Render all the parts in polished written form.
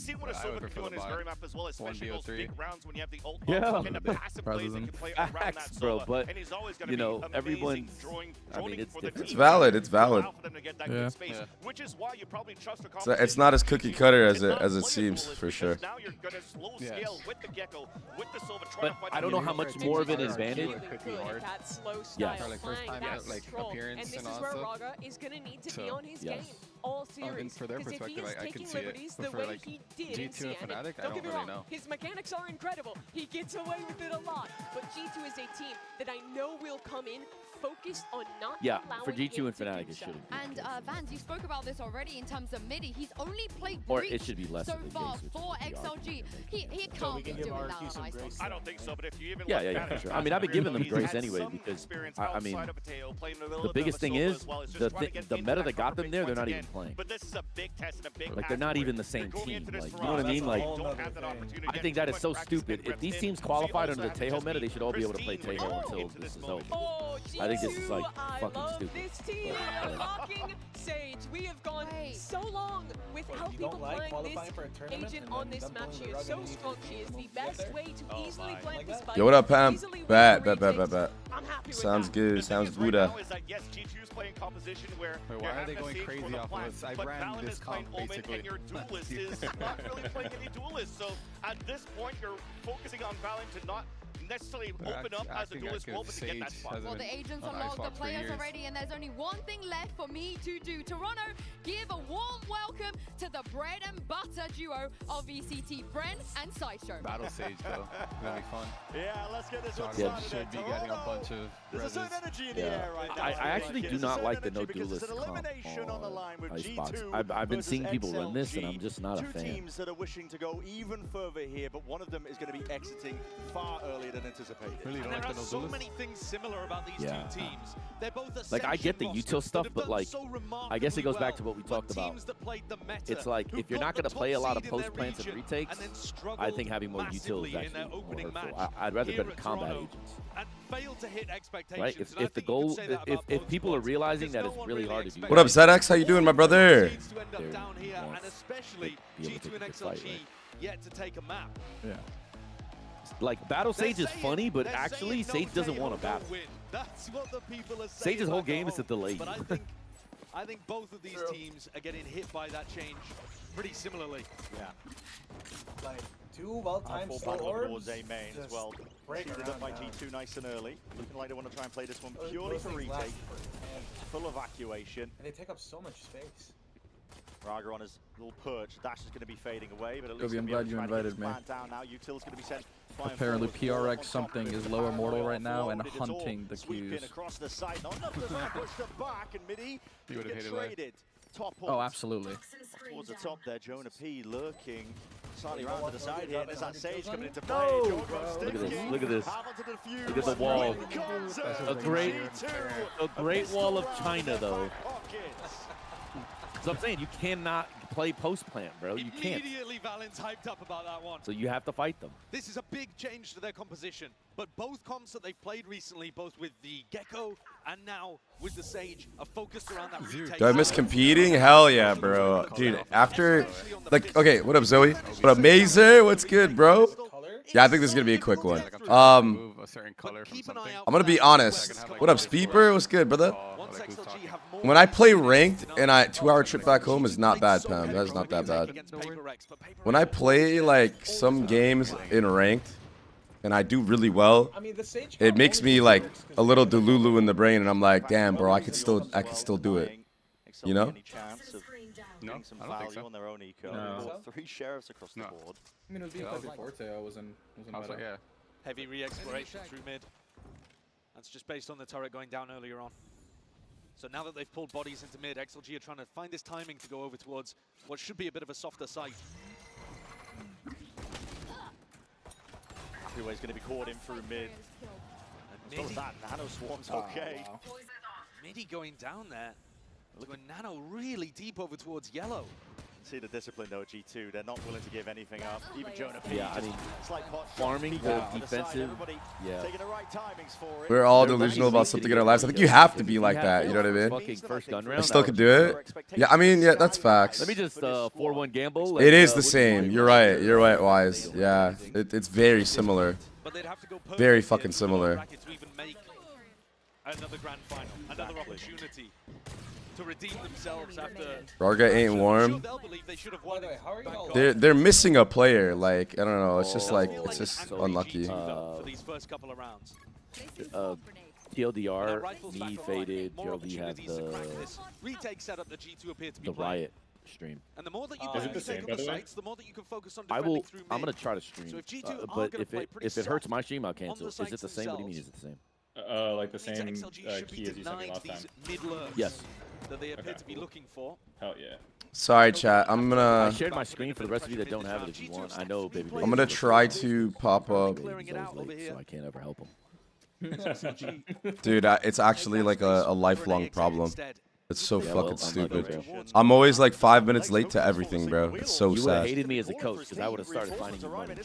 seen what a Silver can do on his very map as well, especially those big rounds when you have the ult and the passive plays that can play around that bro, Sova. but And he's always going you to know, be everyone. drawing I mean, for the it's team. valid. It's valid. Allow for them to get that good space, which is why you probably trust the So it's not as cookie cutter as it seems, for sure. Now you're going to slow scale with the Gecko, with the Silver. But I don't know how much more of an advantage. That slow style Yes. Like first time like appearance, and this and is where also Raga is going to need to be on his yes. game all series. and for their Because if he perspective, is I taking can see it. liberties But the for way like he did in G2 and Siena, Fnatic, I don't don't get me really wrong, know. his mechanics are incredible. He gets away with it a lot. But G2 is a team that I know will come in focused on not Yeah, allowing for G2 him and to do Fnatic, it so. shouldn't be. And Vans, you spoke about this already in terms of midi. He's only played Or Breach it should be less so of a far case, which for is the XLG. argument He they're making. can't be doing that on ice. I don't think so, but if you even Yeah. Sure. I mean, I've been giving them grace anyway because I mean, the biggest thing is the meta that got them there, they're not even playing. But this is a big test and a big Like they're not even the same team. Like you know what I mean? Like I think that is so stupid. If these teams qualified under the Tejo meta, they should all be able to play Tejo until this is over. Oh, I think this is like I fucking love stupid. this team unlocking Sage. We have gone so long without people playing this agent on this map. She is so strong. She is the best way to easily flank this fight. Yo, what up, Pam? Easily win Bet. the retakes. I'm happy with Sounds that. good. Sounds Buddha. Yes, G2's playing composition where Wait, why are they going crazy off of us? I ran this comp basically. And your duelist is not really playing any duelist. So at this point, you're focusing on Valiant to not necessarily open up as a duelist role, but to get that spot. Well, the agents unlocked the players already, and there's only one thing left for me to do. Toronto, give a warm welcome to the bread and butter duo of VCT, Bren and Sideshow. Battle Sage though, it's gonna be fun. Yeah, let's get this one John started. should be getting a bunch of There's a certain energy in the air right now. I actually do not like the no because duelist it's an comp elimination on the line with Icebox. G2 I've been versus seeing people run this, and I'm XLG. just not a Two fan. teams that are wishing to go even further here, but one of them is going to be exiting far earlier than anticipated. Really don't And there like are the so no many things similar about these two teams. They're both like I get the util stuff, but like I guess it goes back to what we talked about. It's like if you're not going to play a lot of post plants and retakes, I think having more util is actually more hurtful. I'd rather better combat agents. Right? If the goal, if people are realizing that it's really hard to do. What up, ZX? How you doing, my brother? Yet to take a map. Yeah. Like Battle Sage is funny, but actually Sage doesn't want to battle. That's what the people are saying. Sage's whole game is to delay you. But I think both of these teams are getting hit by that change pretty similarly. Yeah. Like two well-timed slow orbs. A main as well. Shielded up by G2 nice and early. Looking like they want to try and play this one purely for retake. Full evacuation. And they take up so much space. Raga on his little perch. Dash is going to be fading away, but at least I'm glad you invited me. down now. Util's going to be sent. Apparently PRX something is lower mortal right now and hunting the Sweeping Qs. across the side. Not enough to push them back, and Midi You would have get hated that. traded. Top Oh, absolutely. towards the top there. Jonah P lurking slightly around to the side here. There's that Sage coming into play. No! Look at this. Look at this. Look at the wall. A great wall of China, though. So I'm saying you cannot play post plant, bro. You can't. Immediately Valent's hyped up about that one. So you have to fight them. This is a big change to their composition, but both comps that they've played recently, both with the Gecko and now with the Sage, are focused around that retake. Do I miss competing? Hell yeah, bro. Dude, after, like, okay, what up, Zoe? What up, Mazer? What's good, bro? Yeah, I think this is going to be a quick one. I'm going to be honest. What up, Speeper? What's good, brother? When I play ranked and 2-hour trip back home is not bad, Pam. That is not that bad. When I play, like, some games in ranked and I do really well, it makes me, like, a little delulu in the brain, and I'm like, damn, bro, I could still do it. You know? No, some I don't think value so. on their own eco. No. 3 sheriffs across the board. I mean, it was being played before Teo wasn't Like, yeah. Heavy re-exploration through mid. That's just based on the turret going down earlier on. So now that they've pulled bodies into mid, XLG are trying to find this timing to go over towards what should be a bit of a softer site. Happyway's going to be caught in through mid. And as that, Nano Swarm's okay. Wow. Midi going down there. Look at Nano really deep over towards yellow. See the discipline though, G2. They're not willing to give anything up. Even Jonah. Yeah, I mean, it's like hot farming the defensive. Yeah. Taking the right timings for it. We're all delusional about something in our lives. I think you have to be like that. You know what I mean? Fucking first gun round. I still could do it. Yeah, I mean, yeah, that's facts. Let me just 4-1 gamble. It is the same. You're right. You're right, Wise. Yeah, it's very similar. Very fucking similar. Another grand final, another opportunity to redeem themselves after. Rarga ain't warm. They're missing a player. Like I don't know. It's just like it's just unlucky. For these first couple of rounds. TLDR, me faded. TLD had the riot stream. And the more that you is it the same, by the way? the more that you can focus on I'm through gonna try to stream. So if G2 but if it hurts my stream, I'll cancel. Is it the same? What do you mean? Is it the same? Like the same key as you sent me last time. Yes. That they appear to be looking for. Hell yeah. Sorry, chat. I'm gonna. I shared my screen for the rest of you that don't have it. If you want, I know, baby. I'm gonna try to pop up. So I can't ever help him. Dude, it's actually like a lifelong problem. It's so fucking stupid. I'm always like 5 minutes late to everything, bro. It's so sad. You would have hated me as a coach because I would have started finding you money.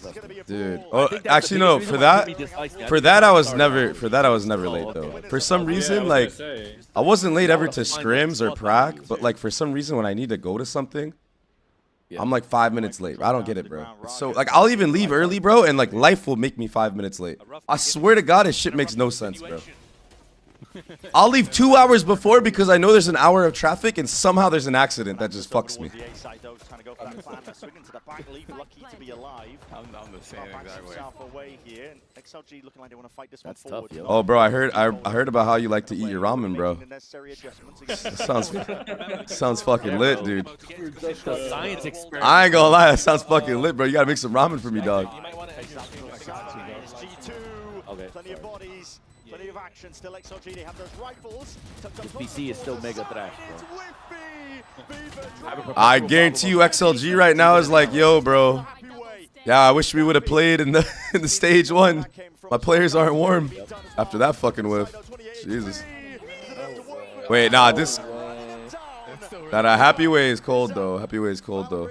Dude, oh, actually no. For that I was never late though. For some reason, like I wasn't late ever to scrims or prac, but like for some reason when I need to go to something, I'm like 5 minutes late. I don't get it, bro. It's so like I'll even leave early, bro, and like life will make me 5 minutes late. I swear to God, this shit makes no sense, bro. I'll leave 2 hours before because I know there's an hour of traffic and somehow there's an accident that just fucks me. I'm the same exact way. XLG looking like they want to fight this That's one forward. tough, yo. Oh, bro, I heard about how you like to eat your ramen, bro. That sounds fucking lit, dude. Science experiment. I ain't gonna lie, that sounds fucking lit, bro. You gotta make some ramen for me, dog. Okay. Plenty of bodies. Plenty of action still. XLG, they have those rifles. This BC is still mega thrash, bro. I guarantee you XLG right now is like, yo, bro. Yeah, I wish we would have played in the stage one. My players aren't warm after that fucking whiff. Jesus. Wait, nah, Happy Way is cold though. Happy Way is cold though.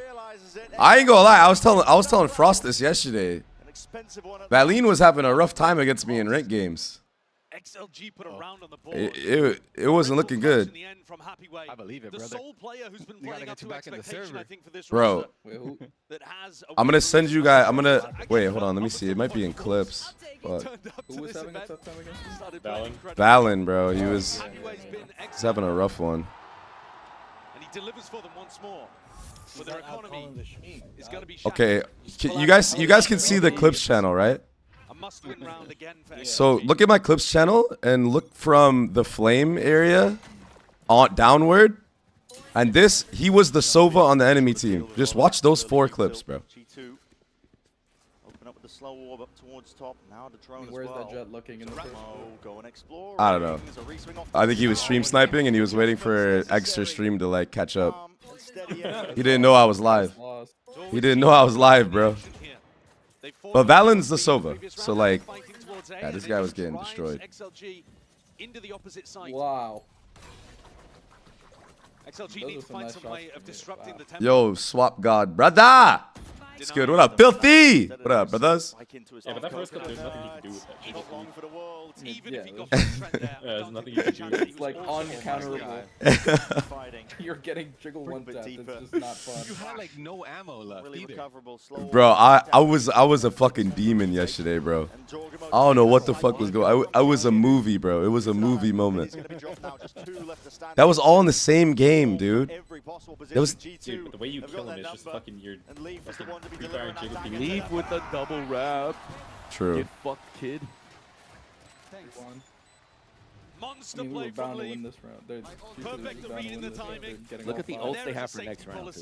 I ain't gonna lie, I was telling Frost this yesterday. Valine was having a rough time against me in ranked games. XLG put a round on the board. It wasn't looking good. I believe it, brother. The sole player who's been playing up to expectation, I think, for this bro, I'm gonna send you guys. Wait, hold on. Let me see. It might be in clips. But Who was having a tough time against you? Valen, bro. He's having a rough one. And he delivers for them once more. With their economy is going to be okay, you guys can see the clips channel, right? So look at my clips channel and look from the flame area on downward. And he was the Sova on the enemy team. Just watch those 4 clips, bro. G2 open up with the slow orb up towards top. Now the drone Where's as well. that jet looking in the first go and explore. I don't know. I think he was stream sniping and he was waiting for extra stream to like catch up. He didn't know I was live. He didn't know I was live, bro. But Valen's the Sova, so like, yeah, this guy was getting destroyed. Wow. XLG need to find some way of disrupting the tempo. Yo, swap god, brother. It's good. What up, Filthy? What up, brothers? Yeah, but that first cut, there's nothing you can do with that. Not long for the world. Even if he got there's nothing you can do. It's like uncounterable. You're getting jiggle one tap. It's just not fun. You had like no ammo left either. Bro, I was a fucking demon yesterday, bro. I don't know what the fuck was going. I was a movie, bro. It was a movie moment. That was all in the same game, dude. It was. Dude, but the way you kill him is just fucking your. Leave with a double wrap. True. Get fucked, kid. Thanks. Monster play from Leaf. Perfect at reading the timing. Look at the ults they have for next round.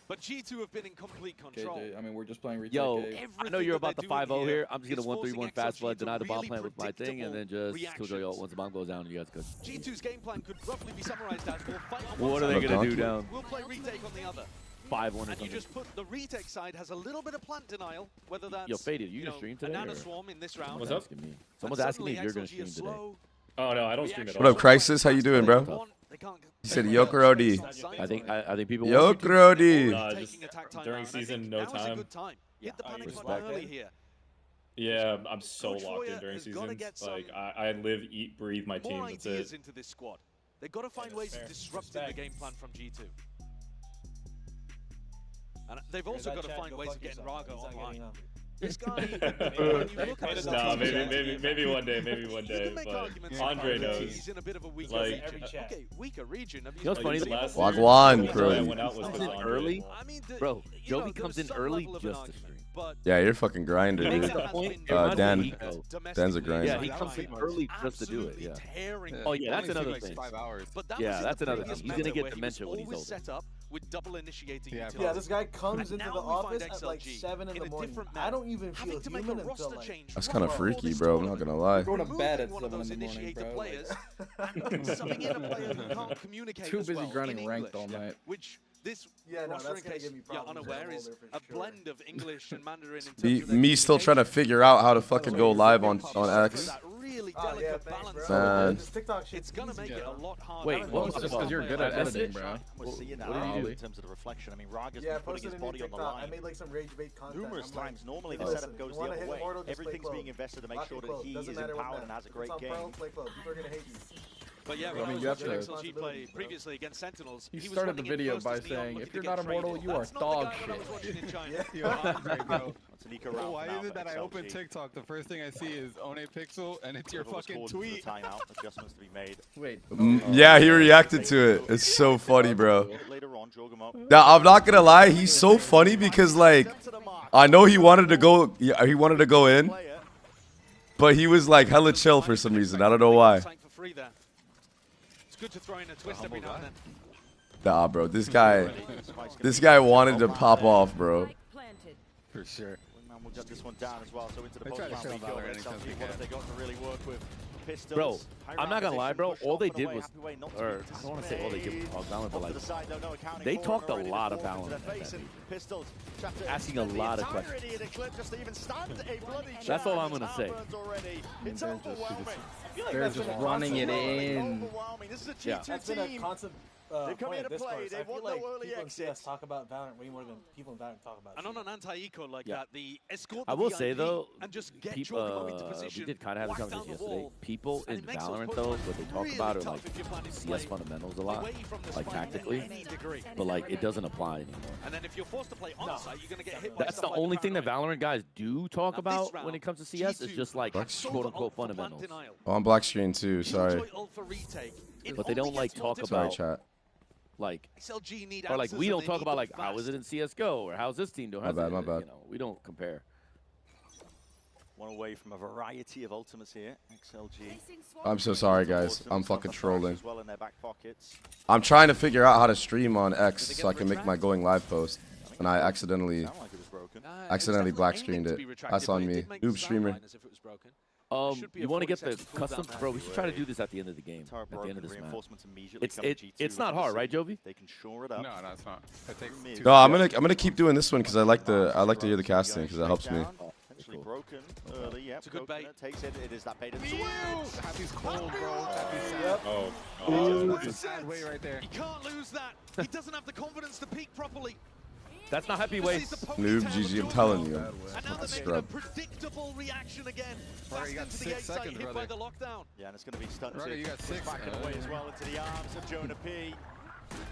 But G2 have been in complete control. KJ, I mean, we're just playing retake. Yo, I know you're about the 5-0 here. I'm just gonna 1-3-1 fast flood, deny the bomb plan with my thing, and then just Killjoy ult once the bomb goes down, and you guys good. G2's game plan could roughly be summarized as we'll fight on what are they gonna do down? We'll play retake on the other. 5-1 and you just put the retake side has a little bit of plant denial, whether that's yo, Faded, you gonna stream today? Banana Swarm in this round. What's up? Someone's asking me if you're gonna stream today. Oh no, I don't stream at all. What up, Crisis? How you doing, bro? He said Yokurodi. I think people. Yokurodi. Just during season, no time. Hit the panic button early here. Yeah, I'm so locked in during seasons. Like I live, eat, breathe my team. That's it. Into this squad. They've got to find ways of disrupting the game plan from G2. And they've also got to find ways of getting Raga online. This guy, when you look at no, maybe one day, but Andre knows. He's in a bit of a weaker like, region. Okay, weaker region. You know what's funny? Wagwan, bro. Comes in early, bro. Jovi comes in early just to stream. Yeah, you're a fucking grinder, dude. Dan's a grinder. Yeah, he comes in early just to do it. Yeah. Oh yeah, that's another thing. Yeah, that's another thing. He's gonna get dementia when he's older. With double initiating yeah, this guy comes into the office at like 7 in the morning. I don't even feel human until like... That's kind of freaky, bro. I'm not gonna lie. Going to bed at 7 in the morning, bro. Too busy grinding ranked all night. Which this roster, in case you're unaware, is a blend of English and Mandarin. Me still trying to figure out how to fucking go live on X. Really delicate balance. Man. It's gonna make it a lot harder. Wait, what was just because you're good at editing, bro? We're seeing that in terms of the reflection. I mean, Raga's been putting his body on the line. I made like some rage bait content numerous times. Normally the setup goes the other way. Everything's being invested to make sure that he is empowered and has a great game. People are gonna hate you. But yeah, when I was watching XLG play previously against Sentinels, he started the video by saying, "If you're not immortal, you are dog shit." Why is it that I open TikTok, the first thing I see is One Pixel, and it's your fucking tweet? Adjustments to be made. Wait. Yeah, he reacted to it. It's so funny, bro. Now, I'm not gonna lie, he's so funny because like, I know he wanted to go. Yeah, he wanted to go in, but he was like hella chill for some reason. I don't know why. Good to throw in a twist every now and then. Nah, bro, this guy wanted to pop off, bro. For sure. We'll get this one down as well. So into the post round we go. What have they got to really work with? Pistols. Bro, I'm not gonna lie, bro. All they did was, or I don't want to say all they did was talk Valorant, but like, they talked a lot of Valorant. Asking a lot of questions. That's all I'm gonna say. They're just running it in. Yeah. That's been a constant they've come here to play. They want no early exits. Talk about Valorant way more than people in Valorant talk about. And on an anti-eco like that, the escort. I will say though, people, we did kind of have a conversation yesterday. People in Valorant though, what they talk about are like CS fundamentals a lot, like tactically, but like it doesn't apply anymore. And then if you're forced to play on-site, you're gonna get hit. That's the only thing that Valorant guys do talk about when it comes to CS is just like quote-unquote fundamentals. Oh, I'm black screen too. Sorry. But they don't like talk about. Like, or like we don't talk about like how is it in CS:GO or how's this team doing? My bad. You know, we don't compare. One away from a variety of ultimates here. XLG. I'm so sorry, guys. I'm fucking trolling. I'm trying to figure out how to stream on X so I can make my going live post, and I accidentally black screened it. That's on me. Noob streamer. You want to get the custom, bro? We should try to do this at the end of the game. At the end of this match. It's not hard, right, Jovi? They can shore it up. No, it's not. No, I'm gonna keep doing this one because I like to hear the casting because it helps me. Broken early, yep. It's a good bait. Takes it. It is that bait. Happy's cold, bro. Happy's sad. Oh, that's a sad way right there. He can't lose that. He doesn't have the confidence to peak properly. That's not happy way. Noob, GG, I'm telling you. And now they're making a predictable reaction again. Right, you got 6 seconds, hit by the lockdown. Yeah, and it's going to be stunted. Right, you got 6. Back away as well into the arms of Jonah P.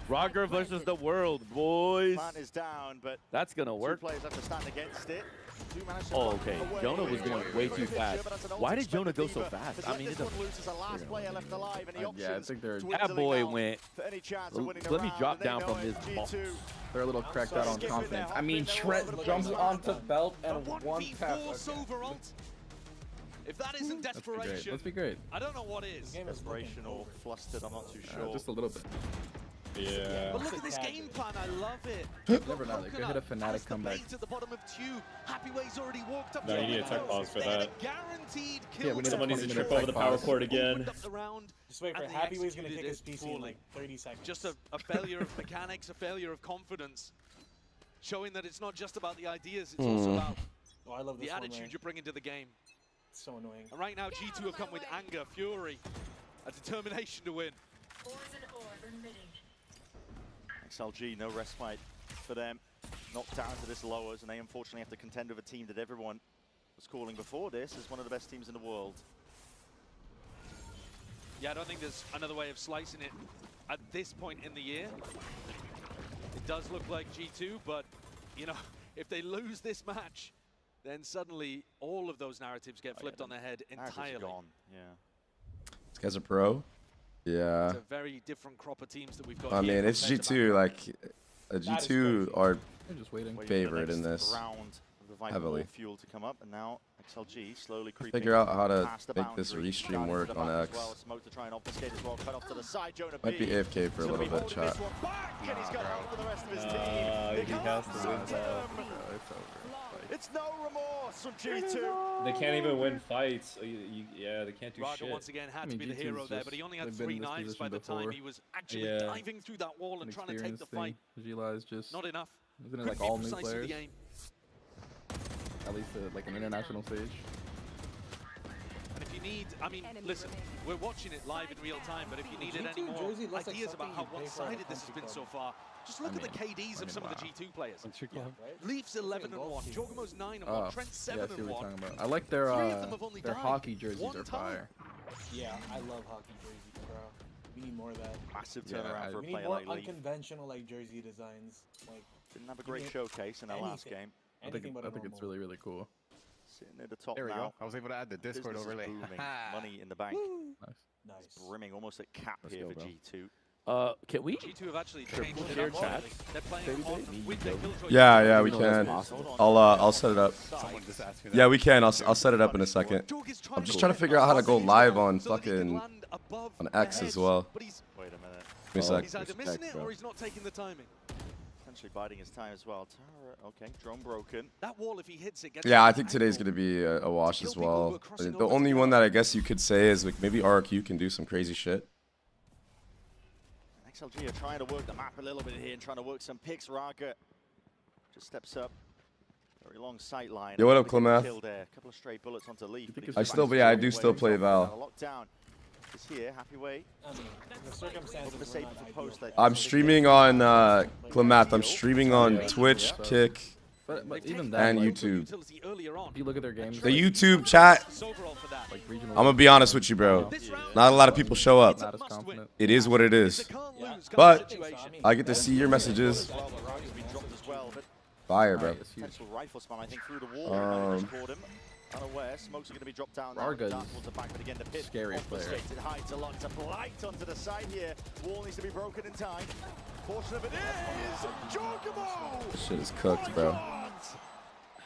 Roger versus the world, boys. Man is down, but that's gonna work. 2 players have to stand against it. Oh, okay. Jonah was going way too fast. Why did Jonah go so fast? I mean, it doesn't. Yeah, I think they're. That boy went. Let me drop down from his box. They're a little cracked out on confidence. I mean, Trent jumps onto belt and one tap. If that isn't desperation, let's be great. I don't know what is. Desperation or flustered, I'm not too sure. Just a little bit. Yeah. But look at this game plan, I love it. Never know, they could hit a Fnatic comeback. At the bottom of 2. Happyway's already walked up. No, you need a tech pause for that. Guaranteed kill. Yeah, we need someone needs to trip over the power cord again. Just wait for Happyway's gonna kick his PC in like 30 seconds. Just a failure of mechanics, a failure of confidence. Showing that it's not just about the ideas, it's also about the attitude you're bringing to the game. It's so annoying. And right now, G2 have come with anger, fury, a determination to win. XLG, no respite for them. Knocked down to this lowers, and they unfortunately have to contend with a team that everyone was calling before this as one of the best teams in the world. Yeah, I don't think there's another way of slicing it at this point in the year. It does look like G2, but, you know, if they lose this match, then suddenly all of those narratives get flipped on their head entirely. Gone. Yeah. These guys are pro. Yeah. It's a very different crop of teams that we've got. I mean, it's G2. Like, G2 are just waiting. Favorite in this. Heavily. Fuel to come up, and now XLG slowly creeping. Figure out how to make this restream work on X. Smoke to try and obfuscate as well. Cut off to the side. Jonah Might be AFK for a little bit, chat. He has to win that. It's no remorse from G2. They can't even win fights. Yeah, they can't do Raga shit. once again had to be the hero there, but he only had 3 knives by the time he was actually diving through that wall and trying to take the fight. Gila just not enough. Isn't it like all new players? At least like an international stage. And if you need, I mean, listen, we're watching it live in real time, but if you needed any more ideas about how one-sided this has been so far, just look at the KDs of some of the G2 players. Leaf's 11-1, Jorgamo's 9-1, Trent's 7-1. I like their hockey jerseys are fire. Yeah, I love hockey jerseys, bro. We need more of that. Massive turnaround for a player like Leaf. We need more unconventional like jersey designs. Like didn't have a great showcase in their last game. I think it's really, really cool. Sitting at the top there we now. go. I was able to add the Discord overlay. Money in the bank. Nice. It's brimming almost at cap here for G2. Can we G2 have actually share chat? Yeah, we can. I'll set it up. Yeah, we can. I'll set it up in a second. I'm just trying to figure out how to go live on fucking on X as well. Wait a minute. Give me a sec. He's either missing it or he's not taking the timing. Potentially biding his time as well. Okay, drone broken. That wall, if he hits it, gets Yeah, I think today's gonna be a wash as well. The only one that I guess you could say is like maybe RQ can do some crazy shit. XLG are trying to work the map a little bit here and trying to work some picks. Raga just steps up. Very long sight line. Yo, what up, Klimath? A couple of stray bullets onto Leaf. I do still play Val. Lockdown is here. Happy way. I'm streaming on Klimath. I'm streaming on Twitch, Kick, but even that, and like, YouTube. If you look at their games, The YouTube chat, I'm gonna be honest with you, bro. Not a lot of people show up. It is what it is. But I get to see your messages. Fire, bro. Unaware, smokes are going to be dropped down. Raga's scary player. Hides a lot to blight onto the side here. Wall needs to be broken in time. Portion of it is Jorgamo! This shit is cooked, bro.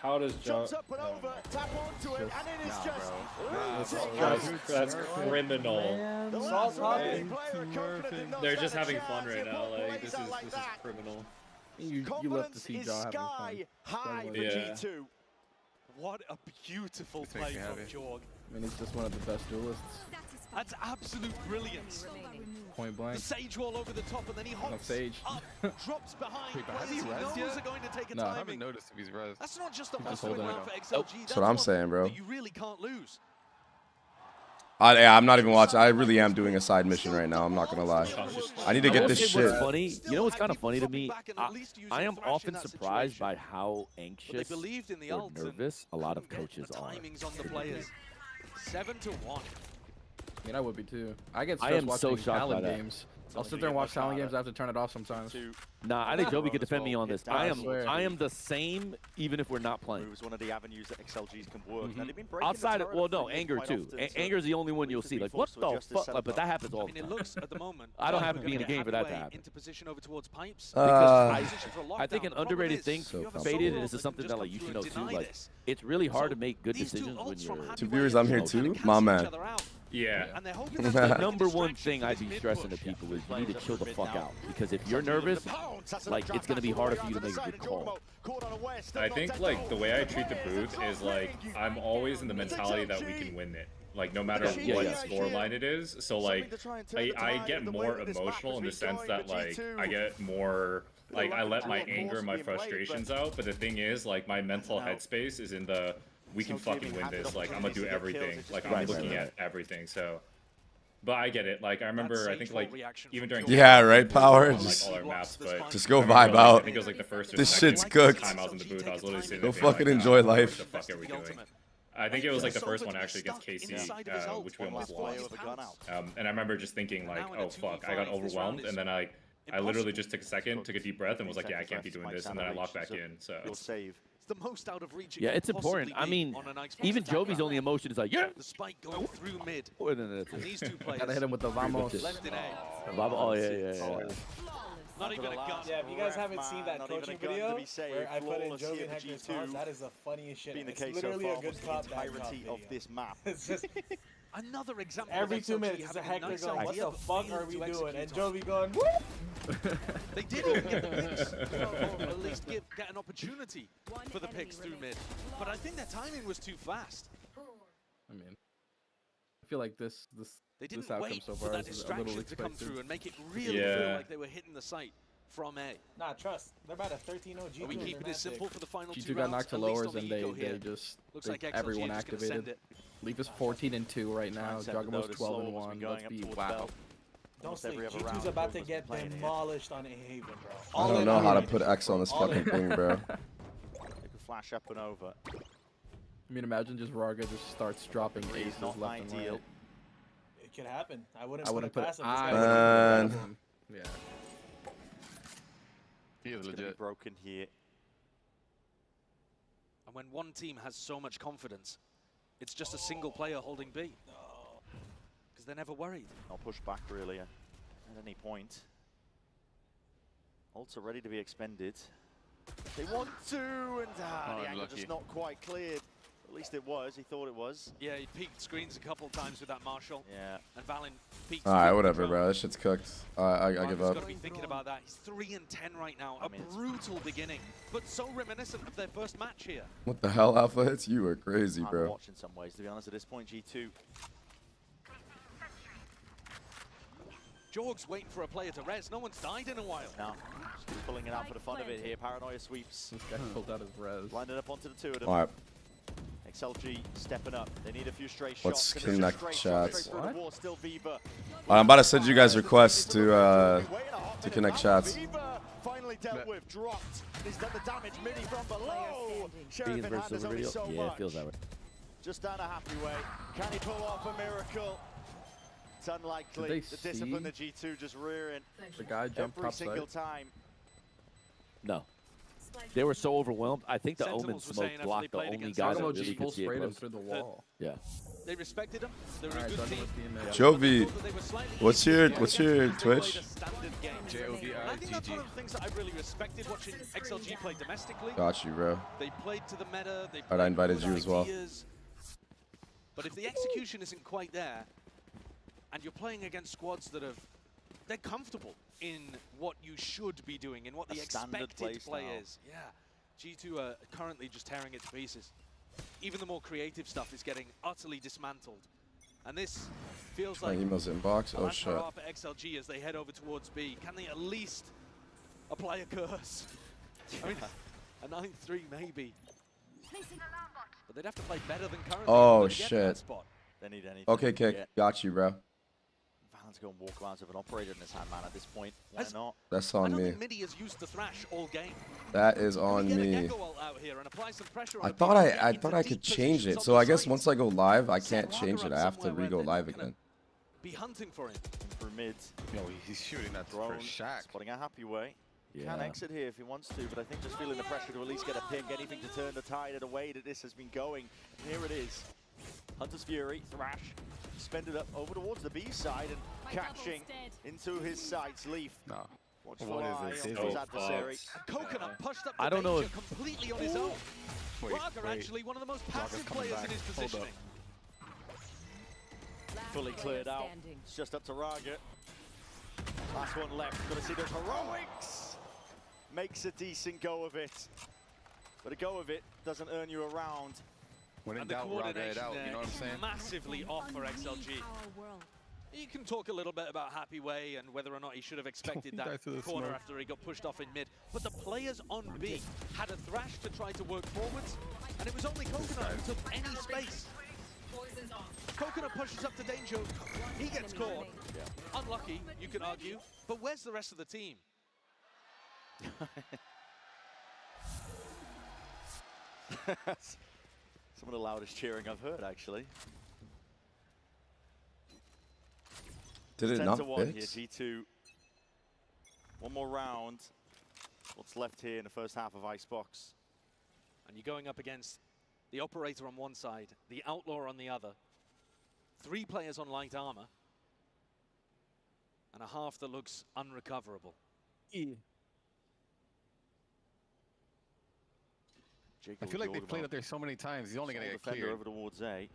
How does Jumps up and over, tap onto it, and it is just that's criminal. They're just having fun right now. Like this is criminal. You love to see Jaw having fun. G2. What a beautiful play from Jorg. I mean, he's just one of the best duelists. That's absolute brilliance. Point blank. The Sage wall over the top, and then he hops up, drops behind. Has he rezzed yet? Are going to take a No, timing. I haven't noticed if he's rezzed. That's not just a must-win round for XLG. That's what I'm saying, bro. You really can't lose. Yeah, I'm not even watching. I really am doing a side mission right now. I'm not gonna lie. I need to get this shit. What's funny? You know what's kind of funny to me? I am often surprised by how anxious or nervous a lot of coaches are. Timings on the players. 7-1. I mean, I would be too. I get stressed watching Talon games. I'll sit there and watch Talon games. I have to turn it off sometimes. Nah, I think Joby could defend me on this. I am the same even if we're not playing. It was one of the avenues that XLGs can work. Outside of, well, no, Anger too. Anger's the only one you'll see. Like, what the fuck? But that happens all the time. It looks at the moment. I don't have to be in a game for that to happen. Into position over towards pipes. Because I think an underrated thing, Faded, and this is something that like you should know too. Like, it's really hard to make good decisions when you're. Two viewers, I'm here too. My man. Yeah. The number one thing I'd be stressing to people is you need to chill the fuck out. Because if you're nervous, like, it's going to be harder for you to make a good call. I think, like, the way I treat the booth is, like, I'm always in the mentality that we can win it. Like, no matter what scoreline it is. So, like, I get more emotional in the sense that, like, I get more... Like, I let my anger and my frustrations out. But the thing is, like, my mental headspace is in the... We can fucking win this. Like, I'm gonna do everything. Like, I'm looking at everything. So, But I get it. Like I remember, I think like even during right, Power. On, like, all our maps, but just go vibe out. I think it was like the first or this second shit's cooked. time I was in the booth. I was literally sitting go there fucking like, enjoy life. What the fuck are we doing? I think it was like the first one actually against KC, which we almost lost. And I remember just thinking like, oh fuck, I got overwhelmed, and then I literally just took a second, took a deep breath, and was like, yeah, I can't be doing this, and then I locked back in. So. The most out of reach. Yeah, it's important. I mean, even Jovi's only emotion is like, yeah. The spike going through mid. And these two players gotta hit him with the vamos. Left in A. Oh yeah. Not even a gun. Yeah, if you guys haven't seen that coaching video where I put in Jovi and Hector's cards, that is the funniest shit. It's literally a good top back of this map. It's just another example. Every 2 minutes, it's a Hector going, what the fuck are we doing? And Jovi going, woo! They did even get the picks, or at least get an opportunity for the picks through mid. But I think their timing was too fast. I mean, I feel like this outcome wait so for far that is a little distraction to come expected. through and make it really feel like they were hitting the site from A. Nah, trust. They're about a 13-0 G2. Are we keeping it simple for the final 2 G2 got rounds? knocked to lowers and they just everyone activated. Leaf is 14-2 right now. Juggamo's 12-1. Let's be wow. Don't sleep. G2's about to get demolished on A-Haven, bro. I don't know how to put X on this fucking thing, bro. They can flash up and over. I mean, imagine just Raga just starts dropping aces left and right. It could happen. I wouldn't put it past him. Yeah. He is legit. Broken here. And when one team has so much confidence, it's just a single player holding B. Because they're never worried. I'll push back really at any point. Ults are ready to be expended. They want to, and the angle just not quite cleared. At least it was. He thought it was. Yeah, he peeked screens a couple times with that Marshall. Yeah. And Valen peeked. Alright, whatever, bro. This shit's cooked. I give up. Got to be thinking about that. He's 3-10 right now. A brutal beginning, but so reminiscent of their first match here. What the hell, Alpha Hits? You are crazy, bro. I'm watching some ways, to be honest. At this point, G2. Jorg's waiting for a player to res. No one's died in a while. No. Just pulling it out for the fun of it here. Paranoia sweeps. This guy pulled out his res. Blinded up onto the 2 of them. Alright. XLG stepping up. They need a few stray shots. Let's connect chats. Still Viva. I'm about to send you guys requests to connect chats. Finally dealt with, dropped. He's done the damage. Midi from below. Sheriff in hand is only so much. Yeah, it feels that way. Just down a happy way. Can he pull off a miracle? It's unlikely. The discipline of G2 just rearing. The guy jumped every single time. No. They were so overwhelmed. I think the Omen smoke blocked the only guy that really could see it through the wall. Yeah. They respected him. They were a good team. Jovi, what's your Twitch? I think that's one of the things that I really respected watching XLG play domestically. Got you, bro. They played to the meta. They I invited you as well. But if the execution isn't quite there, and you're playing against squads that they're comfortable in what you should be doing, in what the expected play is. Yeah, G2 are currently just tearing it to pieces. Even the more creative stuff is getting utterly dismantled. And this feels like emails inbox. Oh shit. For XLG as they head over towards B. Can they at least apply a curse? I mean, a 9-3 maybe. But they'd have to play better than currently. Oh shit. They need anything. Okay, Kick. Got you, bro. Valen's going walk around with an operator in his hand, man. At this point, why not? That's on me. Midi has used the thrash all game. That is on me. I thought I could change it. So I guess once I go live, I can't change it. I have to re-go live again. Be hunting for him. For mid. No, he's shooting that drone. Spotting a happy way. Can exit here if he wants to, but I think just feeling the pressure to at least get a ping, get anything to turn the tide of the way that this has been going. And here it is. Hunter's Fury, Thrash, spended up over towards the B side and catching into his sights. Leaf. No. Watch what is this? His adversary. Coconut pushed up I don't know if completely on his own. Raga actually one of the most passive players in his positioning. Fully cleared out. It's just up to Raga. Last one left. Got to see those heroics. Makes a decent go of it. But a go of it doesn't earn you a round. When in doubt, Raga it out, you know what I'm saying? Massively off for XLG. You can talk a little bit about Happy Way and whether or not he should have expected that corner after he got pushed off in mid. But the players on B had a Thrash to try to work forwards, and it was only Coconut who took any space. Coconut pushes up to danger. He gets caught. Yeah. Unlucky, you could argue. But where's the rest of the team? Some of the loudest cheering I've heard, actually. Did it not 10-1 fix? here, G2. One more round. What's left here in the first half of Icebox? And you're going up against the Operator on one side, the Outlaw on the other. 3 players on light armor. And a half that looks unrecoverable. I feel like they played up there so many times. He's only going to get cleared. Over towards A.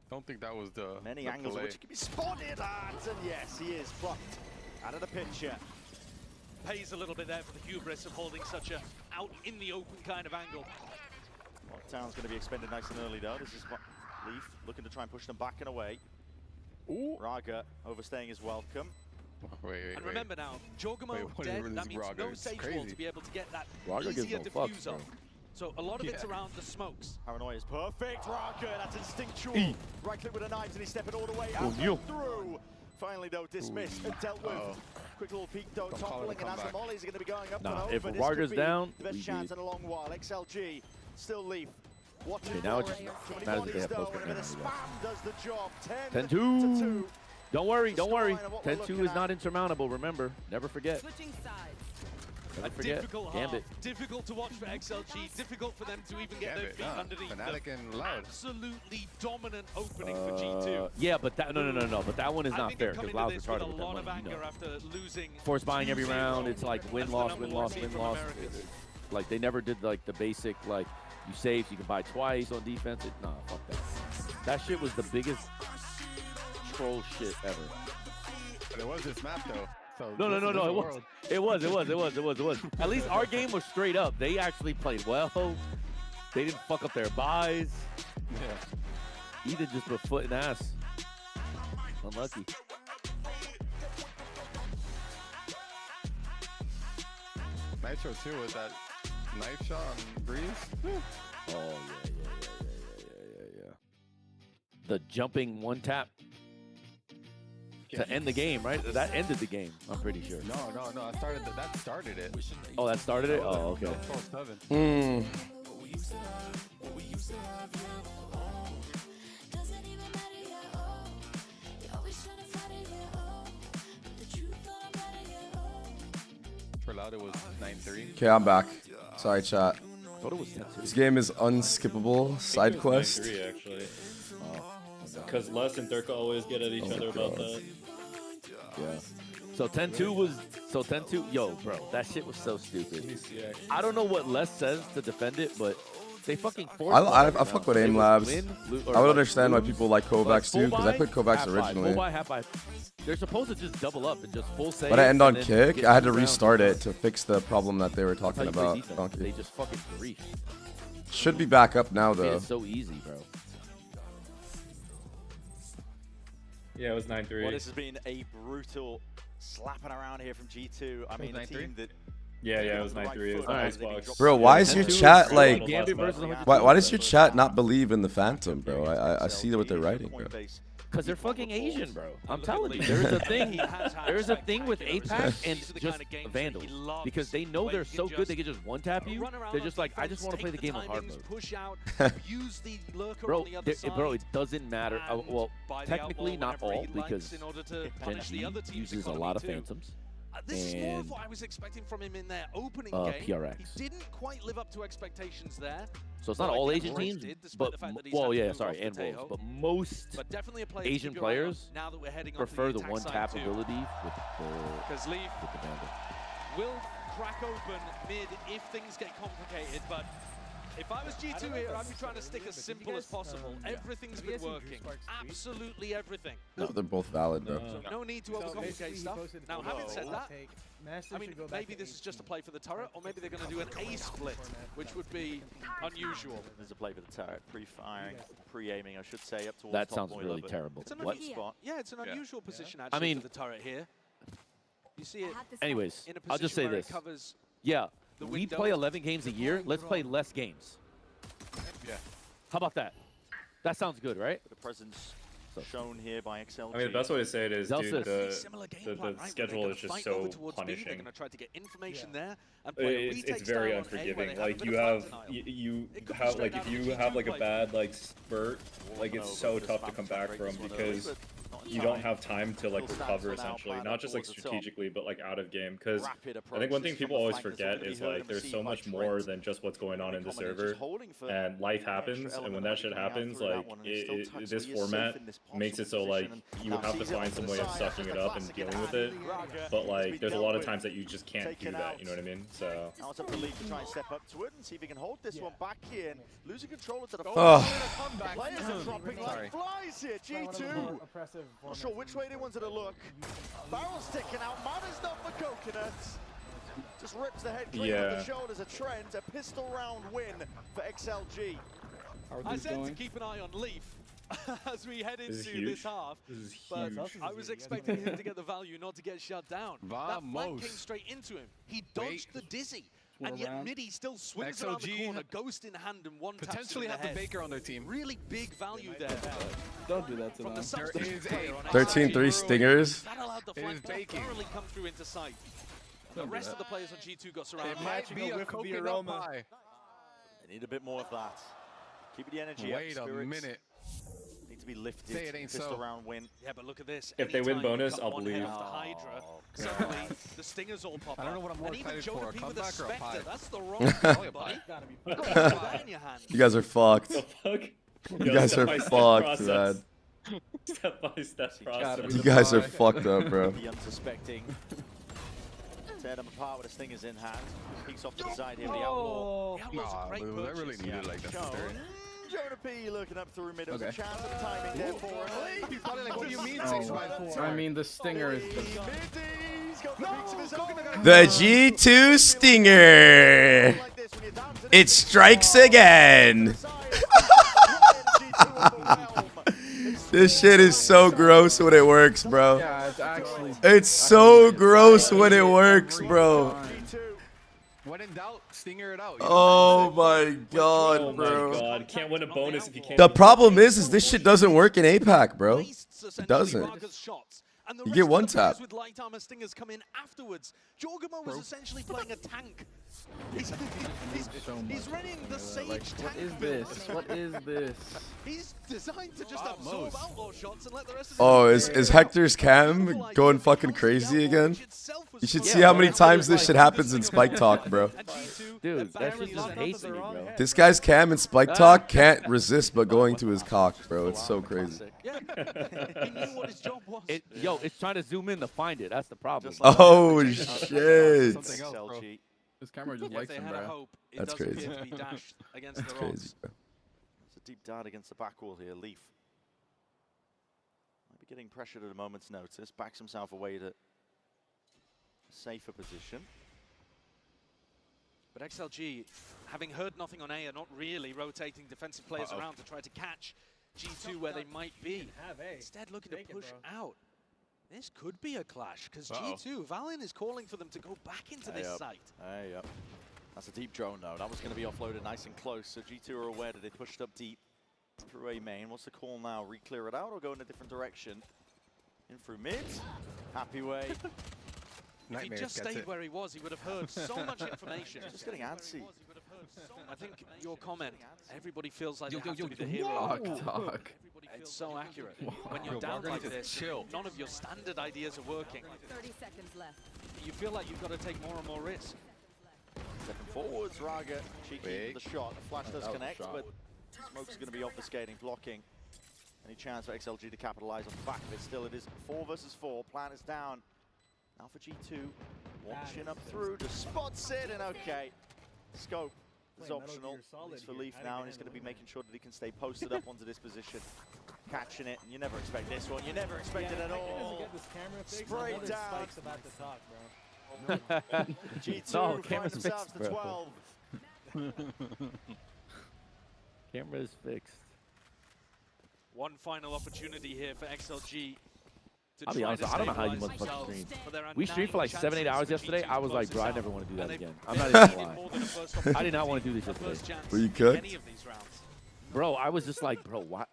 Don't think that was the many angles play. Which he can be spotted at, and yes, he is plucked out of the picture. Pays a little bit there for the hubris of holding such a out in the open kind of angle. Lockdown's going to be expended nice and early though. This is what Leaf looking to try and push them back and away. Ooh. Raga overstaying his welcome. And remember now, Jorgamo dead, that means Raga? no Sage Wall to be able to get that Raga easier gives no fucks, diffuser. So a lot of it's around the smokes. Paranoia is perfect. Raga, that's instinctual. Right click with a knife and he's stepping all the way out through. Finally though, dismissed and dealt with. Quick little peek though, toppling, and as the mollies are going to be going up and over. If Raga's down, the best chance in a long while. XLG, still Leaf. Okay, now it just matters if they have post and a bit of spam does the job. 10-2. Don't worry, don't worry. 10-2 is not insurmountable, remember. Never forget. Switching sides. Never forget. Gambit. Difficult to watch for XLG. Difficult for them to even get their feet underneath. Fnatic and Loud. Absolutely dominant opening for G2. Yeah, but that no. But that one is not fair because Loud's retarded with a lot that of money, anger after losing. Force buying every round. It's like win loss. Like they never did like the basic like you save so you can buy twice on defense. Nah, fuck that. That shit was the biggest troll shit ever. But it was this map though. So no. It was. At least our game was straight up. They actually played well. They didn't fuck up their buys. Yeah. Either just put foot in ass. Unlucky. Nitro too with that knife shot on Breeze. Oh yeah. The jumping one tap. To end the game, right? That ended the game, I'm pretty sure. No. That started it. Oh, that started it? Oh, okay. 12-7. For Loud, it was 9-3. Okay, I'm back. Sorry, chat. I thought it was 10-2. This game is unskippable. Side quest. 9-3 actually. Because Les and Durka always get at each other about that. Yeah. So 10-2 was... So 10-2... Yo, bro, that shit was so stupid. I don't know what Les says to defend it, but they fucking forced I fuck with Aim Labs. I would understand why people like Kovacs too, because I played Kovacs originally. They're supposed to just double up and just full save. But I end on kick. I had to restart it to fix the problem that they were talking about. They just fucking grief. Should be back up now, though. It's so easy, bro. Yeah, it was 9-3. Well, this has been a brutal slapping around here from G2. I mean, a team that... Yeah, it was 9-3. It was Icebox. Bro, why is your chat like... Why does your chat not believe in the Phantom, bro? I see what they're writing, bro. Because they're fucking Asian, bro. I'm telling you, there's a thing. There's a thing with APAC and just Vandals because they know they're so good they can just one tap you. They're just like, I just want to play the game on hard mode. Bro, it doesn't matter. Well, technically not all because Gen G uses a lot of Phantoms. This is more of what I was expecting from him in their opening game. PRX. He didn't quite live up to expectations there. So it's not all Asian teams, but well, yeah, sorry, and Wolves, but most Asian players prefer the one-tap ability with the Vandal. Will crack open mid if things get complicated, but if I was G2 here, I'd be trying to stick as simple as possible. Everything's been working. Absolutely everything. No, they're both valid, bro. So no need to overcomplicate stuff. Now, having said that, I mean, maybe this is just a play for the turret, or maybe they're going to do an A split, which would be unusual. There's a play for the turret, pre-firing, pre-aiming, I should say, up towards that sounds really terrible. It's an what? Spot. Yeah, it's an unusual position actually for the turret here. You see it. Anyways, in a I'll just say this. Yeah. We play 11 games a year. Let's play less games. Yeah. How about that? That sounds good, right? The presence shown here by XLG. I mean, the best way to say it is, dude, the schedule is just so punishing. They're gonna try to get information there and it's very unforgiving. Like you have like if you have like a bad like spurt, like it's so tough to come back from because you don't have time to like recover essentially, not just like strategically, but like out of game. Because I think one thing people always forget is like there's so much more than just what's going on in the server, and life happens, and when that shit happens, like this format makes it so like you have to find some way of sucking it up and dealing with it. But like there's a lot of times that you just can't do that. You know what I mean? So. Now it's up to Leaf to try and step up to it and see if he can hold this one back here. And losing control to the players are dropping like flies here. G2. Not sure which way they wanted to look. Barrel sticking out, matters not for Coconuts. Just rips the head clean of the shoulders. A trend, a pistol round win for XLG. I said to keep an eye on Leaf as we head into this half, but I was expecting him to get the value, not to get shut down. That flank came straight into him. He dodged the dizzy. And yet Midi still swings around the corner, ghost in hand, and one potentially have the Baker on their team. Really big value there. Don't do that to them. 13-3 Stingers. That allowed the flank to thoroughly come through into sight. The rest of the players on G2 got surrounded. It might be a coconut pie. They need a bit more of that. Keep the energy up. Wait a minute. Need to be lifted. Say it ain't Pistol so. round win. Yeah, but look at this. If they win bonus, I'll believe. Hydra, suddenly the stingers all pop up. I don't know what I'm more excited for, a comeback or a pie? That's the wrong one, buddy. You guys are fucked. The fuck? You guys are fucked, man. Step-by-step process. You guys are fucked up, bro. The unsuspecting. Tear them apart with the stingers in hand. Peeks off to the side here with the outlaw. Nah, Lou, that really needed like that. Jonah P looking up through mid. There's a chance of timing there for him. He's probably like, what do you mean 6x4? I mean, the stinger is The G2 Stinger. It strikes again. This shit is so gross when it works, bro. Yeah, it's actually. It's so gross when it works, bro. When in doubt, stinger it out. Oh my god, bro. Oh my god, can't win a bonus if you can't. The problem is this shit doesn't work in APAC, bro. It doesn't. You get one tap. With light armor stingers come in afterwards. Jorgamo was essentially playing a tank. He's running the Sage tank. What is this? What is this? He's designed to just absorb outlaw shots and let the rest of Oh, is Hector's cam going fucking crazy again? You should see how many times this shit happens in Spike Talk, bro. Dude, that shit just hates me, bro. This guy's cam in Spike Talk can't resist but going to his cock, bro. It's so crazy. Yeah. He knew what his job was. Yo, it's trying to zoom in to find it. That's the problem. Oh, shit. Something else, bro. This camera just likes him, bro. That's crazy. That's crazy, bro. It's a deep dart against the back wall here. Leaf might be getting pressured at a moment's notice. Backs himself away to a safer position. But XLG, having heard nothing on A, are not really rotating defensive players around to try to catch G2 where they might be. Instead, looking to push out. This could be a clash, because G2, Valiant is calling for them to go back into this site. That's a deep drone, though. That was going to be offloaded nice and close, so G2 are aware that they pushed up deep through A main. What's the call now? Re-clear it out or go in a different direction? In through mid. Happy way. If he just stayed where he was, he would have heard so much information. Just getting antsy. I think your comment, everybody feels like they have to be the hero. It's so accurate. When you're down like this, none of your standard ideas are working. 30 seconds left. You feel like you've got to take more and more risk. Stepping forwards, Raga cheeky with the shot. The flash does connect, but Smoke's going to be obfuscating, blocking. Any chance for XLG to capitalize on the back of it? Still, it is 4 versus 4. Plan is down. Now for G2. Launching up through, just spots it, and okay. Scope is optional. It's for Leaf now, and he's going to be making sure that he can stay posted up onto this position. Catching it, and you never expect this one. You never expect it at all. Sprayed down. G2 find themselves to 12. Camera is fixed. One final opportunity here for XLG. I'll be honest, I don't know how you motherfuckers stream. We streamed for like 7-8 hours yesterday. I was like, bro, I never want to do that again. I'm not even gonna lie. I did not want to do this yesterday. Were you cooked? Bro, I was just like, bro, why?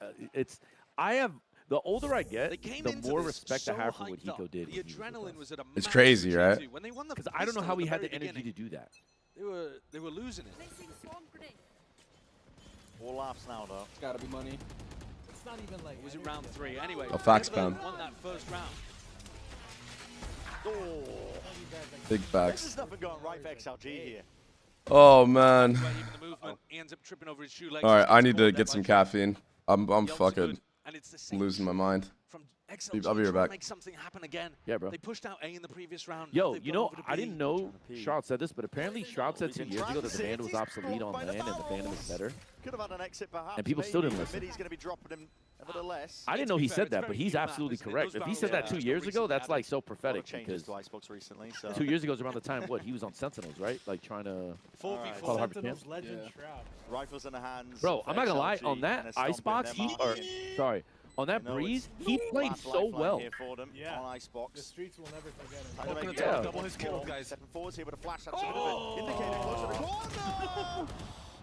The older I get, the more respect I have for what Hiko did. The adrenaline was at a it's crazy, right? Because I don't know how he had the energy to do that. They were losing it. All laughs now, though. It's gotta be money. It's not even like. Was it round 3? Anyway, a fax pound. Won that first round. Oh. Big facts. There's nothing going right for XLG here. Oh man. He ends up tripping over his shoelaces. All right, I need to get some caffeine. I'm fucking losing my mind. I'll be right back. Make something happen again. Yeah, bro. They pushed out A in the previous round. Yo, you know, I didn't know Shroud said this, but apparently Shroud said 2 years ago that the Phantom was obsolete on land and the Phantom is better. Could have had an exit, perhaps. And people still didn't listen. He's going to be dropping him, nevertheless. I didn't know he said that, but he's absolutely correct. If he said that 2 years ago, that's like so prophetic because 2 years ago was around the time what he was on Sentinels, right? Like trying to follow Harper Camp. Rifles in the hands. Bro, I'm not gonna lie. On that Icebox, on that Breeze, he played so well. Yeah. On Icebox. The streets will never forget him. Double his kill, guys. Stepping forwards here with a flash. That's indicated close to the corner.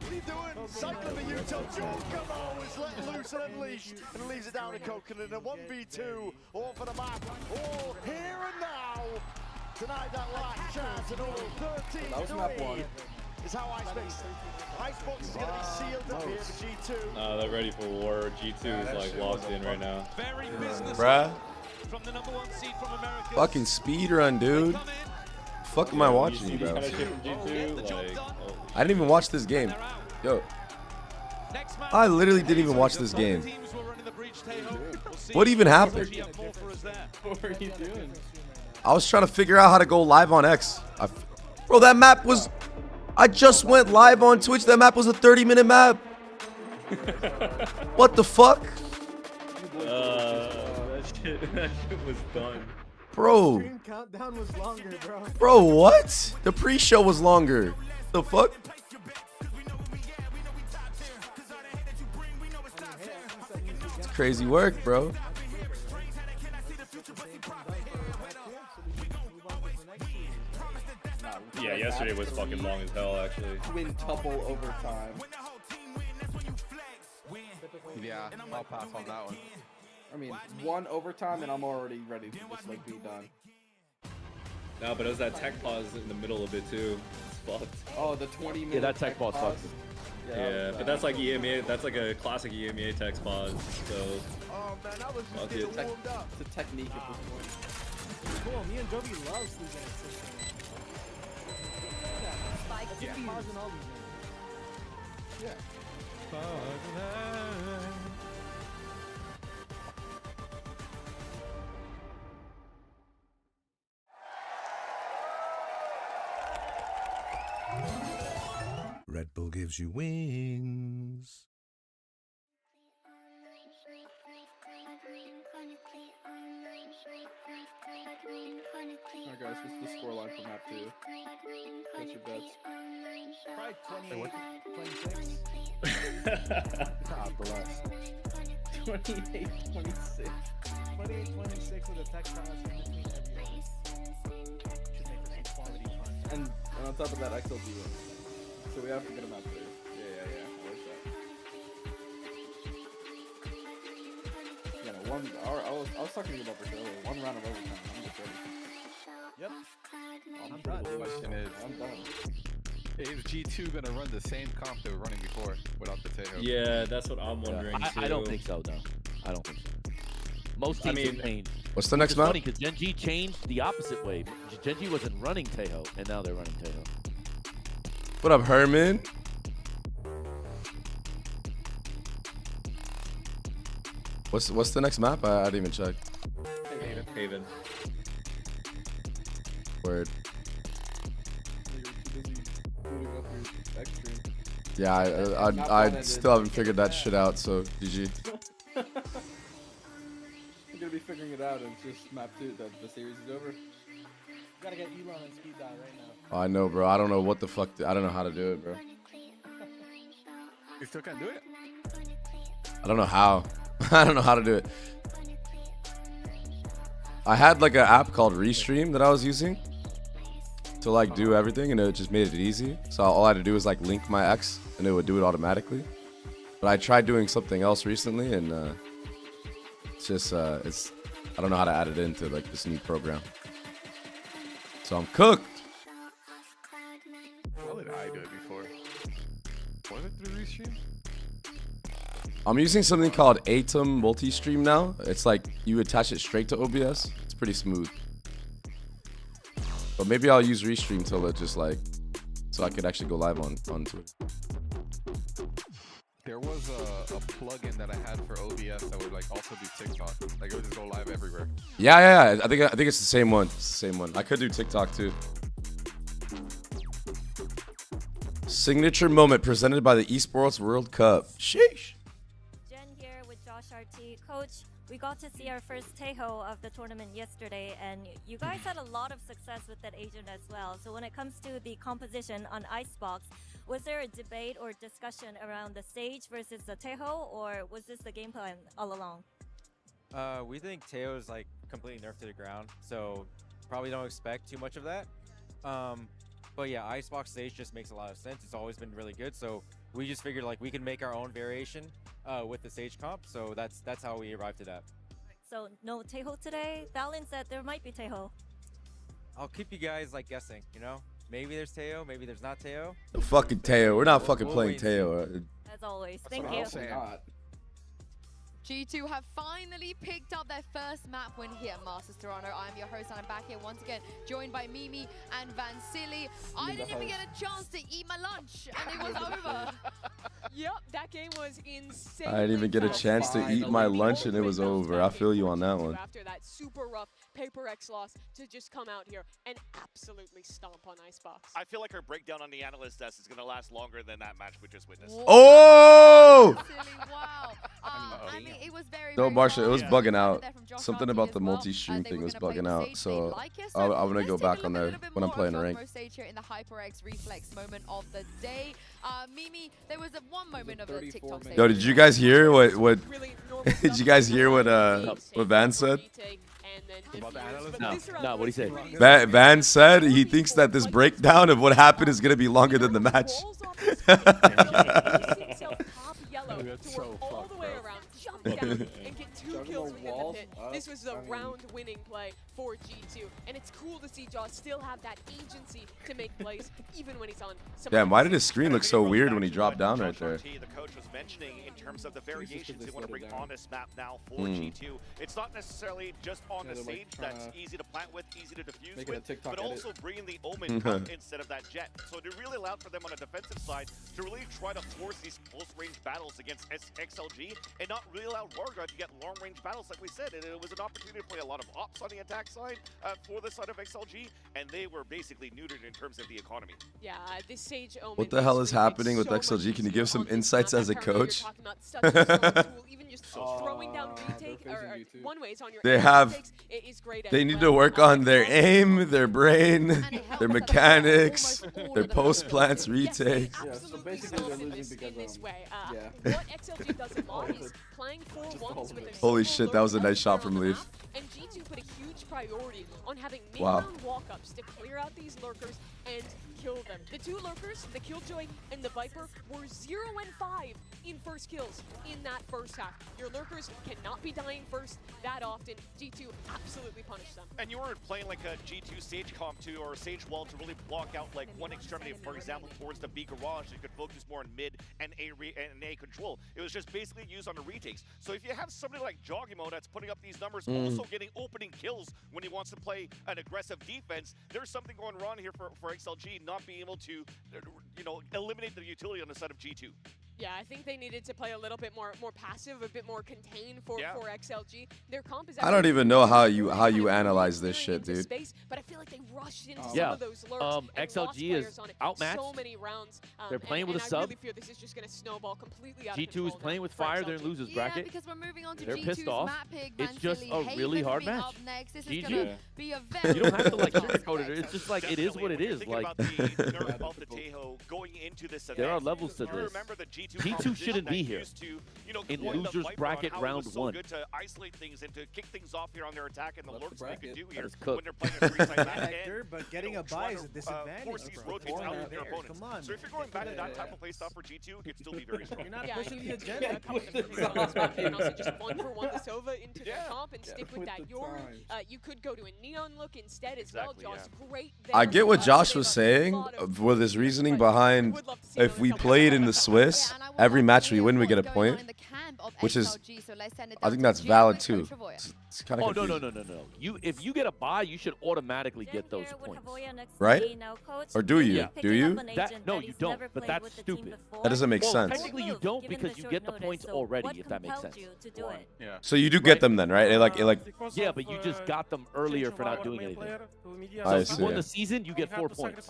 What are you doing? Cycling for Utah. Giacomo is let loose and unleashed and leaves it down to Coconut in a 1v2. All for the map. All here and now. Tonight that last chance and all 13-3 is how Icebox is going to be sealed up here for G2. They're ready for war. G2 is like locked in right now. Very business Bruh. from the #1 seed from America. Fucking speed run, dude. Fuck am I watching you, bro? I didn't even watch this game. Yo. I literally didn't even watch this game. What even happened? What are you doing? I was trying to figure out how to go live on X. Bro, that map was... I just went live on Twitch. That map was a 30-minute map. What the fuck? That shit was done. Bro. Stream countdown was longer, bro. Bro, what? The pre-show was longer. The fuck? It's crazy work, bro. Yeah, yesterday was fucking long as hell, actually. Quintuple overtime. Yeah, I'll pass on that one. I mean, 1 overtime and I'm already ready to just like be done. No, but it was that tech pause in the middle of it too. It's fucked. Oh, the 20-minute. Yeah, that tech pause fucked. Yeah, but that's like EMEA. That's like a classic EMEA tech pause. So. Oh man, that was just getting warmed up. It's a technique at this point. Cool. Me and Joby love sleeping at 6 a.m. Yeah. Pausing all these games. Yeah. Red Bull gives you wings. Alright guys, what's the scoreline for map 2? What's your bets? Probably 28-26. 28-26 with a tech toss in between everyone. Should make this a quality fun. And on top of that, XLG wins. So we have to get him out there. Yeah. I like that. Yeah, no, I was talking to you about this earlier. 1 round of overtime. I'm just ready. Yep. I'm done. The question is, I'm done. Is G2 gonna run the same comp they were running before without the Tejo? Yeah, that's what I'm wondering too. I don't think so, no. I don't think so. Most teams have changed. What's the next map? Funny because Gen G changed the opposite way. Gen G wasn't running Tejo, and now they're running Tejo. What up, Herman? What's the next map? I didn't even check. Haven. Word. Yeah, I still haven't figured that shit out, so GG. I'm gonna be figuring it out, and it's just map 2 that the series is over. You gotta get Elon and speed dial right now. I know, bro. I don't know what the fuck. I don't know how to do it, bro. You still can't do it? I don't know how. I don't know how to do it. I had like an app called Restream that I was using to like do everything, and it just made it easy. So all I had to do was like link my X, and it would do it automatically. But I tried doing something else recently, and it's just I don't know how to add it into like this new program. So I'm cooked. How did I do it before? Was it through Restream? I'm using something called Atom Multi-Stream now. It's like you attach it straight to OBS. It's pretty smooth. But maybe I'll use Restream till it just like, so I could actually go live on Twitter. There was a plugin that I had for OBS that would like also do TikTok. Like it would just go live everywhere. Yeah. I think it's the same one. It's the same one. I could do TikTok too. Signature moment presented by the Esports World Cup. Sheesh. Jen here with Josh RT. Coach, we got to see our first Taeho of the tournament yesterday, and you guys had a lot of success with that agent as well. So when it comes to the composition on Icebox, was there a debate or discussion around the Sage versus the Taeho, or was this the game plan all along? We think Taeho is like completely nerfed to the ground, so probably don't expect too much of that. But yeah, Icebox Sage just makes a lot of sense. It's always been really good, so we just figured like we can make our own variation with the Sage comp. So that's how we arrived at that. So no Taeho today. Valen said there might be Taeho. I'll keep you guys like guessing. You know, maybe there's Taeho, maybe there's not Taeho. The fucking Taeho. We're not fucking playing Taeho. As always, thank you. G2 have finally picked up their first map win here at Masters Toronto. I'm your host, and I'm back here once again, joined by Mimi and Vansili. I didn't even get a chance to eat my lunch, and it was over. Yep, that game was insane. I didn't even get a chance to eat my lunch, and it was over. I feel you on that one. After that super rough Paper X loss, to just come out here and absolutely stomp on Icebox. I feel like her breakdown on the analyst desk is going to last longer than that match we just witnessed. Oh! Wow. I mean, it was very, No, Marsha, it was bugging out. Josh Something Hartley about as the well. multi-stream They thing were was gonna play bugging the out, Sage so they like it. I'm gonna let's go take back a on little there bit when I'm more playing of a rank. Promo Sage here in the HyperX reflex moment of the day. Mimi, there was one moment of a TikTok stage. Yo, did you guys hear what did you guys hear what Van said? No, what did he say? Van said he thinks that this breakdown of what happened is gonna be longer than the match. This was a round-winning play for G2, and it's cool to see Josh still have that agency to make plays, even when he's on. Damn, why did his screen look so weird when he dropped down right there? The coach was mentioning in terms of the variations they want to bring on this map now for G2. It's not necessarily just on the stage that's easy to plant with, easy to defuse with, but also bringing the Omen up instead of that Jet. So it really allowed for them on a defensive side to really try to force these close-range battles against XLG and not really allow Warguard to get long-range battles like we said. And it was an opportunity to play a lot of ops on the attack side for the side of XLG, and they were basically neutered in terms of the economy. Yeah, this Sage Omen. What the hell is happening with XLG? Can you give some insights as a coach? They need to work on their aim, their brain, their mechanics, their post plants, retakes. Yeah, so basically they're losing because what XLG does a lot is playing 4-1s with their Holy shit, that was a nice shot from Leaf. And G2 put a huge priority on having mid-round walk-ups to clear out these lurkers and kill them. The two lurkers, the Killjoy and the Viper, were 0 and 5 in first kills in that first half. Your lurkers cannot be dying first that often. G2 absolutely punished them. And you weren't playing like a G2 Sage comp to or Sage wall to really block out like one extremity, for example, towards the B garage. You could focus more on mid and A control. It was just basically used on the retakes. So if you have somebody like Joggimo that's putting up these numbers, also getting opening kills when he wants to play an aggressive defense, there's something going wrong here for XLG not being able to, you know, eliminate the utility on the side of G2. Yeah, I think they needed to play a little bit more passive, a bit more contained for XLG. Their comp is I don't even know how you analyze this shit, dude. Space, but I feel like they rushed into some of those lurks XLG is outmatched. So many rounds. They're playing with a sub. I really fear this is just going to snowball completely out of G2 is playing with fire. They're in losers bracket. Because we're moving on to They're G2's pissed off. map pick. It's just a really hard match. This GG. is gonna be a very you don't have to like sugarcoat it. It's just like it is what it is. Like about the nerf of the Taeho going into this event, there are levels to you this. remember the G2 shouldn't be here in losers bracket round 1. Good to isolate things and to kick things off here on their attack and the lurks they could do here when they're playing a 3-side map. But getting a buy is a disadvantage. Force these rotates out of their opponents. So if you're going back to that type of play style for G2, it could still be very strong. You're not pushing the agenda. And also just 1-for-1 the Sova into their comp and stick with that Yoru. You could go to a Neon look instead as well, Josh. Great. I get what Josh was saying with his reasoning behind if we played in the Swiss, every match we win, we get a point, which is, I think that's valid too. It's kind of No. If you get a buy, you should automatically get those points. Right? Or do you? Do you? No, you don't, but that's stupid. That doesn't make sense. Technically, you don't because you get the points already, if that makes sense. Yeah. So you do get them then, right? Yeah, but you just got them earlier for not doing anything. So if you won the season, you get 4 points.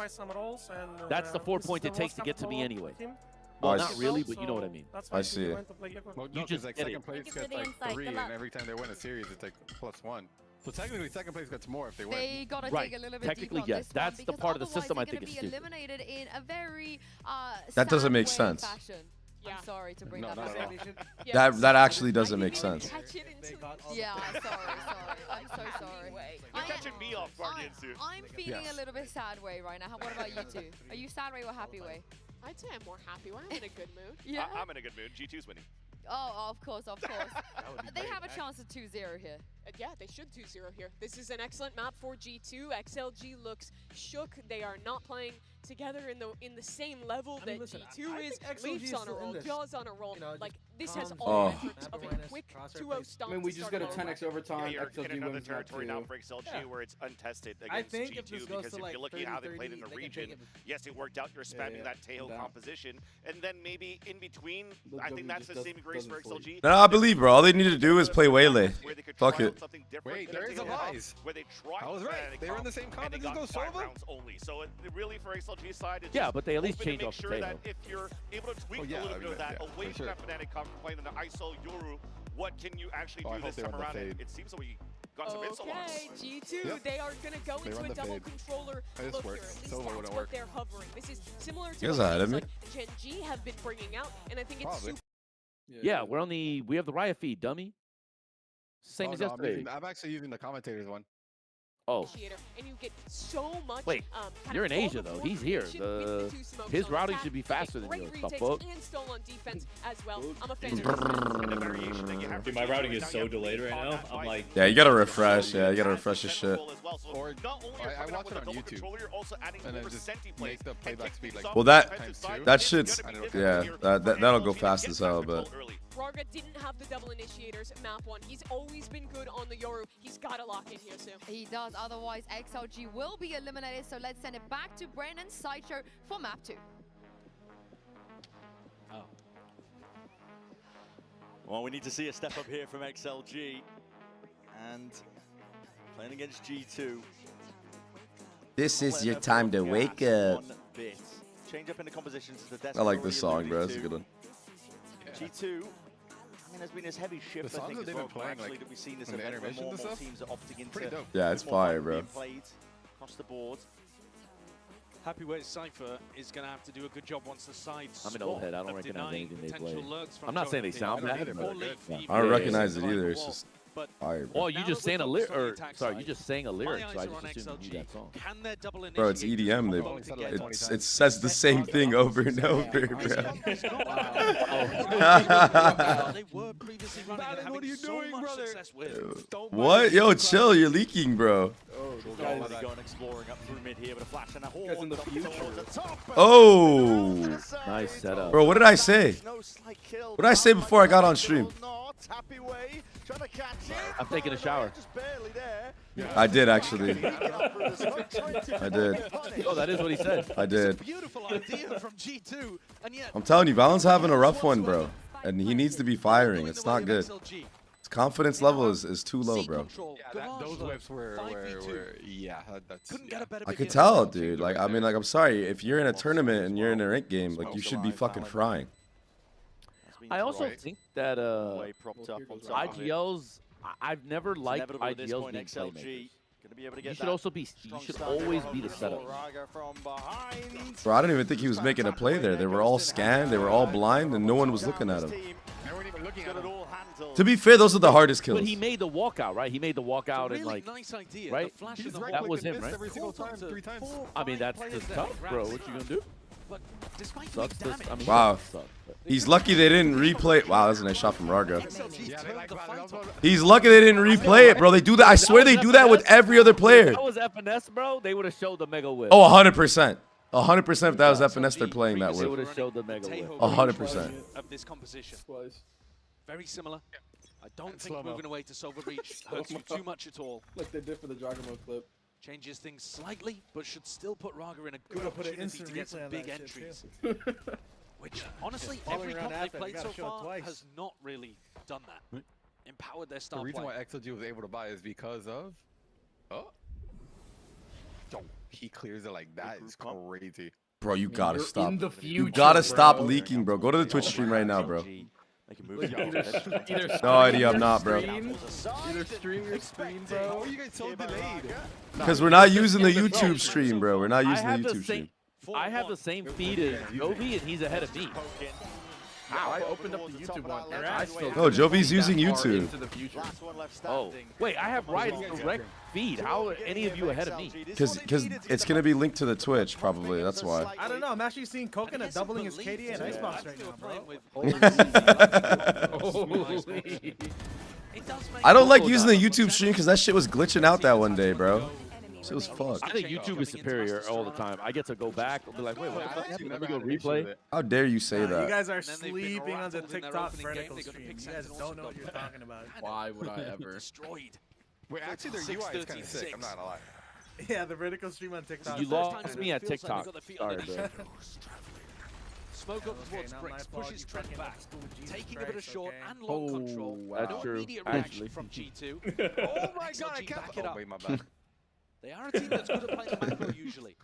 That's the 4 points it takes to get to me anyway. Well, not really, but you know what I mean. I see. You just like get second place gets like 3, and every time they win a series, it's like +1. So technically, second place gets more if they win. They gotta take a little bit Technically, deeper on yes. this That's one, the part of the because system I think otherwise is they're stupid. gonna be eliminated in a very That doesn't sad make way sense. fashion. I'm sorry to bring No, that not up. at all. That actually doesn't make sense. Yeah, I'm sorry. I'm so sorry. You're catching me off guard, Yinsu. I'm feeling a little bit sad way right now. What about you two? Are you sad way or happy way? I'd say I'm more happy when I'm in a good mood. Yeah. I'm in a good mood. G2's winning. Oh, of course. They have a chance at 2-0 here. Yeah, they should 2-0 here. This is an excellent map for G2. XLG looks shook. They are not playing together in the same level that G2 is. Leafs on a roll, Jaws on a roll. Like, this has all metrics of a quick 2-0 stomp. I mean, we just got a 10x overtime. You're XLG in another wins territory now for XLG where it's untested against G2 because if you're looking at how they played in the region, yes, it worked out. You're spamming that Tail composition. And then maybe in between, I think that's the saving grace for XLG. No, I believe, bro. All they need to do is play Waylay. Fuck it. Wait, there is a rise. Where they tried. I was right. They were in the same comp as those Sova? Only. So it really for XLG side, it's but they at least change off the sure table. that if you're able to tweak a little bit of that away from that Fnatic comp playing in the ISO Yoru, what can you actually do this time around? It seems that we got some insul on us. G2, they are going to go into a double controller look here. At least that's what they're hovering. This is similar to what like Gen G have been bringing out, and I think it's super. Yeah, we have the Riot feed, dummy. Same as yesterday. I'm actually using the commentators one. Oh. And you get so much. Wait, you're in Asia though. He's here. His routing should be faster than yours. The fuck? On defense as well. I'm a fan Dude, my routing is so delayed right now. I'm like, yeah, you gotta refresh. Yeah, you gotta refresh your shit. Or I watch it on YouTube and then just make the playback speed like. Well, that shit's that'll go fast as hell, but. Raga didn't have the double initiators map 1. He's always been good on the Yoru. He's got to lock in here soon. He does. Otherwise, XLG will be eliminated. So let's send it back to Brennan Sideshow for map 2. Oh. Well, we need to see a step up here from XLG. And playing against G2. This is your time to wake up. Change up in the compositions. I like this song, bro. That's a good one. G2. I mean, there's been this heavy shift, I think, as well, actually, that we've seen this event where more teams are opting into yeah, it's fire, bro. Played across the board. Happyweight Cypher is going to have to do a good job once the sides. I'm an old head. I don't recognize anything they play. I'm not saying they sound bad. I don't recognize it either. It's just fire, bro. Oh, you just saying a lyric, or sorry, you just saying a lyric, so I just assumed you knew that song. Bro, it's EDM. It says the same thing over and over, bro. What are you doing, brother? What? Yo, chill. You're leaking, bro. Oh. Nice setup. Bro, what did I say? What did I say before I got on stream? I'm taking a shower. I did, actually. I did. Oh, that is what he said. I did. Beautiful idea from G2, and yet I'm telling you, Valent's having a rough one, bro. And he needs to be firing. It's not good. His confidence level is too low, bro. Yeah, those whips were that's. I could tell, dude. Like, I mean, like, I'm sorry. If you're in a tournament and you're in a ranked game, like, you should be fucking frying. I also think that IGLs, I've never liked IGLs being playmakers. You should also be. You should always be the setup. Bro, I don't even think he was making a play there. They were all scanned, they were all blind, and no one was looking at him. To be fair, those are the hardest kills. But he made the walkout, right? He made the walkout and like, right? That was him, right? I mean, that's just tough, bro. What you gonna do? Sucks. I mean, wow. He's lucky they didn't replay. Wow, that's a nice shot from Raga. He's lucky they didn't replay it, bro. They do that. I swear they do that with every other player. If that was FNS, bro, they would have showed the mega whip. Oh, 100%. 100% if that was FNS, they're playing that They would with. have showed the mega whip. 100%. Of this composition. Very similar. I don't think moving away to Silver Reach hurts you too much at all. Like they did for the Dragon clip. Changes things slightly, but should still put Raga in a good opportunity to get some big entries. Which, honestly, every comp they've played so far has not really done that. Empowered their star player. The reason play. why XLG was able to buy is because of... Oh. He clears it like that. It's crazy. Bro, you gotta stop. In the future, you gotta stop leaking, bro. Go to the Twitch stream right now, bro. No idea, I'm not, bro. Either stream your screen, bro. How are you guys so delayed? Because we're not using the YouTube stream, bro. We're not using the YouTube stream. I have the same feed as Jovi, and he's ahead of me. Ow, I opened up the YouTube one. And I still No, Jovi's using YouTube. Oh, wait, I have Riot's direct feed. How are any of you ahead of me? Because it's going to be linked to the Twitch, probably. That's why. I don't know. I'm actually seeing Coconut doubling his KD and Icebox right now, bro. I don't like using the YouTube stream because that shit was glitching out that one day, bro. Shit was fucked. I think YouTube is superior all the time. I get to go back and be like, wait, what the fuck happened? Let me go replay. How dare you say that? You guys are sleeping on the TikTok vertical stream. You guys don't know what you're talking about. Why would I ever? Wait, actually, their UI is kind of sick. I'm not gonna lie. Yeah, the vertical stream on TikTok. You lost me at TikTok. Sorry, bro. Smoke up towards Bricks, pushes Trent back, taking a bit of short and long control. That's no true. immediate reaction from G2. Oh my god, I can't. Back it up. Wait, my bad. They are a team that's good at playing macro usually.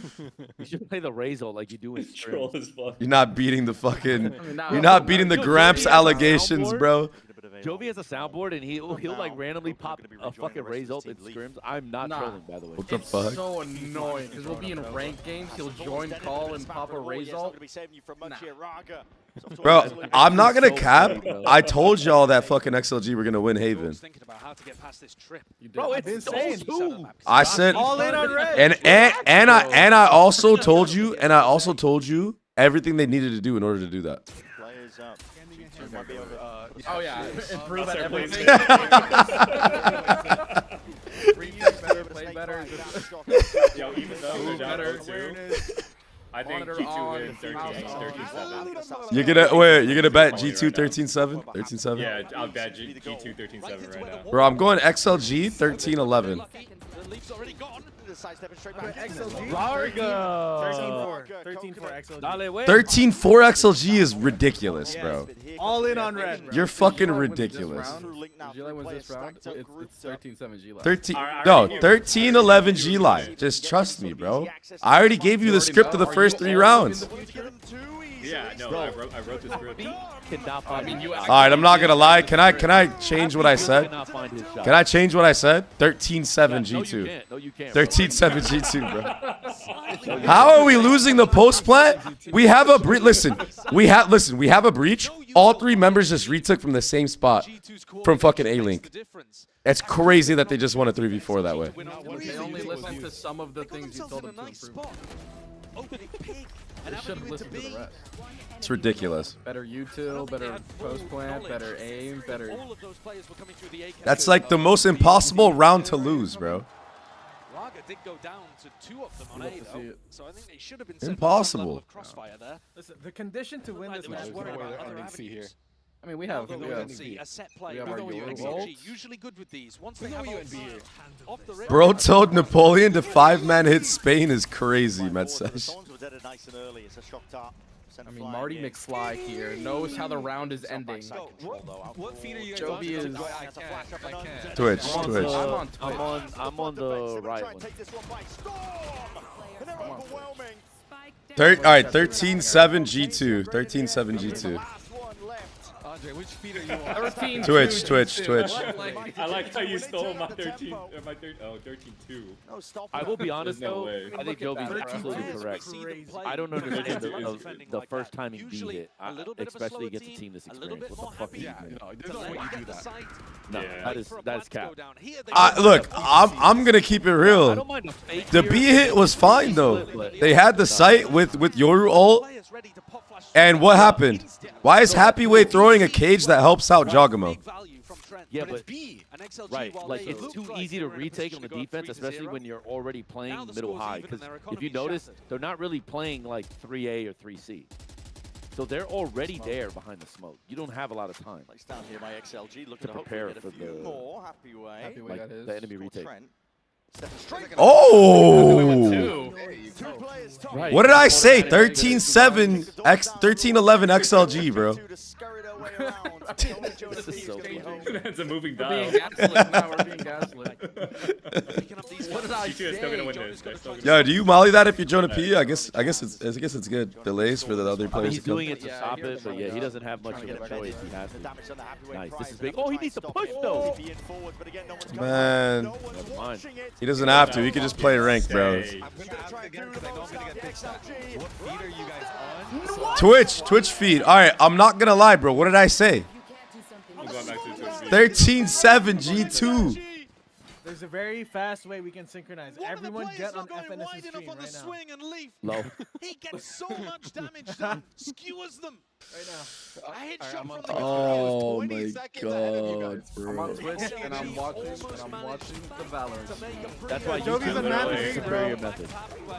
You should play the Razor like you do in Troll as fuck. You're not beating the fucking... You're not beating the Gramps allegations, bro. Jovi has a soundboard and he'll like randomly pop a fucking Razor in scrims. I'm not trolling, by the way. What the fuck? It's so annoying because we'll be in ranked games. He'll join call and pop a Razor. Bro, I'm not going to cap. I told y'all that fucking XLG were going to win Haven. Bro, it's insane. I said... All in on red. And I also told you, everything they needed to do in order to do that. Oh yeah, improve at everything. Play better. Yo, even though they're down 0-2, I think G2 wins 13-7. You're gonna bet G2 13-7? 13-7? Yeah, I'll bet G2 13-7 right now. Bro, I'm going XLG 13-11. Larga. 13-4 XLG. 13-4 XLG is ridiculous, bro. All in on red. Bro. You're fucking ridiculous. G-Line wins this round. It's 13-7 G-Line. 13-11 G-Line. Just trust me, bro. I already gave you the script of the first 3 rounds. Yeah, no, I wrote the script. Alright, I'm not gonna lie. Can I change what I said? Can I change what I said? 13-7 G2. 13-7 G2, bro. How are we losing the post plant? We have a breach. Listen, we have a breach. All 3 members just retook from the same spot from fucking A-Link. It's crazy that they just won a 3v4 that way. They only listen to some of the things you told them to improve. They should listen to the rest. It's ridiculous. Better util, better post plant, better aim, better. That's like the most impossible round to lose, bro. Raga did go down to 2 of them on A, though, so I think they should have been impossible. Crossfire there. Listen, the condition to win this match. I mean, we have a set play. Usually good with these. Once they have off the rim. Bro told Napoleon to 5-man hit Spain is crazy, Metsesh. I mean, Marty McFly here knows how the round is ending. What feed are you guys Jovi is Twitch. I'm on the right one. All right, 13-7 G2. 13-7 G2. Andre, which feet are you on? Twitch. I like how you stole my 13. My 13-2. No, stop. I will be honest no though. way. I think Jovi's absolutely correct. I don't understand the first time he beat it, especially against a team this experienced. What the fuck are you doing? No, there's no way you do that. No, that is cap. Look, I'm gonna keep it real. The B hit was fine though. They had the sight with Yoru ult. And what happened? Why is Happyway throwing a cage that helps out Jogamo? Yeah, but right, like it's too easy to retake on the defense, especially when you're already playing middle high. Because if you notice, they're not really playing like 3A or 3C. So they're already there behind the smoke. You don't have a lot of time. Place down here by XLG, looking to prepare for the enemy retake. Oh! What did I say? 13-7 13-11 XLG, bro. This is so funny. That's a moving dial. We're being gaslit. What did I say? Yo, do you molly that if you're Jonah P? I guess it's good. Delays for the other players. He's doing it to stop it, but yeah, he doesn't have much of a choice. He has to. Nice. This is big. Oh, he needs to push though. Man, he doesn't have to. He can just play ranked, bro. Twitch feed. All right, I'm not gonna lie, bro. What did I say? 13-7 G2. There's a very fast way we can synchronize. Everyone get on FNS's stream right now. Swing and leaf. Low. He gets so much damage done. Skewers them. Right now. A headshot from the Oh my god, I'm on bro. Twitch and I'm watching the Valorant. That's why Jovi's on map 3, superior bro. method.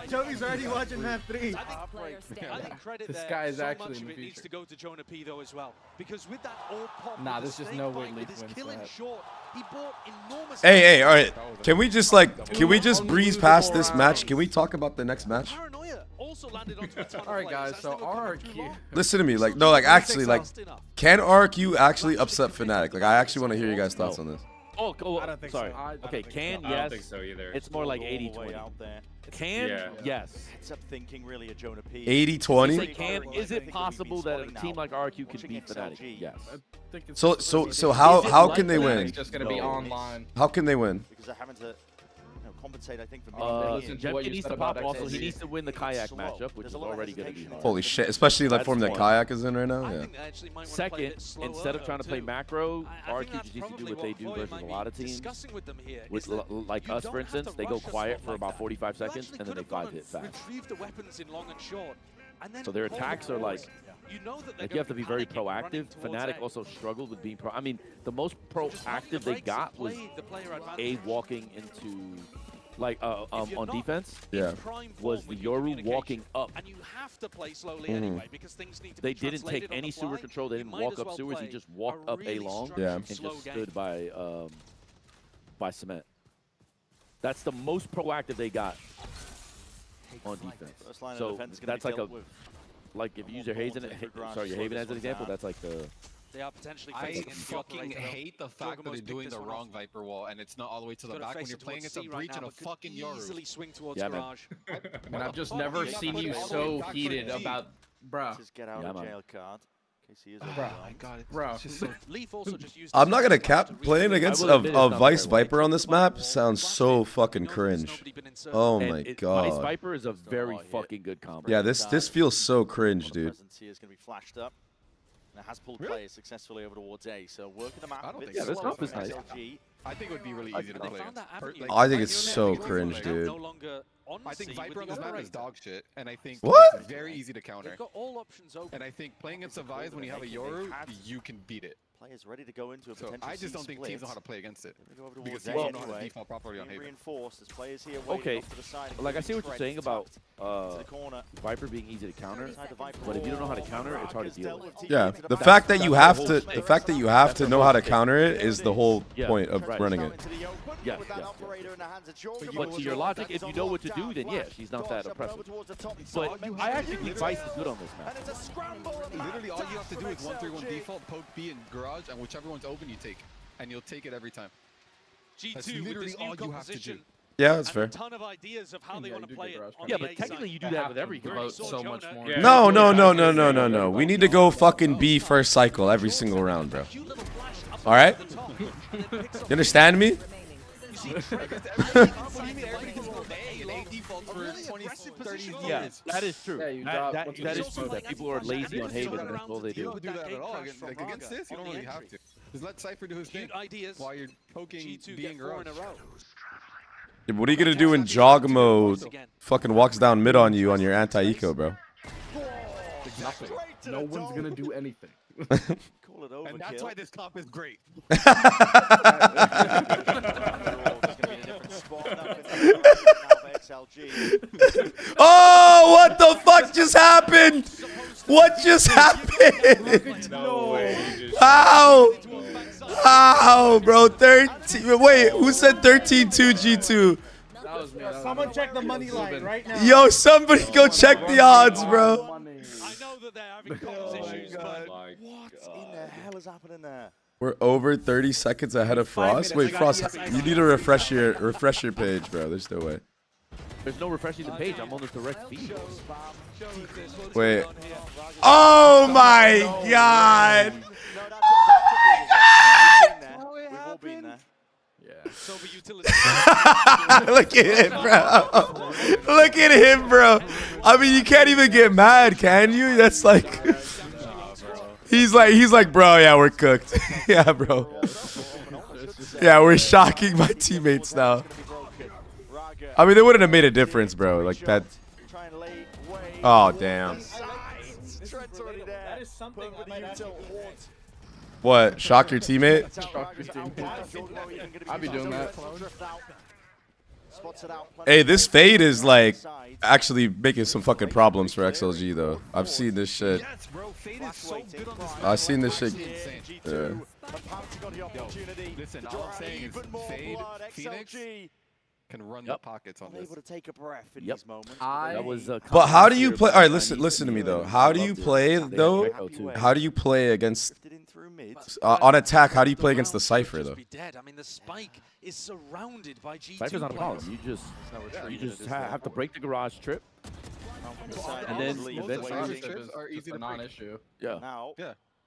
Jovi's already watching map 3. I think credit This there, guy is so actually much in of the it needs future. to go to Jonah P though as well. Because with that old pop, Nah, with there's the just snake no way bite, Leaf with his wins killing that. short, he bought enormous. Hey, all right. Can we just breeze past this match? Can we talk about the next match? Paranoia also landed onto a ton of All right, players. guys. So RRQ. Listen to me. Like, no, like actually, like, can RRQ actually upset Fnatic? Like, I actually want to hear you guys' thoughts on this. Oh, I don't think sorry. so. Okay, can, I yes. don't think so either. It's more like All the way 80-20. out there. Can, Yeah. yes. It's up thinking really a Jonah P. 80-20? Say can, is it possible that a team like RQ can beat Fnatic? Yes. So how can they win? It's just gonna be online. How can they win? Because they're having to compensate, I think, for listen to Jemke what you needs said to about pop also. XLG. He needs to win the kayak matchup, which is already going to be hard. Holy shit! Especially in the form that one. Kayak is in right now. Yeah. Second, instead of trying to play macro, RQ just needs to do what they do versus a lot of teams. With like us, for instance, they go quiet for about 45 seconds and then they 5-hit fast. So their attacks are like you have to be very proactive. Fnatic also struggled with being pro. I mean, the most proactive they got was walking into like on defense. Yeah. Was the Yoru walking up. And you have to play slowly anyway because things need to be They didn't take any sewer control. They didn't walk up sewers. He just walked up A long and just stood by cement. That's the most proactive they got on defense. So that's like if you use your Haven, your Haven as an example, that's like the. They are potentially I fucking hate the fact that they're doing the wrong Viper wall and it's not all the way to the back when you're playing against a breach and a fucking Yoru. Swing towards Yeah, Garage. And I've just never seen you so heated about, bruh. Just get out of jail card. I'm not gonna cap playing against a Vice Viper on this map. Sounds so fucking cringe. Oh my god. Vice Viper is a very fucking good combo. Yeah, this feels so cringe, dude. It has pulled players successfully over towards A, so working them out. I don't think so. This map is nice. I think it would be really easy to play against. I think it's so cringe, dude. I think Viper on this map is dog shit, and I think it's very easy to counter. And I think playing against a Vice when you have a Yoru, you can beat it. Players ready to go into a So I just don't think teams know how to play against it. Because teams don't know how to default properly on Haven. Reinforced as players here Okay, like I see what you're saying about Viper being easy to counter, but if you don't know how to counter, it's hard to deal with. Yeah, the fact that you have to know how to counter it is the whole point of running it. Yes. But to your logic, if you know what to do, then yeah, she's not that oppressive. But I actually think Vice is good on this map. Literally, all you have to do is 1-3-1 default, poke B and garage, and whichever one's open, you take. And you'll take it every time. G2 That's with literally this new all you have to do. composition. Yeah, that's fair. A ton of ideas of how they want to play it. Yeah, but technically you do that with every vote so much more. Yeah. No. We need to go fucking B first cycle every single round, bro. All right? You understand me? Yeah, that is true. Yeah, you that is true. That people are lazy on Haven, and that's all they You do. don't do that at all. Like against this, you don't really have to. Just let Cypher do his thing while you're poking being rushed. Yeah, what are you gonna do when Jog mode fucking walks down mid on you on your anti-eco, bro? Nothing. No one's gonna do anything. And that's why this comp is great. Oh, what the fuck just happened? What just happened? No way. How? How, bro? 13. Wait, who said 13-2 G2? Someone check the money line right now. Yo, somebody go check the odds, bro. I know that they're having comms issues, but what in the hell is happening there? We're over 30 seconds ahead of Frost. Wait, Frost, you need to refresh your page, bro. There's no way. There's no refreshing the page. I'm on the direct feed. Wait. Oh my God. We've all been there. Look at him, bro. Look at him, bro. I mean, you can't even get mad, can you? That's like, he's like, bro, yeah, we're cooked. Yeah, bro. Yeah, we're shocking my teammates now. I mean, they wouldn't have made a difference, bro. Like that. Oh, damn. That is something I might actually What? Shock your teammate? I'll be doing that. Hey, this fade is like actually making some fucking problems for XLG though. I've seen this shit. I've seen this shit. Yeah. Listen, all I'm saying is Fade, Phoenix can run the pockets on this. Able to take a breath in these moments. That was But how do you play? All right, listen to me though. How do you play though? How do you play against on attack? How do you play against the Cypher though? I mean, the spike is surrounded by G2 Cypher's not a problem. You just have to break the garage trip, and then eventually trips are easy to non-issue. Yeah. Now,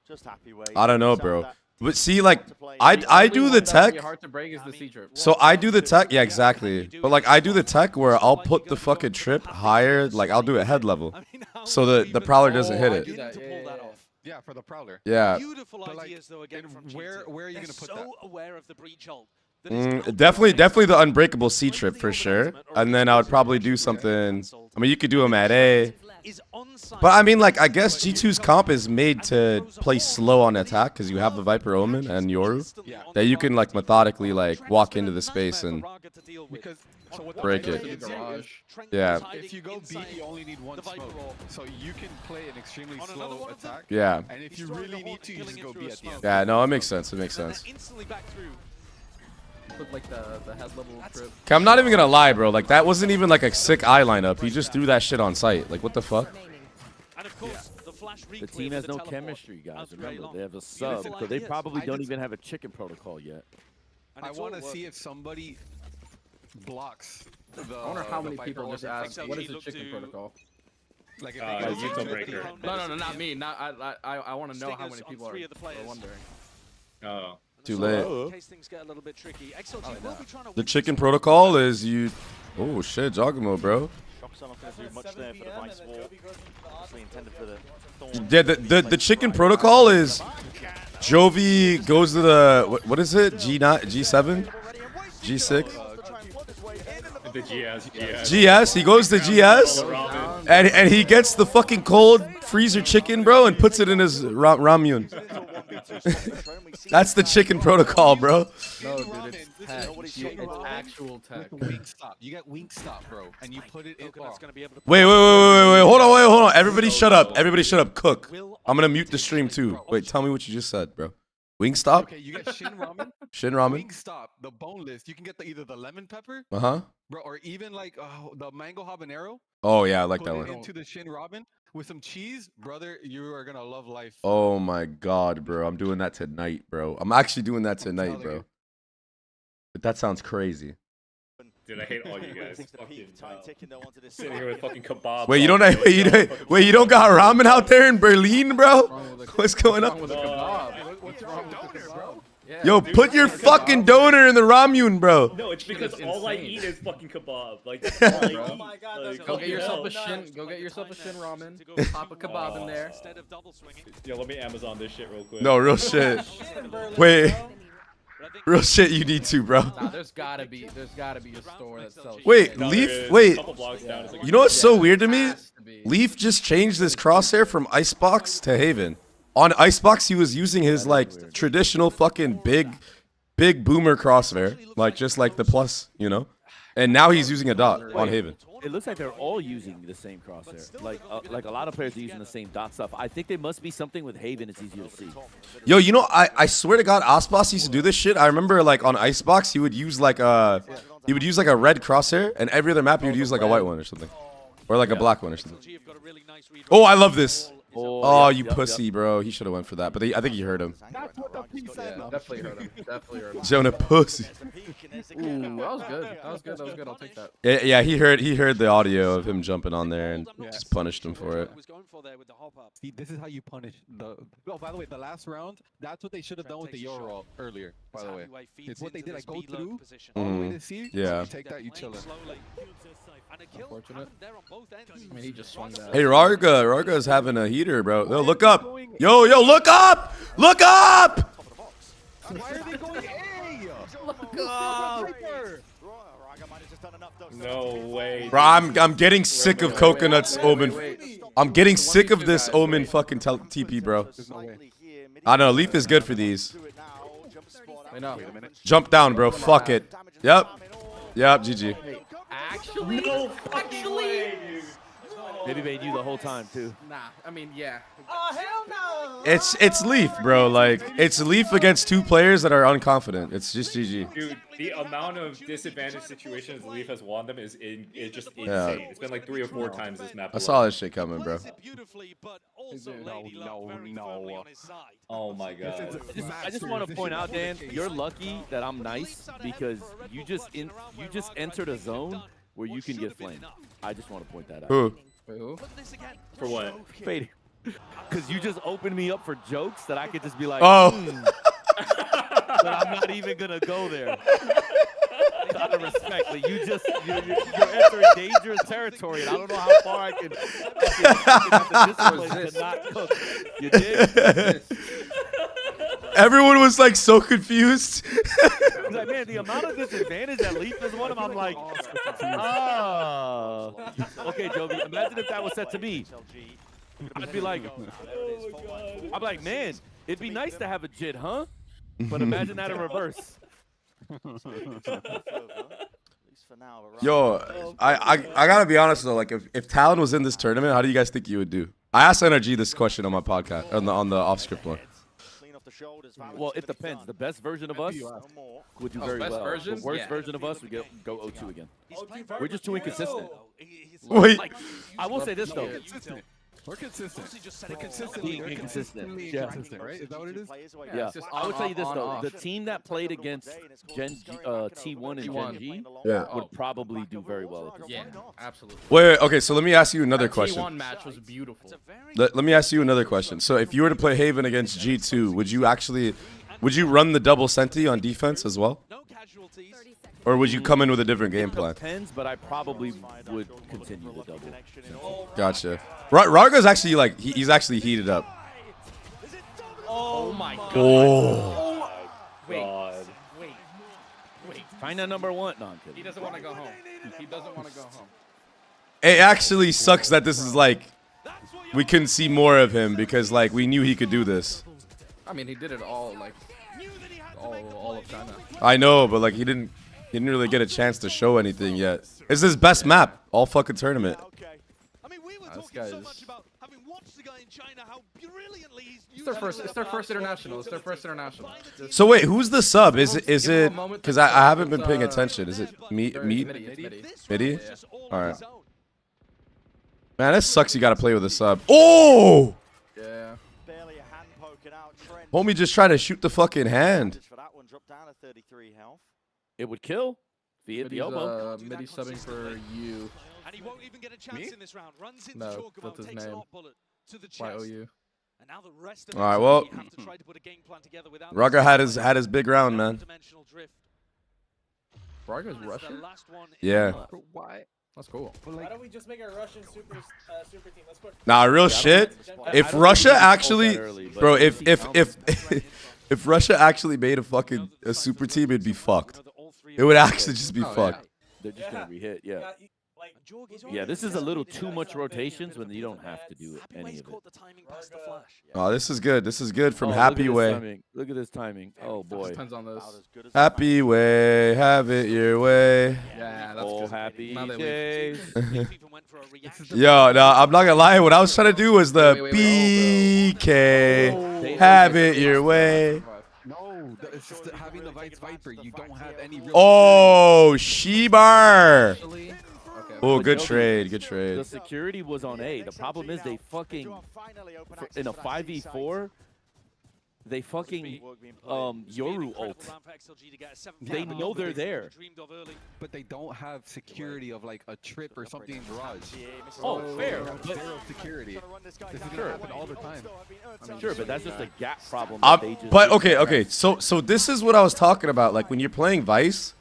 just happy way. I don't know, bro. But see, like, I do the tech. Hard to break is the C trip. So I do the tech, yeah, exactly. But like, I do the tech where I'll put the fucking trip higher, like I'll do it head level, so the prowler doesn't hit it. Yeah, for the prowler. Yeah. Beautiful ideas though again from G2. Where are you gonna put that? So aware of the breach hold. Definitely the unbreakable C trip for sure. And then I would probably do something. I mean, you could do them at A. But I mean, like, I guess G2's comp is made to play slow on attack because you have the Viper Omen and Yoru that you can like methodically like walk into the space and break it. Yeah. If you go B, you only need one smoke, so you can play an extremely slow attack. Yeah. And if you really need to, you just go B at the end. Yeah, no, it makes sense. It makes sense. Put like the head level trip. I'm not even gonna lie, bro. Like that wasn't even like a sick eye lineup. He just threw that shit on site. Like what the fuck? The team has no chemistry, guys. Remember, they have a sub, so they probably don't even have a chicken protocol yet. I want to see if somebody blocks the. I wonder how many people just ask, what is the chicken protocol? Like Utah breaker. No, not me. Not I want to know how many people are wondering. Oh. Too late. In case things get a little bit tricky, XLG will be trying to The chicken protocol is you. Oh shit, Jogamo, bro. Yeah, the chicken protocol is Jovi goes to the what is it? G7, G6. The GS. GS. He goes to GS, and he gets the fucking cold freezer chicken, bro, and puts it in his ramyun. That's the chicken protocol, bro. No, dude, it's tech. It's actual tech. Wingstop. You get Wingstop, bro, and you put it in. Wait. Hold on. Everybody shut up. Everybody shut up. Cook. I'm gonna mute the stream too. Wait, tell me what you just said, bro. Wingstop? Okay, you get Shin Ramen. Shin Ramen. Wingstop, the boneless. You can get either the lemon pepper. Bro, or even like the mango habanero. Oh yeah, I like that Put it one. into the Shin Ramen with some cheese, brother. You are gonna love life. Oh my god, bro. I'm doing that tonight, bro. I'm actually doing that tonight, bro. But that sounds crazy. Dude, I hate all you guys. Fucking, sitting here with fucking kebab. Wait, you don't got ramen out there in Berlin, bro? What's going on? What's wrong with the bro? Yeah, Yo, dude, put your fucking donor in the ramyun, bro. No, it's because all I eat is fucking kebab. Like, that's all I eat. Oh my God, like, go get yourself a shin. Go get yourself a shin ramen. Pop a kebab in there. Yo, let me Amazon this shit real quick. No, real shit. Wait. Real shit, you need to, bro. Nah, there's gotta be a store that sells. Wait, Leaf. Wait. You know what's so weird to me? Leaf just changed this crosshair from Icebox to Haven. On Icebox, he was using his like traditional fucking big boomer crosshair, like just like the plus, you know. And now he's using a dot on Haven. It looks like they're all using the same crosshair. Like a lot of players are using the same dot stuff. I think there must be something with Haven it's easier to see. Yo, you know, I swear to God, Aspas used to do this shit. I remember like on Icebox, he would use like a red crosshair, and every other map he would use like a white one or something, or like a black one or something. Oh, I love this. Oh, you pussy, bro. He should have went for that, but I think he heard him. That's what the P said. Yeah, definitely heard him. Jonah pussy. Ooh, that was good. That was good. I'll take that. Yeah, he heard the audio of him jumping on there and just punished him for it. See, this is how you punish the. Oh, by the way, the last round, that's what they should have done with the Euro earlier. By the way, it's what they did. I go through all the way to C. Yeah. You take that, you chill it. Unfortunate. I mean, he just swung that. Hey, Rarga's having a heater, bro. Yo, look up. Yo, look up! Look up! Why are they going A? Look up! No way. Bro, I'm getting sick of coconuts, Omen. I'm getting sick of this Omen fucking TP, bro. I don't know. Leaf is good for these. Jump down, bro. Fuck it. Yep, GG. Actually, Babybay knew the whole time too. Nah, I mean, yeah. Oh hell no! It's Leaf, bro. Like it's Leaf against two players that are unconfident. It's just GG. Dude, the amount of disadvantaged situations Leaf has won them is just insane. Yeah. It's been like 3 or 4 times this map. I saw this shit coming, bro. No. Oh my God. I just want to point out, Dan, you're lucky that I'm nice because you just entered a zone where you can get flamed. I just want to point that out. Who? For what? Fading. Because you just opened me up for jokes that I could just be like, oh. But I'm not even going to go there. Out of respect, but you're entering dangerous territory, and I don't know how far I can have the discipline to not cook. You did? Everyone was like so confused. Like, man, the amount of disadvantage that Leaf is one of them, I'm like, oh. Okay, Joby, imagine if that was said to me. I'd be like, I'm like, man, it'd be nice to have a JIT, huh? But imagine that in reverse. Yo, I gotta be honest though. Like, if Talon was in this tournament, how do you guys think you would do? I asked NRG this question on my podcast, on the off script one. Well, it depends. The best version of us would do very well. The worst version of us would go 0-2 again. We're just too inconsistent. Wait. Like, I will say this though. We're consistent. We're consistently inconsistent. Yeah. Right? Is that what it is? Yeah. I would tell you this though: the team that played against T1 and Gen G would probably do very well. Yeah, absolutely. Wait, okay. So let me ask you another question. T1 match was beautiful. Let me ask you another question. So if you were to play Haven against G2, would you run the double senti on defense as well? Or would you come in with a different game plan? Depends, but I probably would continue the double. Gotcha. Rarga's actually like he's actually heated up. Oh my God. Oh. Wait. Find that number 1. No, I'm kidding. He doesn't want to go home. He doesn't want to go home. It actually sucks that this is like we couldn't see more of him because like we knew he could do this. I mean, he did it all like all of China. I know, but like he didn't really get a chance to show anything yet. It's his best map all fucking tournament. This guy is... It's their first international. So wait, who's the sub? Is it? Because I haven't been paying attention. Is it Midi? Yeah. All right. Man, this sucks. You got to play with a sub. Oh! Yeah. Homie just tried to shoot the fucking hand. It would kill. Via the elbow. Midi subbing for you. And he won't even get a chance in this round. Runs into No, Chalk that's his takes name. an op bullet to the chest. YOU. And now the rest of All right, well, have to try to put a game plan together without Rugger had his big round, man. Rugger's Russian? Yeah. Why? That's cool. Why don't we just make a Russian super team? Let's put. Nah, real shit. If Russia actually, bro, if Russia actually made a super team, it'd be fucked. It would actually just be fucked. They're just gonna re-hit, yeah. Yeah, this is a little too much rotations when you don't have to do any of it. Oh, this is good. This is good from Happy Way. Look at this timing. Oh boy. Depends on this. Happy Way, have it your way. Yeah, that's good. Happy days. Yo, no, I'm not gonna lie. What I was trying to do was the BK, have it your way. No, it's just having the Vice Viper. You don't have any real. Oh, Shebar. Oh, good trade, good trade. The security was on A. The problem is they fucking in a 5v4. They fucking Yoru ult. They know they're there. But they don't have security of like a trip or something in garage. Oh, fair. Zero security. This is gonna happen all the time. Sure, but that's just a gap problem. But okay. So this is what I was talking about. Like when you're playing Vice,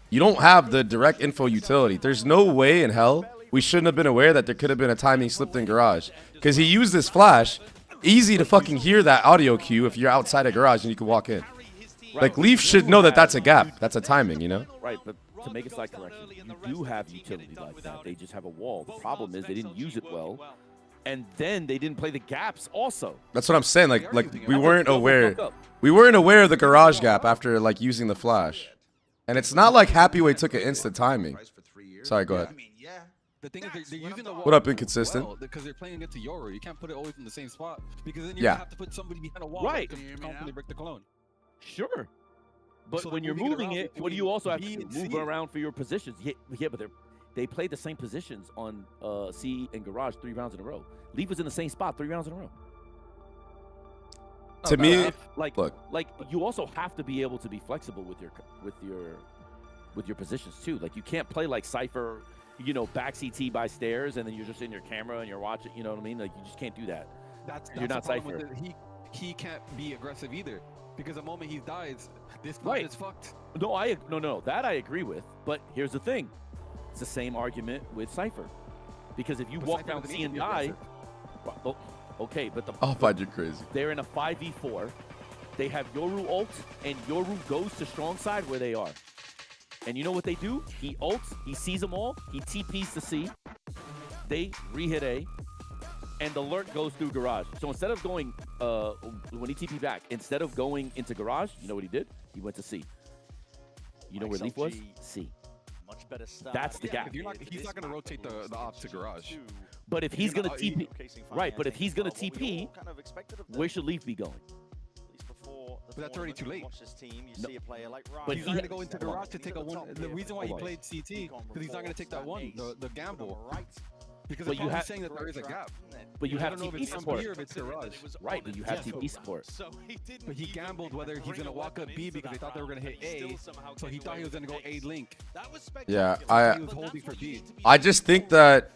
you don't have the direct info utility. There's no way in hell we shouldn't have been aware that there could have been a timing slipped in garage. Because he used this flash. Easy to fucking hear that audio cue if you're outside a garage and you can walk in. Like Leaf should know that that's a gap. That's a timing, you know? Right, but to make a side correction, you do have utility like that. They just have a wall. The problem is they didn't use it well. And then they didn't play the gaps also. That's what I'm saying. Like we weren't aware. We weren't aware of the garage gap after like using the flash. And it's not like Happy Way took an instant timing. Sorry, go ahead. The thing is, they're using the wall. What up, Inconsistent? Because they're playing against Yoru. You can't put it always in the same spot. Because then you're going to have to put somebody behind a wall to confidently break the clone. Sure. But so when you're moving it, what do you also have to do? Move around for your positions. Yeah, but they played the same positions on C and Garage 3 rounds in a row. Leaf was in the same spot 3 rounds in a row. To me, like you also have to be able to be flexible with your positions too. Like you can't play like Cypher, you know, back CT by stairs and then you're just in your camera and you're watching. You know what I mean? Like you just can't do that. You're not Cypher. He can't be aggressive either because the moment he dies, this club is fucked. No, that I agree with. But here's the thing: it's the same argument with Cypher, because if you walk down C and die, well, okay, but I'll find you crazy. They're in a 5v4. They have Yoru ult, and Yoru goes to strong side where they are. And you know what they do? He ults, he sees them all, he TPs to C. They re-hit A, and the lurk goes through garage. So instead of going, when he TP back, instead of going into garage, you know what he did? He went to C. You know where Leaf was? C. Much better start. That's the gap. He's not going to rotate the op to garage. But if he's going to TP, right, but if he's going to TP, where should Leaf be going? But that's already too late. But he's not going to go into garage to take a one. The reason why he played CT, because he's not going to take that one, the gamble. Because the problem is saying that there is a gap. But you have TP support. Right, but you have TP support. But he gambled whether he's going to walk up B because they thought they were going to hit A. So he thought he was going to go A link. Yeah, he was holding for B. I just think that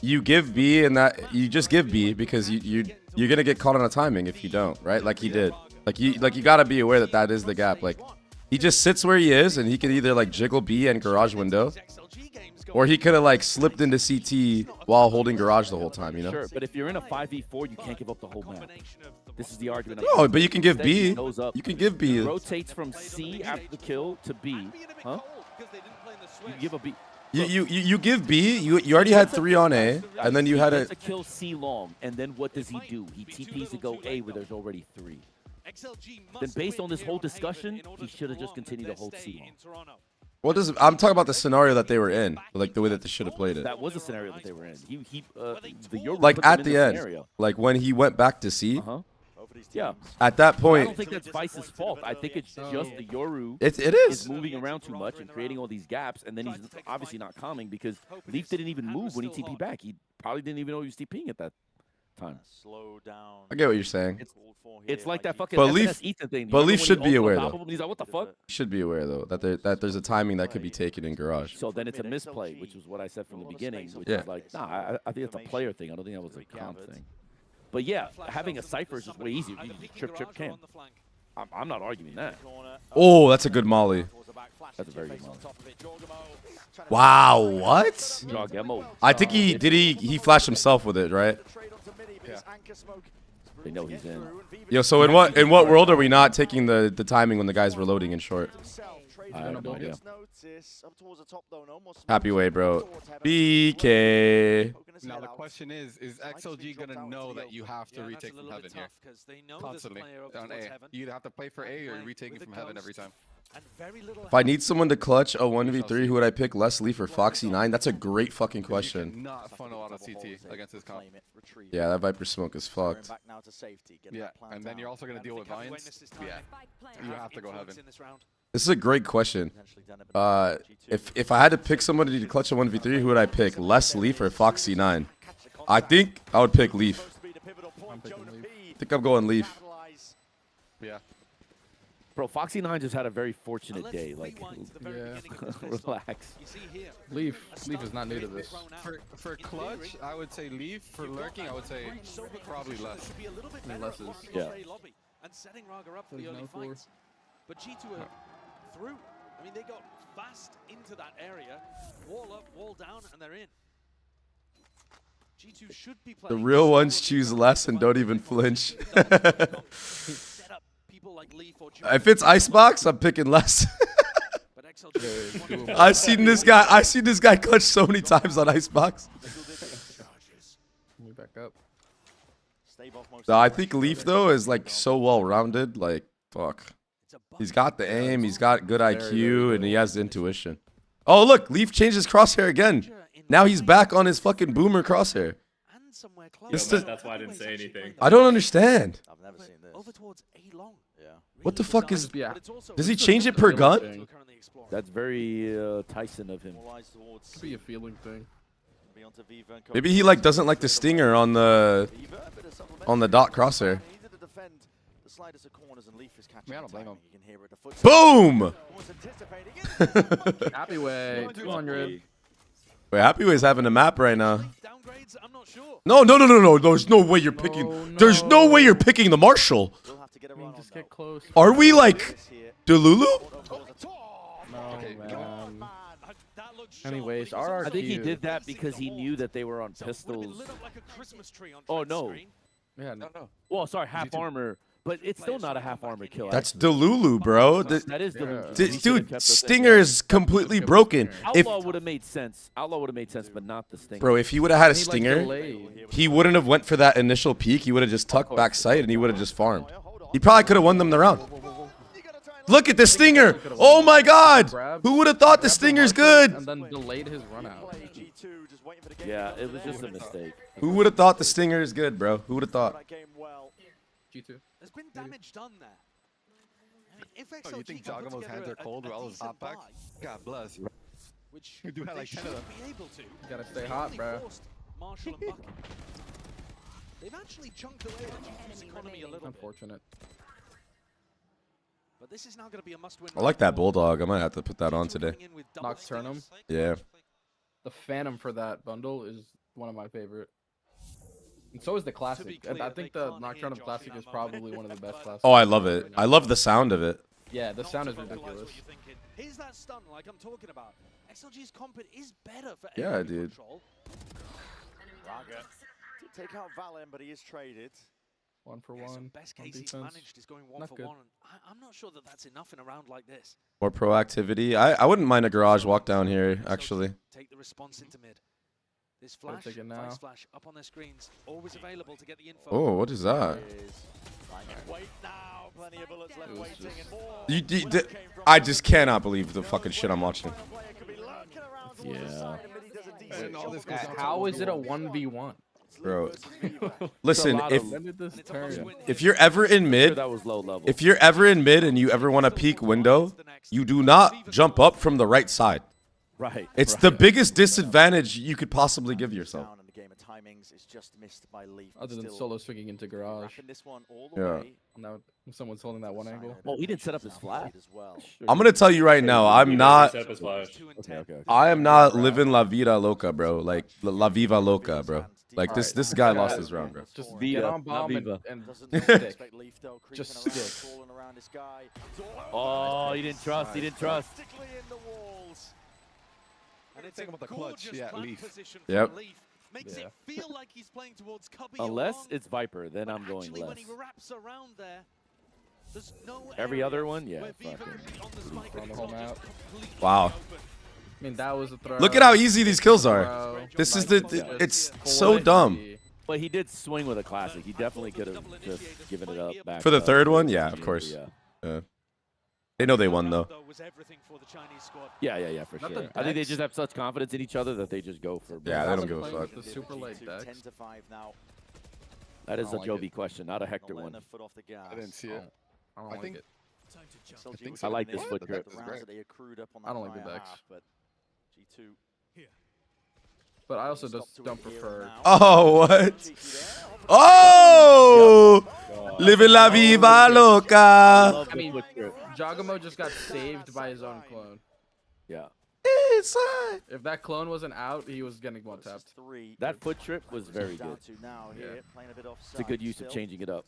you give B and that you just give B because you're going to get caught on a timing if you don't, right? Like he did. Like you got to be aware that that is the gap. Like he just sits where he is and he can either like jiggle B and garage window, or he could have like slipped into CT while holding garage the whole time, you know? Sure, but if you're in a 5v4, you can't give up the whole map. This is the argument. No, but you can give B. You can give B. Rotates from C after the kill to B. Huh? You give a B. You give B. You already had 3 on A, and then you had a kill C long, and then what does he do? He TPs to go A where there's already 3. Then based on this whole discussion, he should have just continued to hold C long. What does I'm talking about the scenario that they were in, like the way that they should have played it. That was the scenario that they were in. Like at the end, like when he went back to C. Yeah. At that point, I don't think that's Vice's fault. I think it's just the Yoru. It is moving around too much and creating all these gaps, and then he's obviously not calming because Leaf didn't even move when he TP'd back. He probably didn't even know he was TPing at that time. I get what you're saying. It's like that fucking But SNS Ethan thing. But Leaf should be aware though. He's like, what the fuck? Should be aware though that there's a timing that could be taken in garage. So then it's a misplay, which was what I said from the beginning. Which is like, nah, I think it's a player thing. I don't think that was a comp thing. But yeah, having a cipher is just way easier. You just trip can. I'm not arguing that. Oh, that's a good molly. That's a very good molly. Wow, what? I think he he flashed himself with it, right? Yeah. They know he's in. Yo, so in what world are we not taking the timing when the guy's reloading in short? I have no idea. Happy way, bro. BK. Now the question is XLG gonna know that you have to retake from heaven here? Constantly on A. You either have to play for A or you're retaking from heaven every time. If I need someone to clutch a 1v3, who would I pick? Les Leaf or Foxy9? That's a great fucking question. Not fun a lot of CT against this comp. Yeah, that Viper smoke is fucked. Yeah, and then you're also gonna deal with Vines. Yeah, you have to go heaven. This is a great question. If I had to pick somebody to clutch a 1v3, who would I pick? Les Leaf or Foxy9? I think I would pick Leaf. I think I'm going Leaf. Yeah. Bro, Foxy9 just had a very fortunate day. Like, relax. Leaf is not new to this. For clutch, I would say Leaf. For lurking, I would say probably less. Less is. Yeah. And setting Raga up for the early fights. But G2 are through. I mean, they got fast into that area. Wall up, wall down, and they're in. G2 should be playing. The real ones choose less and don't even flinch. If it's Icebox, I'm picking less. I've seen this guy clutch so many times on Icebox. Move back up. So I think Leaf though is like so well rounded. Like fuck, he's got the aim, he's got good IQ, and he has the intuition. Oh look, Leaf changed his crosshair again. Now he's back on his fucking boomer crosshair. That's why I didn't say anything. I don't understand. I've never seen this. Over towards A long. Yeah. What the fuck is? Does he change it per gun? That's very Tyson of him. Could be a feeling thing. Maybe he like doesn't like the stinger on the dot crosshair. I don't blame him. Boom! Happy way, 200. Wait, Happy Way's having a map right now. No. There's no way you're picking. There's no way you're picking the Marshall. I mean, just get close. Are we like Delulu? No, man. Anyways, RRQ. I think he did that because he knew that they were on pistols. Oh no. Yeah, no. Well, sorry, half armor. But it's still not a half armor kill. That's Delulu, bro. That is Delulu. Dude, Stinger is completely broken. Outlaw would have made sense. Outlaw would have made sense, but not the Stinger. Bro, if he would have had a Stinger, he wouldn't have went for that initial peek. He would have just tucked back sight and he would have just farmed. He probably could have won them the round. Look at the Stinger. Oh my God. Who would have thought the Stinger's good? And then delayed his run out. Yeah, it was just a mistake. Who would have thought the Stinger is good, bro? Who would have thought? G2. There's been damage done there. Oh, you think Jagamo's hands are cold while his hot packs? God bless. Which you do have like 10 of them. You gotta stay hot, bro. Marshall and Bucky. They've actually chunked away at G2's economy a little bit. Unfortunate. But this is now going to be a must-win. I like that Bulldog. I might have to put that on today. Nocturnum. Yeah. The Phantom for that bundle is one of my favorite. And so is the Classic. And I think the Nocturnum Classic is probably one of the best classics. Oh, I love it. I love the sound of it. Yeah, the sound is ridiculous. Here's that stun like I'm talking about. XLG's comp is better for yeah, dude. Raga did take out Valen, but he is traded. 1 for 1. Best case he's managed is going 1 for 1. I'm not sure that that's enough in a round like this. More proactivity. I wouldn't mind a garage walk down here, actually. Take the response into mid. This flash, nice flash up on their screens, always available to get the info. Oh, what is that? Wait now, plenty of bullets left waiting, and I just cannot believe the fucking shit I'm watching. Yeah. How is it a 1v1? Bro, listen, if you're ever in mid, if you're ever in mid and you ever want to peek window, you do not jump up from the right side. Right. It's the biggest disadvantage you could possibly give yourself. timings is just missed by Leaf. Other than solo swinging into garage. This one all the Yeah. way. Now someone's holding that one angle. Oh, he didn't set up his flash. I'm gonna tell you right now, I'm not. Okay. I am not living La Vida Loca, bro. Like La Viva Loca, bro. Like this guy lost his round, bro. Just Vida, get on bomb Viva. and Stick. Just stick. Oh, he didn't trust. He didn't trust. And it's Think about the clutch. Yeah, Leaf. Yep. Makes it feel like he's playing towards Cubby Unless along, it's Viper, then I'm going actually, less. when he wraps around there, there's no Every area other one, yeah. where Viva Fucking. can be on the spike on and the it's whole not just map. completely Wow. open. I mean, that was a throw. Look at how easy these kills are. Bro. This is Like, the. It's so dumb. But he did swing with a classic. He definitely could have just given it up back. For the up. third one, yeah, of course. Yeah. Yeah. They know they won though. Yeah, for Not sure. the I think they decks. just have such confidence in each other that they just go for. Yeah, they don't give a Playing fuck. with The super light decks. That is a like Jovi question, not a Hector one. I didn't see it. I don't I like think- it. I like this foot grip. I don't like the decks. But G2 But I also just don't prefer. Oh, what? Oh! Living La Viva Loca. I mean, Jagamo just got saved by his own clone. Yeah. If that clone wasn't out, he was getting one tapped. That foot trip was very good. It's a good use of changing it up.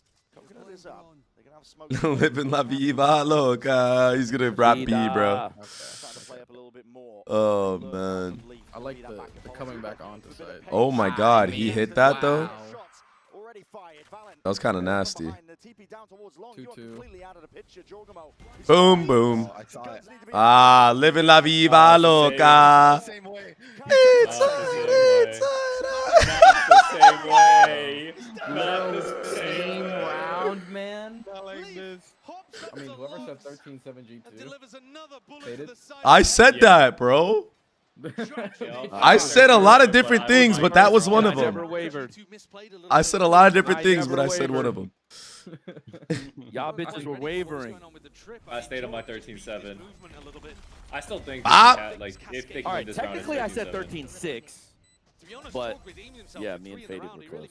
Living La Viva Loca. He's gonna rap B, bro. Oh man. I like the coming back onto side. Oh my God, he hit that though. Wow. That was kind of nasty. 2-2. Boom, boom. Oh, I saw it. Ah, living La Viva Loca. Same way. It's Same way. Not the Same same round, man. Not like this. I mean, whoever said 13-7 G2. Faded. I said that, bro. I said a lot of different things, but that was one of Never them. wavered. I said a lot of different things, but I said one of them. Y'all bitches were wavering. I stayed on my 13-7. I still think like if they can All win right, this round, technically I said 13-7. 13-6. But yeah, me and Faded were close.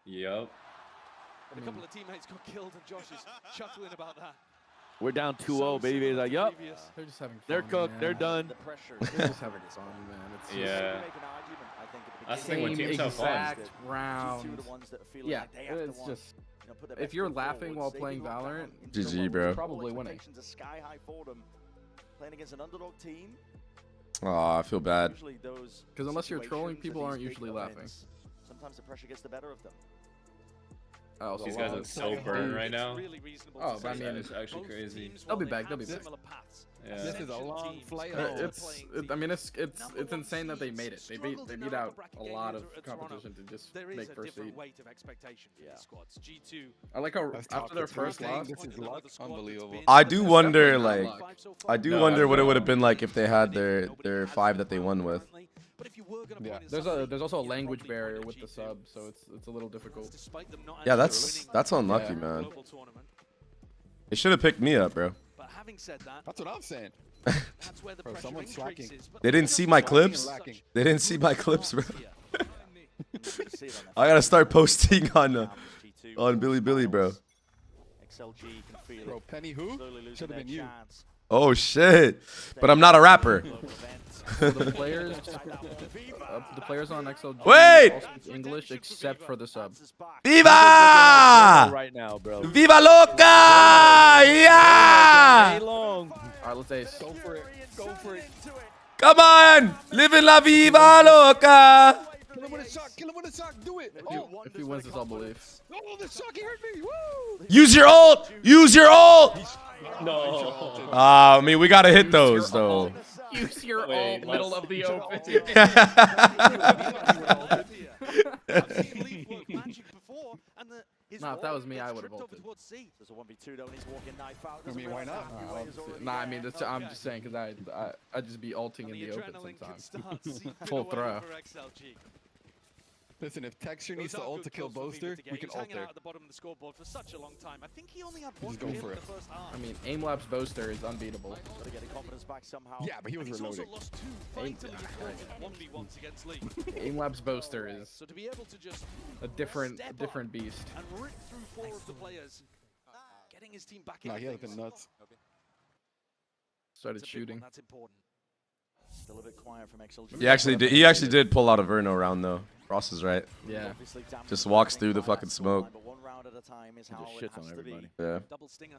Yep. A couple of teammates got killed and Josh is chuckling about that. We're down 2-0. Babybay's like, yup. They're just having fun. They're cooked. Man. They're done. They're just having fun, man. It's Yeah. That's the thing when same teams have fun. exact round. Yeah, it's just if you're laughing while playing Valorant, GG, bro. you're probably winning. Playing against an underdog team. Oh, I feel bad. Because unless you're trolling, people aren't usually laughing. Sometimes the pressure gets the better of them. Oh, These guys look so burned right now. Oh, but I mean, It's actually crazy. they'll be back. They'll be back. Yeah. This is a long flight home. I mean, it's insane that they made it. They beat out a lot of competition to just make first seed. I like how after their first loss, This is luck. Unbelievable. I do wonder, like, what it would have been like if they had their 5 that they won with. Yeah. there's also a language barrier with the sub, so it's a little difficult. Yeah, that's unlucky, man. They should have picked me up, bro. That's what I'm saying. Bro, someone's slacking. They didn't see my clips. They didn't see my clips, bro. I gotta start posting on Billy, bro. Bro, Penny who? Should have been you. Oh shit! But I'm not a rapper. The players on XLG Wait! all speak English except for the sub. Viva! Right now, bro. Viva Loca! Yeah! Long. All right, let's ace. Go for it. Go for it. Come on! Living La Viva Loca! Kill him with a shot. Kill him with a shot. Do it. Oh, If he wins this, I'll believe. oh, the shot he hurt me. Woo! Use your ult! Use your ult! No. I mean, we gotta hit those though. Use your ult, middle of the open. Nah, if that was me, I would have ulted. I mean, why not? Nah, I mean, I'm just saying because I'd just be ulting in the open sometimes. Full throw. Listen, if Texture needs to ult to kill Boaster, we can ult there. At the bottom of the scoreboard for such a long time. I think he only had one go for in it. the first half. I mean, Aimlab's Boaster is unbeatable. Gotta get the confidence back somehow. Yeah, but he was He's reloading. also lost 2 vitally important 1v1s against Lee. Aimlab's Boaster is So to be able to just a different beast. and rip through 4 of the players, getting his team back in. Nah, he has been nuts. Started shooting. That's important. Still a bit quiet from XLG. He actually did pull out a Verno round though. Ross is right. Yeah. Just walks through the fucking smoke. But 1 round at a time is how Just shits it has on to be. everybody. Yeah. Double stinger.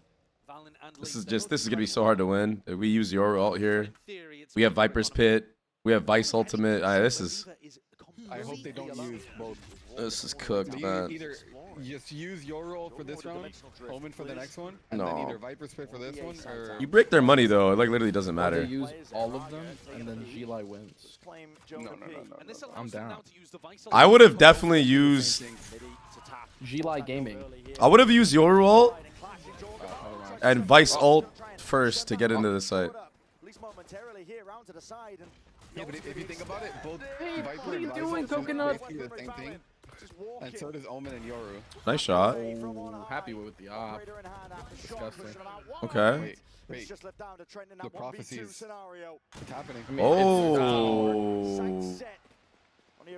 Valen and This Lee. is gonna be so hard to win. We use your ult here. We have Viper's Pit. We have Vice Ultimate. This is I hope they don't use both. this is cooked, man. Either just use your role for this round, Omen for the next one, and No. then either Viper's Pit for this one, or... You break their money though. It like literally doesn't They matter. use all of them, and then Gli wins. No. I'm down. I would have definitely used. Gli Gaming. I would have used your ult and Vice ult first to get into the site. Yeah, but if you think about it, both Hey, Viper what are you and doing, Vice are Coconut? basically the same thing, and so does Omen and Yoru. Nice shot. Oh, happy with the op. Disgusting. Okay. Wait. The prophecies. It's happening. I mean, Oh.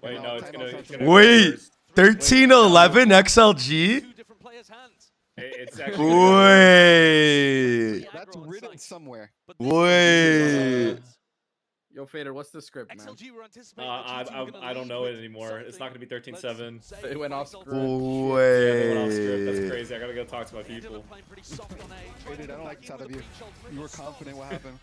Wait, no, it's gonna Wait. 13-11 XLG. 2 different players' hands. It's actually Wait. That's written somewhere. Wait. Yo, Fader, what's the script, man? XLG were anticipating I don't know it anymore. It's not gonna be 13-7. It went off script. Yeah, they went off script. That's Wait. crazy. I gotta go talk to my people. Dude, I don't like this out of you. You were confident. What happened?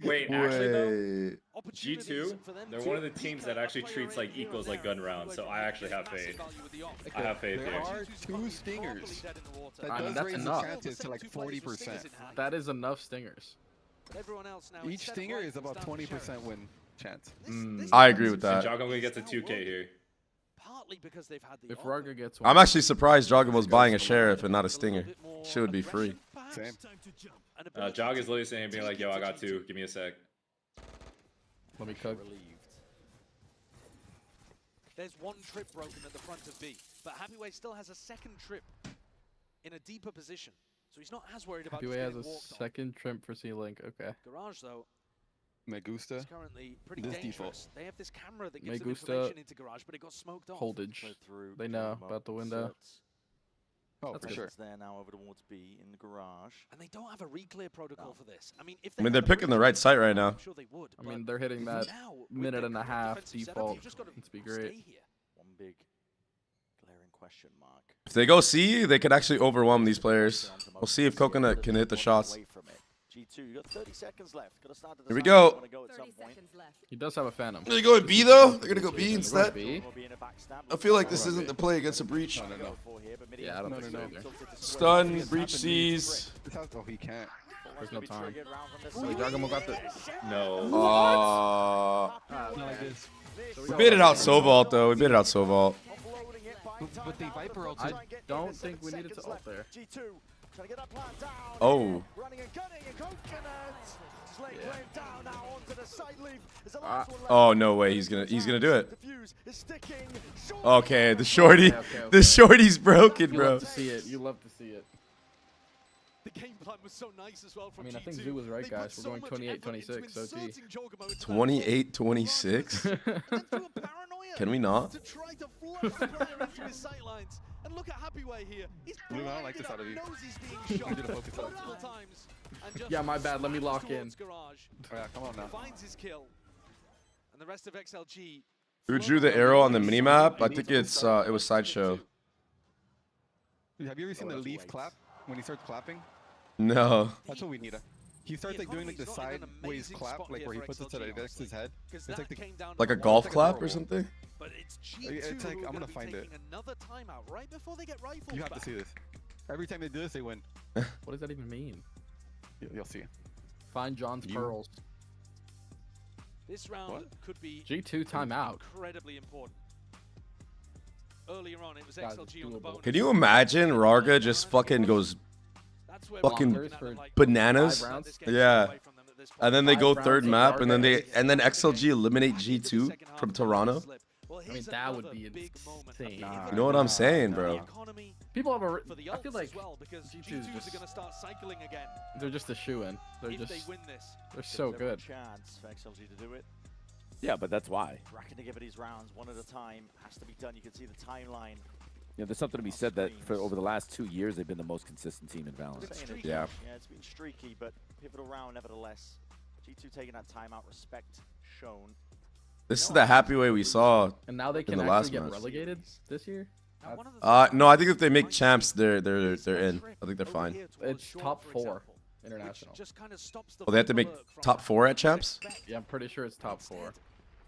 Wait, actually though, Wait. G2, they're one of the teams that actually treats like equals like gun rounds, so I actually have faith. I have faith There here. are 2 stingers. That I mean, does that's raise enough. the chances to like 40%. That is enough stingers. Each stinger is about 20% win chance. I agree with And that. Joggo gonna get to 2K here. Partly because they've had the If Raga gets one, I'm actually surprised Dragon was buying a sheriff and not a stinger. Shit would be free. Same. Jog is literally saying, being like, yo, I got 2. Give me a sec. let me cook. There's 1 trip broken at the front of B, but Happyway still has a 2nd trip in a deeper position, so he's not as worried about Happyway just has getting a walked on. second trimp for C-Link. Okay. Garage, though, Me gusta. is currently pretty This dangerous. default. They have this camera that Me gives them gusta information into Garage, but it got smoked off. Holdage. They know about the window. Oh, That's for good. sure. There now over towards B in the garage. And they don't have a reclear protocol for this. I mean, if I mean, they're picking the right site right now. I'm sure they would. I mean, they're hitting that now, with minute their and a current half defensive setup, default. you've just got to Let's be stay great. here. One big glaring question mark. If they go C, they could actually overwhelm these players. We'll see if Coconut can hit the shots. G2, you got 30 seconds left. Got to start to Here we decide go. where you wanna go at some point. He does have a Phantom. Are they going B though? They're gonna go B instead. B? I feel like this isn't the play against a breach. Yeah, I don't think so either. Stun, breach sees. Oh, he can't. There's no time. Wait, Jagamo got the... No. Not like this. We baited out Sovault though. We baited out Sovault. But the Viper ult. I don't think we needed to ult there. Oh. Oh no way. He's gonna do it. Okay, the shorty. The shorty's broken, You bro. love to see it. You love to see it. The game plan was so nice as well from I mean, I think G2. Zoo was right, They guys. put We're going so much effort 28-26, into so G. inserting Jogamo into that 28-26. Can we not? to try to flush the player into his sightlines. And look at Happyway here. He's Blue, I don't like this out of you. knows he's being shot I did a focus on it. multiple times. And just Yeah, my bad. Let me lock in. towards Garage. Oh, yeah, come on now. Finds his kill. And the rest of XLG. Who drew the arrow on the minimap? I think it was Sideshow. Dude, have you ever seen the Leaf clap? When he starts clapping? No. That's what we need. He starts like doing like the sideways clap, like where he puts it to the next his head. It's like the, Like a golf clap or something? But it's It's like, I'm gonna find it. Another timeout right before they get rifles You have to see this. Every time they do this, they win. What does that even mean? You'll see. Find John's pearls. This round could be G2 timeout. incredibly important. Earlier on, it was Guys, XLG on the bonus. Can you imagine Rarga just fucking goes fucking bananas? Yeah. and then they go third map, and then XLG eliminate G2 from Toronto. I mean, that would be insane. You know what I'm saying, bro? People have a. I feel like G2 is just. They're just a shoe-in. They're so good. Chance for XLG to do it. Yeah, but that's why. Racking together these rounds one at a time has to be done. You can see the timeline. Yeah, there's something to be said that for over the last 2 years, they've been the most consistent team in Valorant. Yeah. Yeah, it's been streaky, but pivotal round nevertheless. G2 taking that timeout, respect shown. This is the happy way we saw. And now they can in the actually last get match. Relegated this year. No, I think if they make champs, they're in. I think they're fine. It's top 4 international. Oh, they have to make top 4 at champs? Yeah, I'm pretty sure it's top 4.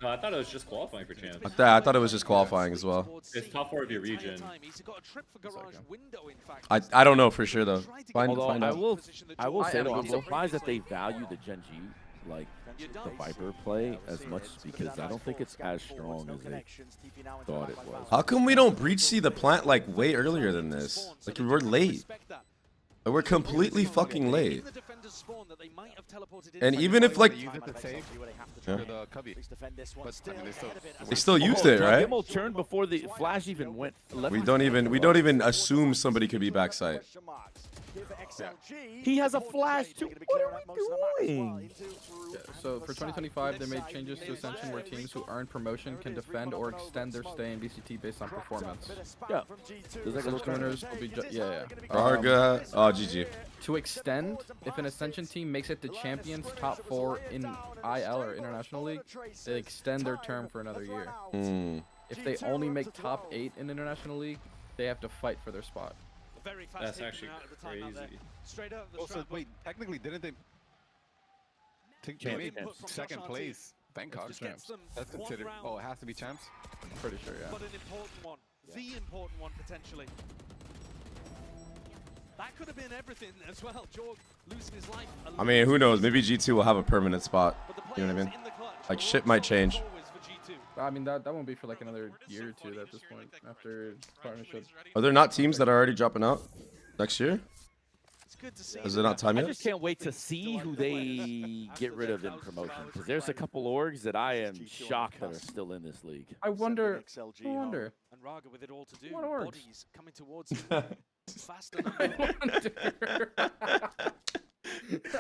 No, I thought it was just qualifying for champs. I thought it was just qualifying as well. It's top 4 of your region. I don't know for sure though. Although find I out. will say though, I'm surprised that they value the Gen G, like the Viper play, as much, because I don't think it's as strong as they thought it was. How come we don't breach see the plant like way earlier than this? Like we're late. We're completely fucking late. And even if like they still used it, right? Demo turned before the flash even went. We don't even assume somebody could be backside. He has a flash too. What are we doing? Yeah, so for 2025, they made changes to Ascension where teams who earn promotion can defend or extend their stay in VCT based on performance. Yeah. Ascension winners will be Arga. Oh, GG. To extend, if an Ascension team makes it to champions top 4 in IL or International League, they extend their term for another year. If they only make top 8 in International League, they have to fight for their spot. That's actually crazy. Also, wait, technically, didn't they made second place? Bangkok. That's considered. Oh, it has to be champs. I'm pretty sure, yeah. But an important one, the important one potentially. That could have been everything as well. Jorg losing his life. I mean, who knows? Maybe G2 will have a permanent spot. You know what I mean? Like shit might change. I mean, that won't be for like another year or 2 at this point after partnership. Are there not teams that are already dropping out next year? Is it not time yet? I just can't wait to see who they get rid of in promotion, because there's a couple orgs that I am shocked that are still in this league. I wonder. And Raga with it all to do. What orgs? Bodies coming towards him faster than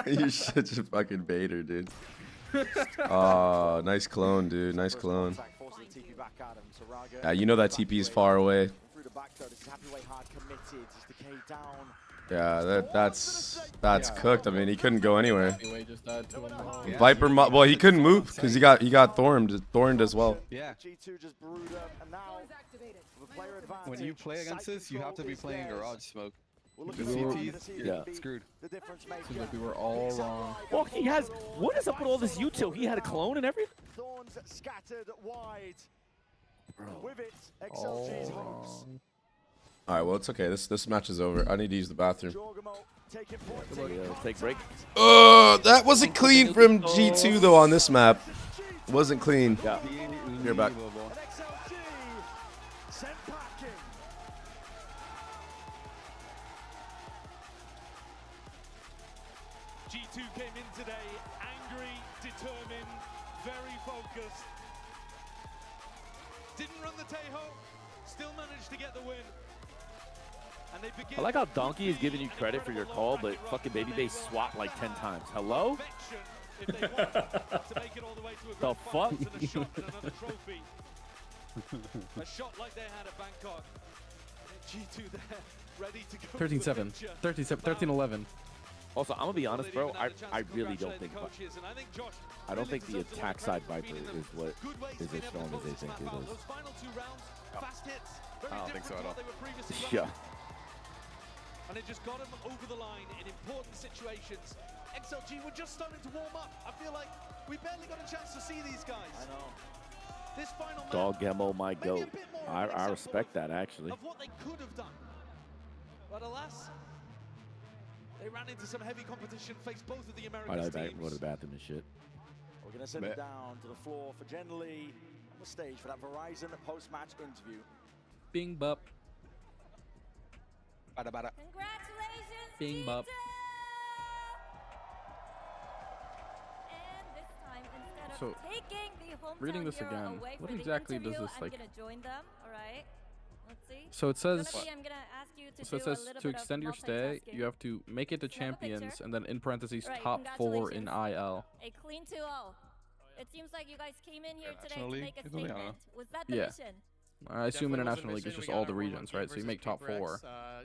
You're such a fucking baiter, dude. Oh, nice clone, dude. Nice clone. Yeah, you know that TP is far away. Yeah, that's cooked. I mean, he couldn't go anywhere. Viper, well, he couldn't move because he got thorned as well. Yeah. When you play against this, you have to be playing Garage Smoke. Yeah. Screwed. Seems like we were all wrong. Well, he has. What is up with all this util? He had a clone and everything. Thorns scattered wide. Bro. With it, XLG's hopes. All right, well, it's okay. This match is over. I need to use the bathroom. Take break. That wasn't clean from G2 though on this map. Wasn't clean. Yeah. You're back. G2 came in today angry, determined, very focused. Didn't run the Tejo, still managed to get the win. And they begin. I like how Donkey is giving you credit for your call, but fucking Babybay swat like 10 times. Hello? The fuck? A shot like they had at Bangkok. G2 there, ready to go. 13-7. 13-11. Also, I'm gonna be honest, bro. I really don't think. I don't think the attack side Viper is what is as strong as they think it is. I don't think so at all. Yeah. And it just got him over the line in important situations. XLG were just starting to warm up. I feel like we barely got a chance to see these guys. I know. This final Dog Gemo, my goat. I respect that actually. Of what they could have done, but alas, they ran into some heavy competition, faced both of the American teams. I go to the bathroom and shit. We're gonna send it down to the floor for Jen Lee on the stage for that Verizon post-match interview. Bing bop. Bada bada. Congratulations, Bing bop. So, reading this again, what exactly does this like? So it says. So it says to extend your stay, you have to make it to champions, and then in parentheses top 4 in IL. A clean 2-0. It seems like you guys came in here today to make a League? statement. Was that the mission? I assume International League is just all the regions, right? So you make top 4.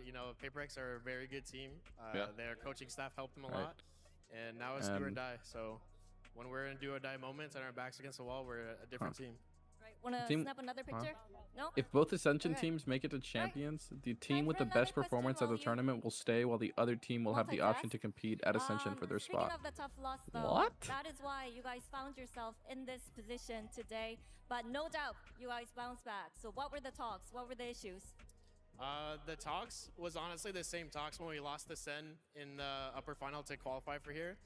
You know, PaperX are a very good team. Their coaching staff helped them a lot, and now it's do or die. So when we're in do or die moments and our backs against the wall, we're a different team. Right. Want to snap another picture? No? If both Ascension teams make it to champions, the team with the best performance at the tournament will stay, while the other team will have the option to compete at Ascension for their spot. Of the tough loss, though, what? That is why you guys found yourself in this position today. But no doubt, you guys bounced back. So what were the talks? What were the issues? The talks was honestly the same talks when we lost the Sen in the upper final to qualify for here.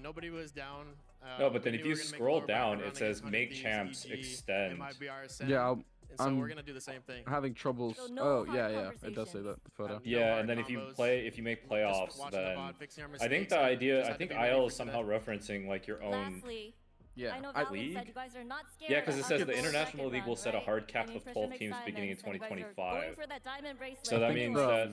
Nobody was down. No, but then if you scroll down, it says make champs extend. Yeah, so we're gonna do the same thing. Having troubles. So no oh yeah, it does say that the photo. Yeah, and then if you make playoffs, then I think the idea, I think IL is somehow referencing like your own. League? Yeah, because it says the International League will set a hard cap of 12 teams beginning in 2025. So that means that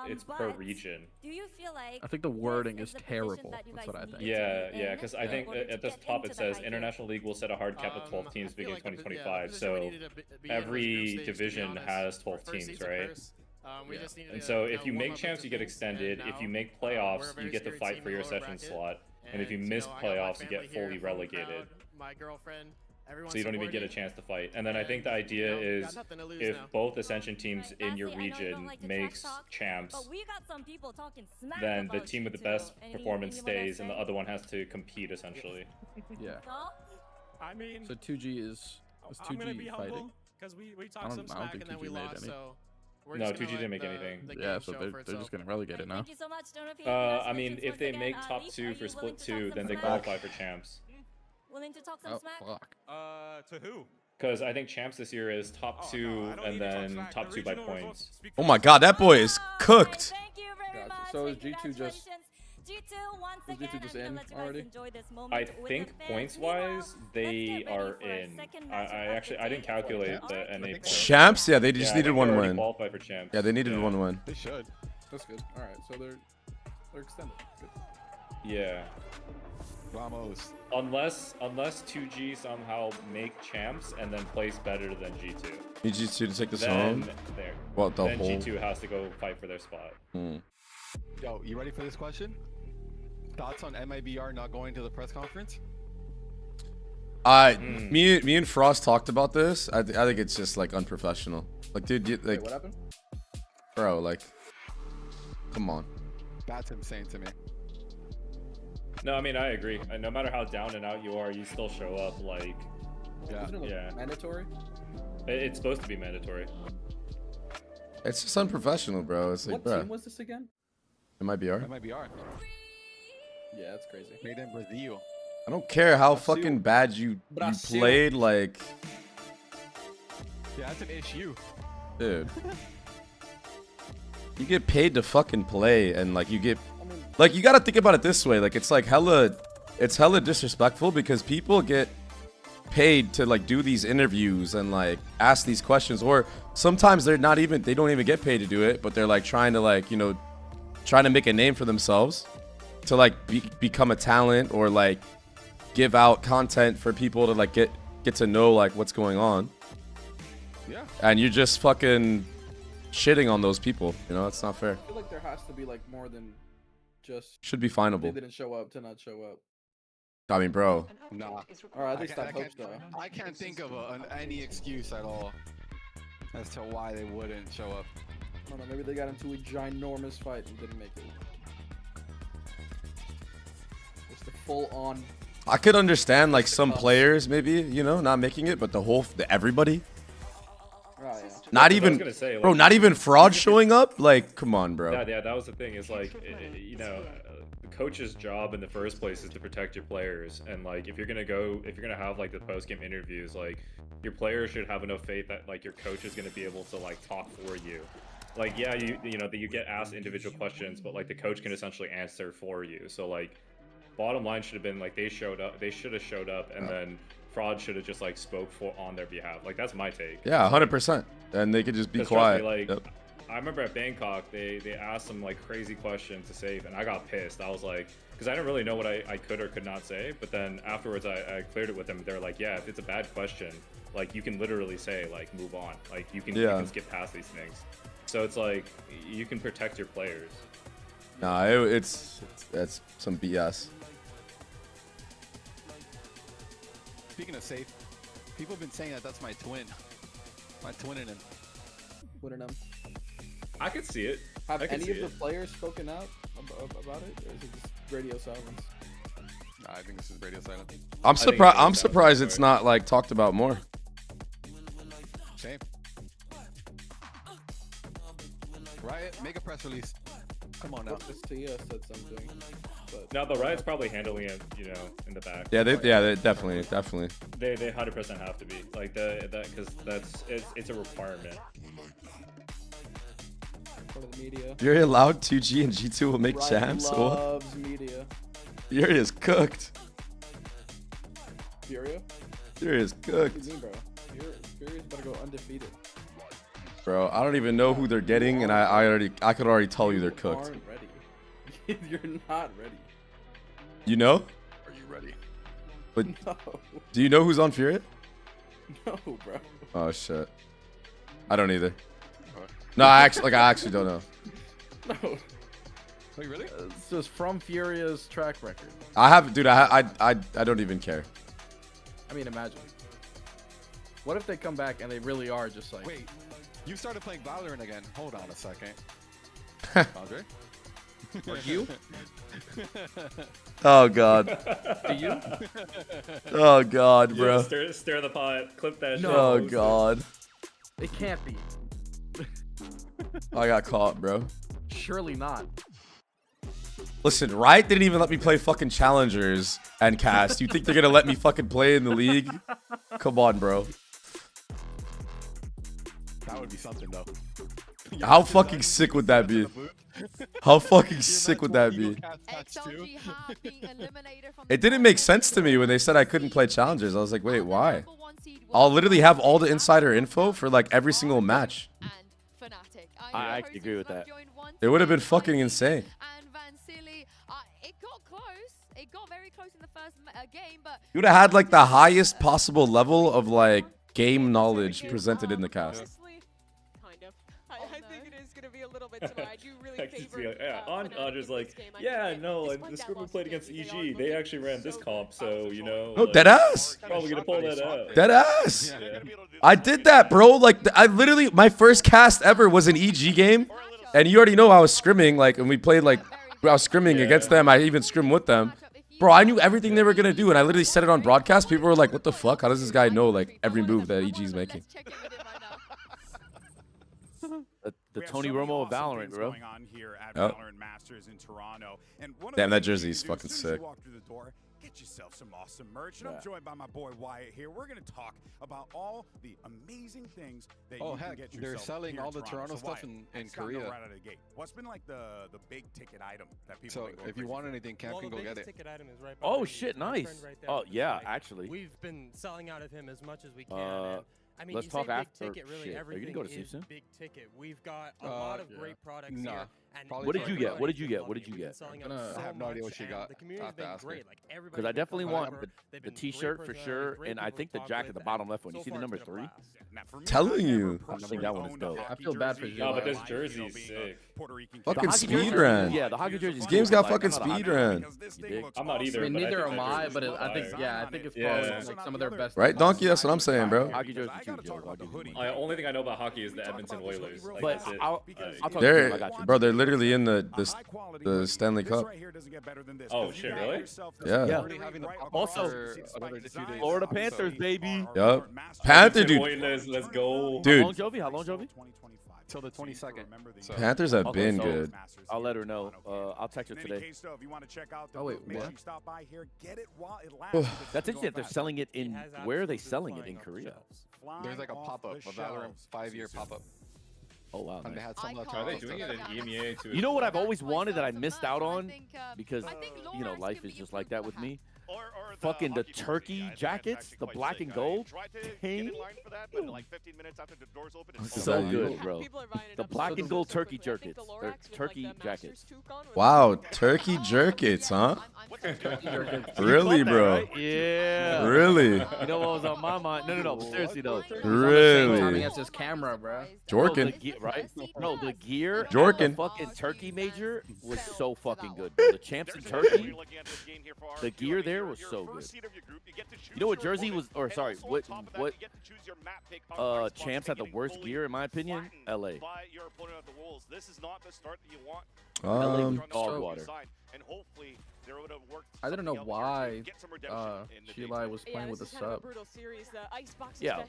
it's per region. Do you feel like I think the wording is terrible. That's what I think. Yeah, because I think at the top it says International League will set a hard cap of 12 teams beginning in 2025. So every division has 12 teams, right? And so if you make champs, you get extended. If you make playoffs, you get to fight for your session slot. And if you miss playoffs, you get fully relegated. So you don't even get a chance to fight. And then I think the idea is if both Ascension teams in your region makes champs, then the team with the best performance stays and the other one has to compete essentially. Yeah. I mean, so 2G is 2G fighting? Because we talked some smack and then we lost, so... No, 2G didn't make anything. Yeah, so they're just getting relegated now. Thank you so much. I mean, if they make top 2 for split 2, then they qualify for champs. Willing to talk some smack? To who? Because I think champs this year is top 2 and then top 2 by points. Oh my god, that boy is cooked. Thank you very much. So is G2 just... G2 once again, G2 just in already? I think points-wise, they are in. I didn't calculate the NA points. Champs? Yeah, they just needed one win. Qualify for champs. Yeah, they needed one win. They should. That's good. All right, so they're extended. Good. Yeah. Vamos. Unless 2G somehow make champs and then place better than G2. Need G2 to take this home? There. What, the then whole... G2 has to go fight for their spot. Yo, you ready for this question? Thoughts on MIBR not going to the press conference? Me and Frost talked about this. I think it's just like unprofessional. Like, dude, like, wait, what happened? Bro, like, come on. That's insane to me. No, I mean I agree. No matter how down and out you are, you still show up. Like, yeah. Mandatory? It's supposed to be mandatory. It's just unprofessional, bro. It's like, what team was this again? MIBR. MIBR. Yeah, that's crazy. Made in Brazil. I don't care how fucking bad you played, like... Yeah, that's an issue. Dude. You get paid to fucking play, and like you get... Like, you gotta think about it this way. Like, it's like hella disrespectful because people get paid to like do these interviews and like ask these questions, or sometimes they don't even get paid to do it, but they're like trying to like, you know, trying to make a name for themselves to like become a talent or like give out content for people to like get to know like what's going on. Yeah. And you're just fucking shitting on those people. You know, it's not fair. I feel like there has to be like more than just... Should be finable. They didn't show up to not show up. I mean, bro. Nah. Or at least I hope so. I can't think of any excuse at all as to why they wouldn't show up. I don't know, maybe they got into a ginormous fight and didn't make it. It's the full-on... I could understand like some players maybe, you know, not making it, but everybody. Oh, yeah. Not even, say, like, bro, not even fraud showing up? Like, come on, bro. Yeah, that was the thing. Is like, you know, the coach's job in the first place is to protect your players. And like, if you're gonna have like the post-game interviews, like, your players should have enough faith that like your coach is gonna be able to like talk for you. Like, yeah, you know that you get asked individual questions, but like the coach can essentially answer for you. So like, bottom line should have been like they showed up. They should have showed up, and then Fraud should have just like spoke on their behalf. Like that's my take. Yeah, 100%. And they could just be quiet. Me, like, I remember at Bangkok, they asked some like crazy questions to save, and I got pissed. I was like, because I didn't really know what I could or could not say. But then afterwards, I cleared it with them. They're like, yeah, if it's a bad question, like you can literally say like move on. Like you can skip past these things. So it's like you can protect your players. Nah, that's some BS. Speaking of safe, people have been saying that that's my twin. My twin in him. Wouldn't know. I could see it. Have any of the players spoken out about it, or is it just radio silence? Nah, I think this is radio silence. I'm surprised it's not like talked about more. Same. Riot, make a press release. Come on now. This Tia said something. But Now the Riot's probably handling it, you know, in the back. Yeah, they definitely. They 100% have to be like that because it's a requirement. For the media. Fury allowed 2G and G2 will make Riot champs. loves media. Fury is cooked. Fury? Fury is What cooked. do you mean, bro? Fury's about to go undefeated. Bro, I don't even know who they're getting, and I could already tell you they're cooked. Aren't ready. You're not ready. You know? Are you ready? But No. do you know who's on Fury? No, bro. Oh shit. I don't either. No, I actually don't know. No. Wait, really? It's just from Furia's track record. I have, dude. I don't even care. I mean, imagine. What if they come back and they really are just like... Wait, you started playing Valorant again. Hold on a second. Andre? Or you? Oh god. Do you? Oh god, bro. Yeah, stir the pot. Clip that. No. shit. Oh god. It can't be. I got caught, bro. Surely not. Listen, Riot didn't even let me play fucking challengers and cast. You think they're gonna let me fucking play in the league? Come on, bro. That would be something though. How fucking sick would that be? How fucking sick would that be? XLG have been eliminated from It didn't make sense to me when they said I couldn't play challengers. I was like, wait, why? I'll literally have all the insider info for like every single match. I actually agree with that. It would have been fucking insane. And Vansili, it got close. It got very close in the first game, but You would have had like the highest possible level of like game knowledge presented in the cast. Kind of. I think it is going to be a little bit similar. I do really favor. Andre's like, the script we played against EG, they actually ran this comp, so you know. No, like, deadass. Probably gonna pull that out. Deadass. Yeah. I did that, bro. Like, I literally, my first cast ever was an EG game. And you already know I was scrimming, like, and we played, like, I was scrimming against them. I even scrimmed with them. Bro, I knew everything they were going to do, and I literally said it on broadcast. People were like, what the fuck? How does this guy know, like, every move that EG's making? The Tony Romo of Valorant, bro. Going on here at Valorant Masters in Toronto. And one of Damn, the that things jersey's you can do fucking as soon as sick. you walk through the door, get yourself some awesome merch. And I'm joined by my boy Wyatt here. We're going to talk about all the amazing things that you can get yourself. They're selling here all in the Toronto. Toronto stuff in Korea. Right out of the gate. What's been like the big ticket item that people So if you want anything, Cam can go get it. Ticket item is right Oh behind shit, you. My nice. friend right there. Oh yeah, Like, actually. We've been selling out of him as much as we can. And, I mean, Let's you talk say after. big ticket, really Shit. Are you everything gonna go to is sleep soon? big ticket. We've got a lot of great products nah. here. And Probably What did for you get? everybody. What did you get? What did you We've been get? selling I out so have no idea what much, she and got. The community's I'll been have to ask great. her. Like everybody. Because I definitely want the T-shirt for sure, and I think the jacket, the bottom left one. You see the number 3? Telling you. I think that one is dope. I feel bad for you. No, but this jersey's sick. Fucking hockey speed jersey- ran. Yeah, the hockey jersey. This game's got fucking speed ran. I'm not either. I mean, but neither think am the I, jersey's but I think, fire. yeah, I think it's Yeah. probably like some of their best. Right, Donkey? That's what I'm saying, bro. Hockey jersey too, Joe. The only thing I know about hockey is the Edmonton Oilers. Like, But that's it. I'll talk to you. They're, I got you. bro, they're literally in the Stanley Cup. Oh shit, really? Yeah. Also, Florida Panthers, baby. Yup. Panther, dude. Let's go. Dude. How long, Jovi? How long, Jovi? Till the 22nd. So. Panthers have Okay, been so good. I'll let her know. I'll text her today. Oh, wait, what? That's interesting that they're selling it in. Where are they selling it in Korea? There's like a pop-up, a Valorant 5-year pop-up. Oh wow. And they had some Are they doing it in EMEA too? You know what I've always wanted that I missed out on because you know life is just like that with me. Fucking the turkey jackets, the black and gold. So good, bro. The black and gold turkey jackets, turkey jackets. Wow, turkey jerkets, huh? Really, bro? Yeah. Really? You know what was on my mind? No. Seriously though. Really? Tommy has his camera, bro. Jorkin. Right? No, the gear. Jorkin. The fucking turkey major was so fucking good. Bro. The champs in Turkey. The gear there was so good. You know what jersey was? Or sorry, what champs had the worst gear in my opinion? LA. Dog water. I didn't know why Sheila was playing with a sub. Yeah,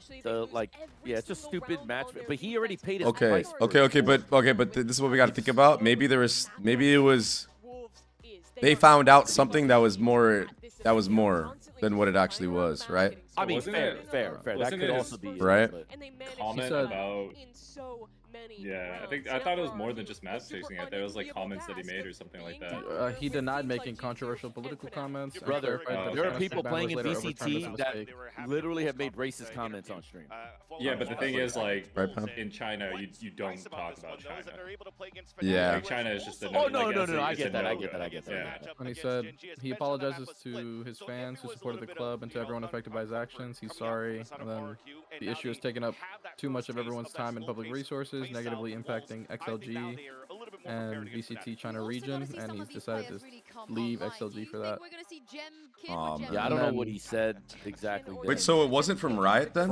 it's just stupid match. But he already paid his Okay, price. but this is what we got to think about. Maybe it was they found out something that was more than what it actually was, right? I mean, fair. That could also be right. Comment about. Yeah, I thought it was more than just match fixing. I thought it was like comments that he made or something like that. He denied making controversial political comments. Brother, there are people playing in VCT that literally have made racist comments on stream. Yeah, but the thing is, like, in China, you don't talk about China. Yeah. Like, China is just a no. I get that. Yeah. And he said he apologizes to his fans who supported the club and to everyone affected by his actions. He's sorry. And then the issue has taken up too much of everyone's time and public resources, negatively impacting XLG and VCT China region, and he's decided to leave XLG for that. Yeah, I don't know what he said exactly. Wait, so it wasn't from Riot then?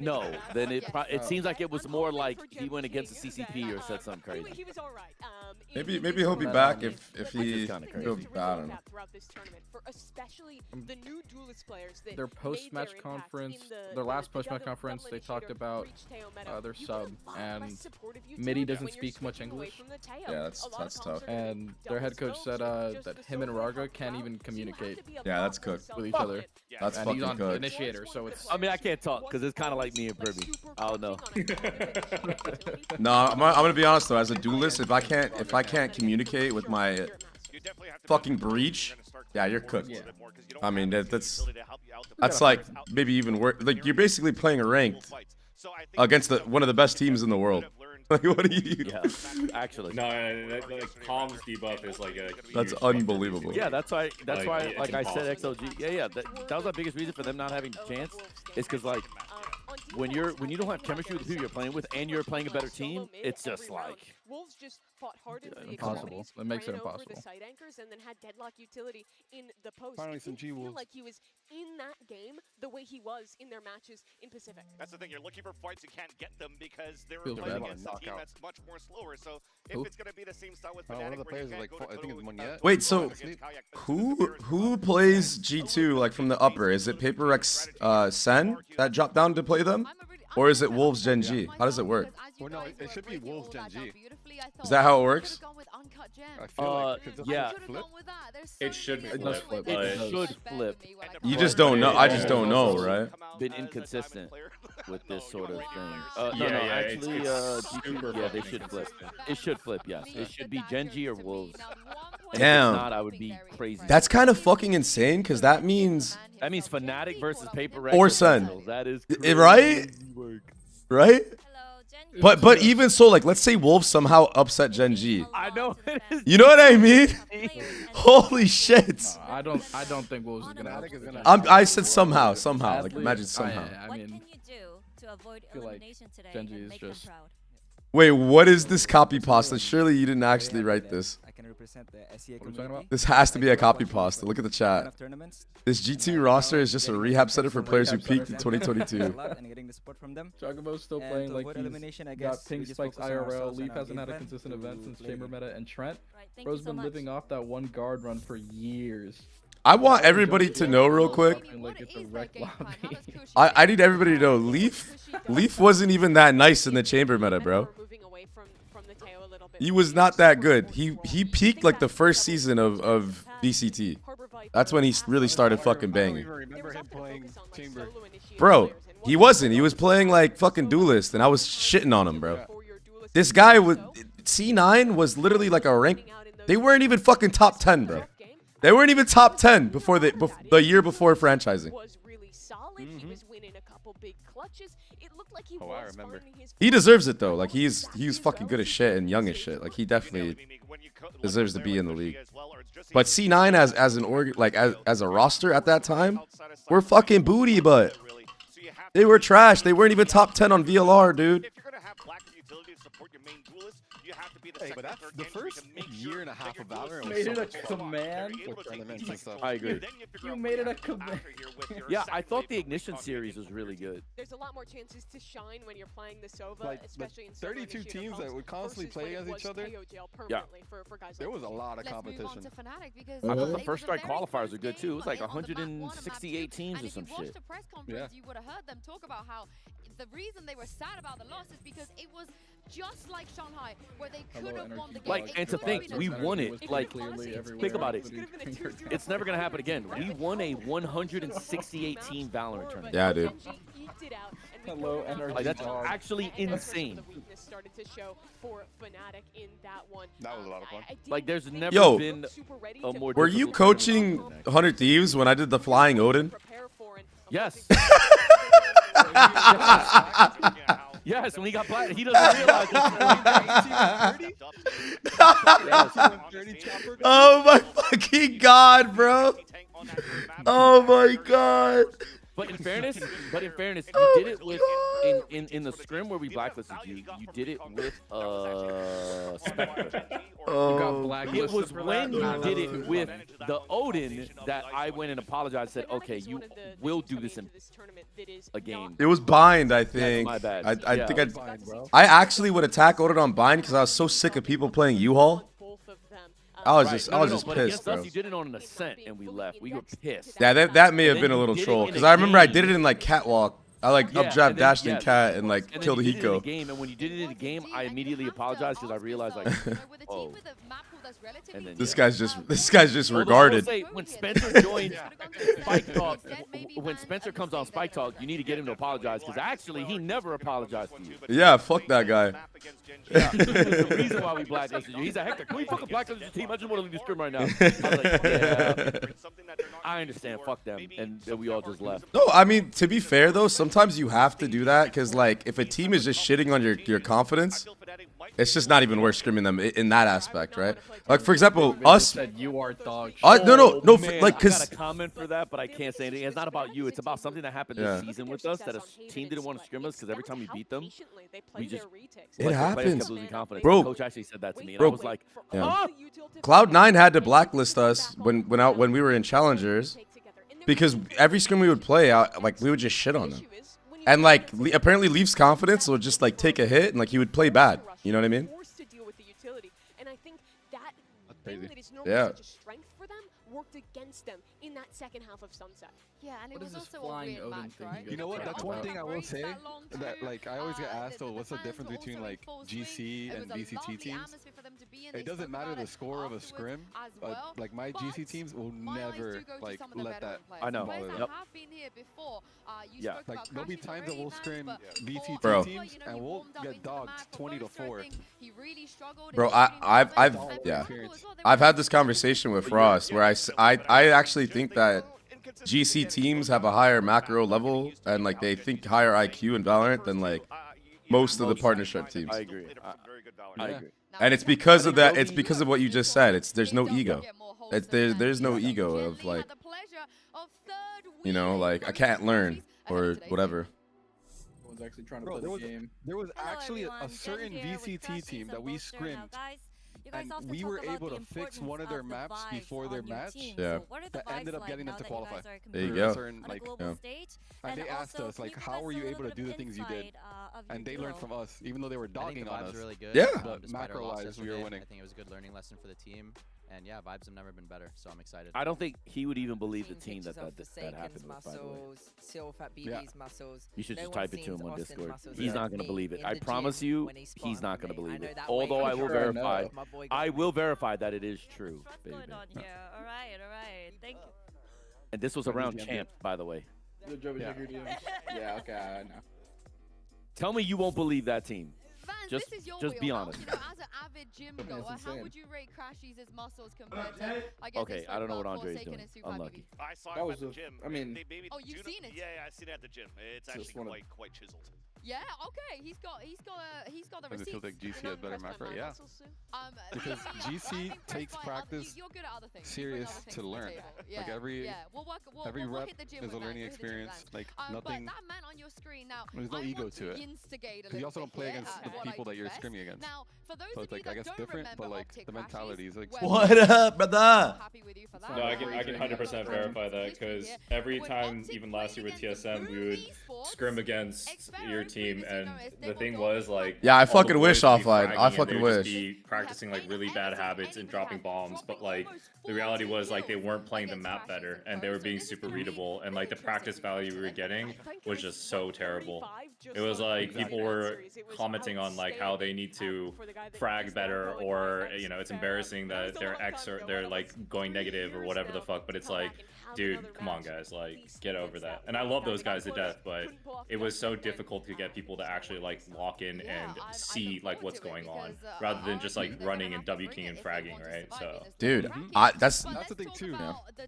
No, then it seems like it was more like he went against the CCP or said something crazy. Maybe he'll be back if he feels bad. Their post-match conference, their last post-match conference, they talked about their sub, and Midi doesn't speak much English. Yeah, that's tough. And their head coach said that him and Raga can't even communicate. Yeah, that's cooked with each other. That's and fucking he's on cooked. Initiator, so it's. I mean, I can't talk because it's kind of like me and Privy. I don't know. No, I'm gonna be honest though. As a duelist, if I can't communicate with my fucking breach, yeah, you're cooked. Yeah. I mean, that's like maybe even worse. Like you're basically playing a ranked against one of the best teams in the world. Like, what do you? Yeah, actually. No, like Calm's debuff is like a. That's unbelievable. Yeah, that's why. Like I said, XLG. Yeah. That was the biggest reason for them not having a chance. Is because like when you don't have chemistry with who you're playing with and you're playing a better team, it's just like. Wolves just fought hard in the impossible. It makes it impossible. The side anchors and then had deadlock utility in the post. Finally, some G Wolves. Feel like he was in that game the way he was in their matches in Pacific. That's the thing. You're looking for fights, you can't get them because they're playing against a team that's much more slower. So if it's gonna be the same style with Fnatic, one of the players is like, I think it's Moniette. Wait, so who plays G2 like from the upper? Is it Paper Rex Sen that dropped down to play them? Or is it Wolves Gen G? How does it work? Well, no, it should be Wolves Gen G. Is that how it works? I feel like yeah. It should flip. It should flip. You just don't know. I just don't know, right? Been inconsistent with this sort of thing. Yeah, actually, they should flip. It should flip, yes. It should be Gen G or Wolves. And Damn. If it's not, I would be crazy. That's kind of fucking insane, because that means Fnatic versus Paper Rex or Sun. That is right? Right? But even so, like, let's say Wolves somehow upset Gen G. I know. You know what I mean? Holy shit! I don't think Wolves is gonna. I said somehow. Like, imagine somehow. I mean, I feel like Gen G is just. Wait, what is this copy pasta? Surely you didn't actually write this. I can represent the SEA community. This has to be a copy pasta. Look at the chat. This G2 roster is just a rehab center for players who peaked in 2022. Chocobo's still playing like he's got ping spikes IRL. Leaf hasn't had a consistent event since Chamber Meta, and Trent Bro's been living off that one guard run for years. I want everybody to know real quick. I need everybody to know Leaf wasn't even that nice in the chamber meta, bro. He was not that good. He peaked like the first season of VCT. That's when he really started fucking banging. Bro, he wasn't. He was playing like fucking Duelist, and I was shitting on him, bro. This guy was C9 was literally like a rank. They weren't even fucking top 10, bro. They weren't even top 10 before the year before franchising. Oh, I remember. He deserves it though. Like he's fucking good as shit and young as shit. Like he definitely deserves to be in the league. But C9 as an org, like as a roster at that time, we're fucking booty, but they were trash. They weren't even top 10 on VLR, dude. Hey, but that's the first year and a half of Valorant. Made it a command. I agree. You made it a command. Yeah, I thought the Ignition series was really good. There's a lot more chances to shine when you're playing the Sova, Like especially in 32 teams that would constantly play against each other. Yeah. There was a lot of competition. I thought the first strike qualifiers were good too. It was like 168 teams or some shit. Yeah. You would have heard them talk about how the reason they were sad about the loss is because it was just like Shanghai, where they could have won the game. Like, and to think, we won it. Like, think about it. It's never gonna happen again. We won a 168 team Valorant tournament. Yeah, dude. Hello, energy. Like, that's actually insane. That was a lot of fun. Like, there's never been a more. Were you coaching 100 Thieves when I did the Flying Odin? Yes. Yes, when he got black, he doesn't realize it. Oh my fucking god, bro. Oh my god. But in fairness, you did it with in the scrim where we blacklisted you. You did it with Spectre. It was when you did it with the Odin that I went and apologized. Said, okay, you will do this in a game. It was bind, I think. That's my bad. I think I actually would attack Odin on bind because I was so sick of people playing U-Haul. I was just pissed, bro. Us, you did it on an ascent and we left. We were pissed. Yeah, that may have been a little troll because I remember I did it in like catwalk. I like updraft dashed in cat and like killed a Hiko. And when you did it in the game, I immediately apologized because I realized like, oh. And then, this guy's just regarded. Say, when Spencer joined Spike Talk, when Spencer comes on Spike Talk, you need to get him to apologize because actually he never apologized to you. Yeah, fuck that guy. Yeah, there's a reason why we blacklisted you. He's like, Hector, can we fucking blacklist your team? I just want to leave the scrim right now. I was like, yeah, I understand. Fuck them, and then we all just left. No, I mean to be fair though, sometimes you have to do that because like if a team is just shitting on your confidence, it's just not even worth scrimming them in that aspect, right? Like for example, us. Said you are dog. No, Man, like I got a comment for that, but I can't say anything. It's not about you. It's about something that happened this season with us that a team didn't want to scrim us because every time we beat them, we just it happens, losing confidence. bro. The coach actually said that to me, and I was like, Cloud9 had to blacklist us when we were in challengers because every scrim we would play out, like we would just shit on them. And like apparently Leaf's confidence would just like take a hit and like he would play bad. You know what I mean? Yeah. Worked against them in that second half of Sunset. Yeah, and it was also a weird match, right? You know what? That's one thing I will say. That like I always get asked, oh, what's the difference between like GC and VCT teams? It doesn't matter the score of a scrim. Like my GC teams will never like let that. I know. Yeah, like there'll be times that we'll scrim VCT teams and we'll get dogged 20-4. Bro, I've had this conversation with Frost where I actually think that GC teams have a higher macro level and like they think higher IQ in Valorant than like most of the partnership teams. I agree. I agree. And it's because of that. It's because of what you just said. There's no ego. There's no ego of like, you know, like I can't learn or whatever. Actually trying to Bro, play the game. There was actually a certain VCT team that we scrimmed, and we were able to fix one of their maps before their match. Yeah. That ended up getting them to qualify. There you go. Certain, like, and they asked us like, how were you able to do the things you did? And they learned from us, even though they were dogging on us. Really good. Yeah. Macro-wise, we were winning. I think it was a good learning lesson for the team. And yeah, vibes have never been better, so I'm excited. I don't think he would even believe the team that happened with, by the way. Yeah. You should just type it to him on Discord. He's not going to believe it. I promise you, he's not going to believe it. Although I will verify that it is true, baby. Yeah, all right. Thank you. And this was around Champ, by the way. Yeah, okay, I know. Tell me you won't believe that team. Just be honest. You know, as an avid gym goer, how would you rate Crashy's muscles compared to, I guess, Okay, I don't know what Andre is doing. Unlucky. I saw him at the gym. I mean, oh, you've seen it? Yeah, I've seen it at the gym. It's actually quite chiseled. Yeah, okay. He's got the receipts. I feel like GC has better macro, yeah. Because GC takes practice serious to learn. Like every rep is a learning experience. Like nothing. But that man on your screen now, there's no ego to it. Because you also don't play against the people that you're scrimming against. Now, for those so it's like I guess different, but like the mentality is like. What up, brother? No, I can 100% verify that because every time, even last year with TSM, we would scrim against your team, and the thing was like, yeah, I fucking wish offline. I fucking wish. Be practicing like really bad habits and dropping bombs, but like the reality was like they weren't playing the map better, and they were being super readable, and like the practice value we were getting was just so terrible. It was like people were commenting on like how they need to frag better, or you know, it's embarrassing that they're X or they're like going negative or whatever the fuck, but it's like, dude, come on guys, like get over that. And I love those guys to death, but it was so difficult to get people to actually like lock in and see like what's going on rather than just like running and W king and fragging, right? So dude, that's the thing too.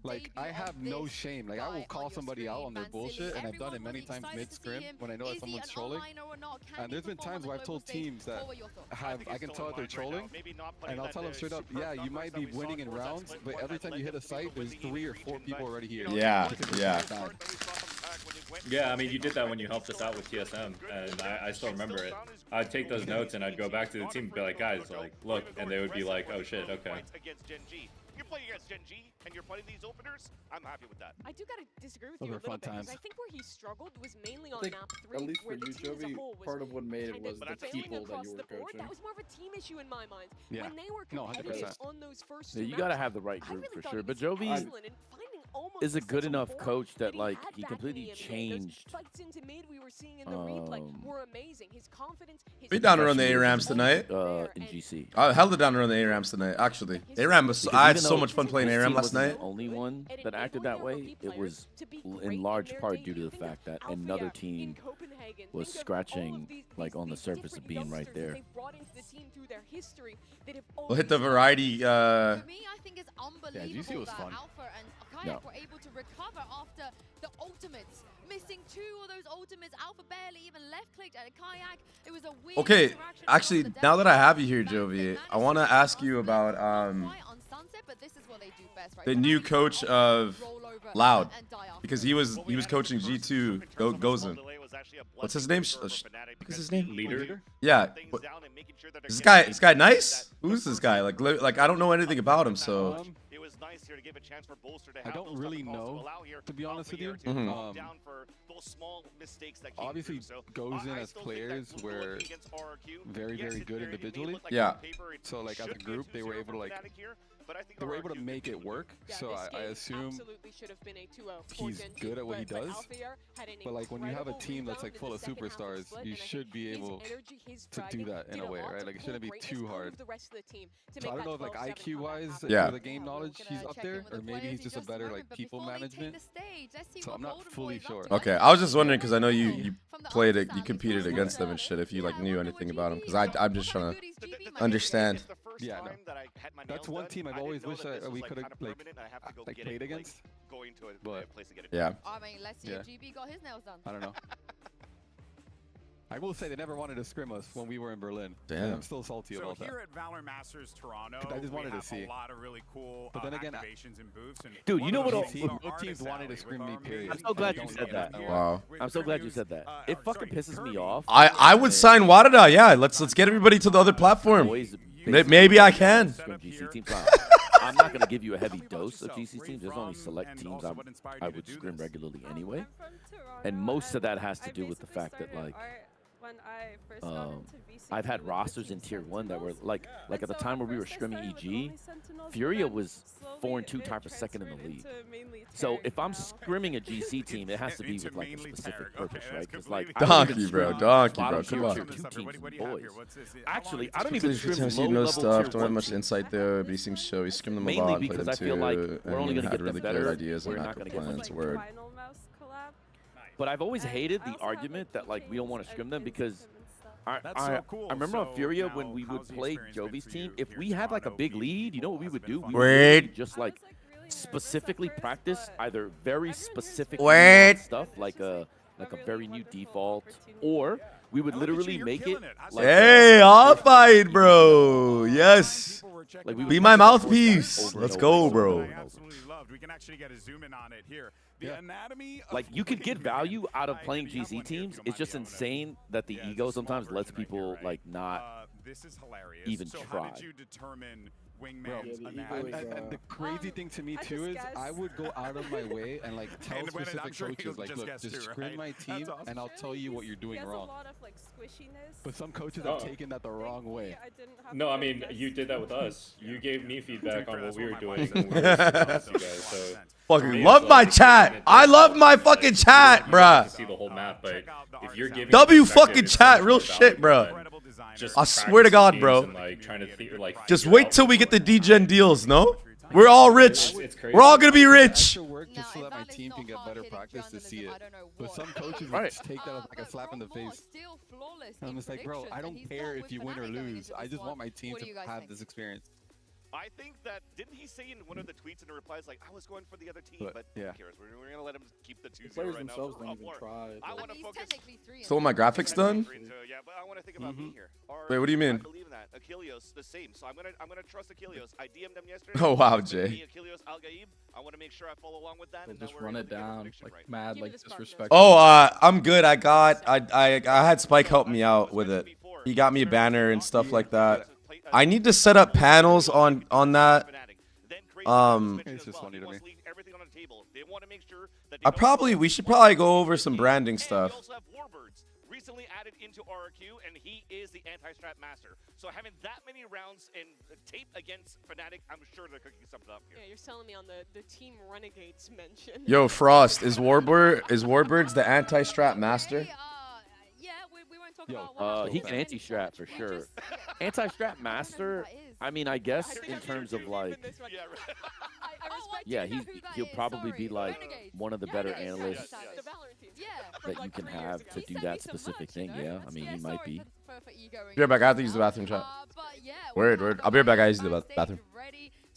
Like I have no shame. Like I will call somebody out on their bullshit, and I've done it many times mid scrim when I know that someone's trolling. And there's been times where I've told teams that I can tell that they're trolling, and I'll tell them straight up, yeah, you might be winning in rounds, but every time you hit a site, there's 3 or 4 people already here. Yeah, yeah. Yeah, I mean, you did that when you helped us out with TSM, and I still remember it. I'd take those notes and I'd go back to the team and be like, guys, like, look, and they would be like, oh shit, okay. You're playing against Gen G, and you're fighting these openers. I'm happy with that. I do gotta disagree with you a little bit, because I think where he struggled was mainly on map 3, at least for where the you, team as a Jovi, whole was part of what made it was the people that across you were the board. coaching. That was more of a team issue in my mind. Yeah. When they were No, competitive 100%. on those first Yeah, two you gotta maps, have the right I group really for thought sure. he But was Jovi excellent in finding almost is a good such enough rapport coach that he like had he back completely in the end. changed. Those fights into mid we were seeing in the replay were amazing. His confidence, his We down to run the A-Rams tonight. In GC. I held it down to run the A-Rams tonight, actually. A-Ram was, I had so much fun playing A-Ram last night. The only one that acted that way, it was in large part due to the fact that another team was scratching like on the surface of being right there. We'll hit the variety. For me, I think it's Yeah, unbelievable GC was that fun. Alpha and Kayak were able to recover after the ultimates. Missing 2 of those ultimates. Alpha barely even left-clicked at a Kayak. It was a weird Okay, interaction actually, across the now that I have you desert. here, Jovi, I want to ask you about Quite on Sunset, but this is what they do best, right? the new coach of Loud, because he was coaching G2 Gozen. What's his name? What's his name? Leader? Yeah. Is this guy nice? Who's this guy? Like I don't know anything about him, so. It was nice here to give a chance for Bolster to I have don't those really type of calls know, to allow here. to be honest with you. Down for those small mistakes that came Obviously, through. So, Gozen I as still think that players when were looking against RRQ, very, yes, very it's good very- it may individually. look like Yeah. on paper it So like as a should be group, they were 2-0 able to for like Fnatic here, but I think they were able to RRQ make can it do work. Yeah, So this I game assume absolutely should have been a 2-0 for he's Gen G, good at what he but does. Alphair had an But like when you have a incredible team that's like rebound full in of the second half of the superstars, split, you and I should be think his able energy, his to do dragging that in did a way, lot right? to Like it pull shouldn't be greatness too out hard. of the rest of the team to So I make don't know if that like 12-7 IQ comeback wise, happen. Yeah. for the game knowledge, he's up there, or maybe he's just a better like people management. So I'm not fully sure. Okay, I was just wondering because I know you played it, you competed against them and shit. If you like knew anything about him, because I'm just trying to understand. Yeah, no. That's one team I've always wished that we could have like played against. But Yeah. I mean, let's see if GB got his nails done. I don't know. I will say they never wanted to scrim us when we were in Berlin. Damn. And I'm still salty about that. Here at Valor Masters Toronto, I just wanted we to see. a lot of really cool But then again, activations and booths. And Dude, you know what? Both teams wanted to scrim me, period. I'm so glad you said that. Wow. I'm so glad you said that. It fucking pisses me off. I would sign Warada. Yeah, let's get everybody to the other platform. Maybe I can. GC teams. I'm not gonna give you a heavy dose of GC teams. There's only select teams I would scrim regularly anyway, and most of that has to do with the fact that like I've had rosters in tier 1 that were like at the time where we were scrimming EG, Furia was 4-2 tied for second in the league. So if I'm scrimming a GC team, it has to be with like a specific purpose, right? Because like Donkey, bro, come on. Tier 2 teams with boys. Actually, I don't even scrim Sometimes low you know level stuff. tier Don't have 1 much teams. insight there, but he seems show. He scrimmed them a Mainly lot, played because them I feel like too, we're only and gonna had get really them good better. ideas We're and not macro gonna get them plans. Word. But I've always hated the argument that like we don't want to scrim them because I remember on Furia when we would play Jovi's team, if we had like a big lead, you know what we would do? We would just like specifically practice either very specific stuff like a very new default, or we would literally make it like hey, I'll fight, bro. Yes. Like be my mouthpiece. Let's go, bro. We can actually get a zoom in on it here. The anatomy like you could get value out of playing GC teams. It's just insane that the ego sometimes lets people like not even try. How did you determine and the crazy thing to me too is I would go out of my way and like tell specific coaches like, look, just scrim my team and I'll tell you what you're doing wrong. But some coaches have taken that the wrong way. No, I mean you did that with us. You gave me feedback on what we were doing. And we were you guys, so fucking love my chat. I love my fucking chat, bruh. See the whole map, but if you're giving W fucking chat, real shit, bruh. I swear to God, bro. Just wait till we get the DGen deals, no? We're all rich. We're all gonna be rich. Just so that my team can get better practice to see it. But some coaches just take that as like a slap in the face. And I'm just like, bro, I don't care if you win or lose. I just want my team to have this experience. I think that, didn't he say in one of the tweets and the replies, like, I was going for the other team, but who cares? We're going to let him keep the 2-0 players right now. Themselves don't even try. I want to focus. So my graphics done? Yeah, but I want to think about me here. Wait, what do you mean? I believe in that. Achilles, the same. So I'm gonna trust Achilles. I DM'd them yesterday. Oh wow, Jay. Achilles Al-Gaib. I want to make sure I follow along with that. And just run it down, like mad, like disrespectful. Oh, I'm good. I had Spike help me out with it. He got me a banner and stuff like that. I need to set up panels on that. It's just funny to me. We should probably go over some branding stuff. Recently added into RRQ, and he is the anti-strat master. So having that many rounds in tape against Fnatic, I'm sure they're cooking something up here. Yeah, you're telling me on the Team Renegades mention. Yo, Frost, is Warbirds the anti-strat master? He can anti-strat for sure. Anti-strat master, I mean, I guess in terms of like, yeah, he'll probably be like one of the better analysts that you can have to do that specific thing. Yeah, I mean, he might be. Be right back. I have to use the bathroom, chat. Word. I'll be right back. I use the bathroom.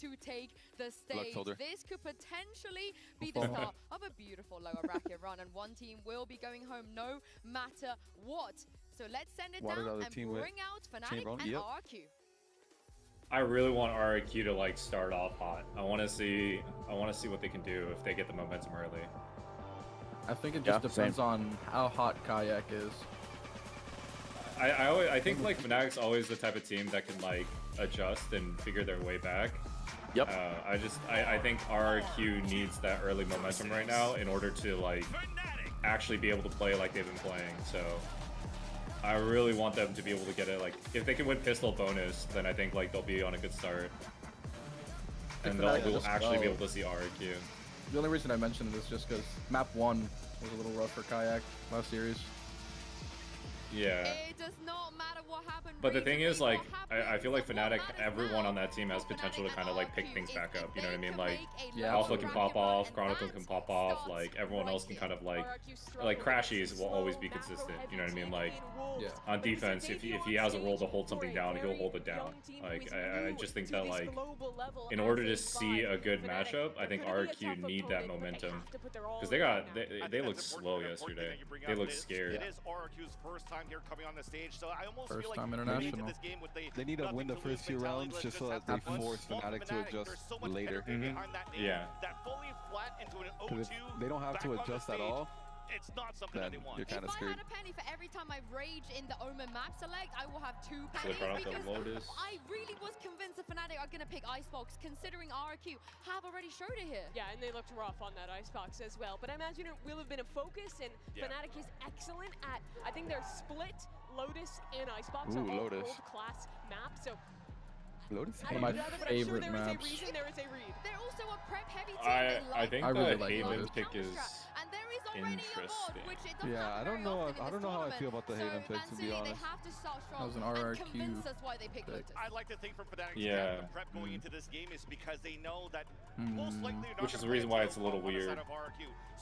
To take the stage. This could potentially be the start of a beautiful lower bracket run, and one team will be going home no matter what. So let's send it down and bring out Fnatic and RRQ. I really want RRQ to like start off hot. I want to see what they can do if they get the momentum early. I think it just depends on how hot Kayak is. I think like Fnatic's always the type of team that can like adjust and figure their way back. Yep. I think RRQ needs that early momentum right now in order to like actually be able to play like they've been playing. So I really want them to be able to get it. Like if they can win pistol bonus, then I think like they'll be on a good start, and we'll actually be able to see RRQ. The only reason I mentioned it is just because map 1 was a little rough for Kayak last series. Yeah. It does not matter what happened. But the thing is, like, I feel like Fnatic, everyone on that team has potential to kind of like pick things back up. You know what I mean? Like, Alpha can pop off, Chronicle can pop off, like everyone else can kind of like Crashies will always be consistent. You know what I mean? Like, on defense, if he has a role to hold something down, he'll hold it down. Like, I just think that like, in order to see a good matchup, I think RRQ need that momentum because they looked slow yesterday. They looked scared. It is RRQ's first time here coming on the stage, so I almost first feel like time international. They need to win the first few rounds just so that they force Fnatic to adjust later. Yeah. Because if they don't have to adjust at all, it's not something that they want. You're kind of scared. If I had a penny for every time I rage in the Omen map select, I will have 2 pennies because I really was convinced that Fnatic are going to pick Icebox, considering RRQ have already showed it here. Yeah, and they looked rough on that Icebox as well. But I imagine it will have been a focus, and Fnatic is excellent at, I think they're split Lotus and Icebox on all world-class maps. So Lotus is one of my favorite maps. They're also a prep heavy team. I think really the Haven pick is and there is already a mod, which it doesn't I don't know how I feel about the Haven pick, to be honest. That was an RRQ convince us why they picked Lotus. I'd like to think for Fnatic's the prep going into this game is because they know that most likely which is the reason why it's a little weird.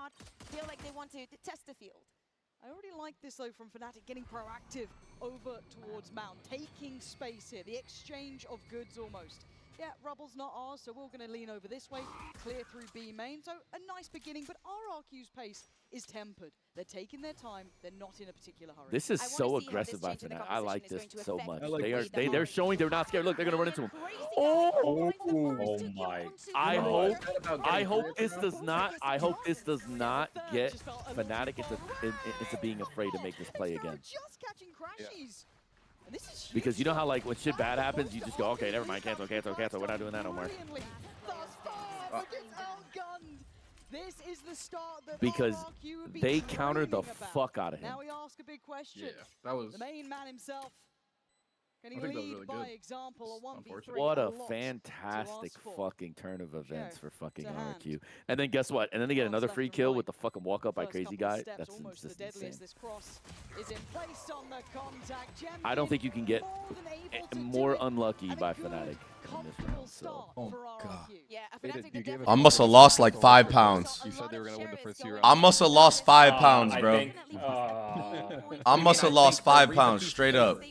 not feel like they want to test the field. I already like this though from Fnatic, getting proactive over towards Mount, taking space here, the exchange of goods almost. yeah, rubble's not ours, so we're going to lean over this way, clear through B main. So a nice beginning, but RRQ's pace is tempered. They're taking their time. They're not in a particular hurry. This is so aggressive by Fnatic. I like this so much. They're showing they're not scared. Look, they're gonna run into him. Oh my! I hope this does not get Fnatic into being afraid to make this play again. Because you know how like when shit bad happens, you just go, okay, never mind, cancel. We're not doing that no more. This is the start that Because RRQ they countered the fuck out of him. Now we ask a big question. Yeah, that was the main man himself. Can he I think that was lead really by good. example? A 1v3. What a fantastic fucking turn of events for fucking RRQ. And then guess what? And then they get another free kill with the fucking walk up by Crazy Guy. That's just insane. I don't think you can get more unlucky by Fnatic in this round. So. Oh god. I must have lost like 5 pounds. You said they were gonna win the first 2 rounds. I must have lost 5 pounds, bro. I must have lost 5 pounds straight up.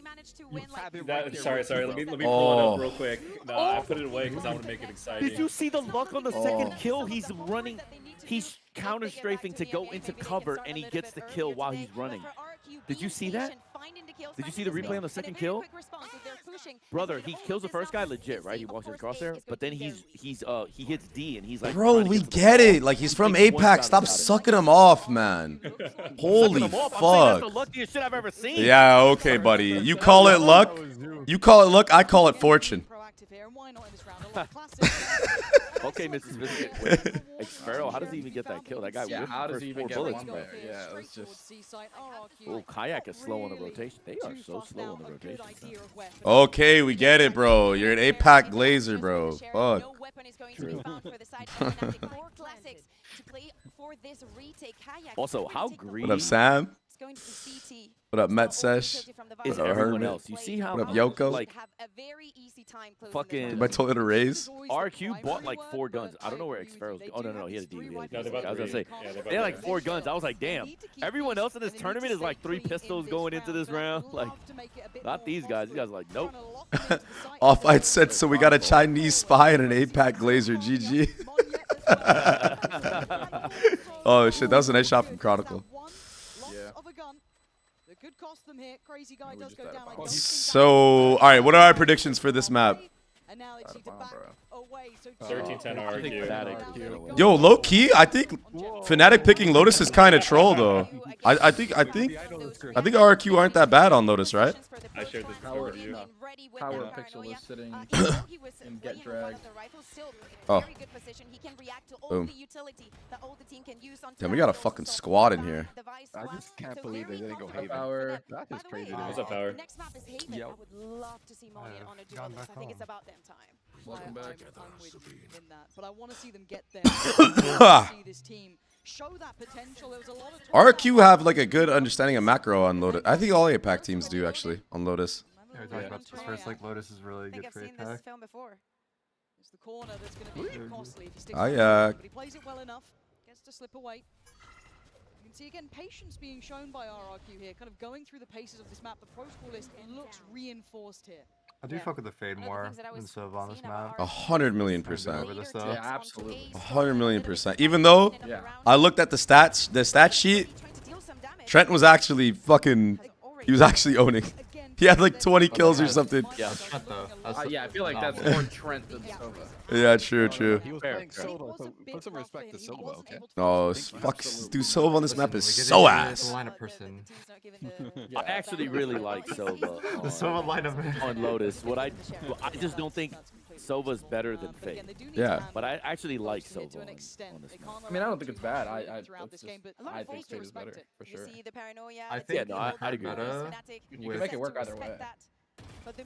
Sorry. Let me pull it up real quick. Nah, I put it away because I want to make it exciting. Did you see the luck on the second kill? He's running. He's counter strafing to go into cover, and he gets the kill while he's running. Did you see that? Did you see the replay on the second kill? Brother, he kills the first guy legit, right? He walks in the crosshair, but then he hits D and he's like, bro, we get it. Like he's from APAC. Stop sucking him off, man. Holy fuck. That's the luckiest shit I've ever seen. Yeah, okay, buddy. You call it luck. You call it luck. I call it fortune. Okay, Mrs. Biscuit. Wait, Xferro, how does he even get that kill? That guy yeah, how does he even get one there? Yeah, it was just... Oh, Kayak is slow on the rotation. They are so slow on the rotation. Okay, we get it, bro. You're an APAC Glazer, bro. Fuck. True. Also, how greedy... What up, Sam? What up, Met Sesh? Is everyone else? You see how... What up, Yoko? Like, fucking... Am I told her to raise? RQ bought like 4 guns. I don't know where Xferro's... Oh, no, he had a D. I was going to say, yeah, they had like 4 guns. I was like, damn. Everyone else in this tournament is like 3 pistols going into this round. Like, not these guys. These guys are like, nope. Off-White said, so we got a Chinese spy and an APAC Glazer. GG. Oh, shit. That was a nice shot from Chronicle. So, all right, what are our predictions for this map? 13-10 RRQ. Yo, low key, I think Fnatic picking Lotus is kind of troll though. I think RRQ aren't that bad on Lotus, right? I shared this before you. Power Pixel is sitting and get dragged. Oh. Boom. Damn, we got a fucking squad in here. I just can't believe they didn't go Haven. Power. That is crazy. What's up, Power? Yep. I would love to see Monian on a duel list. I think it's about damn time. Welcome back. I'm with you in that, but I want to see them get there. See this team show that potential. There was a lot of RQ have like a good understanding of macro on Lotus. I think all APAC teams do actually on Lotus. Yeah, we talked about this first. Like Lotus is really good for APAC. It's the corner that's going to be costly if he sticks but he plays it well enough. Gets to slip away. You can see again patience being shown by RRQ here, kind of going through the paces of this map. The pro score list looks reinforced here. I do fuck with the fade more than Sov on this map. 100,000,000%. Yeah, absolutely. 100,000,000%. Even though I looked at the stat sheet, Trent was actually fucking. He was actually owning. He had like 20 kills or something. Yeah, I feel like that's more Trent than Sova. Yeah, true. He was playing Sova, so put some respect to Sova, okay? Oh, fuck. Dude, Sova on this map is so ass. I actually really like Sova. The Sova lineup on Lotus. I just don't think Sova's better than Fade. Yeah. But I actually like Sova on this map. I mean, I don't think it's bad. I think Fade is better, for sure. I think I'd agree. You can make it work either way.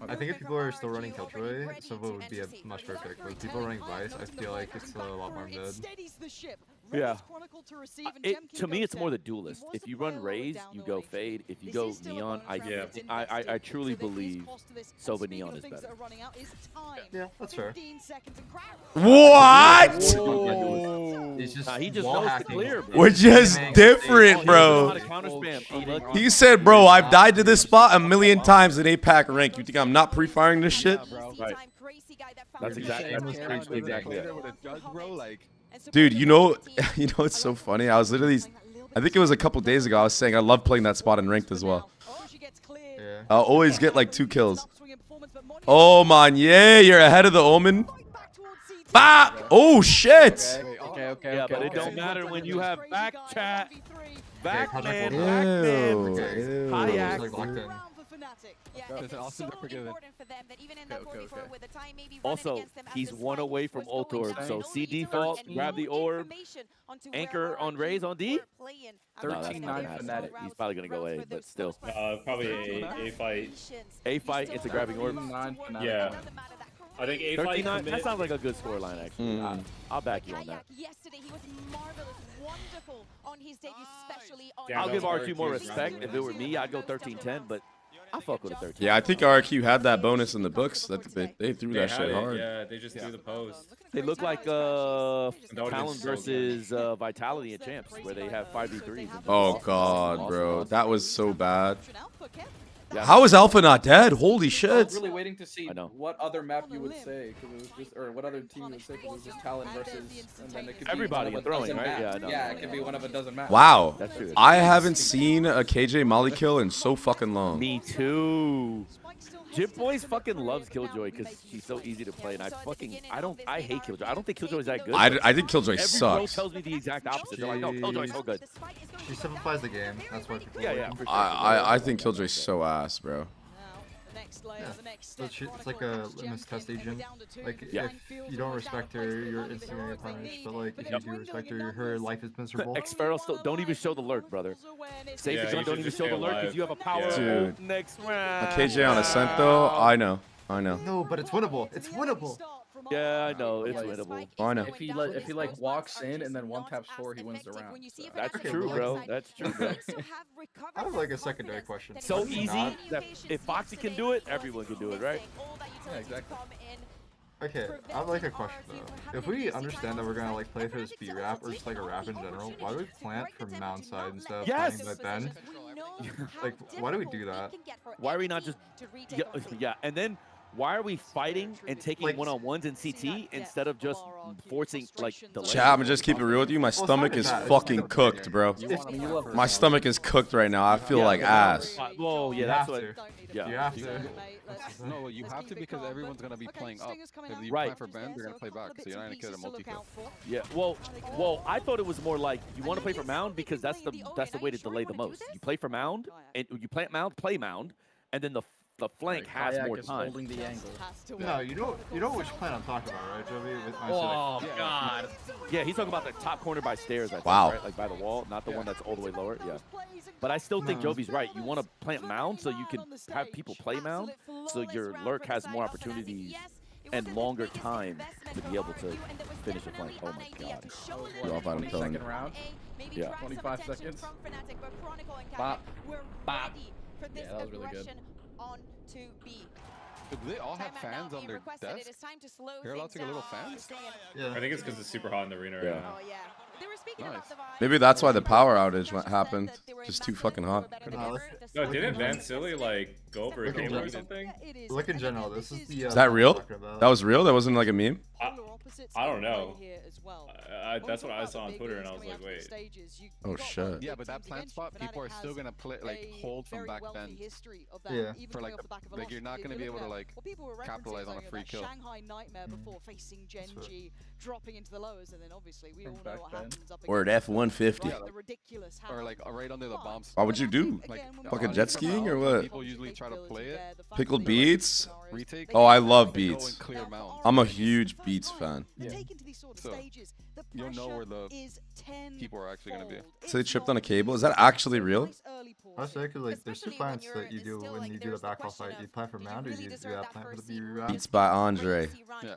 I think if people are still running Killjoy, Sova would be a much better pick. But if people are running Vice, I feel like it's a lot more mid. Yeah. To me, it's more the duelist. If you run Raze, you go Fade. If you go Neon, I truly believe Sova Neon is better. Yeah, that's fair. What? He just knows the clear, bro. We're just different, bro. He said, bro, I've died to this spot 1,000,000 times in APAC rank. You think I'm not pre-firing this shit? Right. That's exactly it. Dude, you know it's so funny. I was literally, I think it was a couple days ago. I was saying I love playing that spot in ranked as well. Yeah. I'll always get like 2 kills. Oh man, yeah, you're ahead of the Omen. Ah! Oh shit! Yeah, but it don't matter when you have back chat. Backman, Ew. Kayak. Also, he's 1 away from ult orb, so see default, grab the orb, anchor on Raze on D. 13-9 Fnatic. He's probably gonna go A, but still. Probably a fight. A fight into grabbing orb. Yeah. I think A fight. 39. That sounds like a good scoreline, actually. I'll back you on that. Yesterday, he was marvelous, wonderful on his debut, especially on. I'll give RQ more respect. If it were me, I'd go 13-10, but I fuck with a 13. Yeah, I think RQ had that bonus in the books. That they threw that shit hard. Yeah, they just threw the post. They look like Talon versus Vitality at Champs, where they have 5v3s. Oh god, bro, that was so bad. Yeah. How is Alpha not dead? Holy shit! I was really waiting to see what other map you would say, because it was just, or what other team you would say, because it was just Talon versus, and then it could everybody be throwing, right? Yeah, it could be one of a dozen maps. Wow, that's true. I haven't seen a KJ Molly kill in so fucking long. Me too. Jip Boys fucking loves Killjoy because she's so easy to play, and I hate Killjoy. I don't think Killjoy's that good. I think Killjoy Every sucks. bro tells me the exact opposite. They're like, no, Killjoy's so good. She simplifies the game. That's why people. Yeah, for sure. I think Killjoy's so ass, bro. Yeah. So it's like a litmus test agent. Like if you don't respect her, you're instantly gonna get punished. But like if you do respect her, her life is miserable. Xferal still don't even show the lurk, brother. Safe don't even show the lurk because you have a power Dude. next round. A KJ on Ascent though, I know. No, but it's winnable. It's winnable. Yeah, I know it's winnable. I know. If he like walks in and then one taps 4, he wins the round. So. That's true, bro. That's true, bro. I have like a secondary question. So easy that if Foxy can do it, everyone can do it, right? Yeah, exactly. Okay, I have like a question though. If we understand that we're gonna like play for this B rap or just like a rap in general, why do we plant from Mount side instead of playing by Bend? Like, why do we do that? Why are we not just yeah, and then why are we fighting and taking one-on-ones in CT instead of just forcing like the Chat, I'm gonna just keep it real with you. My stomach is fucking cooked, bro. My stomach is cooked right now. I feel like ass. Well, yeah, that's what. Yeah. You have to. No, you have to because everyone's gonna be playing up. If you Right. play for Ben, they're gonna play back, so you're not gonna get a multi-kill. Yeah, well, I thought it was more like you want to play for Mound because that's the way to delay the most. You play for Mound, and you plant Mound, play Mound, and then the flank has more time. Holding the angle. No, you know which plan I'm talking about, right, Jovi? With my God. Yeah, he's talking about the top corner by stairs, I think, Wow. right? Like by the wall, not the one that's all the way lower. Yeah. But I still think Jovi's right. You want to plant Mound so you can have people play Mound, so your lurk has more opportunities and longer time to be able to finish a flank. Oh my God. You're off on Second round. Yeah. 25 seconds. Bop. Bop. Yeah, that was really good. Do they all have fans on their desk? You're allowed to get little fans? Yeah. I think it's because it's super hot in the arena right now. Nice. Maybe that's why the power outage happened. Just too fucking hot. No, didn't Van Silly like go over a game or anything? Look in general, this is the. Is that real? That was real? That wasn't like a meme? I don't know. That's what I saw on Twitter, and I was like, wait. Oh shit. Yeah, but that plant spot, people are still gonna play like hold from back then. Yeah. For like you're not gonna be able to like capitalize on a free kill. Shanghai nightmare before facing Genji, dropping into the lowers, and then obviously we all know what happens up Or at F-150. Or like right under the bombs. What would you do? Like Fucking jet skiing or what? People usually try to play it. Pickled beets? Retake. Oh, I love beets. Clear mount. I'm a huge beets fan. Yeah. So you'll know where the people are actually gonna be. So they tripped on a cable? Is that actually real? I say because like there's 2 plants that you do when you do the backfall fight. You plant for Mound or you do that plant for the B round. Beats by Andre. Yeah.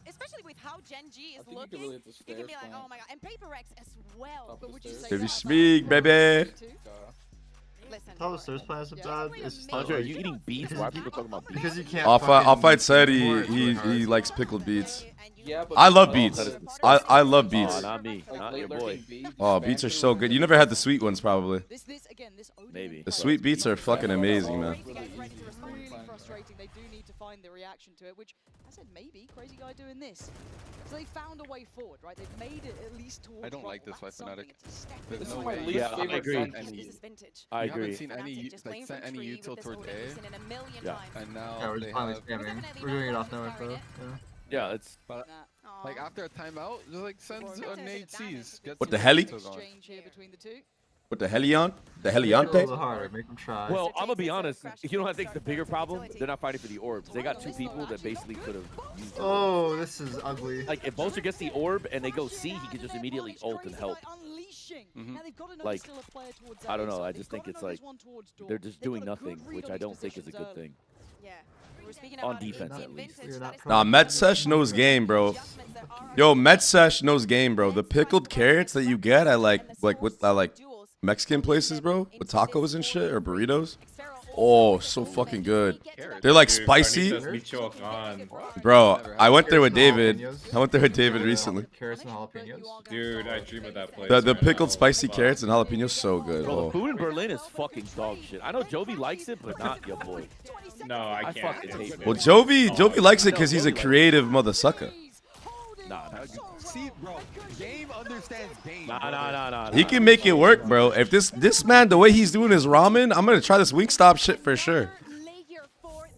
Especially with how Genji is looking, you can be like, oh my God, and Paper X as well. But would you say Baby speak, baby. How the stairs plan is bad? It's just Andre, are you eating beets? Why are people talking about beets? Because you can't. Off-White said he likes pickled beets. Yeah, but I love beets. I love beets. Oh, not me. Not your boy. Oh, beets are so good. You never had the sweet ones, probably. Maybe. The sweet beets are fucking amazing, man. Really frustrating. They do need to find the reaction to it, which I said maybe Crazy Guy doing this. So they found a way forward, right? They've made it at least towards. I don't like this fight, Fnatic. This There's is no my way. least favorite favorite gun. I You agree. haven't seen any like sent any util towards A. Yeah. And now Yeah, we're they just finally have. spamming. We're doing it off nowhere, bro. Yeah. Yeah, it's. But like after a timeout, just like send a nade C's. What the heli? Exchange here between the two. With the Helion? The Heliante? A little harder, make them try. Well, I'm gonna be honest. You know, I think the bigger problem, they're not fighting for the orbs. They got two people that basically could have used it. Oh, this is ugly. Like, if Bolster gets the orb and they go C, he can just immediately ult and help. Like, I don't know. I just think it's like they're just doing nothing, which I don't think is a good thing. On defense, at least. Nah, Metsesh knows game, bro. Yo, Metsesh knows game, bro. The pickled carrots that you get at like Mexican places, bro, with tacos and shit or burritos. Oh, so fucking good. They're like spicy. Bro, I went there with David. Recently. Carrots and jalapenos. Dude, I dream of that place. The pickled spicy carrots and jalapenos, so good. Bro, the Oh. food in Berlin is fucking dog shit. I know Jovi likes it, but not your boy. No, I can't. fucking hate it. Well, Jovi likes it because he's a creative mother sucker. Nah. See, bro, game understands game. Nah. He can make it work, bro. If this man, the way he's doing his ramen, I'm gonna try this Wingstop shit for sure.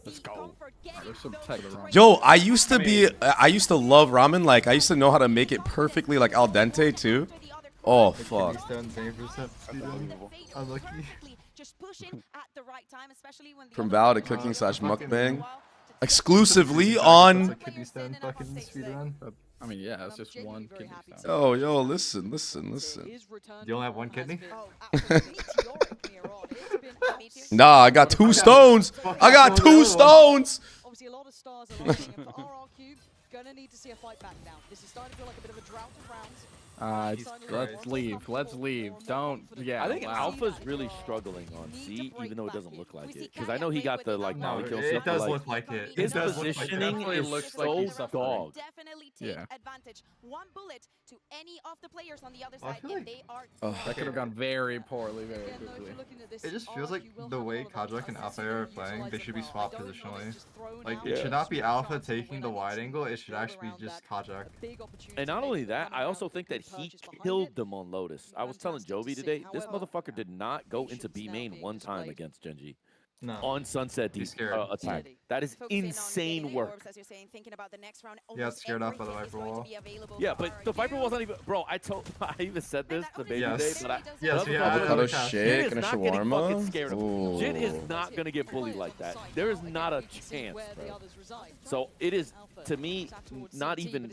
Let's go. There's some tech around. Yo, I used to love ramen. Like, I used to know how to make it perfectly, like al dente too. Oh fuck. Unlucky. From Val to cooking / mukbang, exclusively on. I mean, yeah, it's just one kidney stone. Oh, yo, listen. You only have one kidney? Nah, I got 2 stones. I got 2 stones. Obviously, a lot of stars are lining up for RRQ. Gonna need to see a fight back now. This is starting to feel like a bit of a drought of rounds. Let's leave. Don't. Yeah. I think Alpha's really struggling on C, even though it doesn't look like it. Because I know he got the molecule. It does look like it. His positioning is so dog. Yeah. One bullet to any of the players on the other side, and they are. That could have gone very poorly, very quickly. It just feels like the way Kajak and Alpha are playing, they should be swapped positionally. Like, it should not be Alpha taking the wide angle, it should actually be just Kajak. And not only that, I also think that he killed them on Lotus. I was telling Jovi today, this motherfucker did not go into B main one time against Genji. No. On Sunset attack. That is insane work. Yeah, it's scared off by the Viper Wall. Yeah, but the Viper Wall's not even... Bro, I even said this to Babybay, but I... Yes, avocado shake and a shawarma. Jin is not going to get bullied like that. There is not a chance, bro. So it is, to me, not even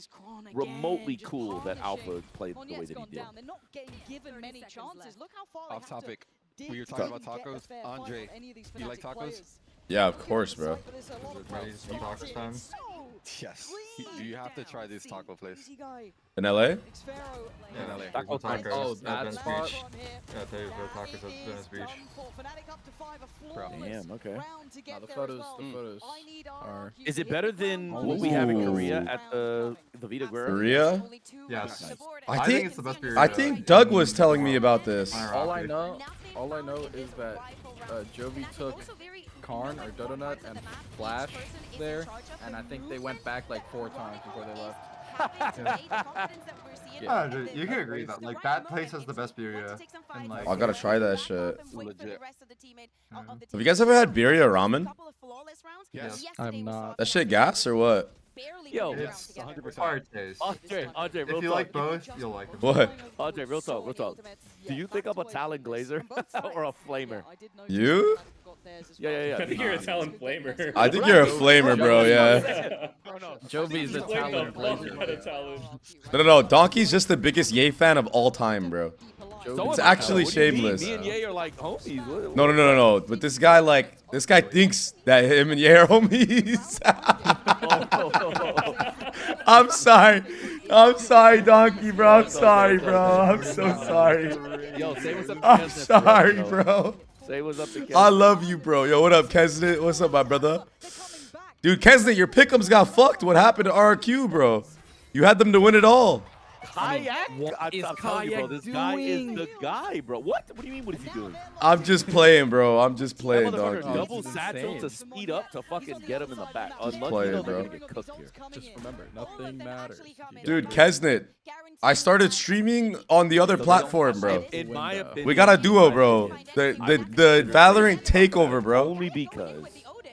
remotely cool that Alpha played the way that he did. Off topic. We were talking about tacos. Andre, you like tacos? Yeah, of course, bro. Ready for tacos time? Yes. You have to try this taco place. In LA? Yeah, in LA. Taco Tacos Oh, at that Venice spot? Beach. Yeah, I'll tell you for tacos at Venice Beach. Bro. Damn, okay. The photos are... Is it better than what we have in Korea at the Vita Guerra? Korea? Yes. I think it's the best beer. I think Doug was telling me about this. All I know is that Jovi took Karn or Dodonut and Flash there, and I think they went back like 4 times before they left. Yeah, you can agree that like that place has the best birria. And, like, I gotta try that shit. Legit. Have you guys ever had birria ramen? Yes. I'm not. That shit gas or what? Yo, It's 100% hard taste. Andre, real If you talk. like both, you'll like it. What? Andre, real talk. Do you think I'm a Talon Glazer or a Flamer? You? Yeah. I think you're a Talon Flamer. I think you're a flamer, bro, yeah. Jovi's the Talon Glazer. No. Donkey's just the biggest Ye fan of all time, bro. It's actually shameless. Me and Ye are like homies. No. But this guy thinks that him and Ye are homies. I'm sorry, Donkey, bro. I'm sorry, bro. I'm so sorry. Yo, say what's up to I'm Kesnet, sorry, bro. Say what's up to Kesnet. I love you, bro. Yo, what up, Kesnet? What's up, my brother? Dude, Kesnet, your pick'ems got fucked. What happened to RQ, bro? You had them to win it all. Kayak? I'm telling you, bro, this guy is the guy, bro. What? What do you mean, what is he doing? I'm just playing, bro. I'm just playing, dog. Double satchel to speed up to fucking get him in the back. Unlucky, play it, they're bro. gonna get cooked here. Just remember, nothing matters. Dude, Kesnit, I started streaming on the other platform, bro. In my opinion, We got a duo, bro. The Valorant takeover, bro. Only because.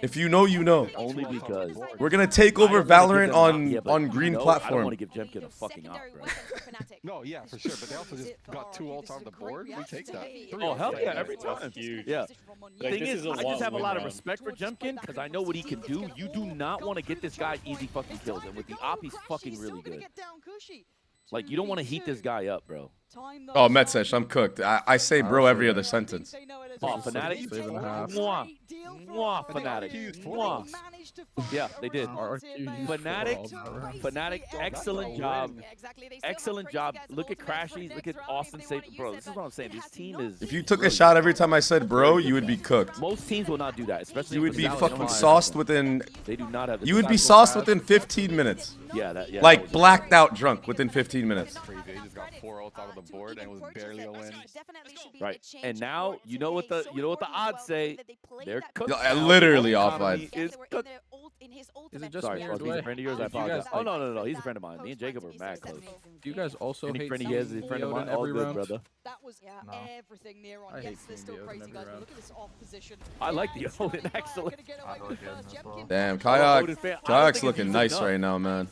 If you know, you know. Only because. We're gonna take over Valorant on green platform. I don't want to give Jemkin a fucking op, bro. No, yeah, for sure. But they also just got 2 ults on the board. We take that. Oh, hell yeah, every time. Yeah. The thing is, I just have a lot of round. respect for Jemkin because I know what he can do. You do not want to get this guy easy fucking kills. And with the op, he's fucking really good. Like, you don't want to heat this guy up, bro. Oh, Metsesh, I'm cooked. I say bro every other sentence. Oh, Fnatic. Mwah. Mwah, Fnatic. Mwah. Yeah, they did. Fnatic, excellent job. Excellent job. Look at Crashy. Look at Austin. Bro, this is what I'm saying. This team is... If you took a shot every time I said bro, you would be cooked. Most teams will not do that, especially... You would be fucking sauced within... They do not have the... You would be sauced within 15 minutes. Yeah, that... Yeah, like, blacked out drunk within 15 minutes. Crazy. They just got 4 ults out of the board and was barely a win. Right. And now, you know what the odds say. They're cooked. Literally offline. Is cooked. Is it just Sorry, me he's a friend of yours? I apologize. Oh, no. He's a friend of mine. Me and Jacob are mad close. Do you guys also Any hate friend he has is a friend of mine? All good, brother. That was everything near on. Yes, they're still crazy, guys. But look at this off position. I like the Odin, excellent. Damn, Kayak's looking nice right now, man.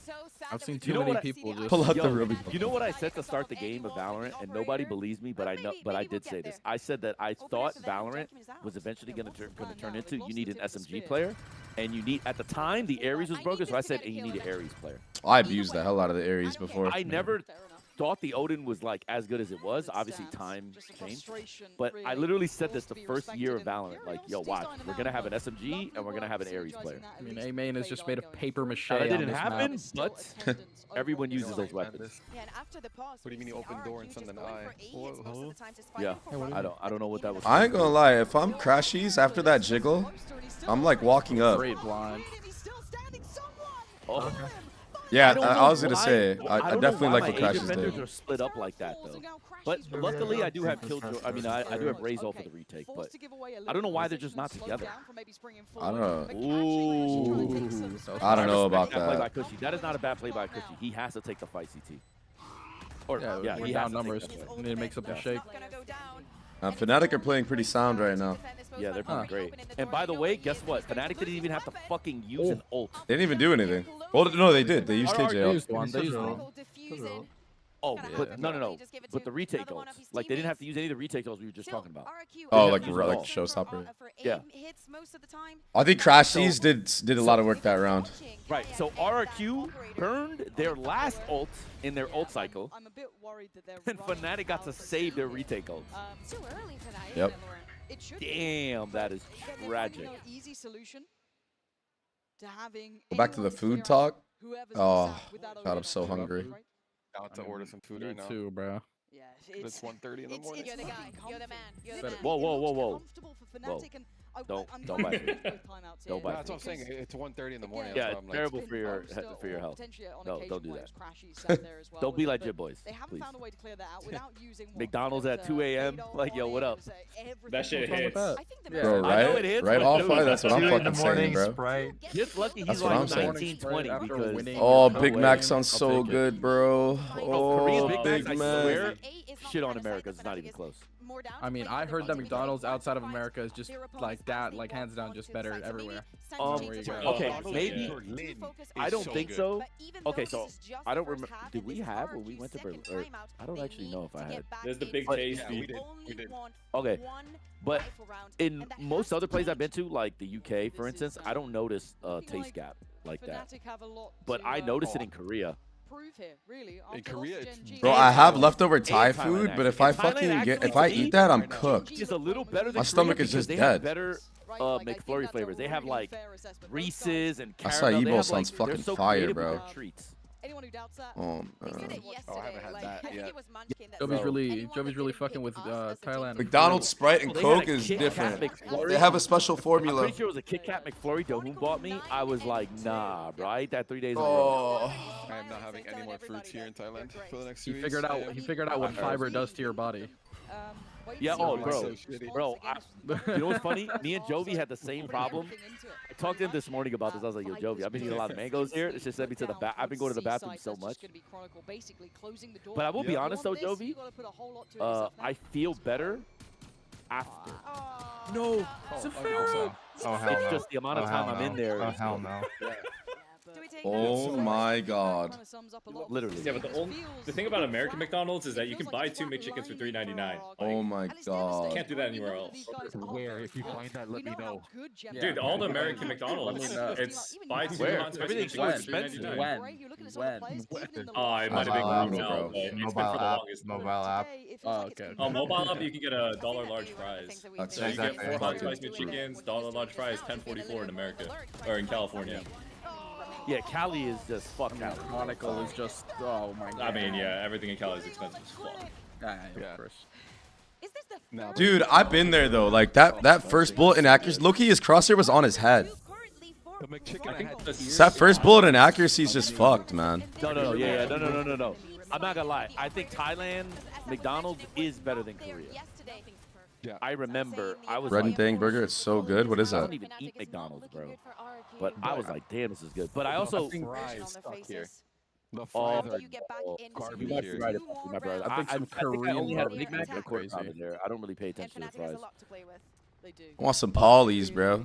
I've seen too many people just pull out the Ruby. You know what I said to start the game of Valorant, and nobody believes me, but I did say this. I said that I thought Valorant was eventually going to turn into you need an SMG player, and you need at the time the Ares was broken, so I said and you need an Ares player. I abused the hell out of the Ares before. I never thought the Odin was like as good as it was. Obviously, time changed. But I literally said this the first year of Valorant. Like, yo, watch, we're gonna have an SMG and we're gonna have an Ares player. I mean, A-Main is just made of paper mache. That didn't happen, but everyone uses those weapons. What do you mean the open door and send an eye? Yeah, I don't know what that was. I ain't gonna lie, if I'm Crashies after that jiggle, I'm like walking up. Straight blind. Oh. Yeah, I was gonna say, I definitely like what Crashies did. did. Are split up like that though. But luckily, I do have Killjoy. I mean, I do have Raze off for the retake, but I don't know why they're just not together. I don't know. Ooh. I don't know about Play by that. Cushy. That is not a bad play by Cushy. He has to take the fight, CT. Or Yeah, he down has to numbers. take that. We need to make something shake. Fnatic are playing pretty sound right now. Yeah, they're playing great. And by the way, guess what? Fnatic didn't even have to fucking use an ult. They didn't even do anything. Well, no, they did. They used KJ They ult. used one. They used one. Oh, but no. But the retake ults. Like, they didn't have to use any of the retake ults we were just talking about. Oh, like showstopper. Yeah. I think Crashies did a lot of work that round. Right, so RRQ burned their last ult in their ult cycle, and Fnatic got to save their retake ults. Too early for that. Yep. Damn, that is tragic. Easy solution to having Go back to the food talk. Oh, God, I'm so hungry. Out to order some food right now. Too, bro. Yeah, It's 1:30 in the morning. You're the guy. You're the man. You're the man. Whoa. Whoa. Don't buy food. Don't buy That's what I'm food. saying. It's 1:30 in the morning. Yeah, that's it's why I'm terrible like, for your health. No, don't do that. Don't be like Jib Boys, please. McDonald's at 2 a.m. Like, yo, what up? That shit hits. Bro, right off fight. That's what I'm fucking saying, bro. Just lucky he's That's what like I'm saying. 1920 because. Oh, Big Mac sounds so good, bro. Korean Oh, Big Big Macs, I swear, Mac. shit on America. It's not even close. I mean, I heard that McDonald's outside of America is just like that, like hands down, just better everywhere. Okay, maybe. I don't think so. Okay, so I don't remember. Did we have when we went to Berlin? Or, I don't actually know if I had. There's the big taste. we did. Okay, but in most other places I've been to, like the UK, for instance, I don't notice a taste gap like that. But I notice it in Korea. In Korea, Bro, I have leftover Thai food, but if I eat that, I'm cooked. It's a little better than My stomach Korea is just because they have dead. better McFlurry flavors. They have like Reese's and Acai caramel. They bowl have, sounds like, they're fucking so fire, creative with bro. their treats. Anyone who doubts that, Oh, he did it I haven't had that yet. Jovi's really fucking with Thailand. McDonald's Sprite and Coke is different. They have a special formula. I'm pretty sure it was a Kit Kat McFlurry. Who bought me? I was like, nah, bro. I ate that 3 days in a row. I am not having any more fruits here in Thailand for the next 2 weeks. He figured out what fiber does to your body. Yeah, oh, bro. You know what's funny? Me and Jovi had the same problem. I talked to him this morning about this. I was like, yo, Jovi, I've been eating a lot of mangoes here. It's just sent me to the bath. I've been going to the bathroom so much. But I will be honest, though, Jovi, I feel better after. No. Oh, hell no. It's just the amount of time I'm in there. Oh, hell no. Oh my god. Literally. Yeah, but the thing about American McDonald's is that you can buy 2 McChickens for $3.99. Oh my god. You can't do that anywhere else. Where? If you find that, let me know. Dude, all the American McDonald's, it's buy 2 Everything's so expensive. When? Oh, it might have been gone now, but it's been for the longest. Mobile app. Oh, okay. Oh, mobile app, you can get a $1 large fries. That's So you get exactly 4 hot spice McChickens, $1 large fries, $10.44 in America, or in California. Yeah, Cali is just fuck Cali. Monaco is just, oh my god. I mean, yeah, everything in Cali is expensive as fuck. Yeah. Dude, I've been there though. Like that first bullet in accuracy, Loki, his crosshair was on his head. That first bullet in accuracy is just fucked, man. No. I'm not gonna lie. I think Thailand McDonald's is better than Korea. Yeah. I remember I was Bread and like, thing burger, it's so good. What is I that? don't even eat McDonald's, bro. But I was like, damn, this is good. But I also fries stuck here. The Oh, fries are you might be right about my brother. I think I only had a Big Mac and a quarter pounder there. I don't really pay attention to the fries. I want some Polly's, bro.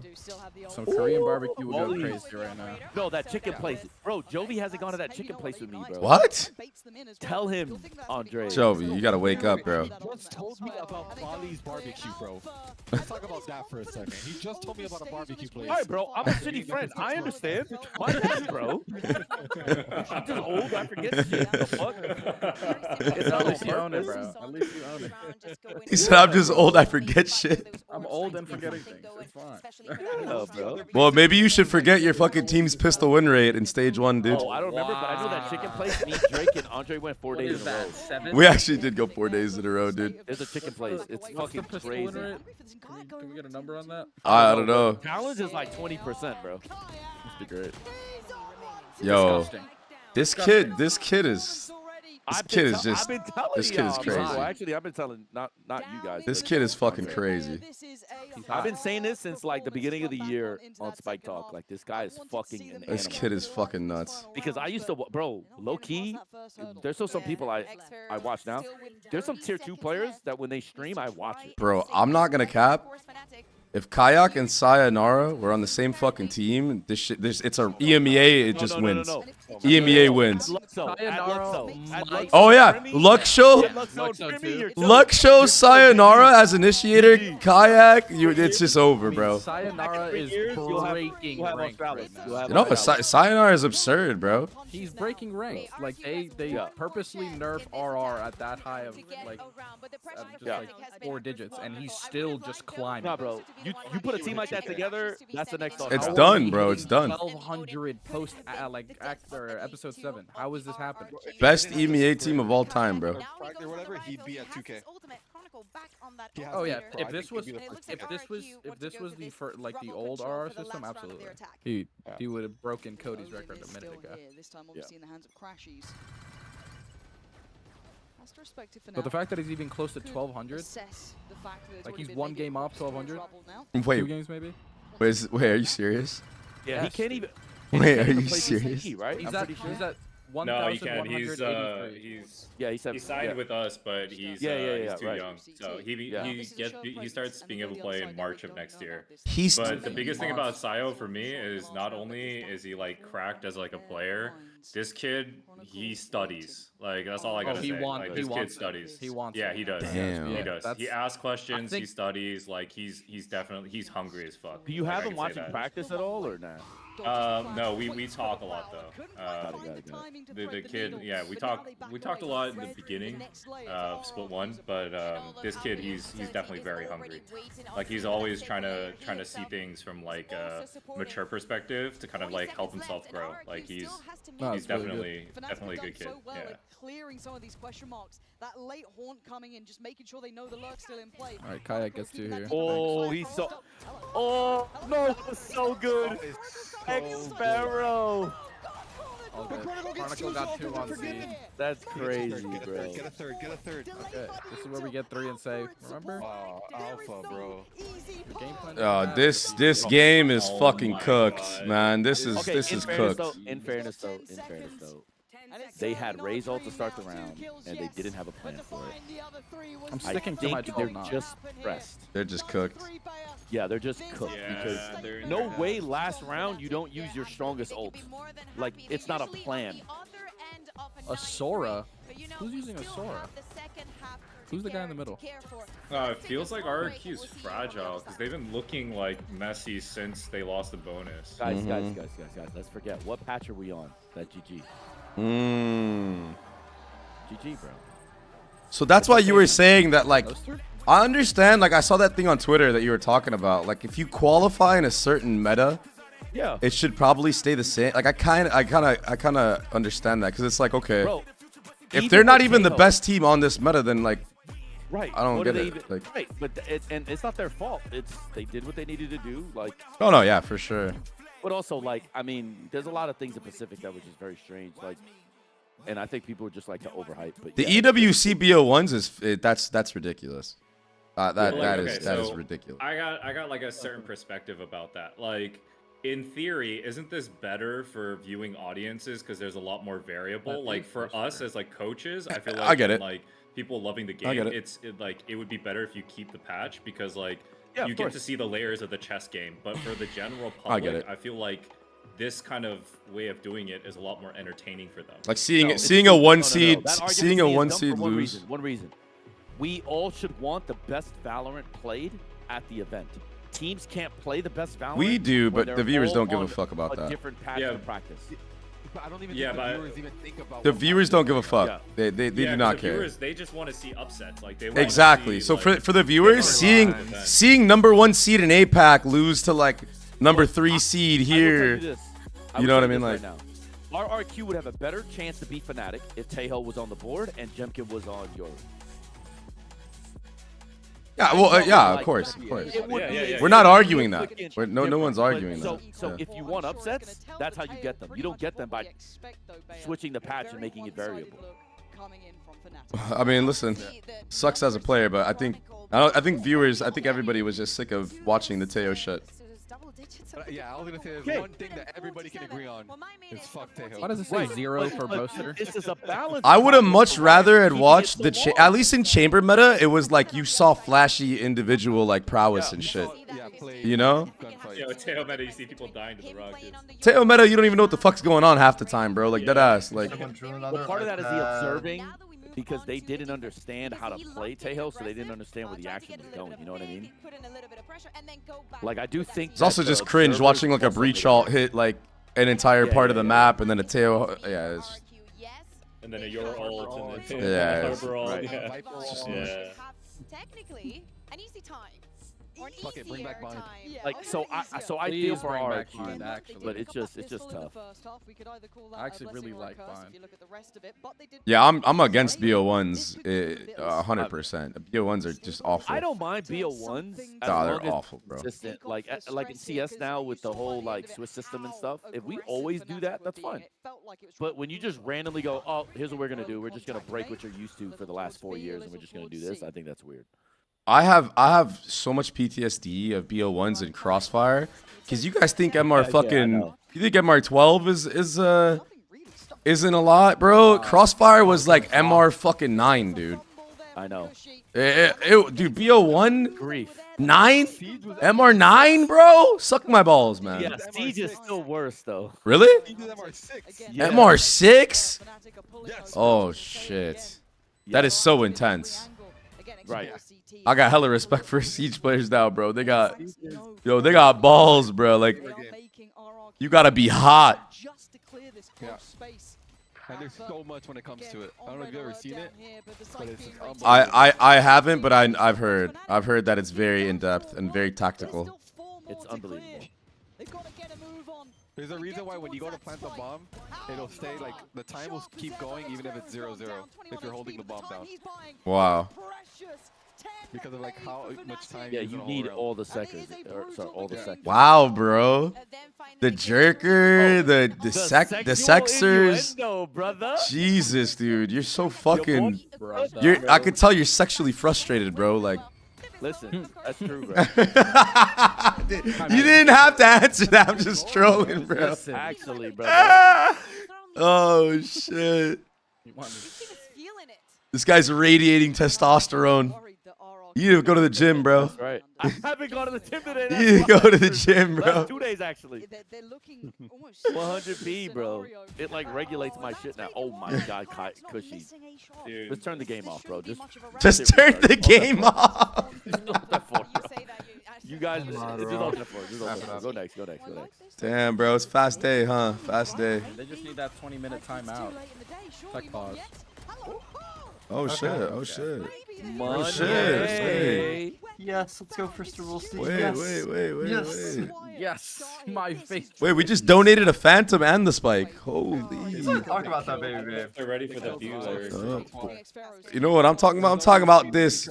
Some Korean barbecue would go crazy right now. No, that chicken place. Bro, Jovi hasn't gone to that chicken place with me, bro. What? Tell him, Andre. Jovi, you gotta wake up, bro. He just told me about Polly's barbecue, bro. Let's talk about that for a second. He just told me about a barbecue place. All right, bro. I'm a shitty friend. I understand. My bad, bro. I'm just old. I forget shit. The fuck? At least you own it, bro. At least you own it. He said, I'm just old. I forget shit. I'm old and forgetting things. It's fine. Yeah, bro. Well, maybe you should forget your fucking team's pistol win rate in stage 1, dude. Oh, I don't remember, but I know that chicken place. Me, Drake, and Andre went 4 days in a row. 7? We actually did go 4 days in a row, dude. There's a chicken place. It's fucking crazy. Can we get a number on that? I don't know. Challenge is like 20%, bro. Must be great. Yo, this kid is just. This kid is crazy. Well, actually, I've been telling not you guys. This kid is fucking crazy. I've been saying this since like the beginning of the year on Spike Talk. Like this guy is fucking an This animal. kid is fucking nuts. Because I used to, bro, low key. There's still some people I watch now. There's some tier 2 players that when they stream, I watch it. Bro, I'm not gonna cap. If Kayak and Sayonara were on the same fucking team, it's a EMEA. It just wins. EMEA wins. Oh yeah, Luxo, Sayonara as initiator. Kayak, it's just over, bro. Sayonara is breaking rank right now. You know, Sayonara is absurd, bro. He's breaking rank. Like they purposely nerf RR at that high of like like 4 digits, and he's still just climbing. Nah, bro. You put a team like that together, that's the next. It's done, bro. It's done. 1200 post episode 7. How is this happening? Best EMEA team of all time, bro. Or whatever, he'd be at 2K. Oh yeah, if this was the like the old RR system, absolutely. He would have broken Cody's record a minute ago. This time obviously in the hands of Crashies. But the fact that he's even close to 1200, like he's 1 game off 1200. Wait, 2 games maybe. Wait, are you serious? Yeah, he can't even. Wait, are you serious? Right? He's at No, he can. He signed with us, but he's too young. So he starts being able to play in March of next year. But the biggest thing about Sayo for me is not only is he like cracked as like a player, this kid he studies. Like that's all I gotta say. Like this kid studies. He wants. Yeah, he does. Damn. He does. He asks questions. He studies. Like he's definitely hungry as fuck. Do you have him watching practice at all or not? No, we talk a lot though. The kid, yeah, we talked a lot in the beginning of split 1, but this kid he's definitely very hungry. Like he's always trying to see things from like a mature perspective to kind of like help himself grow. Like he's he's definitely a good kid. So well Yeah. at clearing some of these question marks. That late haunt coming in, just making sure they know the lurk's still in play. All right, Kayak gets 2 here. Oh, he's so. Oh no, that was so good. X-Sparrow. Chronicle got 2 on C. That's crazy, bro. Get a third. Okay, this is where we get 3 and save. Remember? Oh, alpha, bro. This game is fucking cooked, man. This is cooked. In fairness though, they had Ray's ult to start the round, and they didn't have a plan for it. I'm sticking to my they're just pressed. They're just cooked. Yeah, they're just cooked because no way last round you don't use your strongest ult. Like, it's not a plan. A Sora? Who's using a Sora? Who's the guy in the middle? It feels like RRQ is fragile because they've been looking like messy since they lost the bonus. Guys, let's forget. What patch are we on? That GG. GG, bro. So that's why you were saying that, like, I understand, like, I saw that thing on Twitter that you were talking about. Like, if you qualify in a certain meta, yeah, it should probably stay the same. Like, I kind of understand that because it's like, okay, bro, if they're not even the best team on this meta, then like, right, I don't get it. Like, right, but it's not their fault. They did what they needed to do. Like, oh no, yeah, for sure. But also, like, I mean, there's a lot of things in Pacific that were just very strange. Like, and I think people would just like to overhype. But the yeah, EWC BO1s is that's ridiculous. That is ridiculous. I got like a certain perspective about that. Like, in theory, isn't this better for viewing audiences because there's a lot more variable? Like, for us as like coaches, I feel like I get it. Like people loving the game, it would be better if you keep the patch because like you get to see the layers of the chess game. But for the general public, I feel like this kind of way of doing it is a lot more entertaining for them. Like seeing a one seed lose. One reason. We all should want the best Valorant played at the event. Teams can't play the best Valorant. We do, but the viewers don't give a fuck about that. Different pattern of practice. But I don't even think the viewers even think about the viewers don't give a fuck. They do not care. Viewers, they just want to see upsets. Like they exactly. See, so like, for the viewers, seeing #1 seed in APAC lose to like #3 seed here, you know what I mean? Like, RRQ would have a better chance to beat Fnatic if Taeho was on the board and Jemkin was on your. Yeah, well, yeah, of course. We're not arguing that. No one's arguing that. So if you want upsets, that's how you get them. You don't get them by switching the patch and making it variable. I mean, listen, sucks as a player, but I think viewers, I think everybody was just sick of watching the Taeho shit. Yeah, I was gonna say there's one thing that everybody can agree on. Is fuck Taeho. Why does it say 0 for Boaster? This is a balance. I would have much rather had watched at least in chamber meta, it was like you saw flashy individual like prowess and shit. You know? Yeah, with Taeho meta, you see people dying to the rockets. Taeho meta, you don't even know what the fuck's going on half the time, bro. Like, deadass. Like, well, part of that is the observing. Because they didn't understand how to play Taeho, so they didn't understand where the action was going. You know what I mean? Like, I do think it's also just cringe watching like a breach ult hit like an entire part of the map, and then a Taeho. Yeah, it's. And then a your ult, and then yeah. Technically, an easy time. Fuck it, bring back Bind. Like, so I feel for RRQ, actually, but it's just tough. I actually really like Bind. Yeah, I'm against BO1s 100%. BO1s are just awful. I don't mind BO1s. Nah, they're awful, bro. Like in CS now with the whole like Swiss system and stuff. If we always do that, that's fine. But when you just randomly go, oh, here's what we're gonna do. We're just gonna break what you're used to for the last 4 years, and we're just gonna do this. I think that's weird. I have so much PTSD of BO1s and Crossfire, because you guys think MR you think MR 12 isn't a lot, bro. Crossfire was like MR fucking 9, dude. I know. Dude, BO1 grief 9, MR 9, bro. Suck my balls, man. Yeah, Siege is still worse though. Really? Yeah. MR 6? Oh shit, that is so intense. Right. I got hella respect for Siege players now, bro. They got balls, bro. Like, you gotta be hot. Yeah. And there's so much when it comes to it. I don't know if you've ever seen it, but it's I haven't, but I've heard that it's very in depth and very tactical. It's unbelievable. There's a reason why when you go to plant the bomb, it'll stay like the time will keep going even if it's 0-0 if you're holding the bomb down. Wow. Because of like how much time. Yeah, you need all the seconds. Sorry, all the seconds. Wow, bro. The jerker, the sexers. Brother. Jesus, dude, you're so fucking. I could tell you're sexually frustrated, bro. Like. Listen, that's true, bro. You didn't have to answer that. I'm just trolling, bro. Listen, actually, bro. Oh shit. This guy's radiating testosterone. You need to go to the gym, bro. That's right. I haven't gone to the gym today. You need to go to the gym, bro. Last 2 days, actually. 100p, bro. It, like, regulates my shit now. Oh, my God, Cushy. Dude. Let's turn the game off, bro. Just turn the game off. You guys, just open it for us. Go next. Damn, bro. It's fast day, huh? Fast day. They just need that 20-minute timeout. Tech pause. Oh, shit. Oh, shit. Oh, shit. Hey. Yes, let's go for Rule Steve. Wait. Yes, my face. Wait, we just donated a Phantom and the Spike. Holy. Talk about that, baby. They're ready for the view. You know what I'm talking about? I'm talking about this.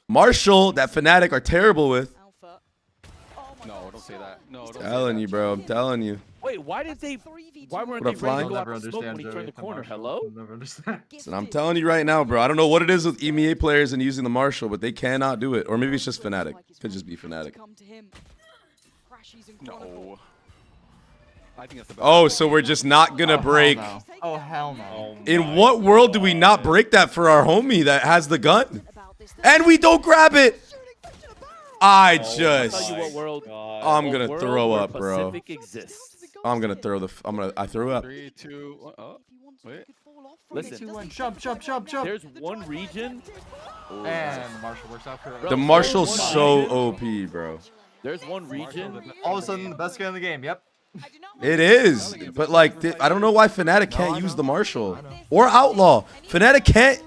Marshall, that Fnatic are terrible with. No, don't say that. No, don't telling you, bro. I'm telling you. Wait, why weren't they ready to go out the smoke when he turned the corner? Hello? And I'm telling you right now, bro. I don't know what it is with EMEA players and using the Marshall, but they cannot do it. Or maybe it's just Fnatic. Could just be Fnatic. No. I think that's the best. Oh, so we're just not gonna break. Hell no. Oh, hell no. In what world do we not break that for our homie that has the gun? And we don't grab it. I'm gonna throw up, bro. I'm gonna throw the. I threw up. 3, 2, 1. Oh, wait. Listen. 3, 2, 1. Jump. There's one region. And the Marshall works out for. The Marshall's so OP, bro. There's one region. All of a sudden, the best guy in the game. Yep. It is, but like, I don't know why Fnatic can't use the Marshall or Outlaw. Fnatic can't.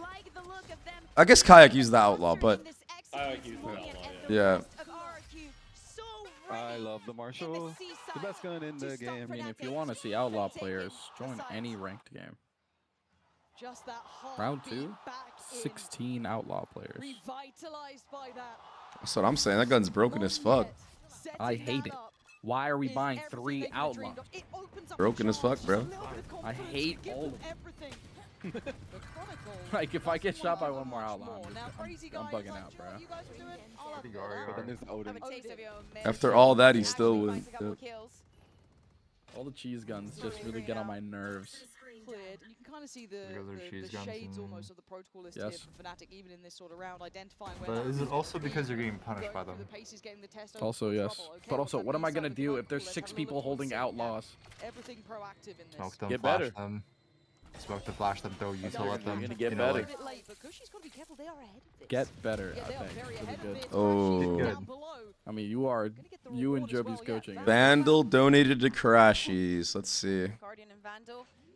I guess Kayak used the Outlaw, but. Yeah. I love the Marshall. The best gun in the game. I mean, if you want to see Outlaw players, join any ranked game. Round 2, 16 Outlaw players. That's what I'm saying. That gun's broken as fuck. I hate it. Why are we buying 3 Outlaws? Broken as fuck, bro. I hate all of them. Like, if I get shot by one more Outlaw, I'm bugging out, bro. After all that, he still would. All the cheese guns just really get on my nerves. You can kind of see the shades almost of the protocol list here from Fnatic, even in this sort of round, identifying where. But is it also because you're getting punished by them? Also, yes. But also, what am I gonna do if there's 6 people holding Outlaws? Everything proactive in this. Smoke them, get flash better. them. Smoke to flash them, throw util at them. You're gonna get better. Get better, I think. Really good. Oh. I mean, you and Joby's coaching. Vandal donated to Crashies. Let's see.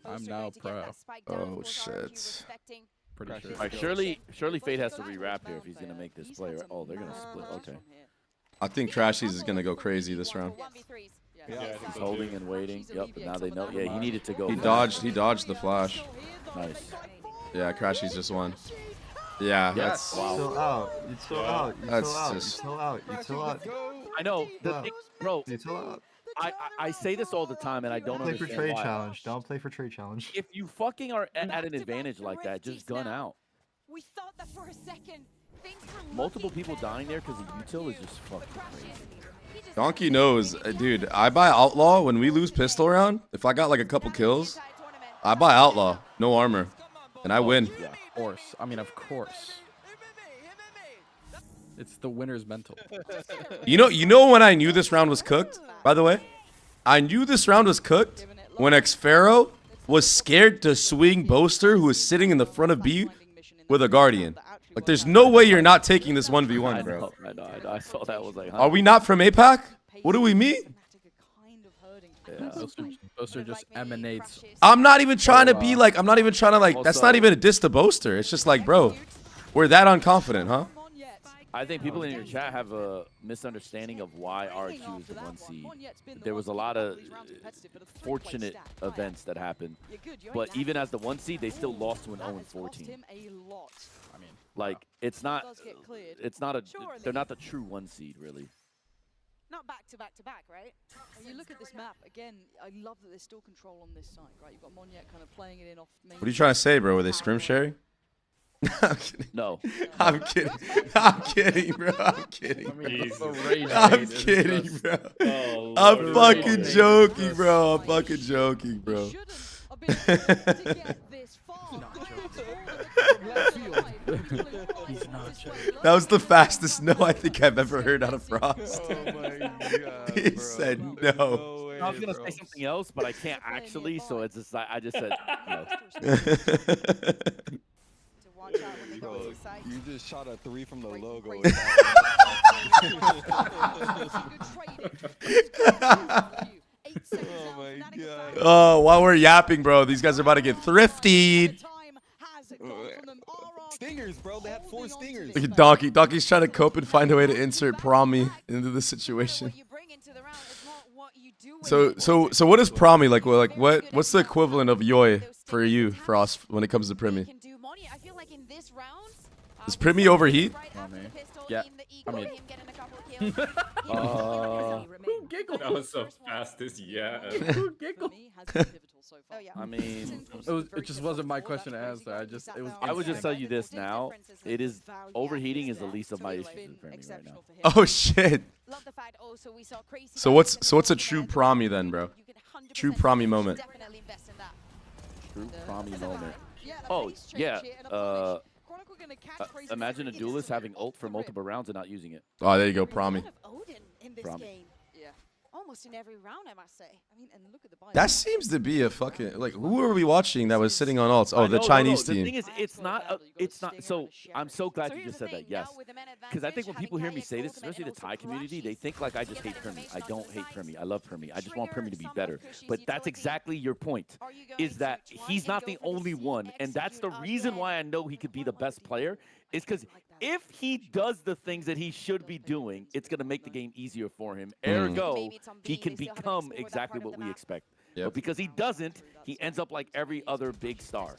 I'm now pro. Oh shit. Pretty sure. Right, surely Fate has to re-wrap here if he's gonna make this play. Oh, they're gonna split. Okay. I think Crashies is gonna go crazy this round. Yeah, he's holding and waiting. Yep, but now they know. Yeah, he needed to go. He dodged the flash. Nice. Yeah, Crashies just won. Yeah, that's wow. You chill out. I know, bro. I say this all the time, and I don't play for understand trade why. challenge. Don't play for trade challenge. If you fucking are at an advantage like that, just gun out. We thought that for a second. Multiple people dying there because of util is just fucking crazy. Donkey knows, dude. I buy Outlaw when we lose pistol round. If I got like a couple kills, I buy Outlaw, no armor, and I win. Yeah, of course. I mean, of course. It's the winner's mental. You know when I knew this round was cooked. By the way, I knew this round was cooked when Xpharaoh was scared to swing Boaster, who was sitting in the front of B with a Guardian. Like, there's no way you're not taking this 1v1, bro. I know. I saw that. Was like, are we not from APAC? What do we mean? Yeah. Boaster just emanates. I'm not even trying to be like, that's not even a diss to Boaster. It's just like, bro, we're that unconfident, huh? I think people in your chat have a misunderstanding of why RQ is the 1 seed. There was a lot of fortunate events that happened, but even as the 1 seed, they still lost to an 0-4 team. I mean, like it's not they're not the true 1 seed really. Not back to back, right? When you look at this map, again, I love that there's still control on this side, right? You've got Monyet kind of playing it in off main. What are you trying to say, bro? Were they scrim sharing? I'm kidding. No. I'm kidding. I'm kidding, bro. I'm kidding. I'm kidding, bro. Oh, I'm fucking joking, bro. I'm fucking joking, bro. That was the fastest no I think I've ever heard out of Frost. Oh my god. He said no. I was gonna say something else, but I can't actually, so it's just I just said no. Bro, you just shot a 3 from the logo. Oh my god. Oh, while we're yapping, bro, these guys are about to get thriftied. Stingers, bro. They had 4 stingers. Look at Donkey. Donkey's trying to cope and find a way to insert Promi into the situation. So what is Promi like? What's the equivalent of Yoi for you, Frost, when it comes to Primi? Does Primi overheat? Yeah. I mean. That was the fastest, yeah. I mean, it just wasn't my question to answer. I would just tell you this now. Overheating is the least of my issues in Primi right now. Oh shit. So what's a true Promi then, bro? True Promi moment. True Promi moment. Oh yeah. Imagine a duelist having ult for multiple rounds and not using it. Oh, there you go, Promi. Promi. Almost in every round, I must say. I mean, and look at the that seems to be a fucking who are we watching that was sitting on ults? Oh, the Chinese team. The thing is, it's not. So I'm so glad you just said that. Yes, because I think when people hear me say this, especially the Thai community, they think like I just hate Primi. I don't hate Primi. I love Primi. I just want Primi to be better. But that's exactly your point. Is that he's not the only one, and that's the reason why I know he could be the best player. Is because if he does the things that he should be doing, it's going to make the game easier for him. Ergo, he can become exactly what we expect. Yep. But because he doesn't, he ends up like every other big star.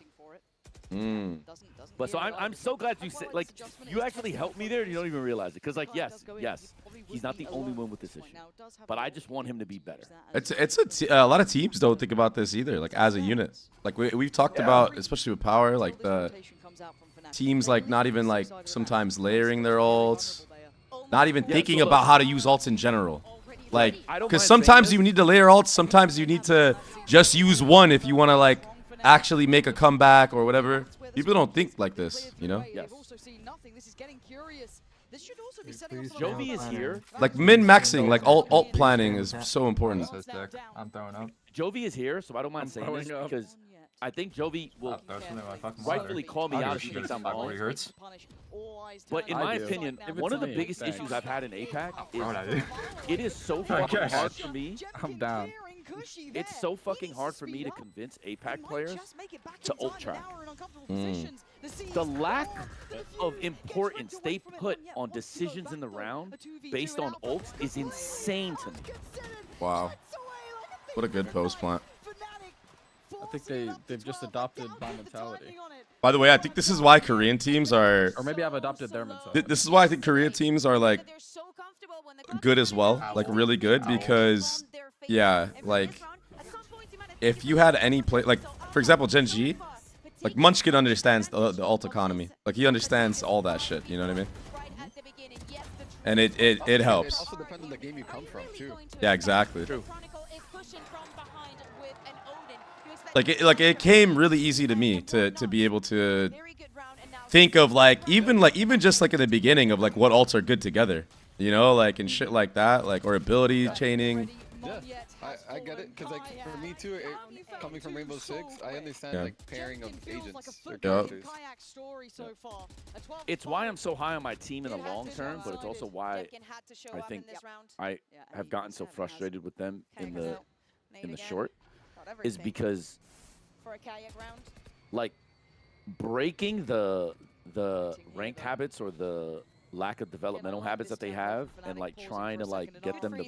But so I'm so glad you said, like, you actually helped me there and you don't even realize it. Because, like, yes, he's not the only one with this issue. But I just want him to be better. A lot of teams don't think about this either, like, as a unit. Like, we've talked about, especially with Power, like, the teams, like, not even, like, sometimes layering their ults. Not even thinking about how to use ults in general. Like, because sometimes you need to layer ults, sometimes you need to just use one if you want to, like, actually make a comeback or whatever. People don't think like this, you know? Yes. Jovi is here. Like, min-maxing, like, alt planning is so important. I'm throwing up. Jovi is here, so I don't mind saying this because I think Jovi will rightfully call me out if he thinks I'm wrong. But in my opinion, one of the biggest issues I've had in APAC is it is so fucking hard for me. I'm down. It's so fucking hard for me to convince APAC players to ult track. The lack of importance they put on decisions in the round based on ults is insane to me. Wow. What a good post plant. I think they've just adopted my mentality. By the way, I think this is why Korean teams are... Or maybe I've adopted their mentality. This is why I think Korean teams are, like, good as well. Like, really good because, yeah, like, if you had any play... Like, for example, Gen G, like, Munchkin understands the ult economy. Like, he understands all that shit, you know what I mean? And it helps. Also depends on the game you come from, too. Yeah, exactly. True. Like it came really easy to me to be able to think of even just like in the beginning of like what ults are good together, you know, like and shit like that, like or ability chaining. Yeah, I get it because like for me too, coming from Rainbow Six, I understand like pairing of agents or characters. It's why I'm so high on my team in the long term, but it's also why I think I have gotten so frustrated with them in the short. Is because like breaking the ranked habits or the lack of developmental habits that they have, and like trying to like get them to,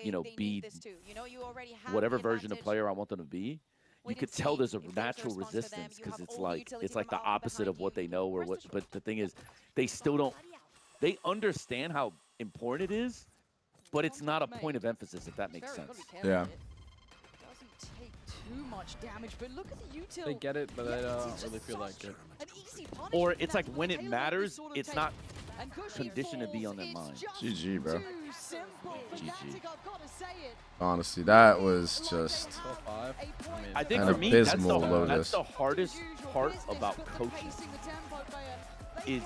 you know, be whatever version of player I want them to be. You could tell there's a natural resistance because it's like the opposite of what they know or what. But the thing is, they still don't. They understand how important it is, but it's not a point of emphasis, if that makes sense. Yeah. Too much damage, but look at the util. They get it, but I don't really feel like it. Or it's like when it matters, it's not conditioned to be on their mind. GG, bro. GG. Honestly, that was just I think an for me, abysmal that's the hardest part about coaching is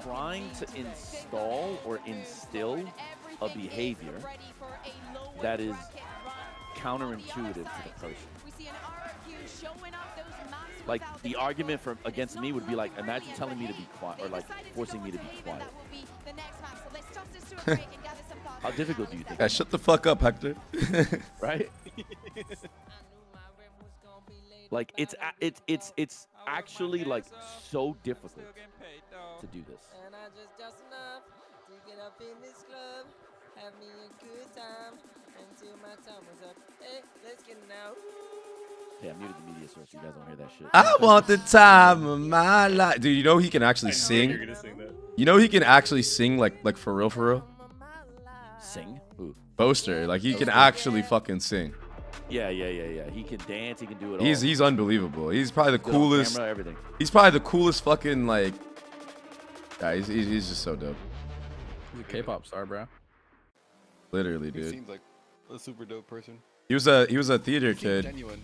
trying to install or instill a behavior that is counterintuitive to the person. Like the argument against me would be like, imagine telling me to be quiet or like forcing me to be quiet. How difficult do you think? Yeah, shut the fuck up, Hector. Right? Like it's actually like so difficult to do this. And I just enough to get up in this club, have me a good time until my time was up. Hey, let's get now. Yeah, I muted the media source so you guys don't hear that shit. I want the time of my life. Dude, you know he can actually sing? You're gonna sing that. You know he can actually sing like for real, for real? Sing? Who? Boaster. Like he can actually fucking sing. Yeah. He can dance, he can do it all. He's unbelievable. He's probably the coolest. Camera, everything. He's probably the coolest fucking like. Yeah, he's just so dope. He's a K-pop star, bro. Literally, He dude. seems like a super dope person. He was a theater kid. Genuine.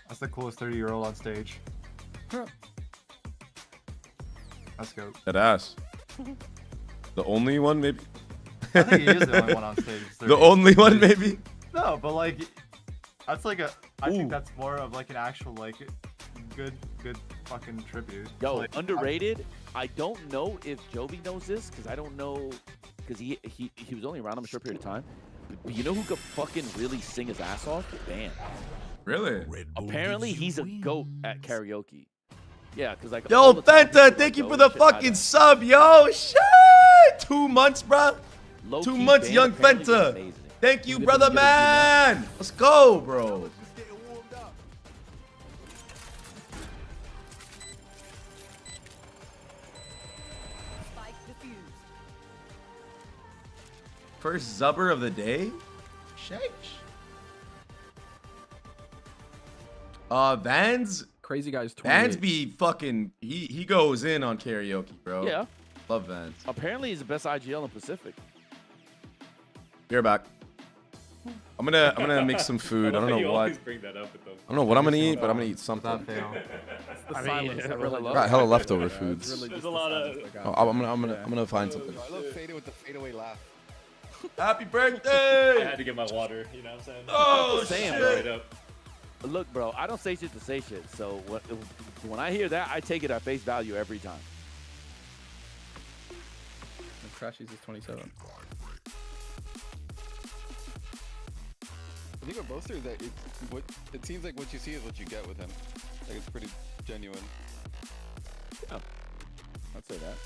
That's the coolest 30-year-old on stage. Let's go. That ass. The only one, maybe. I think he is the only one on stage. The only one, maybe. No, but like, that's like a. I think that's more of like an actual like, good fucking tribute. Yo, like, underrated. I don't know if Jovi knows this because I don't know because he was only around him a short period of time. But you know who could fucking really sing his ass off? Bam. Really? Apparently he's a goat at karaoke. Yeah, because like. Yo, Fenta, thank you for the fucking sub, yo. Shit. 2 months, bro. 2 months, young Fenta. Thank you, brother, man. Let's go, bro. First Zubber of the day? Sheesh. Vans. Crazy guys. Vans be fucking. He goes in on karaoke, bro. Yeah. Love Vans. Apparently he's the best IGL in Pacific. Be right back. I'm gonna make some food. I don't know what. I don't know what I'm gonna eat, but I'm gonna eat something. Got hella leftover foods. There's a lot of. I'm gonna find something. I love Fader with the fadeaway laugh. Happy birthday! I had to get my water. You know what I'm saying? Oh shit! Look, bro, I don't say shit to say shit. So when I hear that, I take it at face value every time. And Crashies is 27. I think with Boaster that it seems like what you see is what you get with him. Like it's pretty genuine. Yeah, I'd say that.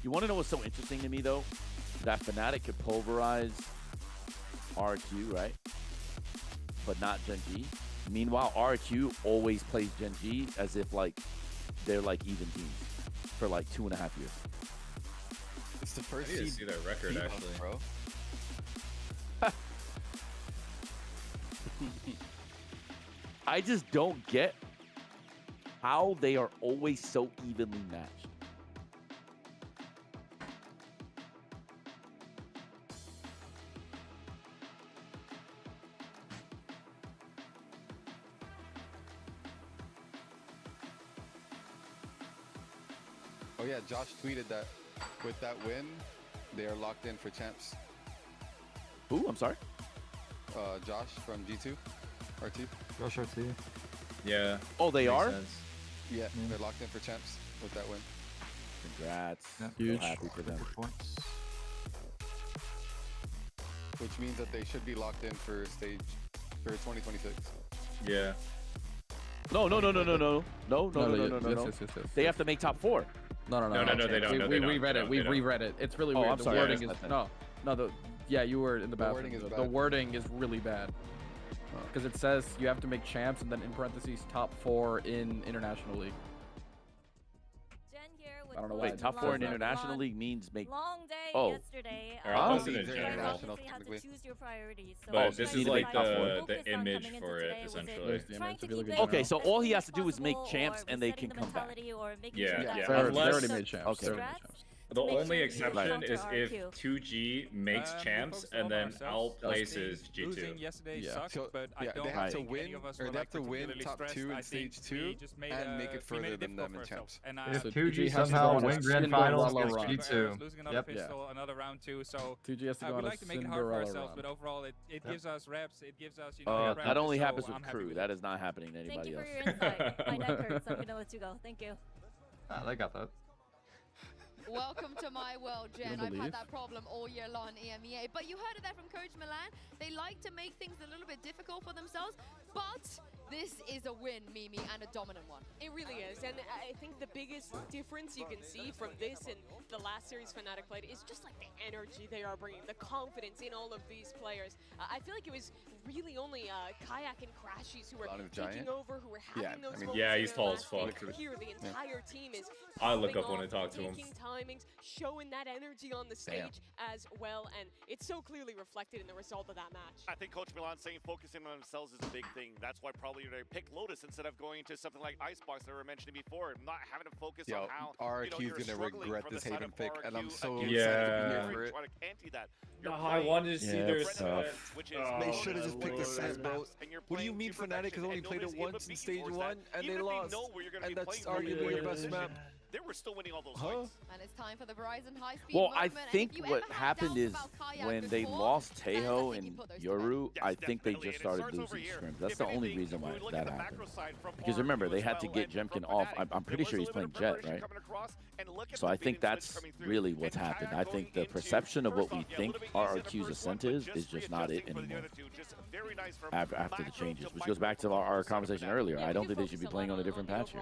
You want to know what's so interesting to me though? That Fnatic could pulverize RQ, right? But not Gen G. Meanwhile, RQ always plays Gen G as if like they're like even teams for like 2.5 years. It's the first I need to see that record actually, bro. I just don't get how they are always so evenly matched. Oh yeah, Josh tweeted that with that win, they are locked in for champs. Who? I'm sorry? Josh from G2, RT. Josh RT. Yeah. Oh, they are? Sense. Yeah, they're locked in for champs with that win. Congrats. Yeah. Huge. Happy for them. which means that they should be locked in for 2026. Yeah. No. They have to make top 4. No, they don't. We reread it. We reread it. It's really weird. I'm sorry. The wording is yeah, you were in the bathroom. The wording is really bad. Because it says you have to make champs and then in parentheses top 4 in International League. I don't know why. Wait, top 4 in International League means make. Long day yesterday. To choose your priorities. So but this is like the image for it, essentially. Okay, so all he has to do is make champs and they can come back. Yeah. They already made champs. Okay. The only exception is if 2G makes champs and then outplaces G2. They have to win, or they have to win top 2 in stage 2 and make it further than them in champs. If 2G somehow win grand finals against G2, yep. Another round 2, so 2G has to go on we a like to make it hard for ourselves, but overall it gives us reps, it gives us, you know, that only happens with crew. That is not happening to anybody else. Thank you for your insight. My neck hurts, so I'm gonna let you go. Thank you. They got that. Welcome to my world, Jen. I've had that problem all year long in EMEA. But you heard it there from Coach Milan. They like to make things a little bit difficult for themselves, but this is a win, Mimi, and a dominant one. It really is, and I think the biggest difference you can see from this and the last series Fnatic played is just like the energy they are bringing, the confidence in all of these players. I feel like it was really only Kayak and Crashies who were taking over, who were having those moments. Yeah, he's tall as fuck. Here, the entire team is I look up when I talk to him. Timings, showing that energy on the stage as well, and it's so clearly reflected in the result of that match. I think Coach Milan saying focusing on themselves is a big thing. That's why probably they pick Lotus instead of going to something like Icebox that we were mentioning before. Not having to focus on how RRQ's gonna regret this Haven pick, and I'm so excited to be here for it. I wanted to see their stuff. They should have just picked the set, bro. What do you mean Fnatic has only played it once in stage 1 and they lost? And that's arguably your best map. They were still winning all those fights. And it's time for the Verizon high-speed Well, moment. I think what happened is when they lost Tejo and Yoru, I think they just started losing scrims. That's the only reason why that happened. Because remember, they had to get Jemkin off. I'm pretty sure he's playing Jet, right? So I think that's really what's happened. I think the perception of what we think RRQ's ascent is just not it anymore after the changes, which goes back to our conversation earlier. I don't think they should be playing on a different patch here.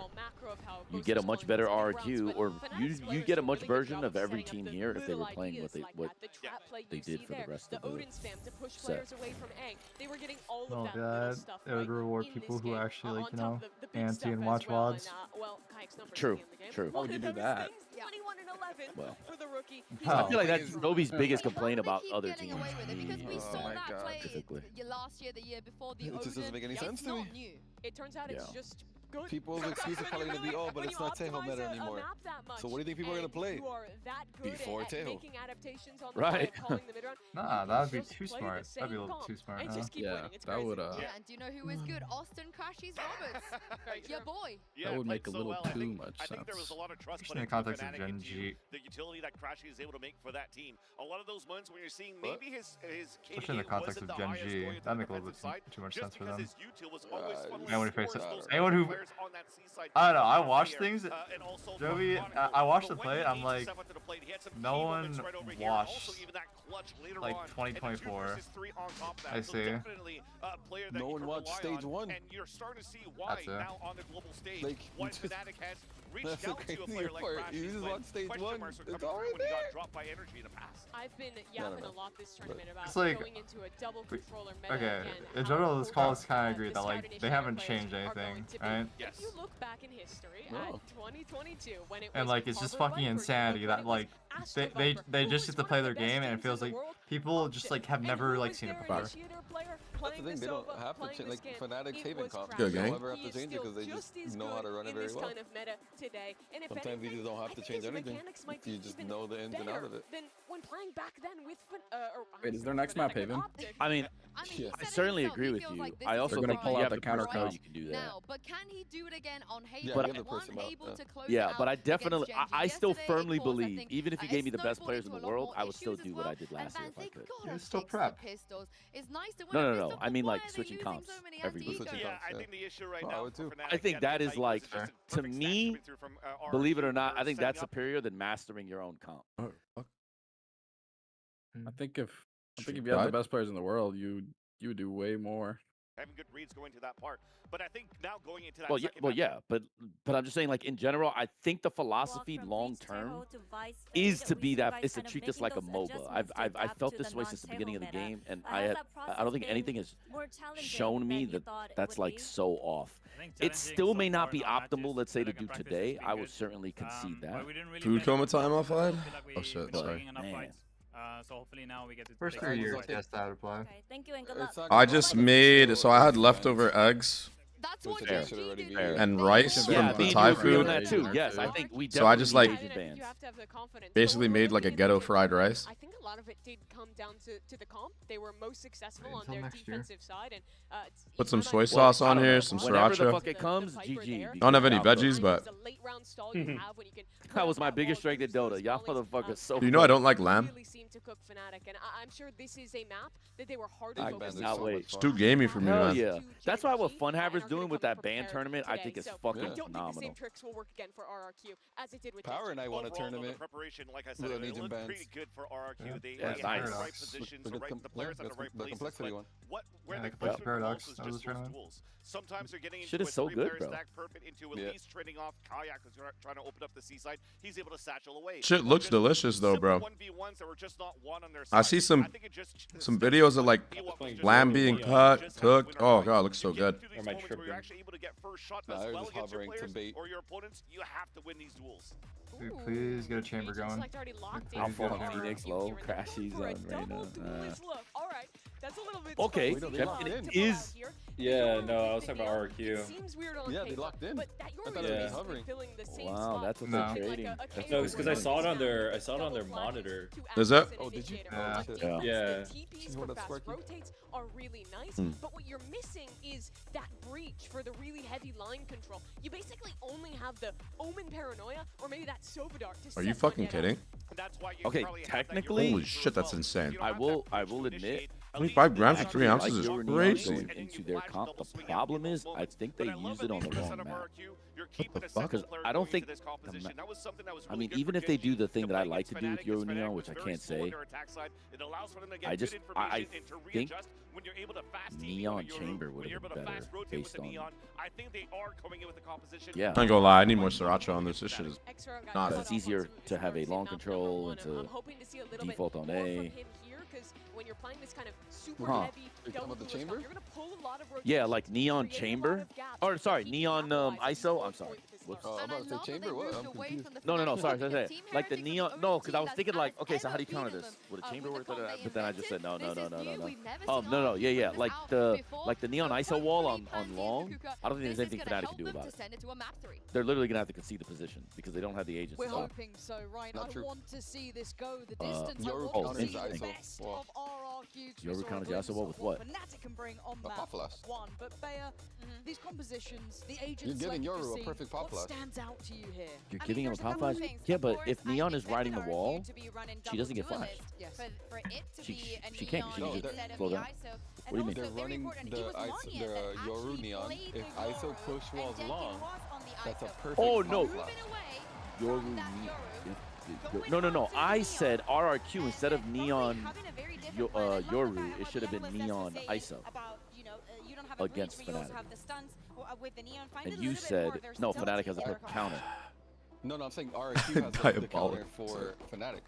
You get a much better RRQ, or you get a much version of every team here if they were playing what they did for the rest of the set. Oh god, it would reward people who actually, like, you know, anti and watch VODs. True. Why would you do that? Well, I feel like that's Nobi's biggest complaint about other teams. Oh my god. Typically. Last year, the year before, the It just doesn't make any sense to me. It turns out it's just good. People's excuse is probably going to be, oh, but it's not Tejo meta anymore. So what do you think people are going to play? Before Tejo. Right. Nah, that would be too smart. That'd be a little too smart. Yeah, that would. And do you know who is good? Austin Crashies Roberts. Your boy. That would make a little too much sense. I think there was a lot of trust in the context of Gen G. The utility that Crashy is able to make for that team. A lot of those moments when you're seeing maybe his especially in the context of Gen G, that makes a little bit too much sense for them. Anyone who I don't know, I watch things. Joey, I watched the play. I'm like, no one watched like 2024. I see. No one watched stage 1. And you're starting to see why now on the global stage. Like, when Fnatic has reached that's the out to a crazy player like part. Crashy, You just watch stage 1. It's already when he there. got dropped by energy in the past. I've been yapping a lot this tournament about It's like, going into a double controller meta okay, and in general, this call is kind of agree that like they haven't changed anything, right? If you look back in history at 2022, when it was And like it's just fucking insanity that like they just get to play their game and it feels like people just like have never like seen it before. That's the thing, they don't have to change, like Fnatic's Haven comp. Good They gang. don't ever have to change it because they just know how to run it very well. Sometimes you just don't have to change anything. You just know the ins and outs of it. Wait, is their next map Haven? I mean, I certainly agree with you. I also gonna think pull you out have the the counter personnel comp. you can do that. Now, but can he do it again on Haven? Yeah, But you have the person out, able to close Yeah, it but out I definitely, against I Gen G. still Yesterday, firmly of course, I believe, think, even if he gave me the best snowballing players in into the a lot world, more I would issues still as do what well. I did last year if I Thank could. God It's still takes the prep. pistols. It's nice to win No, a no, pistol, no. but I mean why like are they switching using comps so many every week. anti-ecos? Yeah, I think the issue right Oh, I now would too. for Fnatic, I think again, that is is like, just to perfect me, stats coming through from, believe it or RRQ. not, I think Setting that's up superior than mastering your own comp. I think if I think if you have the best players in the world, you would do way more. Having good reads going to that part, but I think now going into that. But I'm just saying, like in general, I think the philosophy long term is to be that is to treat this like a MOBA. I've felt this way since the beginning of the game, and I don't think anything has shown me that that's like so off. It still may not be optimal, let's say, to do today. I would certainly concede that. Food coma time offline? Oh shit, sorry. Man. So hopefully now we get to first 3 years test out of play. Okay, thank you and good luck. I just made, so I had leftover eggs and rice from the Thai food. That too. Yes, I think we. So I just like You have to have the confidence. basically made like a ghetto fried rice. I think a lot of it did come down to the comp. They were most successful on their defensive side, and Put some soy sauce on here, some Whenever the siracha. fuck it comes, GG. I don't have any veggies, but that was my biggest strength at Dota. Y'all motherfuckers so. you know I don't like lamb. To cook Fnatic, and I'm sure this is a map that they were hard to focus on. It's too gamey for me, Hell man. yeah. That's why what Funhaver's doing with that band tournament, I think is fucking I don't think the phenomenal. same tricks will work again for RRQ as it did with Power and I won a tournament. Preparation, like I said, it looked pretty good for RRQ. They Yeah, had nice. the right positions, the players at the right places. Complexity one. Where the Paradox. is just those duels. Sometimes they're getting Shit into is so good, three-player bro. stack perfect into at least trading off Kayak who's trying to open up the seaside. He's able to satchel away. Shit looks delicious though, bro. 1v1s that were just not one on their I side. see some think it just videos of like lamb being cooked. Oh god, it looks so good. Or my trip you're actually able to get first shots as well against your players or your opponents. You have to win these duels. Please get a chamber going. I'll fall on Phoenix low, crashies on Reyna. That's a little bit Okay, in. is. Yeah, no, I was talking about RQ. Seems weird on Yeah, paper, they locked in. but that I thought Yoru it was is hovering. filling the same Wow, spot that's what No. they're trading. That's No, it's because I saw it on their monitor. Is it? Oh, did you? Yeah. Yeah. TPs What for up, fast Sparky? rotates are really nice, but what you're missing is that breach for the really heavy line control. You basically only have the Omen Paranoia or maybe that Sova Dart to Are you set fucking Margetta kidding? Okay, technically, Holy shit, that's insane. I will admit. 25 grams for 3 I ounces like is Yoru Neon crazy. going into their comp. The problem is, I think they use it on the wrong map. What the fuck? Because I don't think. I mean, even if they do the thing that I like to do with Yoru Neon, which I can't say, I think Neon Chamber would have been better based on. Yeah. I'm not gonna lie, I need more sriracha on this. This shit is not It's easier to have a long control and to default on A. When you're playing this kind of super Huh. heavy double duelist chamber? comp, you're gonna pull a lot of Yeah, like Neon Chamber. Or sorry, Neon ISO. I'm sorry. Whoops. Oh, I'm about to say chamber. What? I'm confused. No. Sorry. Like the Neon. No, because I was thinking like, okay, so how do you counter this? Would a chamber work? But then I just said no. No. Yeah. Like the Neon ISO wall on long. I don't think there's anything Fnatic can do about it. They're literally gonna have to concede the position because they don't have the agents. We're to stop. hoping so, right? Not I true. want to see this go the distance. I Yoru want to see counters the ISO. best Wow. of RRQ. Yoru counters the ISO wall with what? Fnatic can bring on A map pop flash. one, but Bayer, these compositions, the agents. You're giving like Yoru a see, perfect pop what flash. stands out to you here? You're giving him a pop flash? Yeah, but if Neon is riding the wall, she doesn't get flashed. Yes. For it to be a She can't. She Neon can just instead of slow the down. ISO. What do you mean? They're running the Yoru Neon. If ISO push walls long, that's a perfect Oh, pop no. flash. Yoru. No. I said RRQ instead of Neon Yoru. It should have been Neon ISO against Fnatic. And you said no. Fnatic has a perfect counter. No, I'm saying RQ has the Diabolical. counter for Fnatic.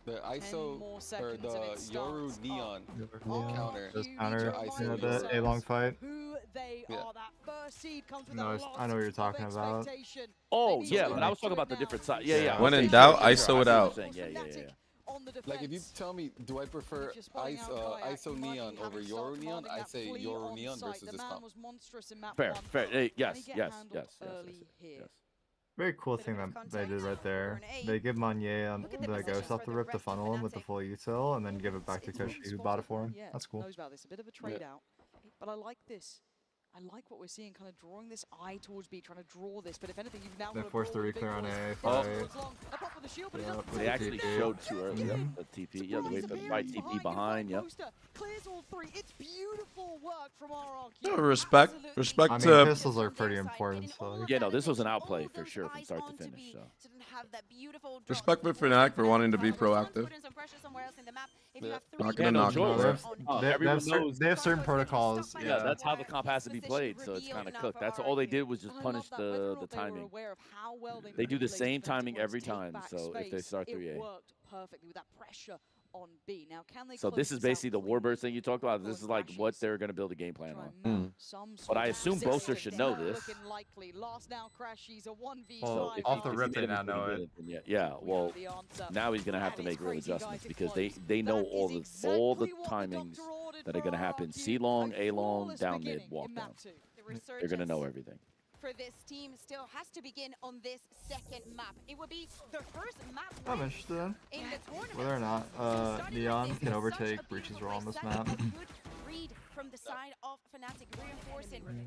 The ISO more or seconds the and it starts Yoru Neon Oh, counter. Just you counter need to you know, find the yourselves A-long fight. Who they Yeah. are. That first seed comes with No, a I lot know what you're of talking about. expectation. Oh They yeah, need but to I was talking do about the now. different side. Yeah. When Okay, in sure, doubt, sure, ISO I see it what out. you're saying. Yeah. On the Like if you defense. tell me, do I prefer Just pulling out Kayak, ISO you might Neon be over having to start Yoru Neon? commanding I that say fleet Yoru on Neon site. versus The this man comp. was monstrous in map Fair. one. Yes. Can he get Yes. handled early here? Very cool thing that they did right there. They give Monier the ghost off the rip to funnel him with the full util, and then give it back to Koshi who bought it for him. Yeah, That's cool. knows about this. A bit of a trade out. But I like this. I like what we're seeing, kind of drawing this eye towards B, trying to draw this. But if anything, you've now They got to forced the draw the big reclear on boys. A. Oh. A pop for the shield, but it Yeah, doesn't They the actually TP. showed too early. Yep, the TP. Yeah, the right TP behind. Yep. Clears all three. It's beautiful work from RRQ. No, respect I mean, to pistols are pretty important. So Yeah, no, this was an outplay for sure from start to finish. So. respect for Fnatic for wanting to be proactive. Not gonna knock They have certain protocols. Yeah, that's how the comp has to be played, so it's kind of cooked. That's all they did was just punish the timing. They do the same timing every time, so if they start 3A. Perfectly with that pressure on B. Now, can they So this is basically the Warbirds thing you talked about. This is like what they're going to build a game plan on. But I assume Boaster should know this. Well, off the rip, they now know it. Yeah, well, now he's going to have to make real adjustments because they know all the timings that are going to happen. C long, A long, down mid, walk down. They're going to know everything. For this team still has to begin on this second map. It would be the first map I'm interested in whether or not Neon can overtake Breach's role on this map.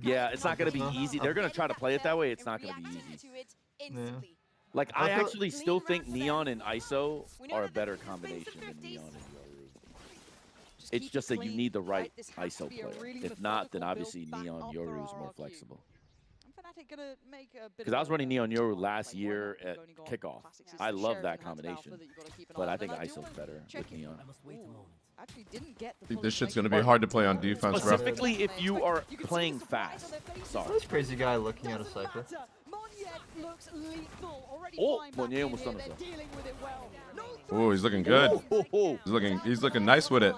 Yeah, it's not going to be easy. They're going to try to play it that way. It's not going to be easy. Yeah. Like, I actually still think Neon and ISO are a better combination than Neon and Yoru. It's just that you need the right ISO player. If not, then obviously Neon Yoru is more flexible. Because I was running Neon Yoru last year at kickoff. I love that combination, but I think ISO's better with Neon. I think this shit's gonna be hard to play on defense, bro. Specifically if you are playing fast. Sorry. This crazy guy looking at a cypher. Oh, Monier almost done himself. Oh, he's looking good. He's looking nice with it.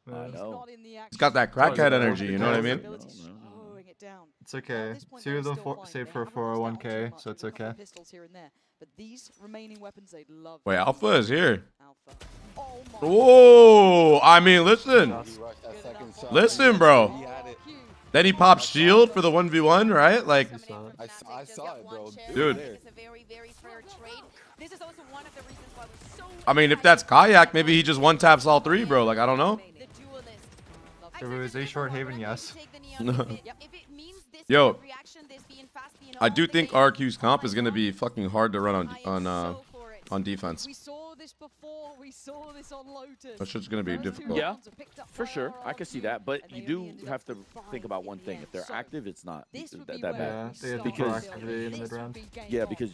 I know. He's got that crackhead energy, you know what I mean? It's okay. 2 of them saved for a 401k, so it's okay. Wait, Alpha is here. Oh, I mean, listen. Listen, bro. Then he pops shield for the 1v1, right? Like, I saw it, bro. Dude. I mean, if that's Kayak, maybe he just one-taps all 3, bro. Like, I don't know. If it was a short haven, yes. Yo, I do think RQ's comp is gonna be fucking hard to run on defense. That shit's gonna be difficult. Yeah, for sure. I can see that, but you do have to think about one thing. If they're active, it's not that bad. Because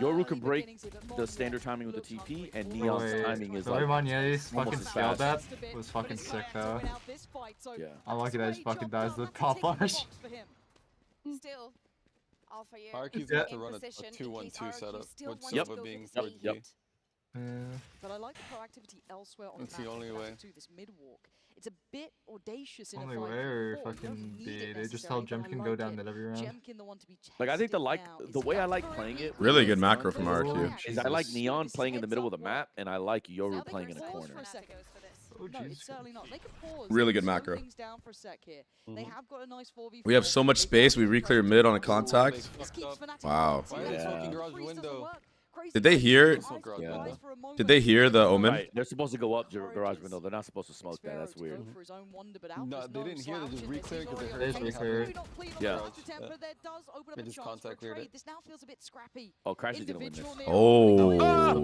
Yoru can break the standard timing with the TP, and Neon's timing is like fucking scaled that. Was fucking sick though. Yeah. I'm lucky that I just fucking dies with pop flash. Still, Alpha RQ's got to run a 2-1-2 setup with Silva being 4G. But I like the proactivity elsewhere on That's the only way. This mid walk. It's a bit audacious in only a way, or fucking they just tell Jem can go down mid every round. Like, I think the way I like playing it. Really good macro from RQ. Is I like Neon playing in the middle of the map, and I like Yoru playing in a corner. Oh, Really good macro. We have so much space. We re-clear mid on a contact. Wow. Did they hear? Yeah. Did they hear the Omen? Right. They're supposed to go up garage window. They're not supposed to smoke that. That's weird. No, they didn't hear. They just re-cleared because they heard They just re-cleared. Yeah. They just contact cleared it. Oh, Crash is gonna win this. Oh.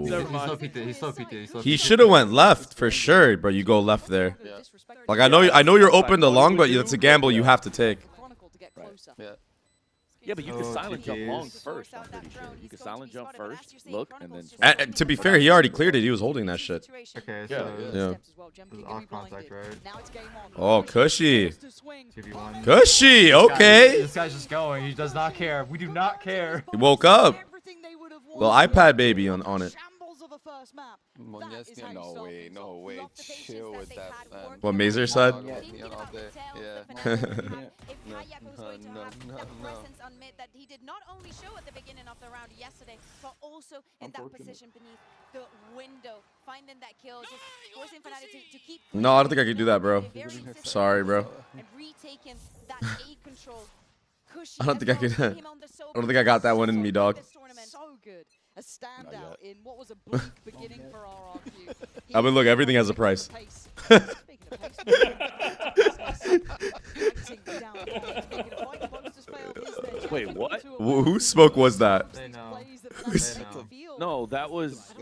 He's slow PT. He should have went left for sure, but you go left there. Yeah. Like, I know you're open to long, but it's a gamble you have to take. Yeah. Yeah, but you can silent jump long first, I'm pretty sure. You can silent jump first, look, and then... And to be fair, he already cleared it. He was holding that shit. Okay, yeah. So off contact, right? Oh, cushy. Cushy, okay. This guy's just going. He does not care. We do not care. He woke up. Little iPad baby on it. No way. Chill with that, man. What Mazer said? Yeah. That he did not only show at the beginning of the round yesterday, but also in that position beneath the window, finding that kill, just forcing Fnatic to keep. No, I don't think I can do that, bro. Sorry, bro. And retaking that A control. I don't think I could. I don't think I got that one in me, dog. So good. A standout in what was a bleak beginning for RRQ. I mean, look, everything has a price. Wait, what? Whose smoke was that? No, that was.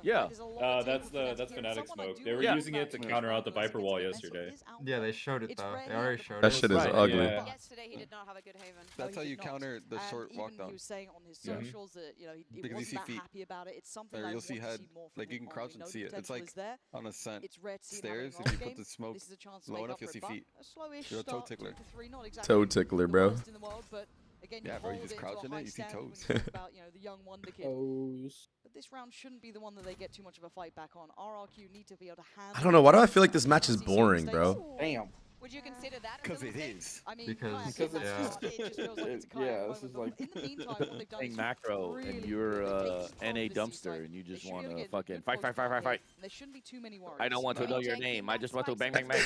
Yeah. That's Fnatic smoke. They were using it to counter out the Viper wall yesterday. Yeah, they showed it though. They already showed it. That shit is ugly. Yesterday he did not have a good haven. That's how you counter the short walk down. He was saying on his socials that he because you wasn't see that feet. happy about it. It's something Or I you'll want see to head. see more from Like you him can on. crouch We know and the see it. It's potential like is there. on a scent. It's rare to see him Stairs. having If a you game. put the smoke This is a chance to low make enough, up you'll for see it, but feet. a slowish You're a toe start, tickler. 2-3, not exactly Toe tickler, the bro. worst in the world, but again, Yeah, bro, you just crouch in it, you see toes. About, the young wonder kid. But this round shouldn't be the one that they get too much of a fight back on. RRQ need to be able to handle. I don't know. Why do I feel like this match is boring, bro? Damn. Would you consider that? Because it is. I mean, Because it just feels like it's a kayak This is moment, like but in the meantime, what they've done playing is macro really and you're NA this dumpster season. and you just They should want be able to get fucking good fight. close control, Fight. and there shouldn't be too many worries. I don't want to know your name. I just want to bang, bang, bang.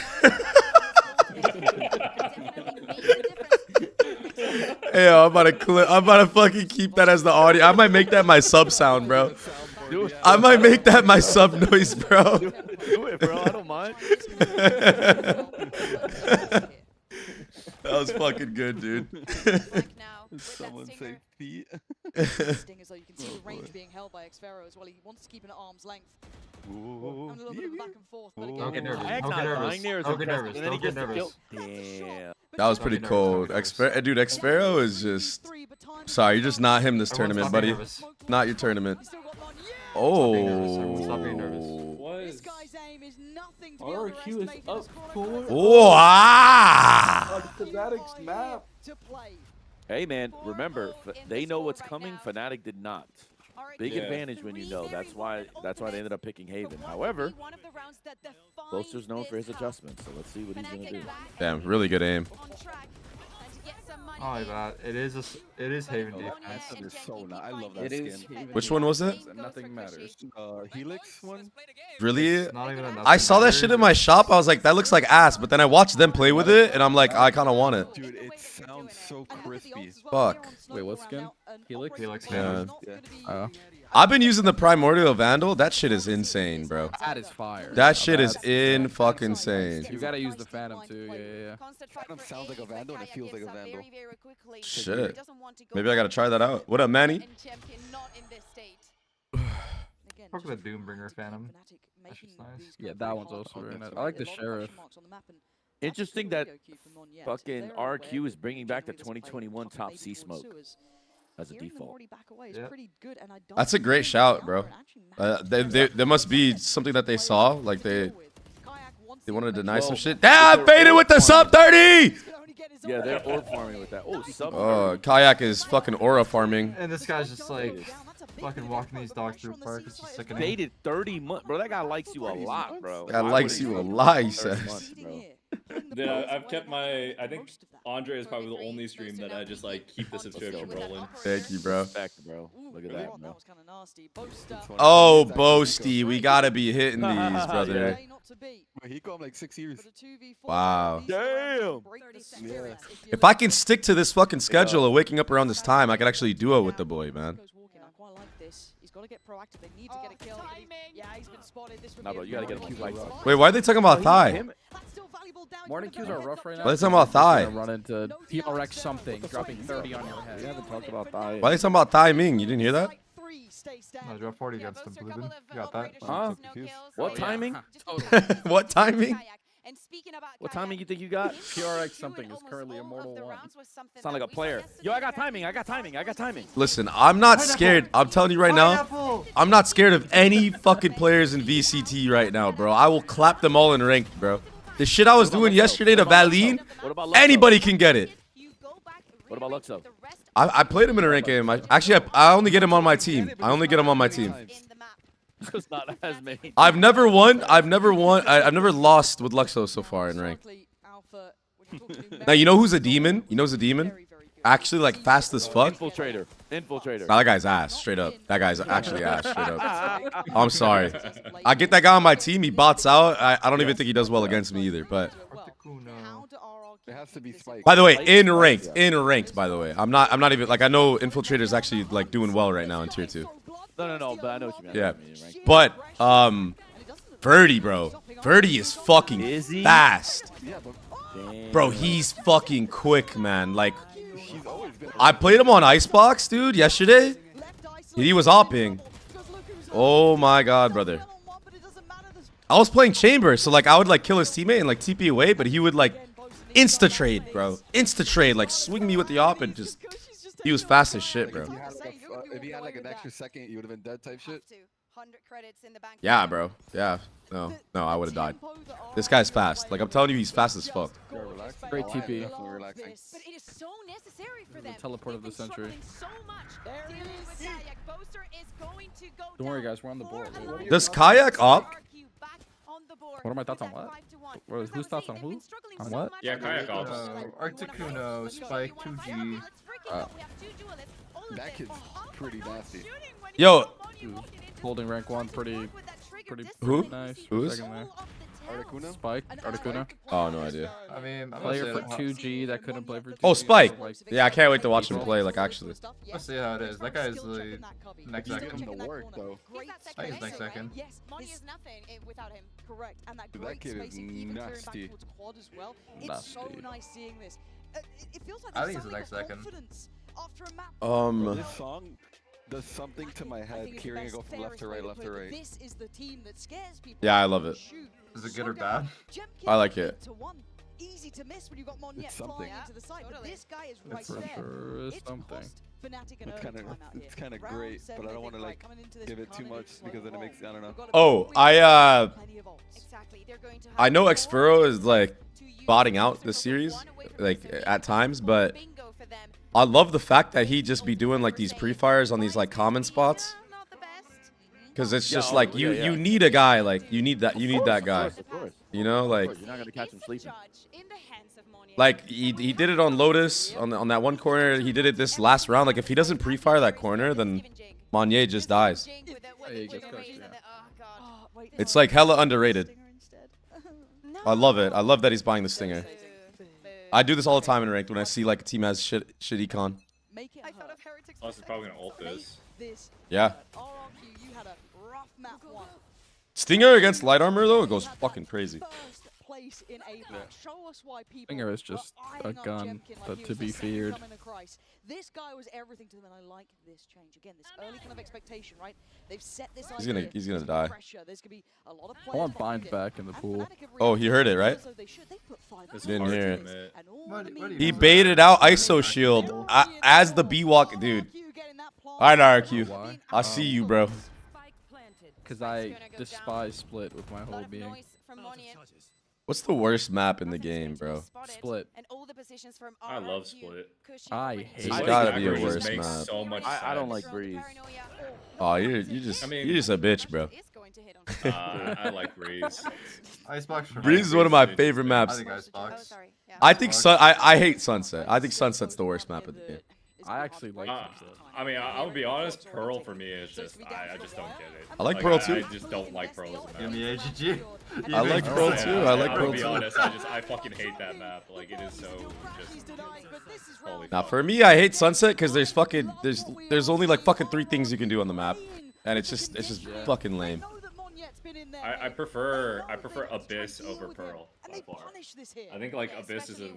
Hey, yo, I'm about to fucking keep that as the audio. I might make that my sub sound, bro. I might make that my sub noise, bro. Do it, bro. I don't mind. That was fucking good, dude. Someone say feet. Sting as though you can see the range being held by Xfero as well. He wants to keep it at arm's length. Ooh. And a little bit of back and forth, but Don't get again, nervous. Ayak's Don't get not nervous. lying there as Don't get impressive, nervous. and then he Don't get gets the nervous. Damn. That was pretty cold. Dude, Xfero is just... Sorry, you're just not him this tournament, Stop being buddy. nervous. Not your tournament. Stop being nervous. this Was guy's aim is nothing to be RRQ is underestimated. up It's quite for Oh, ah! on Fnatic's map. to play. Hey, man, remember, they know what's coming. Fnatic did not. Big Yeah. advantage when you know. That's why they ended up picking Haven. However, Bolster's known for his adjustments, so let's see what he's going to do. Damn, really good aim. Oh, that it is Haven defense. That is so nice. I love that It is. skin. Which one was it? Nothing matters. Helix one? Really? Not even enough. I saw that shit in my shop. I was like, that looks like ass. But then I watched them play with it, and I'm like, I kind of want it. Dude, it sounds so crispy. Fuck. Wait, what skin? Helix? Helix. Yeah. Oh. I've been using the Primordial Vandal. That shit is insane, bro. That is fire. That shit is in fucking insane. You gotta use the Phantom too. Yeah. Phantom sounds like a Vandal and it feels like a Vandal. Shit. Maybe I gotta try that out. What up, Manny? Fuck the Doombringer Phantom. That's just nice. Yeah, that one's also very nice. I like the Sheriff. Interesting that fucking RQ is bringing back the 2021 top C smoke as a default. Yeah. That's a great shout, bro. There must be something that they saw, like they want to deny some shit. Damn, faded with the sub 30. Yeah, they're orb farming with that. Oh, sub. Kayak is fucking aura farming. And this guy's just like fucking walking these dogs through a park. It's just sickening. Faded 30 months, bro. That guy likes you a lot, bro. That likes you a lot, he says. Yeah, I've kept my. I think Andre is probably the only stream that I just like keep the subscription rolling. Thank you, bro. Respect, bro. Look at that, bro. Oh, Boasty, we gotta be hitting these, brother. He got like 6 years. Wow. Damn. Yeah. If I can stick to this fucking schedule of waking up around this time, I can actually duo with the boy, man. Nah, bro, you gotta get him right. Wait, why are they talking about thigh? Morning queues are rough right now. Why are they talking about thigh? Run into PRX something, dropping 30 on your head. We haven't talked about thigh. Why are they talking about Thai Ming? You didn't hear that? No, drop 40 against him, Blue. You got that? Huh? What timing? What timing? What timing you think you got? PRX something is currently Immortal 1. Sound like a player. Yo, I got timing. Listen, I'm not scared. I'm telling you right now, I'm not scared of any fucking players in VCT right now, bro. I will clap them all in ranked, bro. The shit I was doing yesterday to Valine, anybody can get it. What about Luxo? I played him in a ranked game. I only get him on my team. It's not as many. I've never won. I've never lost with Luxo so far in rank. Now you know who's a demon? Actually, like fast as fuck. Infiltrator. Nah, that guy's ass, straight up. That guy's actually ass, straight up. I'm sorry. I get that guy on my team. He bots out. I don't even think he does well against me either. But It has to be Spike. by the way, in ranked. By the way, I'm not even like I know Infiltrator's actually like doing well right now in tier 2. No, but I know what you mean. Yeah, but Verdi, bro. Verdi is fucking fast. Bro, he's fucking quick, man. Like, I played him on Icebox, dude, yesterday. He was opping. Oh my god, brother. I was playing chamber, so like I would like kill his teammate and like TP away, but he would like insta trade, bro. Insta trade, like swing me with the op and just. He was fast as shit, bro. If he had like an extra second, you would have been dead type shit. Yeah, bro. Yeah. No, I would have died. This guy's fast. Like I'm telling you, he's fast as fuck. Great TP. But it is so necessary for them. Teleport of the century. So much. Don't worry, guys. We're on the board. Does Kayak op? What are my thoughts on what? Whose thoughts on who? On what? Yeah, Kayak ops. Articuno, Spike, 2G. That kid's pretty nasty. Yo. Holding rank 1 pretty Who? nice. Who's? Second there. Articuno? Spike. Articuno. Oh, no idea. I mean, Player for 2G that couldn't play for 2G. Oh, Spike. Yeah, I can't wait to watch him play. Like actually. Let's see how it is. That guy's the next He's second. coming to work though. Spike is next second. Yes, Money is nothing without him. Correct. And that Dude, great that kid is spacing even clearing back nasty. towards quad as well. It's so nice seeing this. It feels like I there's think it's the something next of second. confidence after a map. This song does something to my head, hearing it go from left to right, left to right. This is the team that scares people. Yeah, I love it. Is it good or bad? I like it. Easy to miss when you got Monyet It's something. flying into the side, but this guy is right It's for there. sure It's something. cost Fnatic an It's early kind of time out here. it's kind of Round great, 7, but I they don't want to think, like coming into this, give we it too can't much slow because then it makes I don't know. Oh, I know Xfuro is like botting out this series, like at times, but I love the fact that he just be doing like these pre-fires on these like common spots. Because it's just like you need a guy, like you need that guy. Of course. You know, like You're not gonna catch him sleeping. like he did it on Lotus on that one corner. He did it this last round. Like if he doesn't pre-fire that corner, then Monye just dies. It's like hella underrated. I love it. I love that he's buying the Stinger. I do this all the time in ranked when I see like a team has shit econ. Plus, it's probably gonna ult this. Yeah. Stinger against light armor though, it goes fucking crazy. Stinger is just a gun, but to be feared. This guy was everything to them, and I like this change. Again, this early kind of expectation, right? They've set this. He's gonna die. There's gonna be a lot of I want Bind back in the pool. Oh, he heard it, right? Didn't hear it. it. He baited out ISO shield as the B walk, dude. Alright, RQ. I see you, bro. Because I despise Split with my whole being. What's the worst map in the game, bro? Split. I love Split. I hate There's it. gotta be a Breeze worse makes map. so much I don't sense. like Breeze. Oh, you're just a bitch, bro. I like Breeze. Icebox for Breeze is one of my favorite I maps. think Icebox. I think I hate Sunset. I think Sunset's the worst map of the game. I actually like Sunset. I mean, I'll be honest. Pearl for me is just I just don't get it. I like Pearl too. I just don't like Pearl as a Give map. me AGG. I like Pearl too. I like Pearl I'll be too. honest. I fucking hate that map. Like it is so just. Holy Now fuck. for me, I hate Sunset because there's only like fucking 3 things you can do on the map, and it's just fucking lame. I prefer Abyss over Pearl by far. I think like Abyss is a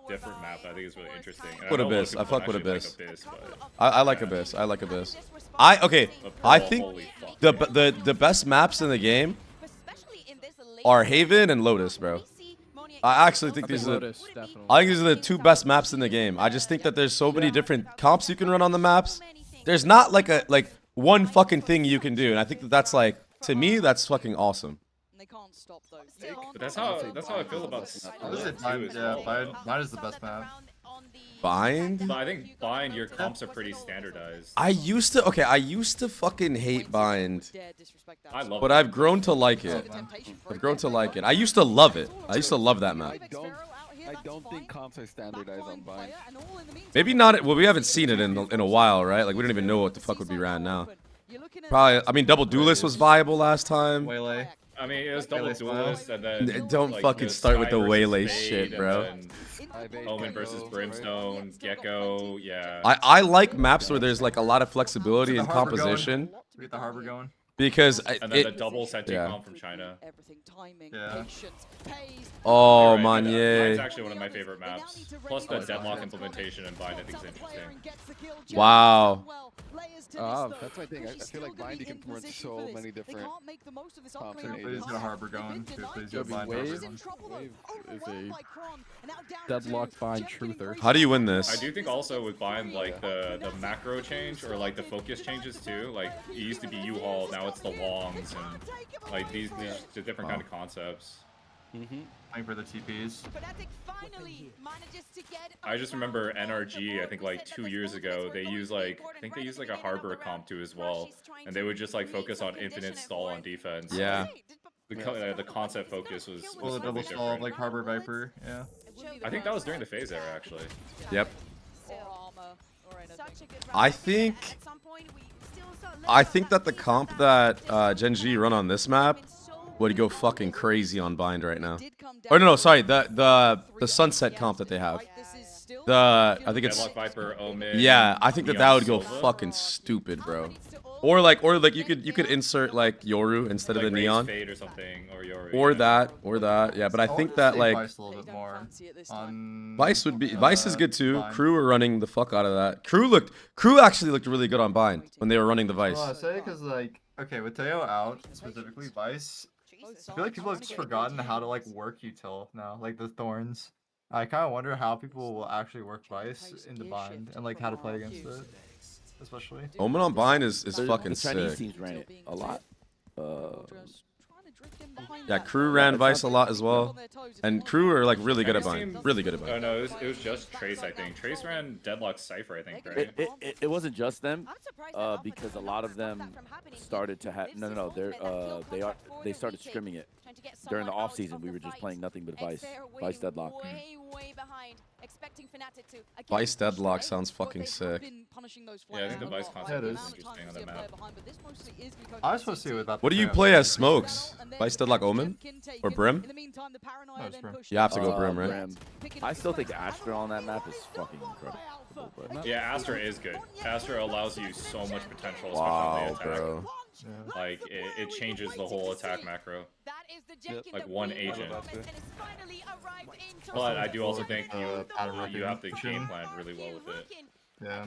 different map. I think it's really interesting. And With I know Abyss, most I people fuck with actually Abyss. Like Abyss, but I like Abyss. I like Abyss. I think the best maps in the game are Haven and Lotus, bro. I actually think these are the 2 best maps in the game. I just think that there's so many different comps you can run on the maps. There's not like one fucking thing you can do, and I think that's like, to me, that's fucking awesome. But that's how I feel about. What is it? Bind is the best map. Bind? But I think Bind, your comps are pretty standardized. I used to fucking hate Bind. I love But it. I've grown to like it. I've grown to like it. I used to love it. I used to love that map. I don't think comps are standardized on Bind. Maybe not. Well, we haven't seen it in a while, right? Like we don't even know what the fuck would be ran now. Probably. I mean, Double Duelist was viable last time. Waylay. I mean, it was double duelist, and then Don't like, fucking the start with the Sky Waylay versus shit, Fade, bro. and then Omen versus Brimstone, Gecko, yeah. I like maps where there's like a lot of flexibility in Get the harbor composition. We get the harbor going. Because And then the double senti comp from China. Yeah. Oh, You're right, Manye. Mine's actually one of my favorite maps. Plus the deadlock implementation and Bind, I think is interesting. Wow. That's my thing. I feel like Bindy can run so many different comps. He's got a harbor going. Please go Bind. Wave is a deadlocked Bind truther. How do you win this? I do think also with Bind, like the macro change or like the focus changes too. Like it used to be U-Haul, now it's the longs, and like these are different kind of concepts. Playing for the TPs. I just remember NRG, I think like 2 years ago, they use like, I think they used like a harbor comp too as well. And they would just like focus on infinite stall on defense. Yeah. The concept focus was the double stall, like Harbor Viper, yeah. I think that was during the phase era actually. Yep. I think that the comp that Gen G run on this map would go fucking crazy on Bind right now. Or no, sorry, the Sunset comp that they have. I think it's Deadlock Viper, Omen, yeah, I think that Neon would go Silva. fucking stupid, bro. Or like you could insert like Yoru instead of the Raise Neon. Fade or something, or Yoru, Or that. Yeah, but I think that like Vice a little bit more. Vice is good too. Crew were running the fuck out of that. Crew actually looked really good on Bind when they were running the Vice. Well, I say because like okay, with Teo out specifically, Vice. I feel like people have just forgotten how to like work util now, like the Thorns. I kind of wonder how people will actually work Vice in the Bind and like how to play against it, especially. Omen on Bind is fucking the Chinese sick. teams ran it a lot. Yeah, Crew ran Vice a lot as well, and Crew are like really good at Bind. Really good at Bind. Oh no, it was just Trace, I think. Trace ran Deadlock Cypher, I think, right? It wasn't just them, because a lot of them started to have they started streaming it during the off season. We were just playing nothing but Vice Deadlock. Vice Deadlock sounds fucking sick. Yeah, I think the Vice concept is interesting on the map. I was supposed to see what that. What do you play as Smokes? Vice Deadlock Omen or Brim? You have to go Brim, right? Brim. I still think Astra on that map is fucking incredible. But Yeah, Astra is good. Astra allows you so much potential, especially Wow, on the attack. bro. Like it changes the whole attack macro. Like one agent. But I do also think you have to game plan really well with it. Yeah.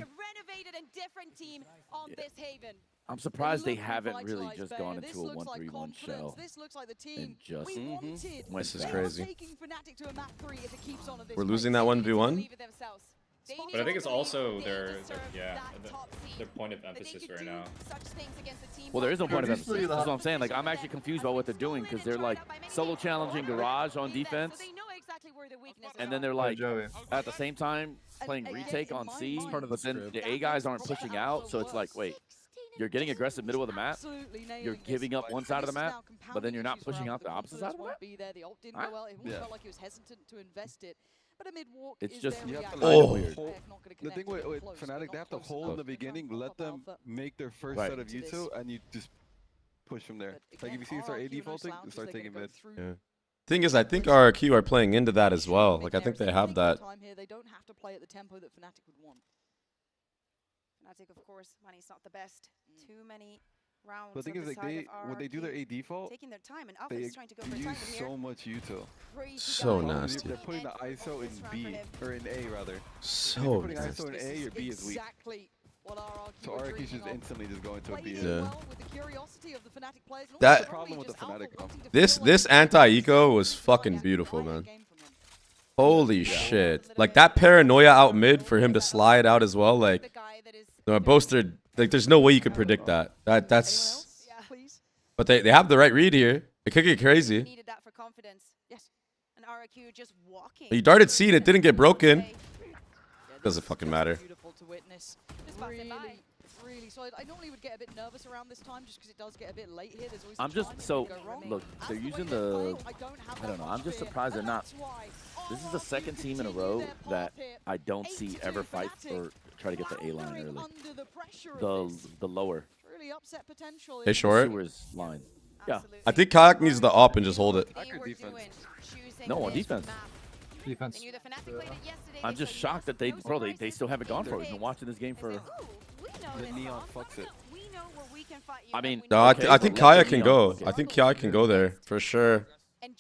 I'm surprised they haven't really just gone into a 1-3-1 shell and just went This is fast. crazy. We're losing that 1v1? But I think it's also their point of emphasis right now. Well, there is no point of emphasis. That's what I'm saying. Like, I'm actually confused about what they're doing because they're like solo challenging Garage on defense, and then they're like at the same time playing retake on C. But then the A guys aren't pushing out, so it's like, wait, you're getting aggressive middle of the map, you're giving up one side of the map, but then you're not pushing out the opposite side of the map. It's just weird. The thing with Fnatic, they have to hold in the beginning, let them make their first set of util, and you just push from there. Like if you see them start AD defaulting, you start taking mid. Yeah. Thing is, I think RRQ are playing into that as well. Like I think they have that. They don't have to play at the tempo that Fnatic would want. Fnatic, of course, money's not the best. Too many rounds. But the thing is, like when they do their A default, taking their time, and they is trying to go for use so much util. So nasty. They're putting the ISO in B, or in A rather. So if you're putting nasty. ISO in A, your B is weak. So RRQ should instantly just go into a B. Yeah. That's That the problem with the Fnatic. this anti-eco was fucking beautiful, man. Holy shit. Like that paranoia out mid for him to slide out as well, like Boaster, like there's no way you could predict that. That's But they have the right read here. It could get crazy. You darted C and it didn't get broken. Doesn't fucking matter. Really solid. I normally would get a bit nervous around this time just because it does get a bit late here. There's always I'm just look, they're using the I don't know. I'm just surprised they're not. This is the second team in a row that I don't see ever fight or try to get the A line early. The lower. Hey, short. Line. Yeah. I think Kayak needs the op and just hold it. No, on defense. Defense. I'm just shocked that they still haven't gone for it. We've been watching this game for. The Neon fucks it. I mean, No, I think Kaya can go. I think Kaya can go there for sure.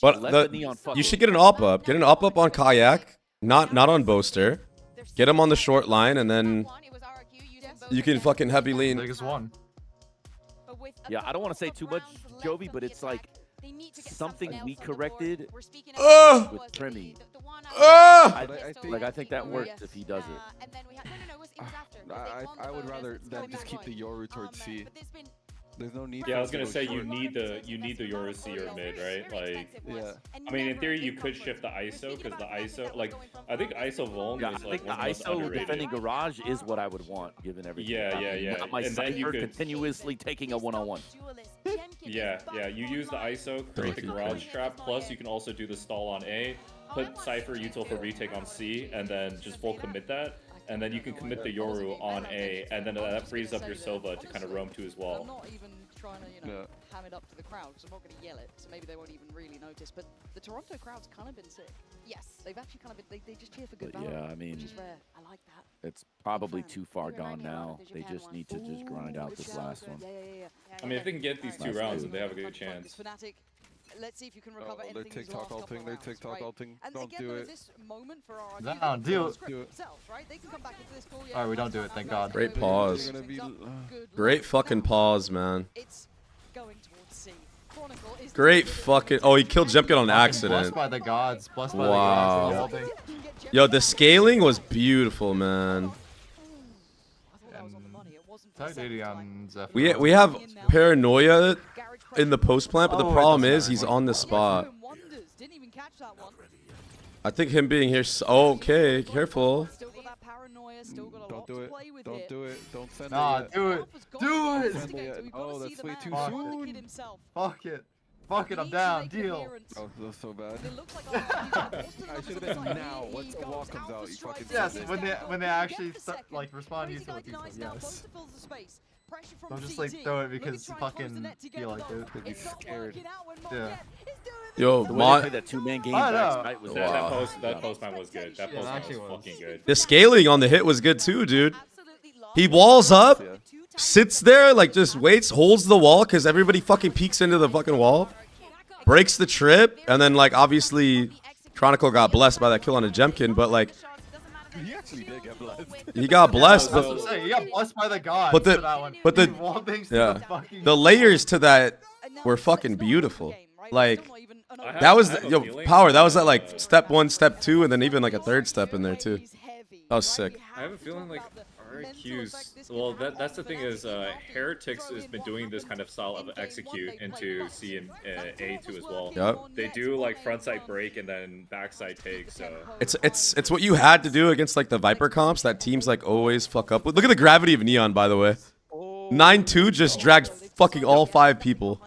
But you should get an op up. Get an op up on Kayak, not on Boaster. Get him on the short line, and then You can fucking heavy lean. Biggest one. Yeah, I don't want to say too much, Jovi, but it's like something we corrected with Primi. I think that works if he does it. I would rather than just keep the Yoru towards C. There's no need. Yeah, I was gonna say you need the Yoru C or mid, right? Like, yeah. I mean, in theory, you could shift the ISO because the ISO, like, I think ISO Vuln is like the ISO defending garage is what I would want, given everything. Yeah. Not my Cypher continuously taking a one-on-one. Yeah. You use the ISO, create the garage trap. Plus, you can also do the stall on A, put Cypher util for retake on C, and then just full commit that. And then you can commit the Yoru on A, and then that frees up your Sova to kind of roam to as well. I'm not even trying to, ham it up to the crowd, because I'm not going to yell it, so maybe they won't even really notice. But the Toronto crowd's kind of been sick. Yes. They've actually kind of been, they just cheer for good value, yeah, I mean, which is rare. I like that. It's probably too far gone now. They just need to just grind out this last one. I mean, if they can get these 2 rounds, then they have a good chance. Let's see if you can recover anything. They're TikTok ulting. They're TikTok ulting. Don't do it. No, do it. Alright, we don't do it. Thank God. Great pause. Great fucking pause, man. Great fucking. Oh, he killed Jempkin on accident. Blessed by the gods. Blessed by wow. the gods. Yo, the scaling was beautiful, man. We have paranoia in the post plant, but the problem is he's on the spot. I think him being here. Okay, careful. Don't do it. Don't do it. Don't send it. Do it. Do it. Oh, that's way too soon. Fuck it. Fuck it. I'm down. Deal. Oh, that's so bad. I should have been now. Once the wall comes out, you fucking. Yes, when they actually like respond to you. Yes. Don't just like throw it because you fucking feel like it. Could be scared. Yeah. Yo, that 2-man game that postman was good. That postman was fucking good. The scaling on the hit was good too, dude. He walls up, sits there, like just waits, holds the wall because everybody fucking peeks into the fucking wall, breaks the trip, and then like obviously Chronicle got blessed by that kill on a Jempkin, but like he actually did get blessed. He got blessed, but he got blessed by the gods. But the layers to that were fucking beautiful. Like that was power. That was at like step 1, step 2, and then even like a 3rd step in there too. That was sick. I have a feeling like RQ's. Well, that's the thing is, Heretics has been doing this kind of style of execute into C and A2 as well. Yep. They do like frontside break and then backside take. So it's what you had to do against like the Viper comps that teams like always fuck up with. Look at the gravity of Neon, by the way. 9-2 just dragged fucking all 5 people.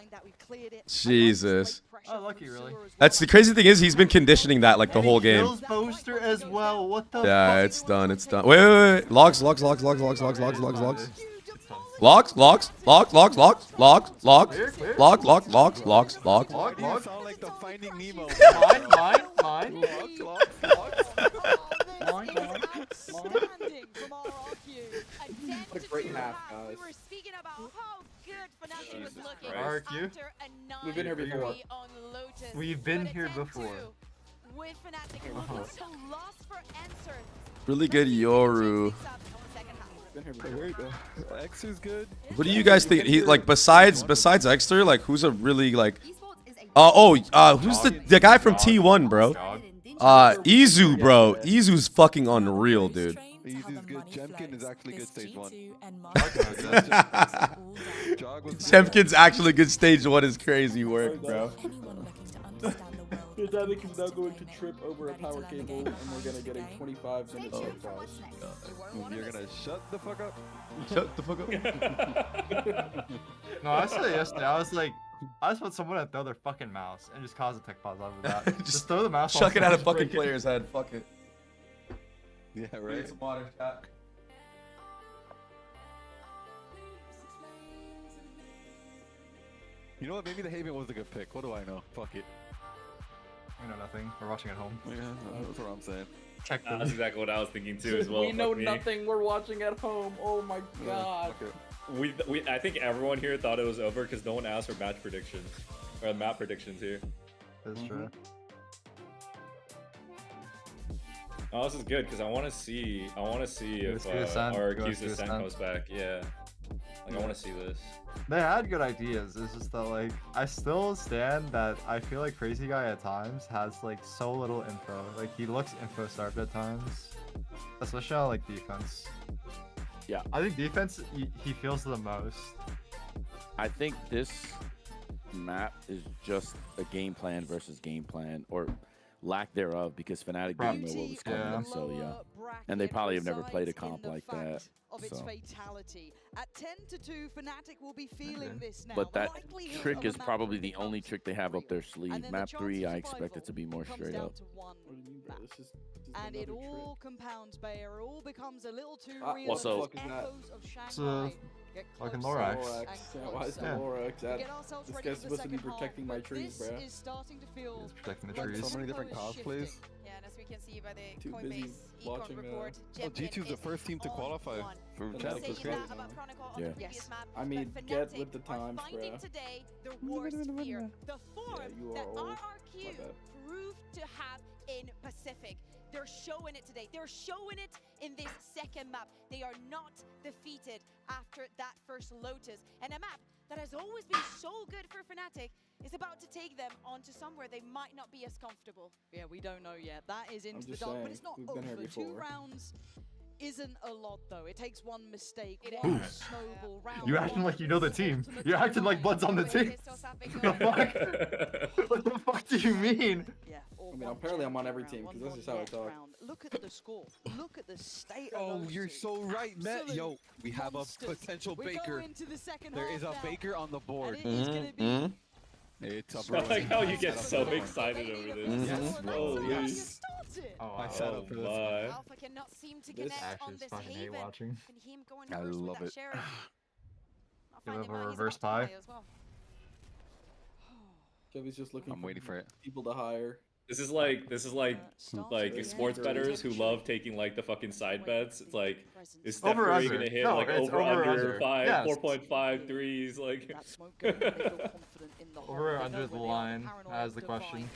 Jesus. Oh, lucky, really. That's the crazy thing is he's been conditioning that like the whole game. Poster as well. What the? Yeah, it's done. It's done. Wait. Logs. Logs. Logs. Logs. Logs. Logs. Logs. Logs. Logs. Logs. Logs. Logs. Logs. Logs. Logs. Logs. Log. Log. Logs. Logs. Logs. You sound like the Finding Nemo. Mine. What a great half, guys. RQ? We've been here before. We've been here before. Really good Yoru. X is good. What do you guys think? He like besides Exter, like who's a really like who's the guy from T1, bro? Izu, bro. Izu's fucking unreal, dude. Izu's good. Jempkin is actually good stage 1. Jempkin's actually good stage 1 is crazy work, bro. Your dad is now going to trip over a power cable, and we're gonna get a 25-minute surprise. You're gonna shut the fuck up. Shut the fuck up. No, I said it yesterday. I was like, I just want someone to throw their fucking mouse and just cause a tech pause out of that. just throw the mouse. Chuck it at a fucking player's head. Fuck it. Yeah, right. Need some water, chat. You know what? Maybe the Haven was a good pick. What do I know? Fuck it. We know nothing. We're watching at home. Yeah, that's what I'm saying. Check that's exactly what I was thinking too as well. We know nothing. We're watching at home. Oh my god. Okay. I think everyone here thought it was over because no one asked for match predictions or map predictions here. That's true. Oh, this is good because I want to see if RQ's Descent comes back. Yeah, like I want to see this. They had good ideas. It's just that like I still stand that I feel like Crazy Guy at times has like so little info. Like he looks info starved at times, especially on like defense. Yeah, I think defense he feels the most. I think this map is just a game plan versus game plan, or lack thereof, because Fnatic didn't know what was coming. So yeah, and they probably have never played a comp like that. Of its fatality. At 10-2, Fnatic will be feeling this now. But that trick is probably the only trick they have up their sleeve. Map 3, I expect it to be more straight up. And it all compounds, Bayer. It all becomes a little too real. Also, it's fucking Lorax. Why is the Lorax at? This guy's supposed to be protecting my trees, bro. He's protecting the trees. So many different cosplays. Yeah, and as we can see by the Too busy Coinbase watching report, G2's the first team to qualify for Challenge. That's crazy. Yeah. Yes. I mean, get with the times, bro. Today, the worst fear, the form that old. RRQ proved to have in Pacific. They're showing it today. They're showing it in this second map. They are not defeated after that first Lotus. And a map that has always been so good for Fnatic is about to take them onto somewhere they might not be as comfortable. Yeah, we don't know yet. That is into the dark, saying, but it's not over. 2 rounds isn't a lot, though. It takes one mistake, one snowball round. You're acting like you know the team. You're acting like Bud's on the team. What the fuck? What the fuck do you mean? Yeah. I mean, apparently I'm on every team because this is how I talk. Look at the score. Look at the state of Oh, those you're two. so right, Matt. Yo, we have a potential Baker. There is a Baker on the board. It's a I like how you get so excited over this. Yes, Holy. I set up for this. Alpha cannot seem to connect on this fucking hate Haven. watching. And him going I first with love that it. Sheriff. You have a reverse pie. Kevin's just looking I'm waiting for it. people to hire. This is like sports bettors who love taking like the fucking side bets. It's like, is Steph Curry gonna hit like over under 4.5 threes? Like over or under the line as the question.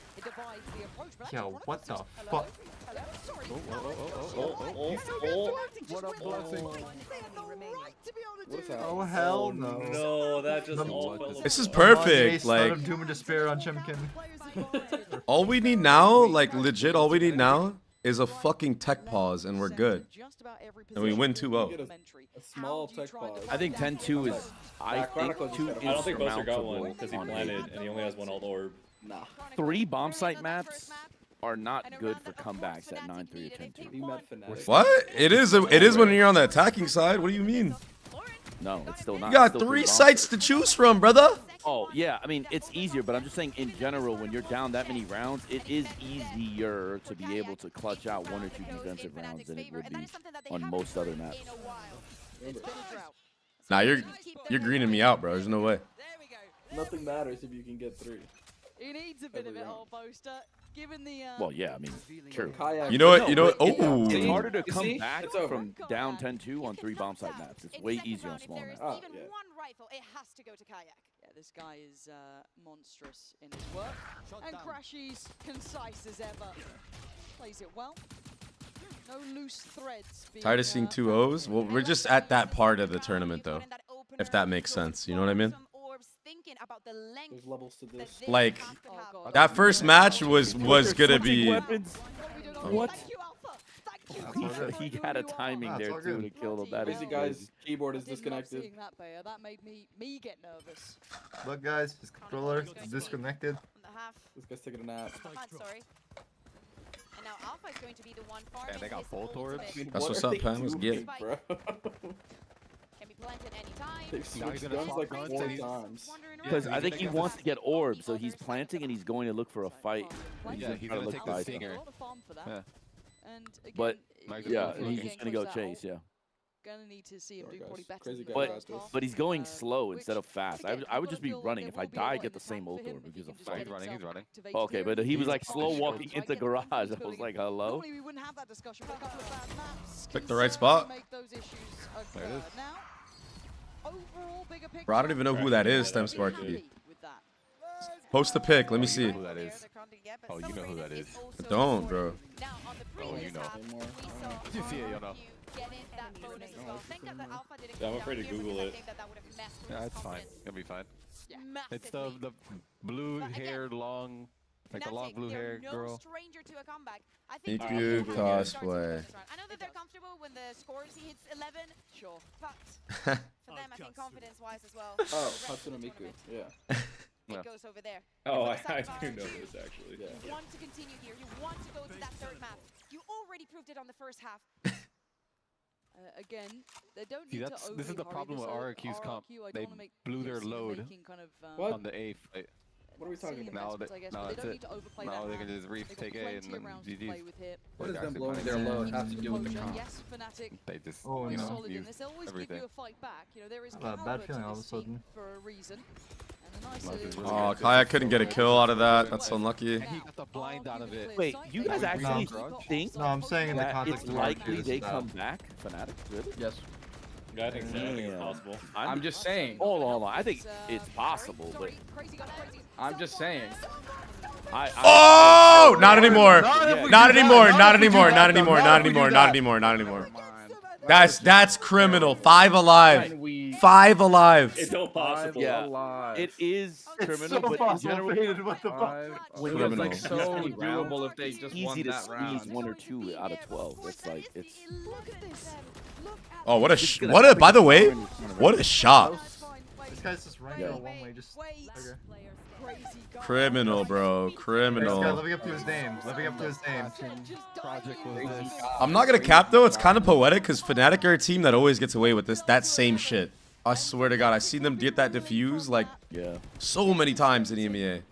Yo, what the fuck? What a blessing. Oh hell no. No, that just all fell This is perfect. Like Doom and Despair on Chimkin. all we need now, like legit, all we need now is a fucking tech pause, and we're good. And we win 2-0. A small tech pause. I think 10-2 is. I think 2 I don't think Buster got one insurmountable because he on planted Haven. and he only has one alt orb. Nah. 3 bomb site maps are not good for comebacks at 9-3 or 10-2. We met Fnatic. What? It is when you're on the attacking side. What do you mean? No, it's still not. You got It's still 3 bomb sites to choose from, brother. Oh, yeah. I mean, it's easier, but I'm just saying in general, when you're down that many rounds, it is easier to be able to clutch out 1 or 2 defensive rounds than it would be on most other maps. Nah, you're greening me out, bro. There's no way. Nothing matters if you can get 3. He needs a bit of it, old poster. Given the Well, yeah, I mean, true. You know what? You know what? Oh, It's harder to come back from down 10-2 on 3 bomb site maps. It's way easier on small maps. Oh, yeah. It has to go to Kayak. Yeah, this guy is monstrous in his work. And Crashy's concise as ever. Plays it well. No loose threads. tired of seeing 2-0s. Well, we're just at that part of the tournament, though. If that makes sense, you know what I mean? There's levels to this. Like that first match was gonna be. What? He had a timing there too to kill him. That is Crazy guy's keyboard is disconnected. Seeing that, Bayer, that made me get nervous. Look, guys, his controller is disconnected. This guy's taking a nap. Sorry. And now Alpha is going to be the one farming. And they got full towards. That's what's up, Pam. Let's get it. Bro. Can be planted anytime. They've switched guns like 4 times. Because I think he wants to get orbs, so he's planting and he's going to look for a fight. Yeah, he's gonna take the stinger. Yeah. And again, But yeah, he's just gonna go chase. Yeah. Gonna need to see him do probably better. Crazy than guy the got first this. half. But he's going slow instead of fast. I would just be running. If I die, I get the same ult orb because of He's fight. running. Okay, but he was like slow walking into garage. I was like, hello. Normally we wouldn't have that discussion, but a couple of bad maps Pick the right spot. make those issues There it occur. is. Now, overall bigger picture. Bro, I don't even know who that is. Stem Sparky. with that. Post the pic. Let me see. Who that is? Oh, you know who that is. I don't, bro. Oh, you know. You see it, you know. Yeah, I'm afraid to Google it. Yeah, it's fine. It'll be fine. It's the blue-haired, long, like the long blue hair girl. Thank you, cosplay. I know that they're comfortable when the scores hits 11, sure, but for them, I think confidence-wise as well. Oh, Hatsune Miku, yeah. It goes over there. Oh, I do know this actually. You want to continue here. You want to go to that third map. You already proved it on the first half. Again, they don't need to this is the problem with RRQ's comp. They blew their load on the A fight. What are we talking about? Now that's it. Now they can just take A and then GG's. What does them blowing their load have to do with the comp? They just, you know, use everything. Bad feeling all of a sudden. Oh, Kayak couldn't get a kill out of that. That's unlucky. He got the blind out of it. Wait, you guys actually think No, I'm saying in the context it's of likely they come back, Fnatic? Really? Yes. Yeah, I think so. I think it's possible. I'm just saying. Hold on. I think it's possible, but I'm just saying. Oh, not anymore. Not anymore. Not anymore. Not anymore. Not anymore. Not anymore. Not anymore. That's criminal. 5 alive. 5 alive. It's all possible. Yeah, it is criminal, so but in general, what the fuck? It's like so doable if they just won easy to that round. squeeze 1 or 2 out of 12. It's like it's. Oh, what a by the way, what a shot. This guy's just running a one-way, just Criminal, bro. Criminal. This guy living up to his name. Living up to his name. Project was this. I'm not gonna cap though. It's kind of poetic because Fnatic are a team that always gets away with that same shit. I swear to God, I've seen them get that diffuse like so many times in EMEA.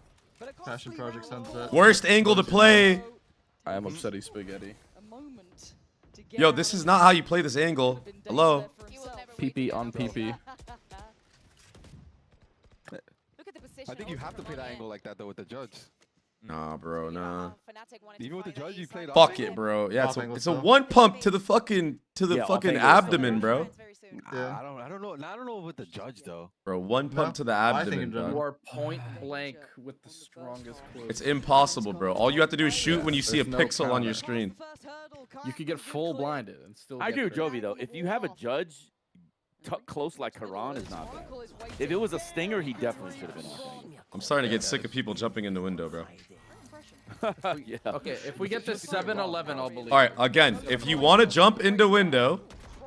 Passion Project Sunset. Worst angle to play. I am upsetty spaghetti. Yo, this is not how you play this angle. Hello. PP on PP. I think you have to play that angle like that though with the judge. Nah, bro, nah. Even with the judge, you played. Fuck it, bro. Yeah, it's a one pump to the fucking abdomen, bro. Yeah. I don't know with the judge though. Bro, one pump to the abdomen, You bro. are point blank with the strongest quote. It's impossible, bro. All you have to do is shoot when you see a pixel on your screen. You could get full blinded and still. I agree with Jovi though. If you have a judge close like Haran is not bad. If it was a stinger, he definitely should have been on. I'm starting to get sick of people jumping in the window, bro. Yeah. Okay, if we get this 7-11, I'll believe. All right, again, if you want to jump into window,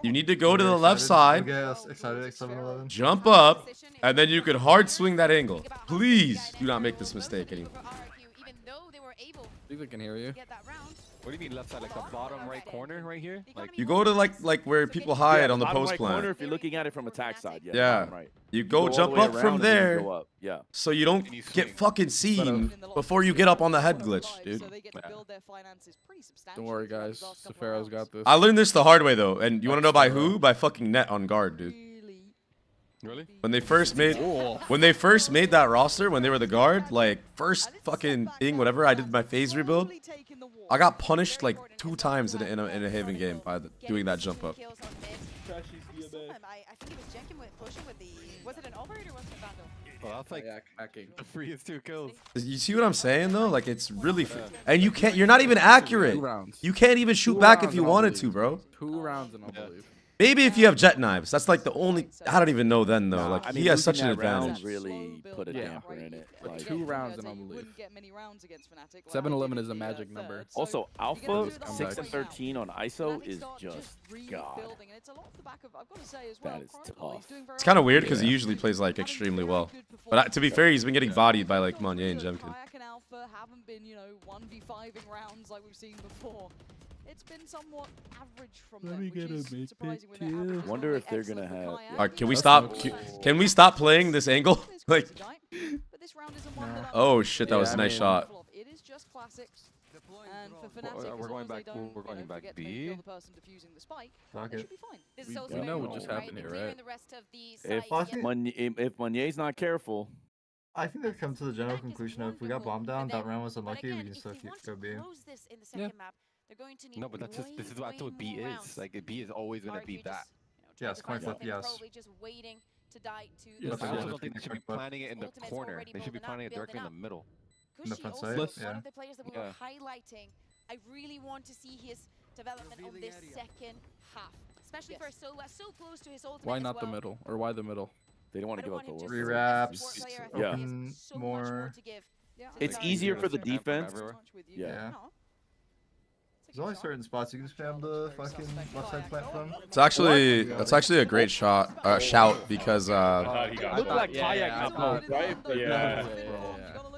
you need to go to the left side, jump up, and then you can hard swing that angle. Please do not make this mistake anymore. I think they can hear you. What do you mean left side? Like the bottom right corner right here? Like You go to like where people hide on the post corner plant. if you're looking at it from attack side. Yeah. Right. You go jump up from there. Yeah. So you don't get fucking seen before you get up on the head glitch, dude. Don't worry, guys. Sefero's got this. I learned this the hard way though, and you want to know by who? By fucking Net on guard, dude. Really? When they first made that roster, when they were the guard, like first fucking thing, whatever, I did my phase rebuild. I got punished like 2 times in a Haven game by doing that jump up. Well, that's like hacking. The freest 2 kills. You see what I'm saying though? Like it's really and you're not even accurate. 2 rounds. You can't even shoot back if you wanted to, bro. 2 rounds and I'll believe. Maybe if you have jet knives. That's like the only. I don't even know then though. Like I mean, he has such an losing that round advantage. really put a damper in it. Like 2 rounds and I'll believe. 7-11 is a magic number. Also, Alpha 6 and 13 on ISO is just god. That is tough. It's kind of weird because he usually plays like extremely well. But to be fair, he's been getting bodied by like Monye and Jemkin. Haven't been, 1v5ing rounds like we've seen before. It's been somewhat average from them, which is surprising when they're average. Wonder if they're gonna have. All right, can we stop? Can we stop playing this angle? Like. Oh shit, that was a nice shot. It is just classics. And for Fnatic, we're going back. We're going back B. We know what just happened here, right? If Monye's not careful. I think they've come to the general conclusion of if we got bombed down, that round was unlucky, we can still go B. Yeah. No, but that's just, this is what B is. Like, B is always going to be that. Yes, coin flip, yes. to die to Yeah, the I also side. don't think they should be planning it in the corner. They should be planning it directly in the middle. In the Cushy front also side? one Yeah. of the players that we were highlighting. I really want to see his development on this second half, especially for so close to his ultimate. Why as not the well. middle? Or why the middle? They don't want to give up the work. Rewraps, Yeah. open more. It's easier for the defense. Yeah. There's only certain spots you can spam the fucking left side plant from. It's actually that's actually a great shout because Looked like kayak right?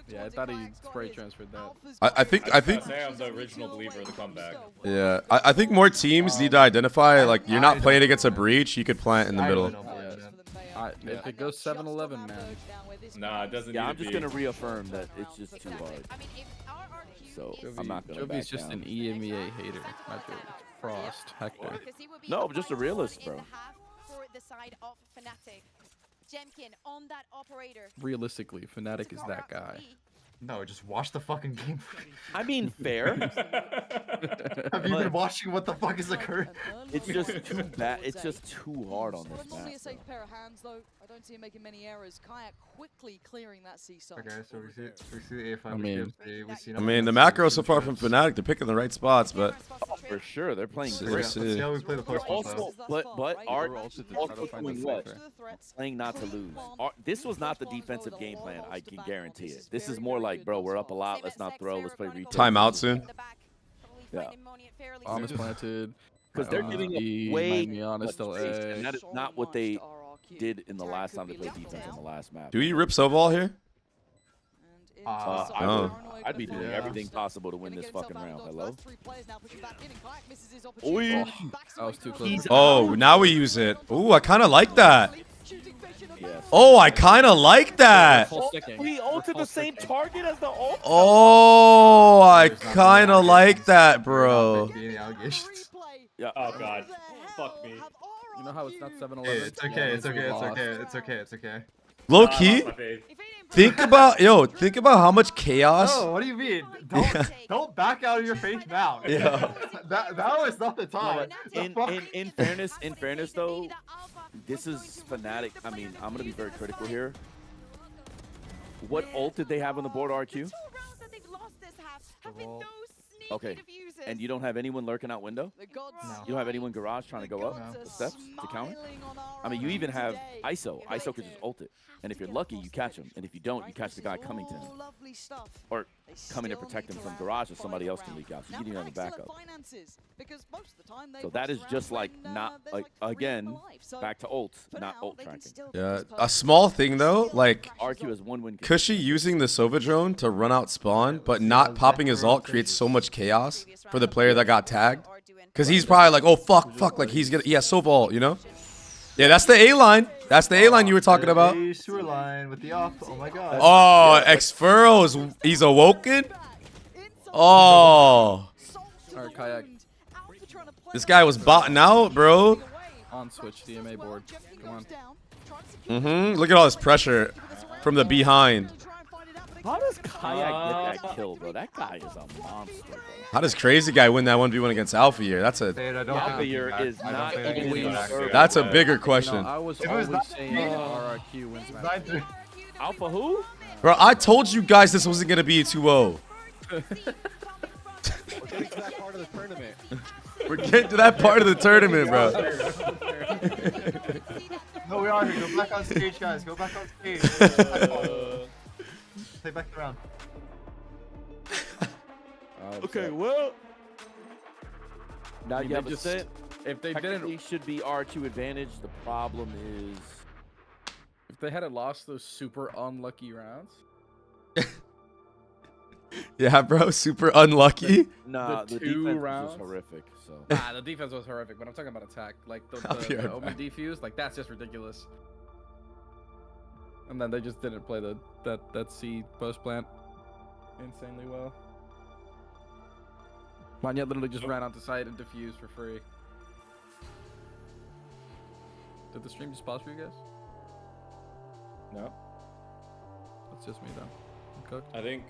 Yeah, I thought he spray transferred that. I think say I'm the original believer of the comeback. yeah, I think more teams need to identify like you're not playing against a breach, you could plant in the middle. If it goes 7-11, man. Nah, it doesn't. Yeah, need I'm to just be. gonna reaffirm that it's just too hard. So I'm not gonna back Jovi's just down. an EMEA hater. Not Jovi. Frost, Hector. No, I'm just a realist, bro. For the side of Fnatic. Jemkin on that operator. Realistically, Fnatic is that guy. No, just watch the fucking game. I mean, fair. Have you been watching what the fuck is occurring? It's just too bad. It's just too hard on this Normally a map. safe pair of hands, though. I don't see him making many errors. Kayak quickly clearing that C side. Okay, so we see the A5. I we mean, the macro so far from Fnatic, they're picking the right spots, but For sure, they're playing See, great. let's see how we play the post Also, but are also find doing the what? cipher. Playing not to lose. This was not the defensive game plan. I can guarantee it. This is more like, bro, we're up a lot. Let's not throw. Let's play retail. timeout soon. Yeah. Almost planted. Because they're giving E, up way Miami is still space, A. and that is not what they did in the last time they played defense in the last map. do we rip Sobal here? Oh. I'd be doing everything possible to win this fucking round. Hello? Oi. That was too close. Oh, now we use it. Ooh, I kind of like that. Yes. Oh, I kind of like that. We ulted the same target as the ult. Oh, I kind of like that, bro. Yeah. Oh god. Fuck me. You know how it's not 7-11? It's okay, it's okay, it's okay, it's okay, it's okay. Low key, think about how much chaos. No, what do you mean? Don't back out of your faith now. Yeah. that was not the time. In fairness though, this is Fnatic. I mean, I'm gonna be very critical here. What ult did they have on the board, RQ? Okay, and you don't have anyone lurking out window? No. You don't have anyone garage trying to go up the steps to counter? I mean, you even have ISO. ISO could just ult it. And if you're lucky, you catch him. And if you don't, you catch the guy coming to him. Or coming to protect him from garage, or somebody else can leak out. So you need another backup. So that is just like not, like, again, back to ult, not ult tracking. Yeah, a small thing though, like RQ has one win. Cushy using the Sova drone to run out spawn, but not popping his ult creates so much chaos for the player that got tagged. Because he's probably like, oh, fuck, like he's gonna, yeah, Sova ult, you know? Yeah, that's the A line. That's the A line you were talking about. Sewer line with the off. Oh my god. Oh, X-Furrow, he's awoken? Oh. Alright, Kayak. This guy was botting out, bro. On switch, DMA board. Come on. Look at all this pressure from the behind. How does Kayak get that kill, bro? That guy is a monster, bro. How does Crazy Guy win that 1v1 against Alpha Year? That's a Alpha Year is not even. That's a bigger question. No, I was always saying RRQ wins match. Alpha who? Bro, I told you guys this wasn't gonna be a 2-0. We're getting to that part of the tournament, bro. No, we are here. Go back on stage, guys. Go back on stage. Play back around. Okay, well. Now I mean, you have they a just- set. If they Technically didn't, should be RQ advantage. The problem is, if they hadn't lost those super unlucky rounds, Yeah, bro, super unlucky. nah, the two defense rounds? was horrific. So the defense was horrific. But I'm talking about attack, like I'll be right the Omen back. defuse, like that's just ridiculous. And then they just didn't play that C post plant insanely well. Manya literally just ran onto site and defused for free. Did the stream just pause for you guys? No. That's just me though. I'm cooked. I think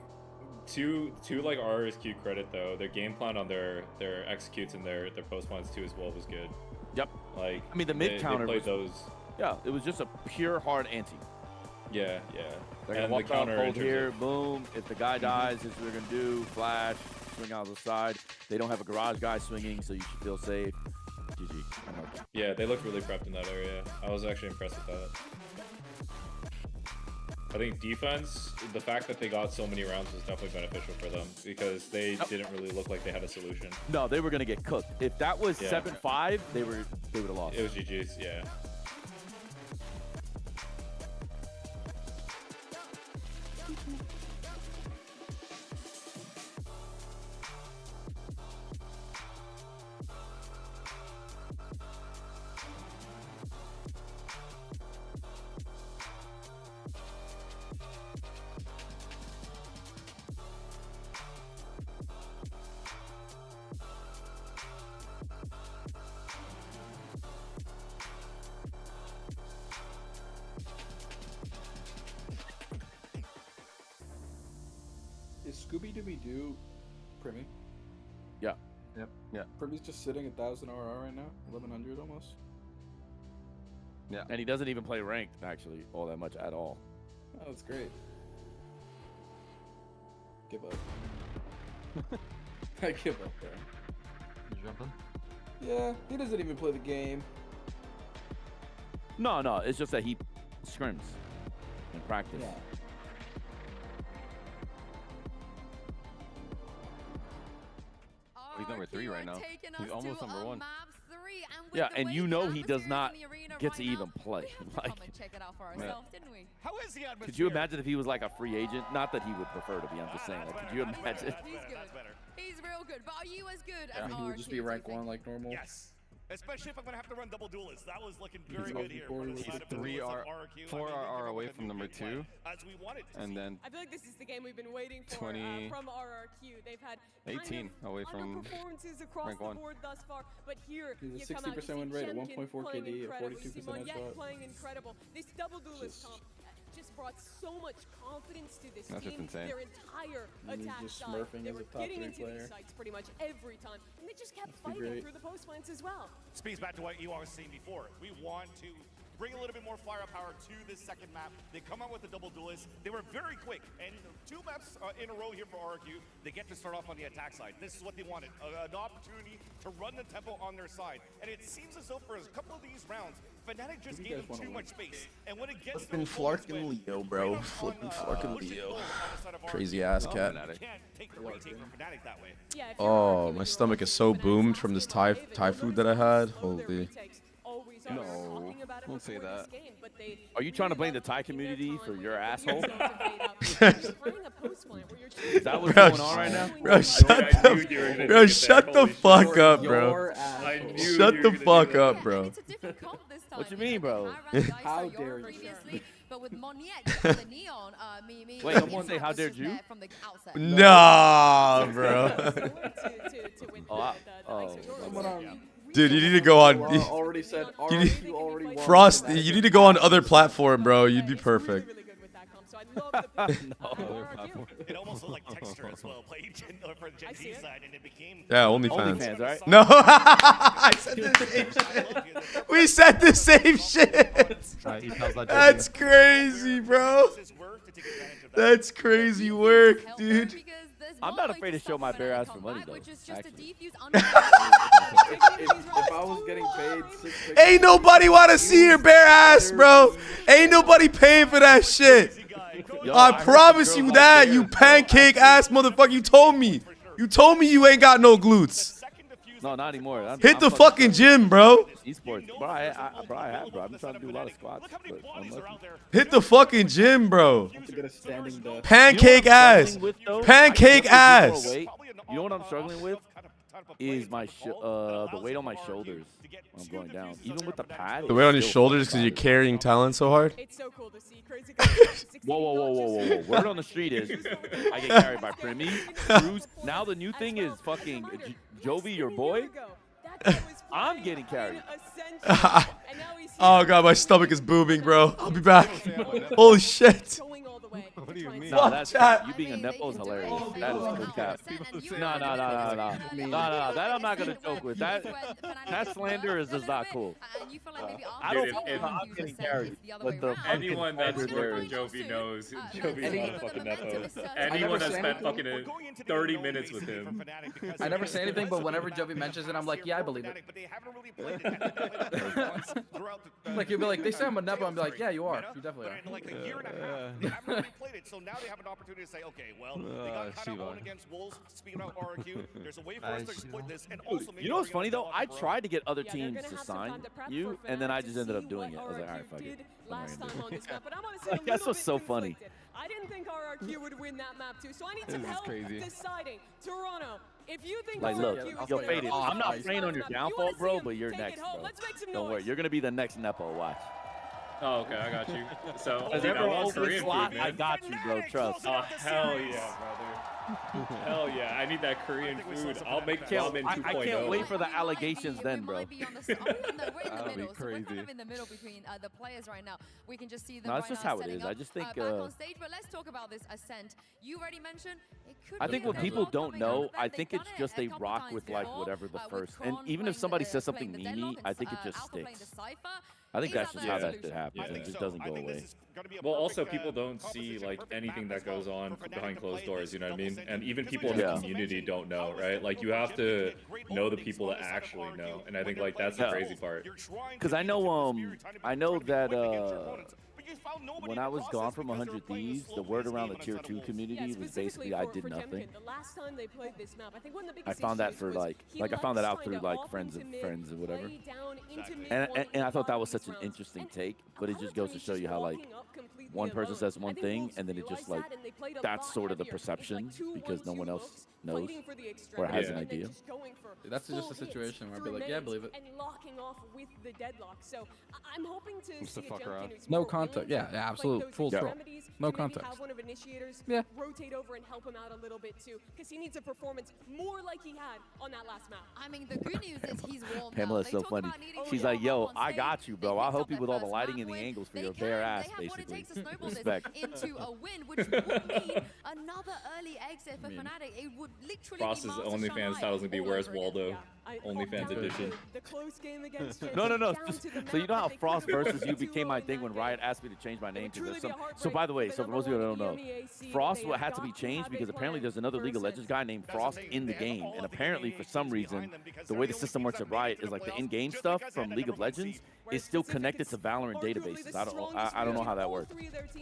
to like RSQ credit though, their game plan on their executes and their post plans too as well was good. Yep. Like I mean, the mid counter they played was- those. Yeah, it was just a pure hard anti. Yeah, yeah. They're going to walk down, hold here, boom. If the guy dies, this is what they're going to do. Flash, swing out the side. They don't have a garage guy swinging, so you should feel safe. GG. Yeah, they look really prepped in that area. I was actually impressed with that. I think defense, the fact that they got so many rounds was definitely beneficial for them because they didn't really look like they had a solution. No, they were going to get cooked. If that was 7-5, they would have lost. It was GG's, yeah. Is Scooby-Dooby-Doo Primmy? Yeah. Yep. Yeah. Primmy's just sitting at 1,000 RR right now, 1,100 almost. Yeah. And he doesn't even play ranked, actually, all that much at all. Oh, that's great. Give up. I give up there. You jumping? Yeah, he doesn't even play the game. No, no, it's just that he scrims in practice. Yeah. He's number 3 right now. He's almost number 1. Yeah, and you know he does not get to even play. Like, check it out for ourselves, didn't we? How is the atmosphere? could you imagine if he was like a free agent? Not that he would prefer to be. I'm just saying. Like, could you imagine? He's good. He's real good. But are you as good as He would just be rank 1 like normal. Yes. Especially if I'm going to have to run double duelists. That was looking very good here. He's 4 RR away from number 2. And then I feel like this is the game we've been waiting for 20, from RRQ. They've had 18 away from performances across rank the 1. board thus far, but here He's a you come out, 60% win rate, a 1.4 KD, a 42% Simon yet headshot. playing incredible. This double duelist comp just brought so much confidence to this That's just team. insane. Their entire And he's attack just side. smurfing They as were a top getting 3 into player. these sites pretty much every time, and they just kept Must be fighting great. through the post plants as well. Speaks back to what you always saying before. We want to bring a little bit more firepower to this second map. They come out with the double duelist. They were very quick, and 2 maps in a row here for RRQ. They get to start off on the attack side. This is what they wanted, an opportunity to run the tempo on their side. And it seems as though for a couple of these rounds, Fnatic just gave them too much space. And when it gets Flippin' Flark and Leo, bro. Flippin' Flark and Leo. Crazy ass cat. Oh, my stomach is so boomed from this Thai food that I had. Holy. No, don't say that. Are you trying to blame the Thai community for your asshole? Is that what's going on right now? Bro, shut the fuck up, bro. Shut the fuck up, bro. What you mean, bro? How dare you? But with Moniette on the neon, Mimi. Wait, someone say how dare you? Nah, bro. Dude, you need to go on. Already said. Already Frost, you need to go on other platform, bro. You'd be perfect. It almost looked like Texture as well, playing for the Gen Z side, and it became... Yeah, OnlyFans. OnlyFans, right? No, I said the same shit. We said the same shit. That's crazy, bro. That's crazy work, dude. I'm not afraid to show my bare ass for money, though. Actually. If I was getting paid 6 figures, Ain't nobody want to see your bare ass, bro. Ain't nobody paying for that shit. Yo, I promise you that, you pancake ass motherfucker. You told me. You told me you ain't got no glutes. No, not anymore. Hit the fucking gym, bro. Esports. Bro, I have, bro. I've been trying to do a lot of squats. But Hit the fucking gym, bro. to get a standing desk. Pancake ass. Pancake ass. You know what I'm struggling with? Is my the weight on my shoulders when I'm going down. Even with the pad. The weight on your shoulders because you're carrying talent so hard? It's so cool to see. Crazy. Whoa. Word on the street is I get carried by Primmy, Cruz. Now the new thing is fucking Jovi, your boy. I'm getting carried. Oh god, my stomach is booming, bro. I'll be back. Holy shit. What do you mean? No, that's you being a nepo is hilarious. That is cool cap. No. That I'm not gonna joke with. That slander is just not cool. I don't. I'm getting carried. Anyone that's worked with Jovi knows Jovi's not a fucking nepo. Anyone that spent fucking 30 minutes with him. I never say anything, but whenever Jovi mentions it, I'm like, yeah, I believe it. Like you'll be like, they say I'm a nepo. I'm like, yeah, you are. You definitely are. Like a year and a half, they haven't really played it, so now they have an opportunity to say, okay, well, they got kind of owned against Wolves. Speaking about RQ, there's a way for us to exploit this, and also you know what's funny though? I tried to get other teams to sign you, and then I just ended up doing it. I was like, all right, fuck it. That's what's so funny. I didn't think RRQ would win that map too, so I need some help deciding. Toronto, if you think like, look, yo, Faded, I'm not praying on your downfall, bro, but you're next, bro. Don't worry, you're gonna be the next nepo. Watch. Oh, okay, I got you. So, I got you, bro. Trust. Oh, hell yeah, brother. Hell yeah, I need that Korean food. I'll make ramen 2.0. I can't wait for the allegations then, bro. That'll be crazy. We're kind of in the middle between the players right now. We can just see them that's just how it is. I just think back on stage, but let's talk about this Ascent. You already mentioned it could I think what people don't know, I think it's just they rock with like whatever the first. And even if somebody says something memey, I think it just sticks. I think that's just how that shit happens, and it just doesn't go away. Well, also people don't see like anything that goes on behind closed doors, you know what I mean? And even people in the community don't know, right? Like you have to know the people that actually know, and I think like that's the crazy part. Because I know that when I was gone from 100 Thieves, the word around the tier 2 community was basically I did nothing. I found that for like I found that out through like friends of friends or whatever. And I thought that was such an interesting take, but it just goes to show you how like one person says one thing and then it just like that's sort of the perception because no one else knows or has an idea. That's just a situation where I'd be like, yeah, I believe it. And locking off with the deadlock. So I'm hoping to see a champion who's no contact. Yeah, absolute full troll. No context. Have one of initiators rotate over and help him out a little bit too, because he needs a performance more like he had on that last map. I mean, the good news is he's warm. Pamela's so funny. She's like, yo, I got you, bro. I'll help you with all the lighting and the angles for your bare ass, basically. Respect. Into a win, which would mean another early exit for Fnatic. It would literally Frost's OnlyFans title is gonna be Where's Waldo? OnlyFans edition. No. So you know how Frost versus you became my thing when Riot asked me to change my name to some. So by the way, so for most of you who don't know, Frost had to be changed because apparently there's another League of Legends guy named Frost in the game, and apparently for some reason the way the system works at Riot is like the in-game stuff from League of Legends is still connected to Valorant databases. I don't know how that works,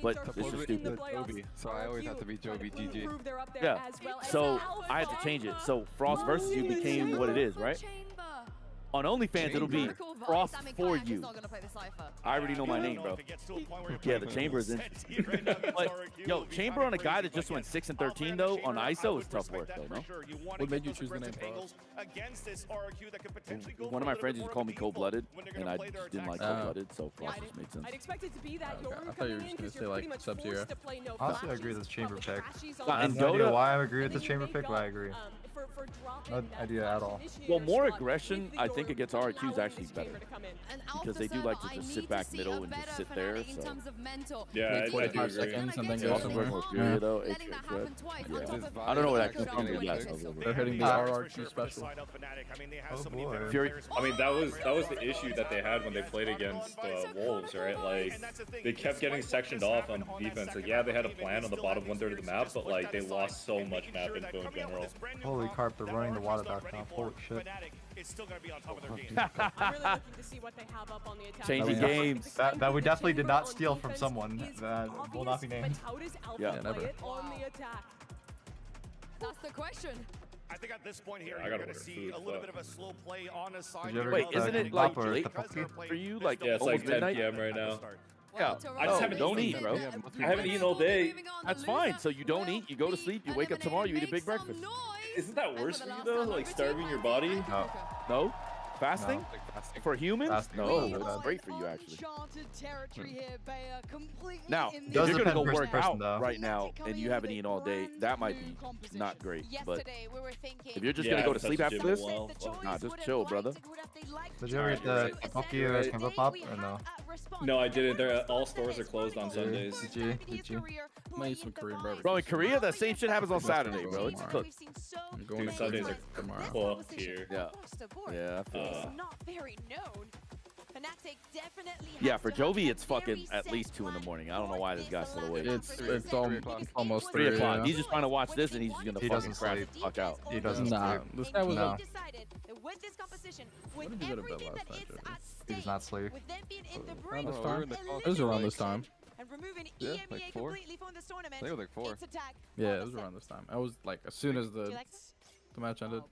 but it's just stupid. So I always have to be Jovi GG. Yeah. So I had to change it. So Frost versus you became what it is, right? On OnlyFans, it'll be Frost for you. I already know my name, bro. Yeah, the Chamber is interesting. But, yo, Chamber on a guy that just went 6 and 13 though on ISO is tough work though, no? What made you choose the name Frost? One of my friends used to call me cold-blooded, and I just didn't like cold-blooded, so Frost just made sense. I thought you were just gonna say like Sub-Zero. Honestly, I agree with this Chamber pick. I have no idea why I agree with this Chamber pick, but I agree. No idea at all. Well, more aggression, I think against RQ is actually better because they do like to just sit back middle and just sit there. So yeah, I do agree. Seconds and then they also work with Fury though. Yeah. I don't know what actually comes from that. They're hitting the RRQ special. Oh boy. Fury. I mean, that was the issue that they had when they played against Wolves, right? Like they kept getting sectioned off on defense. Like yeah, they had a plan on the bottom 1/3 of the map, but like they lost so much map info in general. Holy carp, they're running the water back now. Holy shit. Changing games. That we definitely did not steal from someone that will not be named. Yeah, never. That's the question. I think at this point here, you're going to see a little bit of a slow play on a side. Wait, isn't it like late for you? Like yeah, it's like 10 midnight? p.m. right now. Yeah, I just haven't don't eat, bro. I haven't eaten all day. That's fine. So you don't eat, you go to sleep, you wake up tomorrow, you eat a big breakfast. Isn't that worse for you though? Like starving your body? No? Fasting? For humans? Fasting. No, it's great for you actually. Now, if you're gonna go work out right now and you haven't eaten all day, that might be not great. But if you're just gonna go to sleep after this, nah, just chill, brother. Did you ever get the Tteokbokki or Kimbap or no? No, I didn't. All stores are closed on Sundays. Might need some Korean barbecue. Bro, in Korea, the same shit happens on Saturday, bro. It's cooked. Dude, Sundays are tomorrow. cooked here. Yeah. Yeah, I feel that. Not very known. Fnatic definitely Yeah, for Jovi, it's fucking at least 2 in the morning. I don't know why this guy's still awake. It's almost 3 o'clock. Yeah. He's just trying to watch this, and he's just gonna fucking crash the fuck out. He doesn't Nah, sleep. this guy was No. with this competition, What did he go to bed last night, Jovi? He does not sleep. with them being in the Around brink this of time? It was around this time. and removing Yeah, EMEA like 4. completely from this tournament. I think it was like 4. It's attack. Yeah, it was around this time. I was like, as soon as the match ended.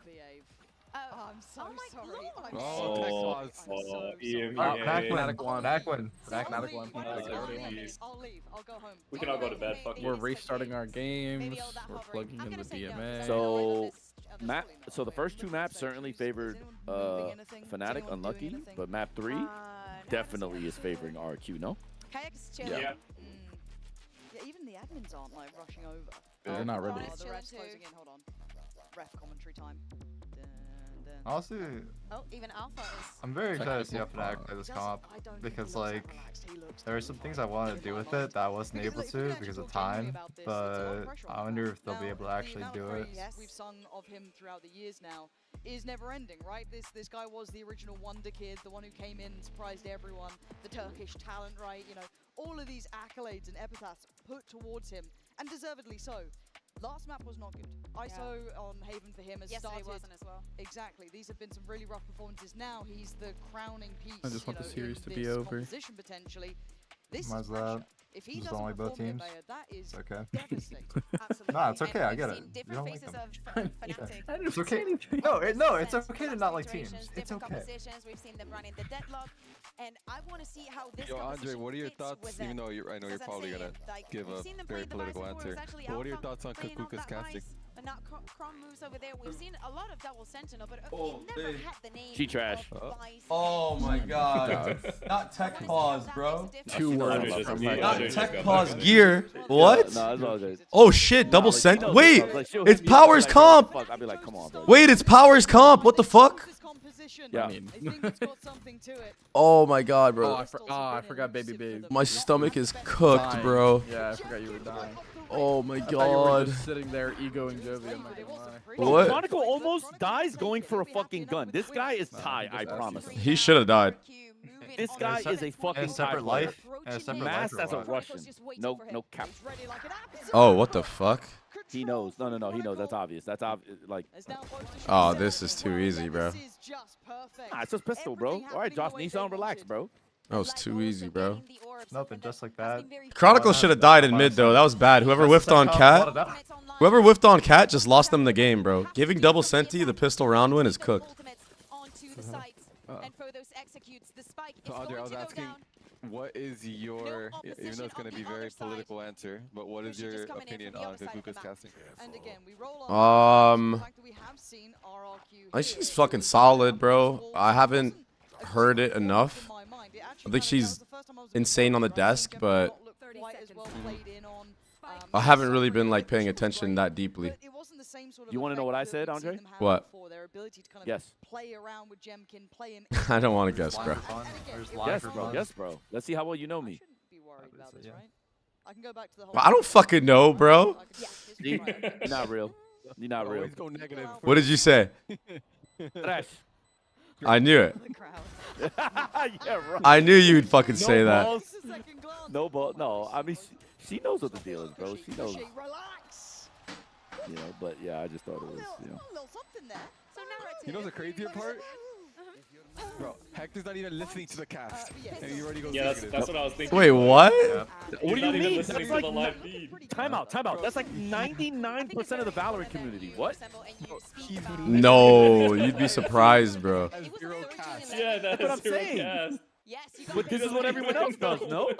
Oh, I'm so sorry. Back win. I'll leave. I'll go home. We can all go to bed. Fuck We're you. restarting our games. We're plugging in the DMA. So the first 2 maps certainly favored Fnatic, unlucky, but map 3 definitely is favoring RQ. No. Kayak is chilling. Yeah. Yeah, even the admins aren't like rushing over. They're not ready. Oh, the ref's closing in. Hold on. Ref commentary time. Honestly, Oh, even Alpha is. I'm very excited to see how Fnatic play this comp because like there are some things I wanted to do with it that I wasn't able to because of time, but I wonder if they'll be able to actually do it. We've sung of him throughout the years now is never ending, right? This guy was the original wonder kid, the one who came in and surprised everyone, the Turkish talent, right? You know, all of these accolades and epithets put towards him, and deservedly so. Last map was not good. ISO on Haven for him has Yesterday started. wasn't as well. Exactly. These have been some really rough performances. Now he's the crowning piece. I just want the series to be this over. Composition potentially. This Might is as well. pressure. If he There's doesn't only both perform here, teams. Bayer, that is It's okay. devastating. Absolutely. Nah, it's okay. And I we've get seen it. You different don't like faces them. of Fnatic. It's okay. No, it's okay to not like teams. Iterations, It's different okay. compositions. We've seen them running the deadlock, and I want to see how this Yo, Andre, composition what are your fits thoughts? with Even them. though I know you're As I'm probably saying, gonna like, give we've a seen them very play the political Bison before. It answer. was actually But what are your Alpha thoughts on playing Kakuka's that casting? Bison, but not Chrome moves over there. We've seen a lot of double sentinel, but Oh, we've never dude. had the name. She trash. Oh my god. Not tech pause, bro. 2 words Andre from just- my Andre Not just tech got pause back. gear. What? No, it's all good. Oh shit, double cent. knows Wait, this, bro. Like, it's she'll Powers be like, comp. Fuck. I'll be like, come on, bro. Wait, it's Powers comp. What the fuck? Yeah. I mean, I think it's got something to it. Oh my god, oh, bro. I forgot Babybay. My stomach is cooked, Dying. bro. Yeah, I forgot you were dying. Oh my I thought you were god. just sitting there egoing Jovi. I'm not gonna lie. What? Chronicle almost dies going for a fucking gun. This guy is Thai, I promise. He should have died. This guy is a fucking In a separate Thai life. player. In a separate Masked life. as a or what? Russian. No cap. Oh, what the fuck? He knows. No. He knows. That's obvious. That's obvious. Like, Oh, this is too easy, bro. nah, it's just pistol, bro. All right, Josh Nissan, relax, bro. That was too easy, bro. Nothing, just like that. Chronicle should have died in mid though. That was bad. Whoever whiffed on Cat, whoever whiffed on Cat just lost them the game, bro. Giving double senti the pistol round win is cooked. So Andre, I was asking, what is your, even though it's going to be a very political answer, but what is your opinion on Kakuka's casting? And again, we roll on the fact that we have seen RRQ I think she's fucking solid, bro. I haven't heard it enough. I think she's insane on the desk, but I haven't really been like paying attention that deeply. You want to know what I said, Andre? What? Yes. I don't want to guess, bro. Yes, bro. Let's see how well you know me. I don't fucking know, bro. See? You're not real. You're not real. What did you say? Trash. I knew it. Yeah, right. I knew you'd fucking say that. Balls. No ball. No, I mean she knows what the deal is, bro. She knows. You know, but yeah, I just thought it was, you know. You know the crazier part? Bro, Hector's not even listening to the cast. And he already goes that's what I was thinking. Wait, what? Yeah. What do you mean? That's That's like like live feed. Time out. That's like 99% of the Valorant community. What? No, you'd be surprised, bro. Yeah, That's what I'm saying. But this is what everyone else does, no?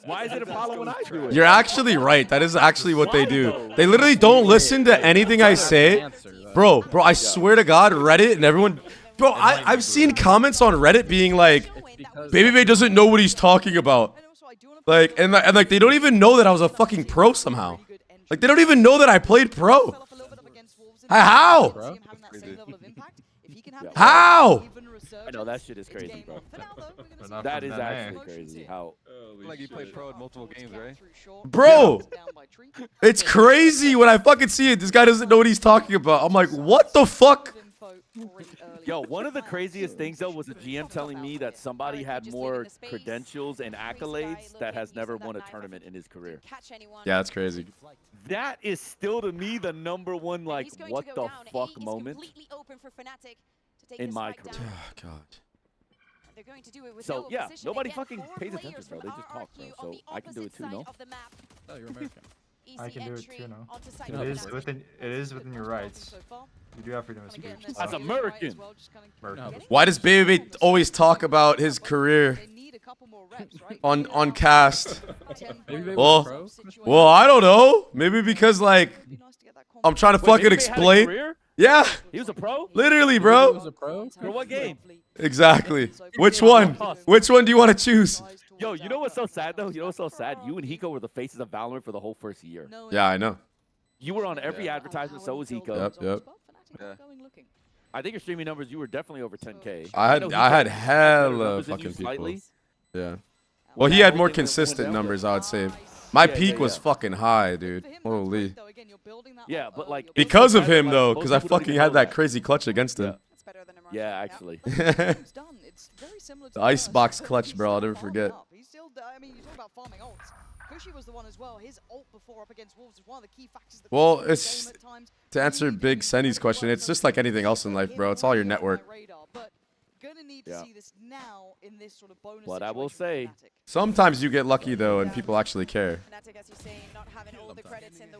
Why is it Apollo when I do it? You're actually right. That is actually what they do. They literally don't listen to anything I say. Bro, I swear to God, Reddit and everyone... Bro, I've seen comments on Reddit being like, Babybay doesn't know what he's talking about. Like, and like, they don't even know that I was a fucking pro somehow. Like, they don't even know that I played pro. How? How? I know that shit is crazy, bro. Not That from is them, actually eh? crazy. How? Like you played pro in multiple games, right? Bro, it's crazy when I fucking see it. This guy doesn't know what he's talking about. I'm like, what the fuck? Yo, one of the craziest things though was a GM telling me that somebody had more credentials and accolades that has never won a tournament in his career. Yeah, that's crazy. That is still to me the #1 like what the fuck moment in my career. Oh god. So yeah, nobody fucking pays attention, bro. They just talk, bro. So I can do it too, no? Oh, you're American. I can do it too now. It is within your rights. You do have freedom of speech. As American. Why does Babybay always talk about his career on cast? Well, I don't know. Maybe because like I'm trying to fucking explain. Yeah. He was a pro? Literally, bro. Was a pro? For what game? Exactly. Which one? Which one do you want to choose? Yo, you know what's so sad though? You know what's so sad? You and Hiko were the faces of Valorant for the whole first year. Yeah, I know. You were on every advertisement, so was Hiko. Yep. Yeah. I think your streaming numbers, you were definitely over 10K. I had hella fucking people. Yeah. Well, he had more consistent numbers, I would say. My peak was fucking high, dude. Holy. Yeah, but like because of him though, because I fucking had that crazy clutch against him. Yeah, actually. The icebox clutch, bro. I'll never forget. Well, it's to answer Big Senny's question. It's just like anything else in life, bro. It's all your network. Yeah. But I will say, sometimes you get lucky though, and people actually care.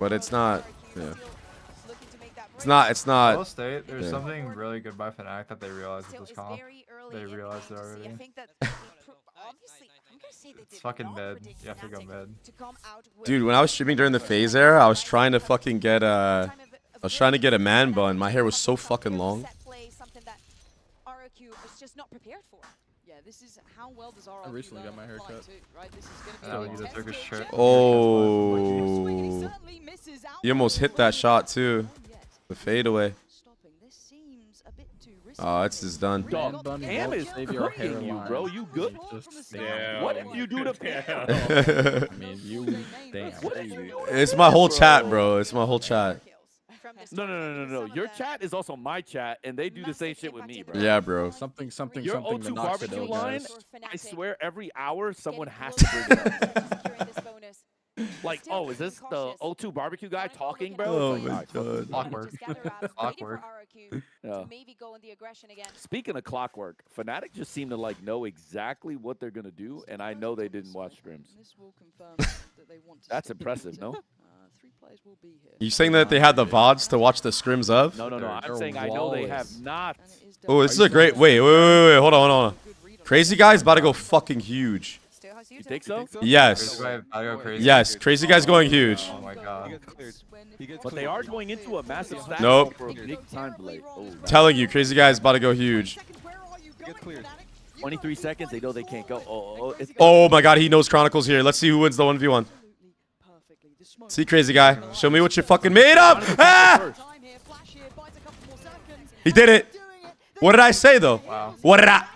But it's not. Yeah. It's not. I'll state there's something really good by Fnatic that they realized with this comp. They realized it already. It's fucking mid. You have to go mid. Dude, when I was streaming during the phase era, I was trying to fucking get a man bun. My hair was so fucking long. I recently got my hair cut. Oh, you almost hit that shot too. The fadeaway. Oh, it's just done. Dog, Cam is cooking you, bro. You good? Yeah. What did you do to Cam? I mean, you damn. It's my whole chat, bro. It's my whole chat. No. Your chat is also my chat, and they do the same shit with me, bro. Yeah, bro. Your something O2 barbecue line, guys. I swear every hour someone has to bring it up. Like, oh, is this the O2 barbecue guy talking, bro? Oh my god. Clockwork. Clockwork. Yeah. Speaking of clockwork, Fnatic just seem to like know exactly what they're gonna do, and I know they didn't watch scrims. That's impressive, no? You saying that they had the VODs to watch the scrims of? No. I'm saying I know they have not. Oh, this is a great. Wait. Hold on. Crazy Guy's about to go fucking huge. You think so? Yes. Yes. Crazy Guy's going huge. Oh my god. But they are going into a massive stack Nope. for a big time delay. Oh, Telling you, Crazy Guy's about to go huge. 23 seconds. They know they can't go. Oh my god, he knows Chronicles here. Let's see who wins the 1v1. See, Crazy Guy. Show me what you're fucking made of. Ah! He did it. What did I say though? Wow. What did I?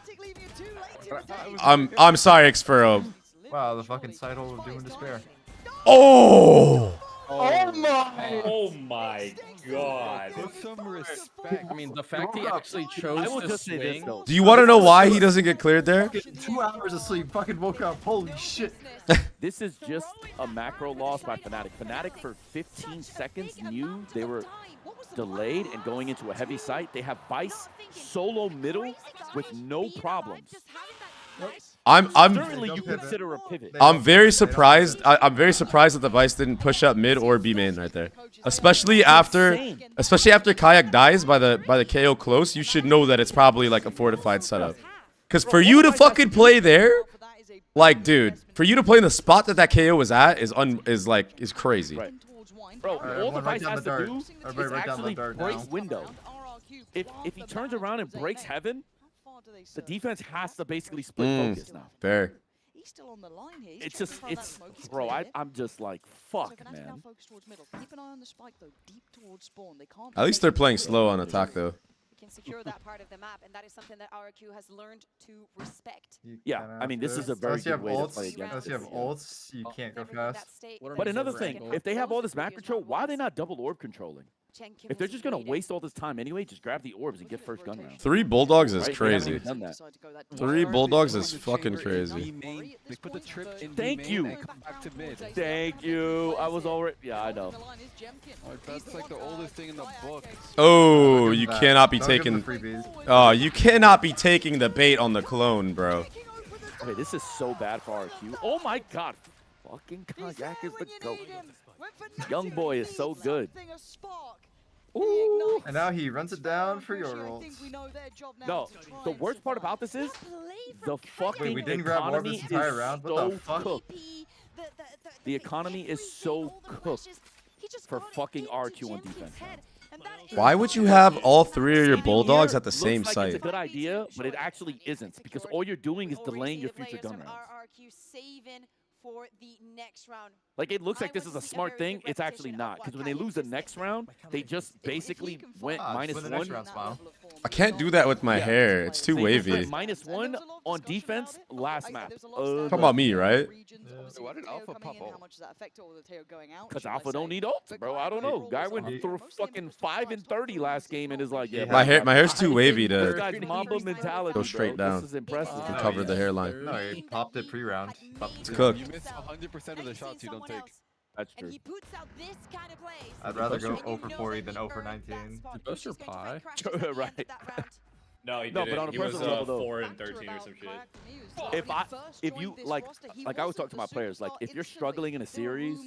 I'm sorry, Xfurrow. Wow, the fucking title of Doom and Despair. Oh! Oh my god. Put some respect. I mean, the fact he actually chose to swing. Do you want to know why he doesn't get cleared there? 2 hours of sleep, fucking woke up. Holy shit. This is just a macro loss by Fnatic. Fnatic for 15 seconds knew they were delayed and going into a heavy site. They have Vice solo middle with no problems. Certainly you consider a pivot. I'm very surprised. I'm very surprised that the Vice didn't push up mid or B main right there. Especially after Kayak dies by the KO close, you should know that it's probably like a fortified setup. Because for you to fucking play there, like, dude, for you to play in the spot that KO was at is crazy. Right. Bro, all the Vice has to do is actually break window. If he turns around and breaks heaven, the defense has to basically split focus now. Fair. Bro, I'm just like, fuck, man. At least they're playing slow on attack, though. can secure that part of the map, and that is something that RQ has learned to respect. Yeah, I mean, this is a very good way to play against Unless you have ults, you can't go fast. But another thing, if they have all this map control, why are they not double orb controlling? If they're just going to waste all this time anyway, just grab the orbs and get first gun round. 3 Bulldogs is crazy. 3 Bulldogs Bulldogs is fucking crazy. They put the trip in Thank you. and come back to mid. Thank you. I was already... Yeah, I know. That's like the oldest thing in the book. Oh, you cannot be taking... Oh, you cannot be taking the bait on the clone, bro. Okay, this is so bad for RQ. Oh my god. Fucking Kayak is the GOAT. Young boy is so good. Ooh. And now he runs it down for your rolls. No, the worst part about this is the fucking Wait, we didn't grab orb this entire round? What the fuck? Cooked. The economy is so cooked for fucking RQ on defense. Why would you have all 3 of your Bulldogs at the same like site? It's a good idea, but it actually isn't, because all you're doing is delaying your future gun rounds. For the next round. Like, it looks like this is a smart thing. It's actually not, because when they lose the next round, they just basically went -1. I can't do that with my hair. It's too wavy. -1 on defense last map. Talking about me, right? Why did Alpha pop ult? Because Alpha don't need ult, bro. I don't know. Guy went through fucking 5 and 30 last game and is like, yeah. My hair's too wavy This to guy's Mamba mentality, go straight bro. down. This is impressive. To cover the hairline. No, he popped it pre-round. It's cooked. You miss 100% of the shots you don't take. That's true. I'd rather go 0 for 40 than 0 for 19. Bust your pie. Right. No, he No, didn't. but on a He was personal level, though. 4 and 13 or some shit. If you like I always talk to my players, like if you're struggling in a series,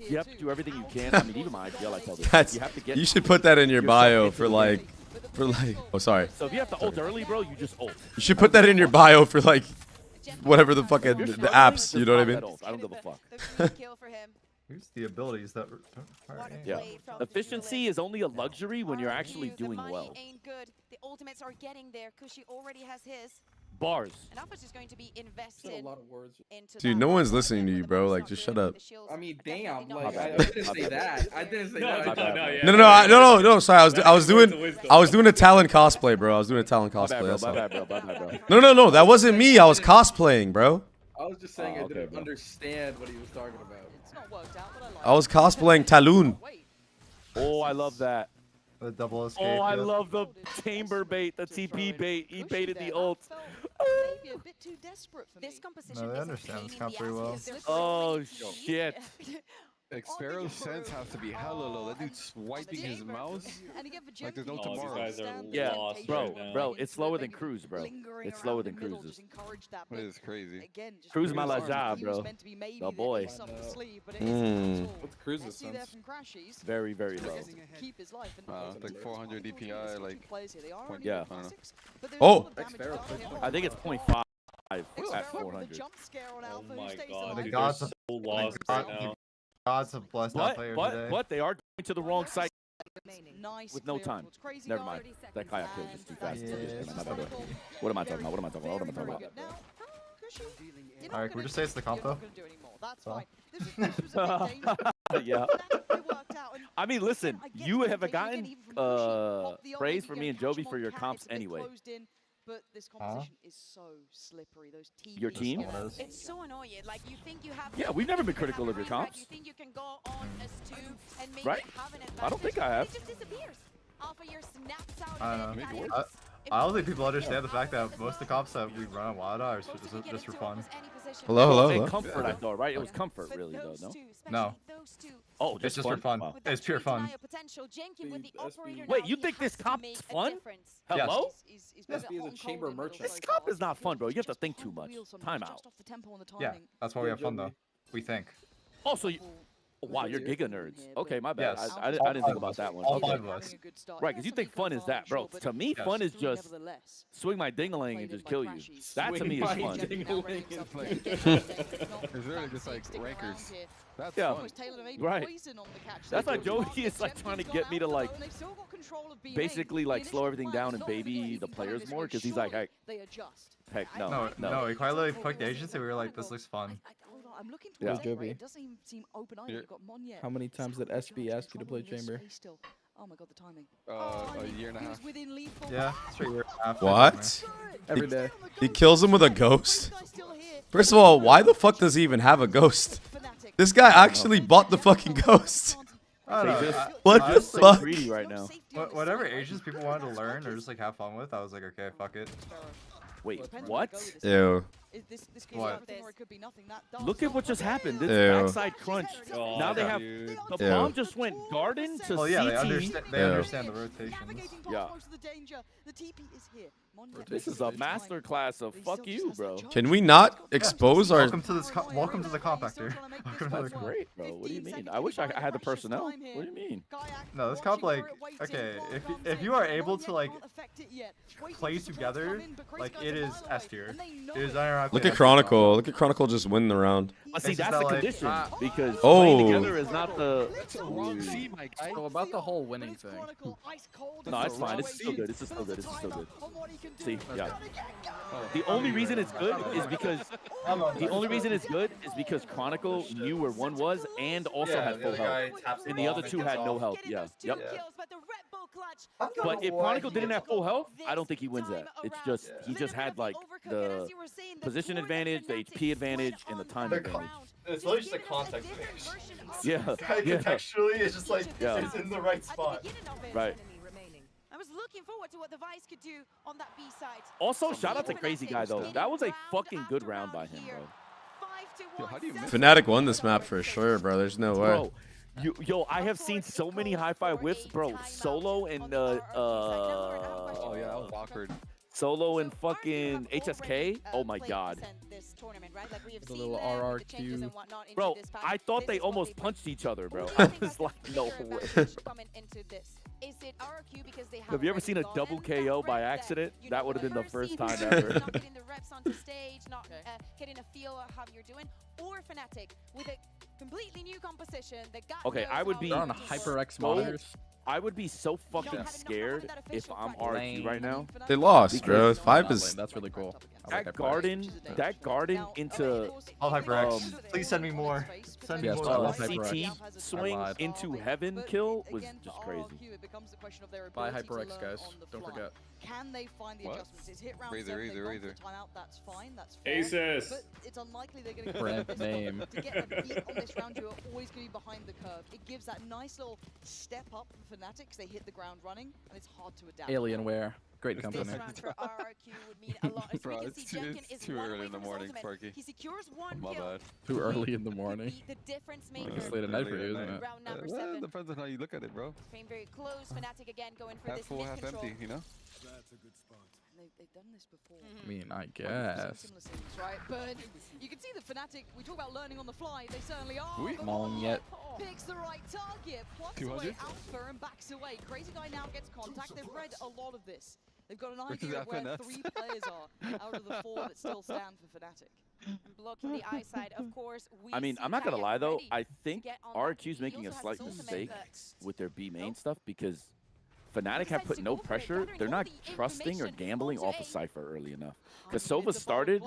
you have to do everything you can. I mean, even my IGL, I tell this. You have to get. You should put that in your bio for like. Oh, sorry. So if you have to ult early, bro, you just ult. You should put that in your bio for like whatever the fucking the apps. You know what I mean? I don't give a fuck. Here's the abilities that. Yeah. Efficiency is only a luxury when you're actually doing well. The ultimates are getting there. Kushi already has his. Bars. And Alpha's just going to be invested. A lot of words. Dude, no one's listening to you, bro. Like, just shut up. I mean, damn. Like, I didn't say that. I didn't say that. No. Sorry, I was doing a Talon cosplay, bro. I was doing a Talon cosplay. No. That wasn't me. I was cosplaying, bro. I was just saying I didn't understand what he was talking about. It's not worked out, but I like I was cosplaying Talon. Oh, I love that. The double escape. Oh, I love the chamber bait, the TP bait. He baited the ult. maybe a bit too desperate for this composition. No, they understand this comp pretty well. Oh shit. Xpero's sense has to be hella low. That dude's wiping his mouse like there's no tomorrow. Yeah, bro, it's slower than Cruz, bro. It's slower than Cruz's. That is crazy. Cruz Malaja, bro. The boy. What's Cruz's sense? Very, very low. Like 400 DPI, like. Yeah. I don't know. Oh. I think it's 0.5 at 400. Oh my god, The dude, gods they're of so lost right now. Gods have blessed that player today. But they are going to the wrong site with no time. Never mind. That kayak kill is too fast. What am I talking about? Alright, can we just say it's the comp though? Yeah. I mean, listen, you have gotten praise for me and Jovi for your comps anyway. But this competition is so slippery. Those teams. Your team? It's so annoying. Like you think you have. Yeah, we've never been critical of your comps. You think you can go on as 2 and maybe right? have an advantage. I don't think I have. It just disappears. Alpha, your snaps out. I don't know. I don't think people understand the fact that most of the comps that we run on WADA are just for fun. Hello. Comfort, I thought, right? It was comfort, really, though, no? No. Oh, it's just for fun. Wow. It's pure fun. Wait, you think this comp is fun? Hello? SB is a chamber merchant. This comp is not fun, bro. You have to think too much. Time out. Yeah, that's why we have fun, though. We think. Also, wow, you're Giga nerds. Okay, my bad. Yes. I didn't think about that one. All Okay. 5 of us. Right, because you think fun is that, bro. To me, fun is just swing my ding-a-ling and just kill you. That to me is fun. It's really just like rankers. That's fun. Right. That's why Joey is like trying to get me to like basically like slow everything down and baby the players more because he's like, heck no. No, we quite literally poked the agency. We were like, this looks fun. I'm looking Yeah. it doesn't even seem open-eyed. You've got Mon yet. How many times did SB ask you to play chamber? Oh my god, the timing. A year and a half. Yeah, straight year and a half. What? Every day. He kills him with a ghost? First of all, why the fuck does he even have a ghost? This guy actually bought the fucking ghost. What the fuck? Greedy right now. Whatever Asians people wanted to learn or just like have fun with, I was like, okay, fuck it. Wait, what? Ew. What? Look at what just happened. This backside crunch. Oh, now they have dude. the bomb just went garden to yeah, CT. they understand the rotations. Yeah. This is a master class of fuck you, bro. Can we not expose our... Welcome to this. Welcome to the compactor. That's great, bro. What do you mean? I wish I had the personnel. What do you mean? No, this comp, like, okay, if you are able to like play together, like it is S tier. It is Look at Chronicle. Look at Chronicle just win the round. See, that's the condition because Oh. playing together is not the. So about the whole winning thing. No, it's fine. It's still good. It's still good. It's still good. See, yeah. The only reason it's good is because Chronicle knew where one was and also had full health, and the other two had no health. Yeah. Yep. But if Chronicle didn't have full health, I don't think he wins that. It's just he just had like the position advantage, the HP advantage, and the time advantage. It's really just a context advantage. Yeah. Contextually, it's just like it's in the right spot. Right. I was looking forward to what the Vice could do on that B side. Also, shout out to Crazy Guy though. That was a fucking good round by him, bro. Yo, how do you miss Fnatic won this map for sure, bro. There's no way. Bro, yo, I have seen so many high-fi whiffs, bro. Solo and oh yeah, that was awkward. Solo and fucking HSK. Oh my god. The little RRQ. Bro, I thought they almost punched each other, bro. I was like, no way. Have you ever seen a double KO by accident? That would have been the first time ever. Not getting the reps onto stage, not getting a feel of how you're doing, or Fnatic with a completely new composition that got Okay, I would be They're on HyperX monitors. I would be so fucking scared if I'm RQ right now. They lost, bro. 5 is... That's really cool. That garden into HyperX. Please send me more. Send me more. CT swing into heaven kill was just crazy. Buy HyperX, guys. Don't forget. Can they find the adjustments? Is hit round Either. timeout, that's fine, that's fair. Aces. But it's unlikely they're going to Brand name. To get a beat on this round, you're always going to be behind the curve. It gives that nice little step up for Fnatic because they hit the ground running, and it's hard to adapt. Alienware. Great company. This round for RRQ would mean a lot. Bro, it's too early in the morning, Sparky. He secures one My kill. bad. Too early in the morning. The difference maker. It's late at night for you, isn't it? Round number Well, 7. depends on how you look at it, bro. Frame very close. Fnatic again going for Half this full, half mid-control. empty, you know? That's a good spot. They've done this before. I mean, I guess. Similar scenes, right? But you can see the Fnatic, we talk about learning on the fly, they certainly are. Sweet. But Mong yet. picks the right target, plucks 200? away Alpha and backs away. Crazy Guy now gets contact. They've read a lot of this. They've got an idea of where FNS. 3 players are out of the 4 that still stand for Fnatic. And blocking the eyesight, of course. I mean, I'm not gonna lie though. I think RQ's making a slight mistake with their B main stuff because Fnatic have put no pressure. They're not trusting or gambling off of Cypher early enough. Because Sova started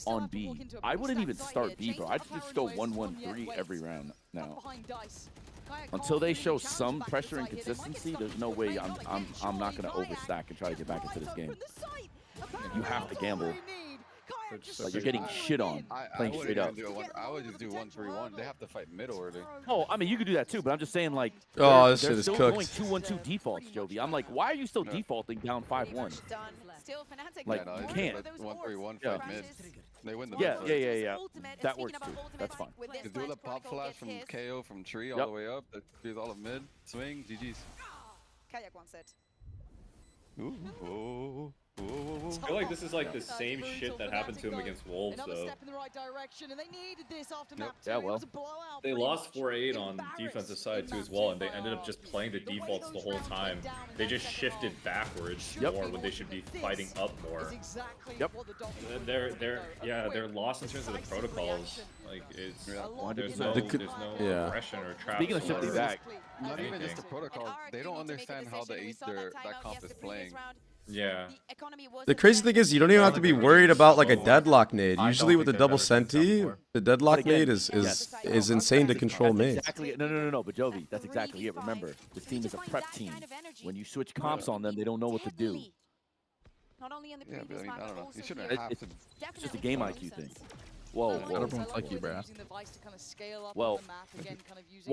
on B. I wouldn't even start B, bro. I'd just go 1-1-3 every round now. Until they show some pressure and consistency, there's no way I'm not gonna overstack and try to get back into this game. You have to gamble. Like you're getting shit on playing straight up. I would just do 1-3-1. They have to fight mid order. Oh, I mean, you could do that too, but I'm just saying, like, Oh, this shit they're is still cooked. going 2-1-2 defaults, Jovi. I'm like, why are you still defaulting down 5-1? Like, you can't. 1-3-1 fight mid. They win the Yeah, mid yeah, first. yeah, yeah. That works too. That's fine. Just do the pop flash from KO from tree all the way up. That clears all of mid. Swing, GG's. Kayak once said. Ooh. I feel like this is like the same shit that happened to him against Wolves, though. Step in the right direction, and they needed this after map 2. Yeah, well. They lost 4-8 on defensive side too as well, and they ended up just playing the defaults the whole time. They just shifted backwards more when they should be fighting up more. Yep. They're lost in terms of the protocols. Like it's there's no aggression or traps. Speaking of shifting back, not even just the protocols. They don't understand how that comp is playing. Yeah. The crazy thing is you don't even have to be worried about like a deadlock nade. Usually with the double senti, the deadlock nade is insane to control mains. Exactly. No. But Jovi, that's exactly it. Remember, this team is a prep team. When you switch comps on them, they don't know what to do. Not only in the Yeah, but I mean, I don't know. You shouldn't have to. It's just a game IQ thing. Whoa. Everyone's like you, bro. Well,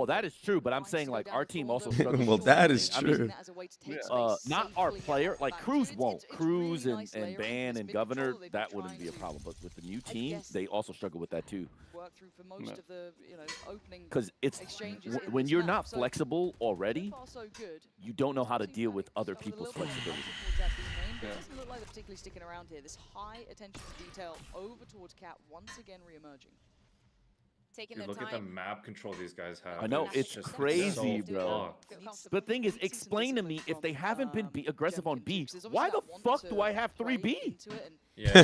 that is true, but I'm saying like our team also struggles. Well, that is true. Not our player. Like Cruz won't. Cruz and Ban and Governor, that wouldn't be a problem. But with the new team, they also struggle with that too. Because it's when you're not flexible already, you don't know how to deal with other people's flexibility. Doesn't look like they're particularly sticking around here. This high attention to detail over towards Cat once again re-emerging. Dude, look at the map control these guys have. I know, it's just crazy, so bro. fucked. The thing is, explain to me, if they haven't been aggressive on B, why the fuck do I have 3B? Yeah.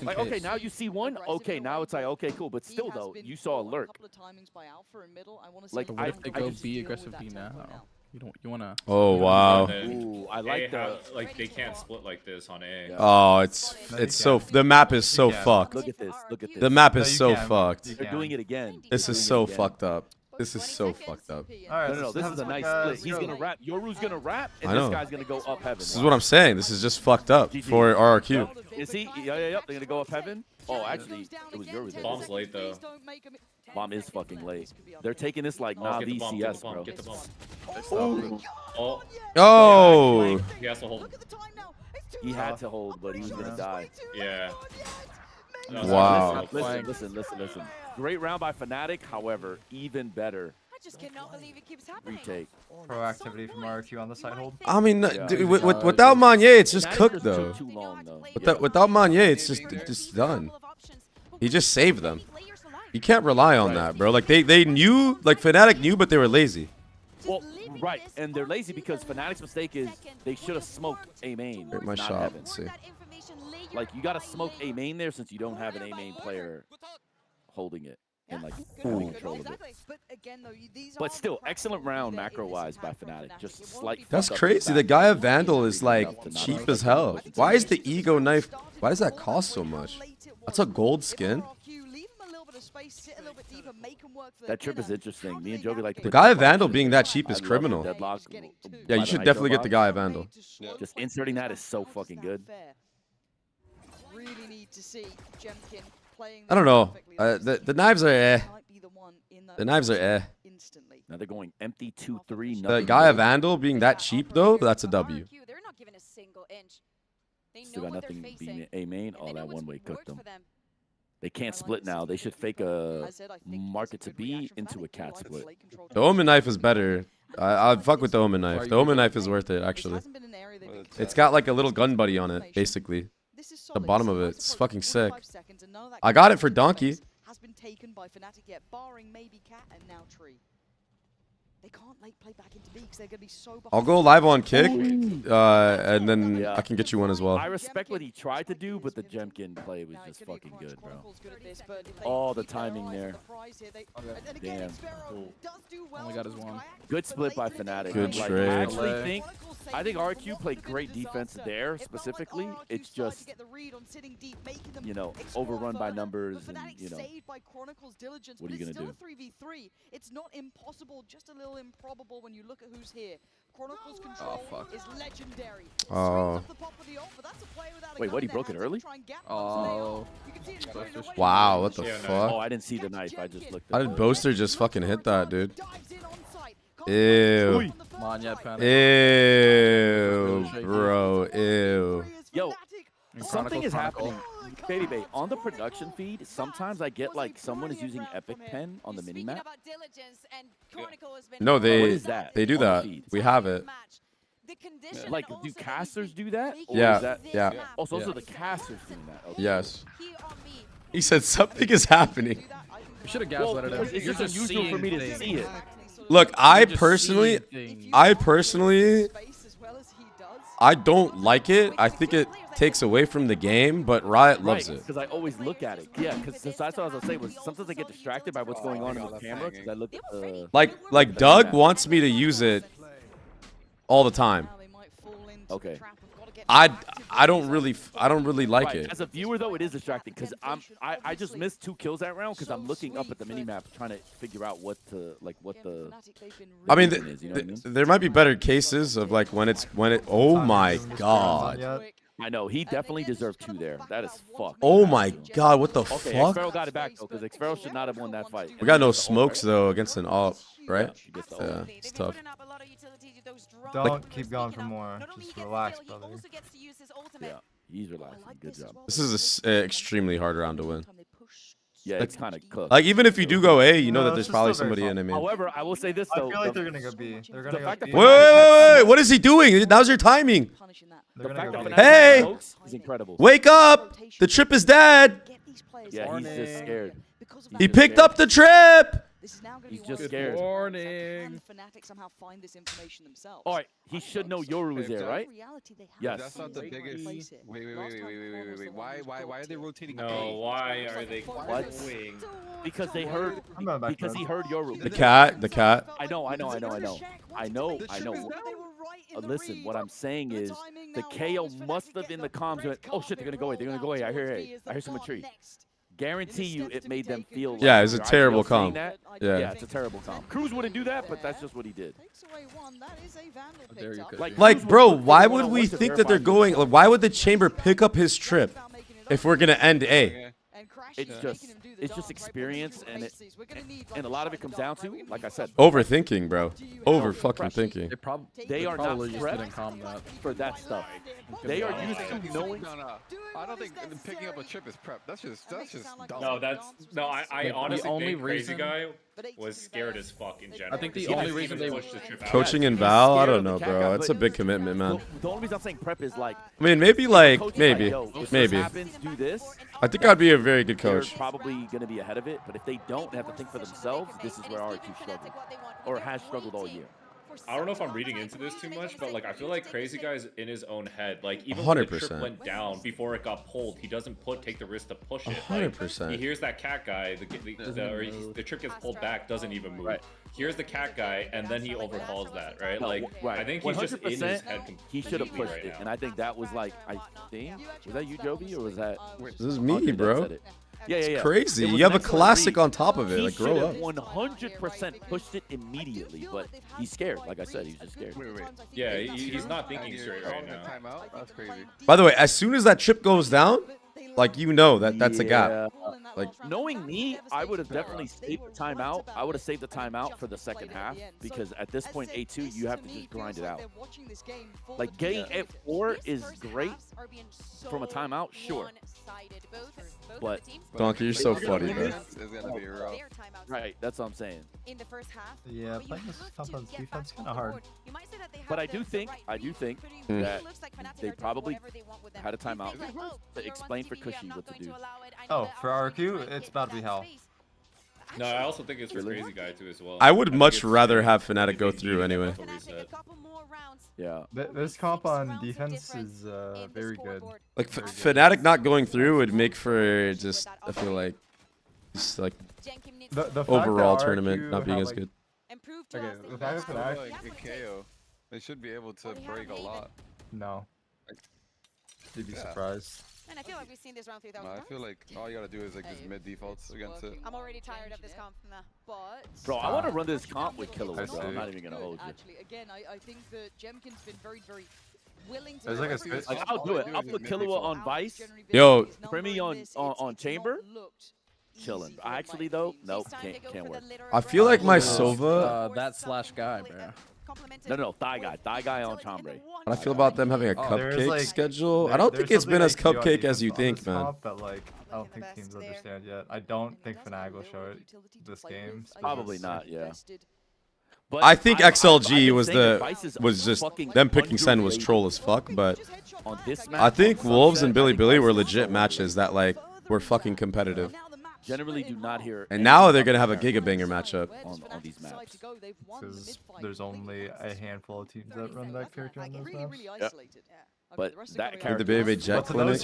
Like, okay, now you see one. Okay, now it's like, okay, cool. But still, though, you saw a lurk. Like, what if they go B aggressive B now? You wanna? Oh wow. Ooh, I like that. Like they can't split like this on A. Oh, it's so the map is so fucked. Look at this. Look at this. The map is so fucked. They're doing it again. This is so fucked up. This is so fucked up. No, this is a nice split. He's gonna rap. Yoru's gonna rap, and this guy's gonna go up heaven. This is what I'm saying. This is just fucked up for RRQ. Is he? Yeah. They're gonna go up heaven. Oh, actually, it was Yoru. Bomb's late though. Bomb is fucking late. They're taking this like nah VCS, bro. Get the bomb. Oh. He has to hold. He had to hold, but he was gonna die. Yeah. Wow. Listen. Great round by Fnatic. However, even better. I just cannot believe it keeps happening. Retake. Proactivity from RQ on the side hold. I mean, dude, without Manye, it's just cooked though. Too long, though. Without Manye, it's just done. He just saved them. You can't rely on that, bro. Like they knew, like Fnatic knew, but they were lazy. Well, right, and they're lazy because Fnatic's mistake is they should have smoked A main. Great my shot. Let's see. Like you gotta smoke A main there since you don't have an A main player holding it and like having control of it. But still, excellent round macro-wise by Fnatic. Just slight. That's crazy. The guy of Vandal is like cheap as hell. Why is the Ego knife? Why does that cost so much? That's a gold skin. That trip is interesting. Me and Jovi like the guy of Vandal being that cheap is criminal. Yeah, you should definitely get the guy of Vandal. Just inserting that is so fucking good. I don't know. The knives are eh. The knives are eh. Now they're going empty 2-3. The guy of Vandal being that cheap though, that's a W. Still got nothing being A main. Oh, that one way cooked them. They can't split now. They should fake a market to B into a cat split. The Omen knife is better. I'd fuck with the Omen knife. The Omen knife is worth it, actually. It's got like a little gun buddy on it, basically. The bottom of it. It's fucking sick. I got it for Donkey. Has been taken by Fnatic yet, barring maybe Cat and now Tree. They can't play back into B because they're going to be so behind. I'll go live on Kick, and then I can get you one as well. I respect what he tried to do, but the Jemkin play was just fucking good, bro. Oh, the timing there. Damn. Only got his one. Good split by Fnatic. Good trade. I think RQ played great defense there specifically. It's just, you know, overrun by numbers and, you know, what are you going to do? It's not impossible, just a little improbable when you look at who's here. Chronicles control is legendary. Oh. Wait, what? He broke it early? Oh. Wow, what the fuck? Oh, I didn't see the knife. I just looked. How did Boaster just fucking hit that, dude? Ew. Ew, bro. Ew. Yo, something is happening. Babybay, on the production feed, sometimes I get like someone is using Epic Pen on the minimap. No, they do that. The we have it. Like, do casters do that? Or Yeah, is that, yeah. Oh, so those are the casters doing that. Okay. Yes. He said something is happening. You should have gaslighted him. It's just unusual for me to see it. Look, I personally I don't like it. I think it takes away from the game, but Riot loves it. Because I always look at it. Yeah, because that's what I was gonna say. Was sometimes I get distracted by what's going on in the camera. Because I look at like Doug wants me to use it all the time. Okay. I don't really like it. As a viewer though, it is distracting because I just missed 2 kills that round because I'm looking up at the mini map trying to figure out what the I mean, is, you know what I mean? there might be better cases of like when it. Oh my god. I know he definitely deserved 2 there. That is fucked. Oh my god, what the Okay, fuck? Xferal got it back though because Xferal should not have won that fight. We got no smokes though against an AWP, right? Yeah, it's tough. Don't keep going for more. Just relax, brother. Yeah, he's relaxing. Good job. This is an extremely hard round to win. Yeah, it's kind of cooked. Like even if you do go A, you know that there's probably somebody in it, man. However, I will say this though. I feel like they're gonna go B. They're gonna go B. Wait! What is he doing? Now's your timing. Hey! Is incredible. Wake up! The trip is dead. Yeah, he's just scared. He picked up the trip. He's just scared. Warning. All right, he should know Yoru is there, right? Yes. That's not the biggest. Wait. Why are they rotating? No, why are they going? Because they heard. Because he heard Yoru. The cat. I know. Listen, what I'm saying is the KO must have in the comms went, oh shit, they're gonna go away. I hear someone tree. Guarantee you it made them feel like, yeah, it's a terrible comp. Yeah, it's a terrible comp. Cruz wouldn't do that, but that's just what he did. Like, bro, why would we think that they're going? Like, why would the chamber pick up his trip if we're gonna end A? It's just experience, and a lot of it comes down to, like I said, Overthinking, bro. Over fucking thinking. They are not prepped for that stuff. They are used to knowing. No. I don't think picking up a chip is prep. That's just dumb. No, I honestly think Crazy Guy was scared as fuck in general. I think the only reason they pushed the trip out. Coaching in Val, I don't know, bro. It's a big commitment, man. The only reason I'm saying prep is like. I mean, maybe. If this happens, do this. I think I'd be a very good coach. They're probably going to be ahead of it, but if they don't have to think for themselves, this is where R2 struggled, or has struggled all year. I don't know if I'm reading into this too much, but like I feel like Crazy Guy's in his own head. Like even when the trip went down before it got pulled, he doesn't take the risk to push it. 100%. He hears that cat guy, the trip gets pulled back, doesn't even move. Right. Here's the cat guy, and then he overcalls that, right? I think he's just in his head. He should have pushed it, and I think that was like, was that you, Jovi, or was that? This is me, bro. Yeah. It's crazy. You have a classic on top of it. Like, grow up. 100% pushed it immediately, but he's scared. Like I said, he's just scared. Wait. Yeah, he's not thinking straight right now. That's crazy. By the way, as soon as that chip goes down, like that's a gap. Like knowing me, I would have definitely saved the timeout. I would have saved the timeout for the second half because at this point, A2, you have to just grind it out. Like getting F4 is great from a timeout, sure. But Donkey, you're so funny, bro. Right, that's what I'm saying. Yeah, playing this tough on defense kind of hard. But I do think that they probably had a timeout to explain for Cushy what to do. Oh, for RQ, it's about to be hell. No, I also think it's for Crazy Guy too as well. I would much rather have Fnatic go through anyway. Yeah. This comp on defense is very good. Like Fnatic not going through would make for just, I feel like, just like the overall tournament not being as good. Okay, the fact that Fnatic in KO, they should be able to break a lot. No. You'd be surprised. And I feel like we've seen this round 3,000 I feel like all you gotta do is like just mid defaults against it. I'm already tired of this comp, but bro, I want to run this comp with Killua, bro. I'm not even gonna hold you. Actually, again, I think that Jemkin's been very willing to. There's like a I'll do it. I'll put Killua on Vice. Yo, Primi on Chamber. Chilling. Actually though, nope, can't work. I feel like my Sova. That slash guy, bro. No, Thigh Guy on Chambre. How I feel about them having a cupcake schedule. I don't think it's been as cupcake as you think, man. But like, I don't think teams understand yet. I don't think Fnatic will show it this game. Probably not, yeah. But I think XLG was just them picking Sen was troll as fuck, but I think Wolves and Billy were legit matches that like were fucking competitive. Generally do not hear. And now they're gonna have a gigabanger matchup on these maps. Because there's only a handful of teams that run that character on those maps. Yep. But that character, the Babybay Jet Clinic. Those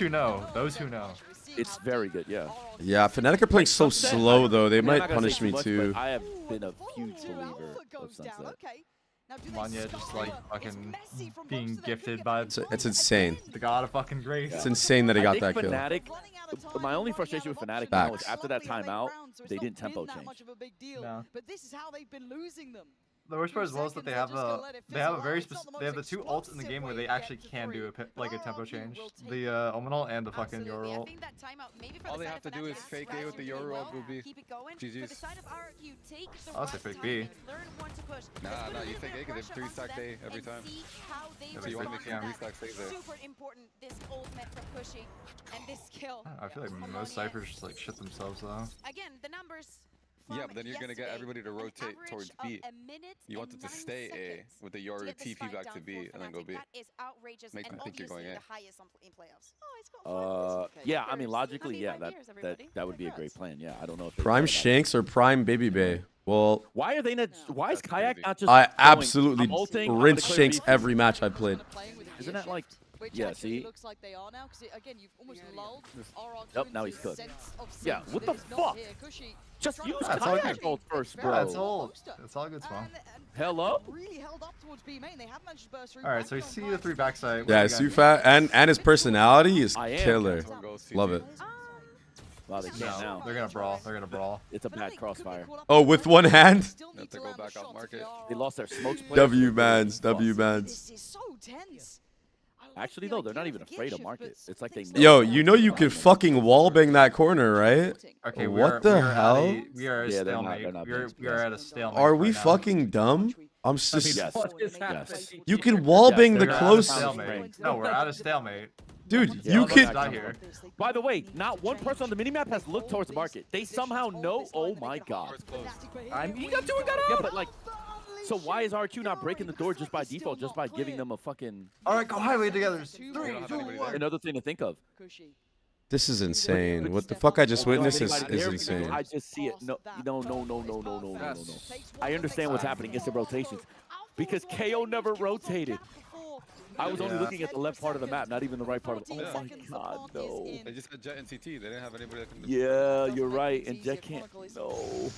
who know, it's very good, yeah. Yeah, Fnatic are playing so slow though. They might punish me too. I have been a huge believer of Sunset. Manya just like fucking being gifted by it's insane. The god of fucking grace. It's insane that he got that kill. Fnatic, my only frustration with Fnatic now is after that timeout, they didn't tempo change. No. But this is how they've been losing them. The worst part as well is that they have a very specific. They have the 2 ults in the game where they actually can do a tempo change. The Omenal and the fucking Yoru ult. All they have to do is fake A with the Yoru ult will be GG's. I'll say fake B. Nah, you fake A because they 3-stack A every time. So you want to make sure you 3-stack stays there. Super important, this ultimate from Pushy and this kill. I feel like most ciphers just like shit themselves though. Again, the numbers. Yeah, but then you're gonna get everybody to rotate towards B. You want it to stay A with the Yoru TP back to B and then go B. Make them think you're going A. Yeah, I mean logically, yeah, that would be a great plan. Yeah, I don't know if Prime Shanks or Prime Babybay. Well, why are they not? Why is Kayak not just? I absolutely rinse Shanks every match I played. Isn't that like? Which yeah, see? Looks like they are now, because again, you've almost lulled Yep, now he's cooked. Yeah, what the fuck? Just use Kayak Kayak ult first, bro. That's all good, Spawn. Hello? Really held up towards B main. They have managed to burst through. Alright, so you see the 3 backside. Yeah, Sufat and his personality is killer. Love it. Wow, they can't now. They're gonna brawl. They're gonna brawl. It's a bad crossfire. Oh, with one hand? They have to go back out market. They lost their smokes. W-mans, W-mans. This is so tense. Actually, though, they're not even afraid of market. It's like they know. Yo, you know you can fucking wallbang that corner, right? Okay, what the hell? We are at a stalemate. We are at a stalemate. Are we fucking dumb? I'm just. Yes. You can wallbang the close. No, we're at a stalemate. Dude, you could. By the way, not one person on the minimap has looked towards the market. They somehow know. Oh my god. He got 2 and got out. Yeah, but like. So why is R2 not breaking the door just by default, just by giving them a fucking... Alright, go highway together. 3, 2, 1. Another thing to think of. This is insane. What the fuck I just witnessed is insane. I just see it. No. I understand what's happening. It's the rotations. Because KO never rotated. I was only looking at the left part of the map, not even the right part of the... Oh my god, no. They just had Jet and CT. They didn't have anybody that can... Yeah, you're right. And Jet can't... No.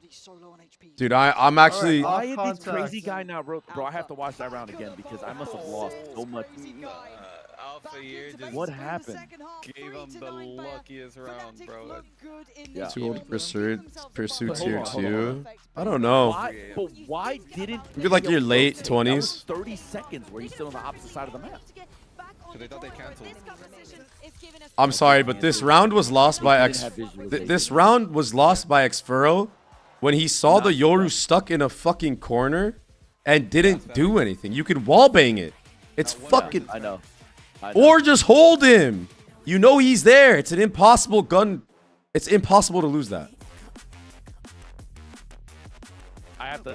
So low on HP. Dude, I'm actually. Why is this crazy guy not bro? I have to watch that round again because I must have lost so much. Alpha year just what happened? Gave him the luckiest round, bro. Yeah. Too old to pursue tier 2. I don't know. But why didn't? Maybe like your late 20s. 30 seconds where he's still on the opposite side of the map. So they thought they canceled. I'm sorry, but this round was lost by This round was lost by Xfuro when he saw the Yoru stuck in a fucking corner and didn't do anything. You could wallbang it. It's fucking... I know. Or just hold him. You know he's there. It's an impossible gun. It's impossible to lose that. I have to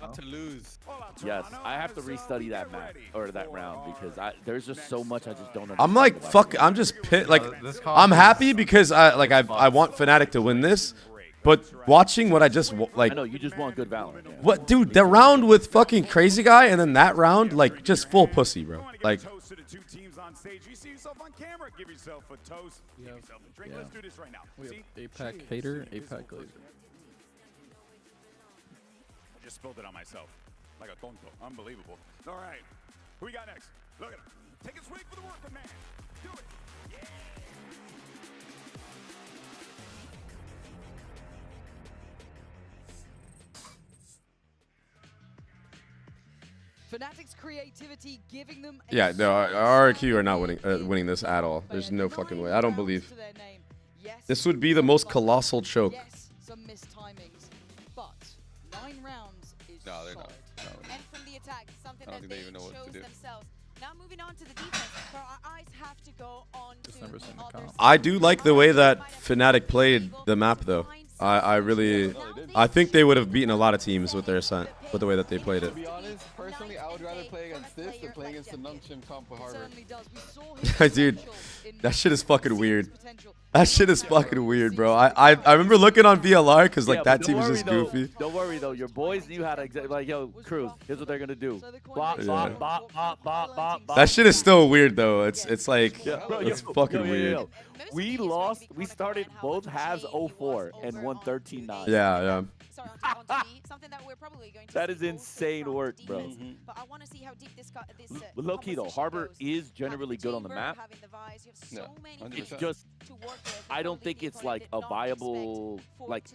not to lose. Yes, I have to restudy that map or that round because there's just so much I just don't understand. I'm like, fuck. I'm just pissed. Like, I'm happy because I want Fnatic to win this. But watching what I just like, I know you just want good Valorant. Yeah. What, dude? The round with fucking Crazy Guy, and then that round, like, just full pussy, bro. Like, You see yourself on camera, give yourself a toast, give yourself a drink. Let's do this right now. APAC hater, APAC glazer. I just spilled it on myself, like a tonto. Unbelievable. All right, who we got next? Look at him. Take a swing for the worker, man. Do it. Yeah. Fnatic's creativity giving them yeah, no, RRQ are not winning this at all. There's no fucking way. I don't believe. This would be the most colossal choke. Yes, some missed timings, but 9 rounds is no, they're not. No. And from the attack, something that they even know what to do. Themselves. Now moving on to the defense, where our eyes have to go on to the other side. I do like the way that Fnatic played the map, though. I think they would have beaten a lot of teams with their ascent, with the way that they played it. To be honest, personally, I would rather play against this than play against the Nungshim comp with Harvard. Dude, that shit is fucking weird. That shit is fucking weird, bro. I remember looking on VLR because like that team is just goofy. Don't worry though, your boys knew how to like, yo, Cruz, here's what they're gonna do. Bop, bop, bop, bop, bop, bop. That shit is still weird though. It's like it's fucking weird. We lost. We started both halves 0-4 and won 13-9. Yeah. That is insane work, bro. But low key though, Harbor is generally good on the map. No, it's just I don't think it's like a viable like.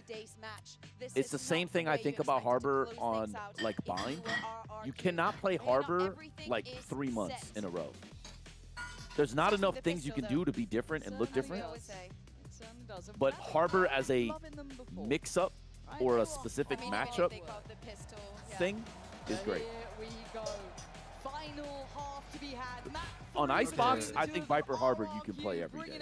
It's the same thing I think about Harbor on like Bind. You cannot play Harbor like 3 months in a row. There's not enough things you can do to be different and look different. But Harbor as a mix-up or a specific matchup thing is great. On Icebox, I think Viper Harbor you can play every day.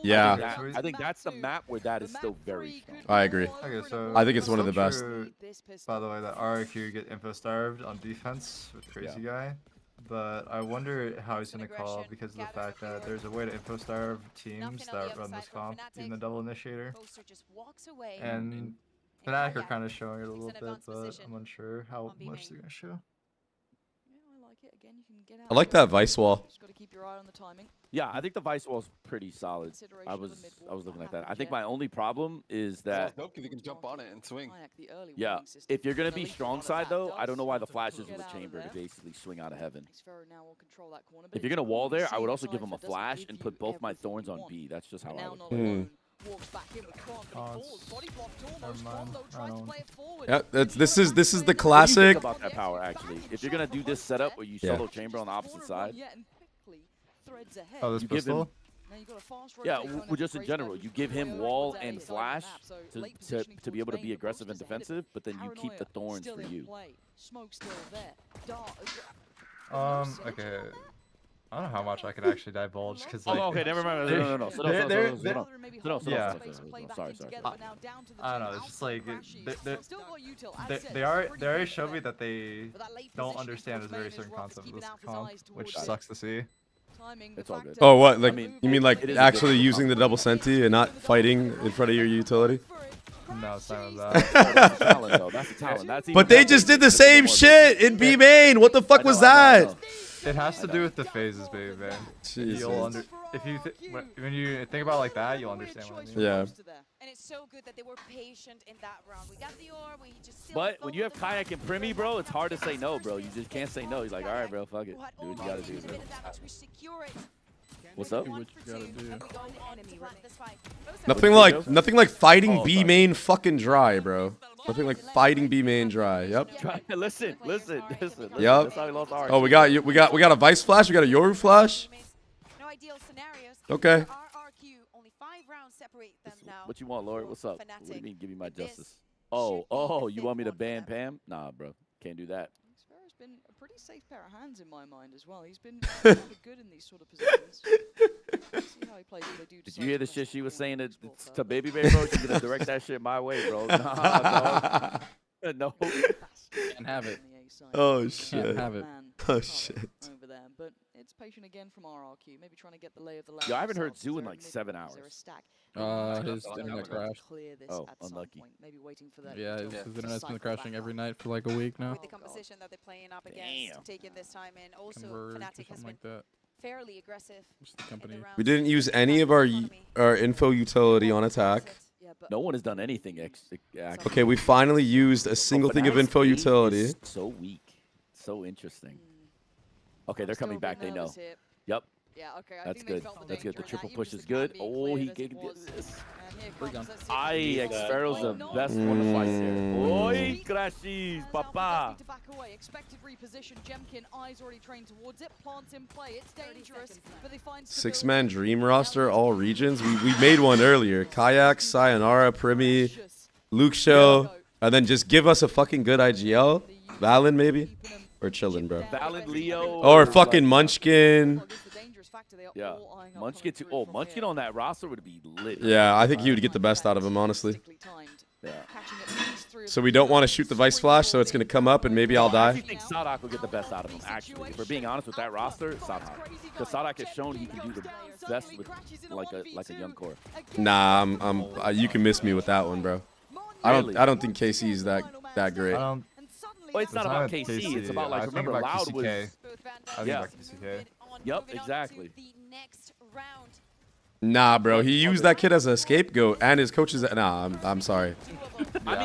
Yeah. I think that's the map where that is still very strong. I agree. Okay, so I think it's one of the best. By the way, that RRQ get info starved on defense with Crazy Guy. But I wonder how he's going to call because of the fact that there's a way to info starve teams that run this comp in the double initiator. And Fnatic are kind of showing it a little bit, but I'm unsure how much they're going to show. I like that Vice wall. Yeah, I think the Vice wall's pretty solid. I was looking at that. I think my only problem is that you can jump on it and swing. Yeah, if you're gonna be strong side though, I don't know why the flash isn't with chamber to basically swing out of heaven. If you're gonna wall there, I would also give him a flash and put both my thorns on B. That's just how I would play. Yeah, this is the classic. About that power actually. If you're gonna do this setup where you solo chamber on the opposite side, oh, this pistol? Yeah, just in general, you give him wall and flash to be able to be aggressive and defensive, but then you keep the thorns for you. Okay. I don't know how much I can actually divulge because like. Oh, okay, never mind. No. Yeah. Sorry. I don't know. It's just like they already showed me that they don't understand a very certain concept of this comp, which sucks to see. It's all good. Oh, what? Like you mean like actually using the double senti and not fighting in front of your utility? No, it's not That's a talent, though. That's a talent. But they just did the same shit in B main. What the fuck was that? It has to do with the phases, baby. When you think about it like that, you'll understand what I mean. Yeah. And it's so good that they were patient in that round. We got the orb, we just but when you have Kayak and Primi, bro, it's hard to say no, bro. You just can't say no. He's like, all right, bro, fuck it. Do what you gotta do, bro. What's up? Nothing like fighting B main fucking dry, bro. Nothing like fighting B main dry. Yep. Listen. Yep. Oh, we got a Vice flash. We got a Yoru flash. Okay. What you want, Lord? What's up? What do you mean, give me my justice? Oh, you want me to ban Pam? Nah, bro. Can't do that. Xfero's been a pretty safe pair of hands in my mind as well. He's been good in these sort of positions. See how he plays if they do. Did you hear the shit she was saying to Babybay, bro? She's gonna direct that shit my way, bro. Nah, no. Can't have it. Oh shit. Can't have it. Oh shit. Over there, but it's patient again from RRQ. Maybe trying to get the lay of the land. Yo, I haven't heard Zoo in like 7 hours. His internet crashed. Oh, unlucky. Maybe waiting for that. Yeah, his internet's been crashing every night for like a week now. With the composition that they're playing up against, taking this time in. Also, Fnatic has been fairly aggressive. We didn't use any of our info utility on attack. No one has done anything. Okay, we finally used a single thing of info utility. So weak. So interesting. Okay, they're coming back. They know. Yep. Yeah, okay. That's good. That's good. The triple push is good. Oh, he can get this. Xfero's the best one to fight there. Oi, crashes, papa. To back away. Expected reposition. Jemkin, eyes already trained towards it. Plants in play. It's dangerous, but they find 6-man dream roster, all regions. We made one earlier. Kayak, Sayonara, Primi, Luke Show, and then just give us a fucking good IGL. Valen maybe, or chillin', bro. Valen, Leo, or fucking Munchkin. Yeah, Munchkin too. Oh, Munchkin on that roster would be lit. Yeah, I think he would get the best out of him, honestly. Yeah. So we don't want to shoot the Vice Flash, so it's going to come up and maybe I'll die. I think Sadak will get the best out of him, actually. If we're being honest with that roster, Sadak. Because Sadak has shown he can do the best with like a young core. Nah, you can miss me with that one, bro. I don't think KC is that great. Well, it's not about KC. It's about, like, remember, Loud was... Yeah. Yep, exactly. Nah, bro. He used that kid as a scapegoat, and his coaches. Nah, I'm sorry.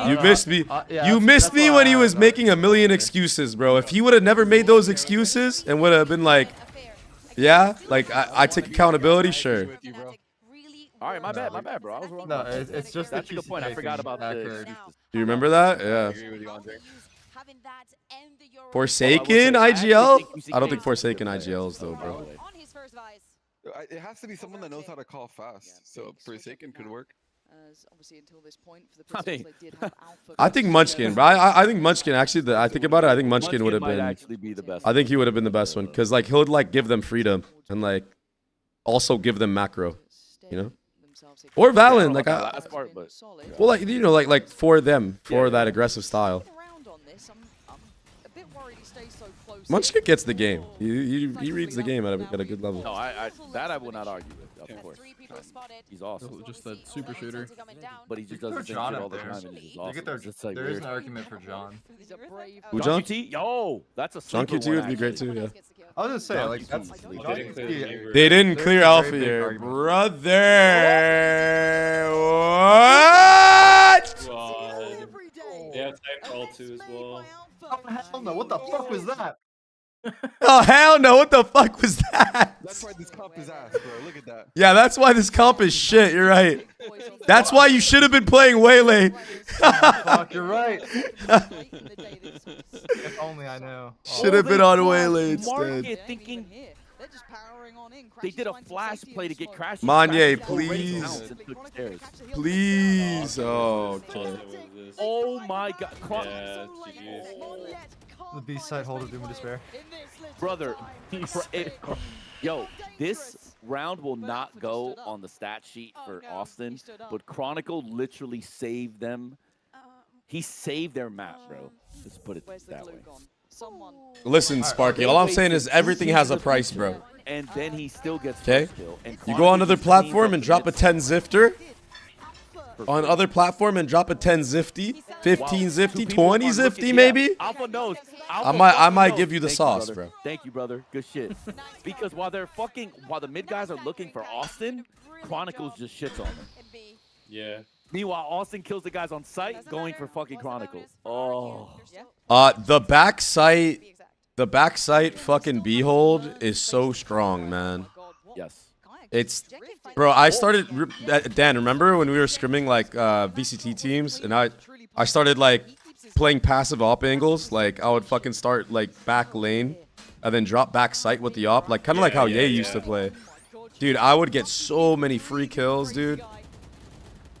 You missed me. You missed me when he was making a million excuses, bro. If he would have never made those excuses and would have been like, yeah, like I take accountability, sure. All right, my bad, bro. I was wrong. No, it's just that's a good point. I forgot about the. Do you remember that? Yeah. Forsaken IGL? I don't think Forsaken IGLs though, bro. It has to be someone that knows how to call fast. So Forsaken could work. I think Munchkin, bro. I think Munchkin actually. I think about it. I think Munchkin would have been. Actually be the best. I think he would have been the best one because like he'll like give them freedom and like also give them macro, you know. Or Valen, like well, like you know, like for them, for that aggressive style. Munchkin gets the game. He reads the game at a good level. No, that I will not argue with. Of course, he's awesome. Just a super shooter. But he just doesn't think all the time, and he's awesome. There is an argument for John. Who, John? Yo, that's a John QT would be great too. Yeah. I was just saying, like that's. They didn't clear Alpha here, brother. What? Yeah, Titanfall 2 as well. Oh hell no! What the fuck was that? Oh hell no! What the fuck was that? That's why this comp is ass, bro. Look at that. Yeah, that's why this comp is shit. You're right. That's why you should have been playing Waylay. Fuck, you're right. If only I know. Should have been on Waylay instead. Thinking they did a flash play to get crashed. Manye, please. Please. Oh, okay. Oh my god. Yeah, The B side holder Doom of Despair. Brother, yo, this round will not go on the stat sheet for Austin, but Chronicle literally saved them. He saved their map, bro. Let's put it that way. Listen, Sparky, all I'm saying is everything has a price, bro. And then he still gets okay. You go on another platform and drop a 10 Zifter. On other platform and drop a 10 Zifty, 15 Zifty, 20 Zifty maybe. Alpha knows. I might give you the sauce, bro. Thank you, brother. Good shit. Because while the mid guys are looking for Austin, Chronicles just shits on them. Yeah. Meanwhile, Austin kills the guys on site going for fucking Chronicles. Oh. The back site fucking behold is so strong, man. Yes. It's, bro, I started, Dan, remember when we were scrimming like VCT teams and I started like playing passive op angles? Like I would fucking start like back lane and then drop back sight with the op, like kind of like how Ye used to play. Dude, I would get so many free kills, dude.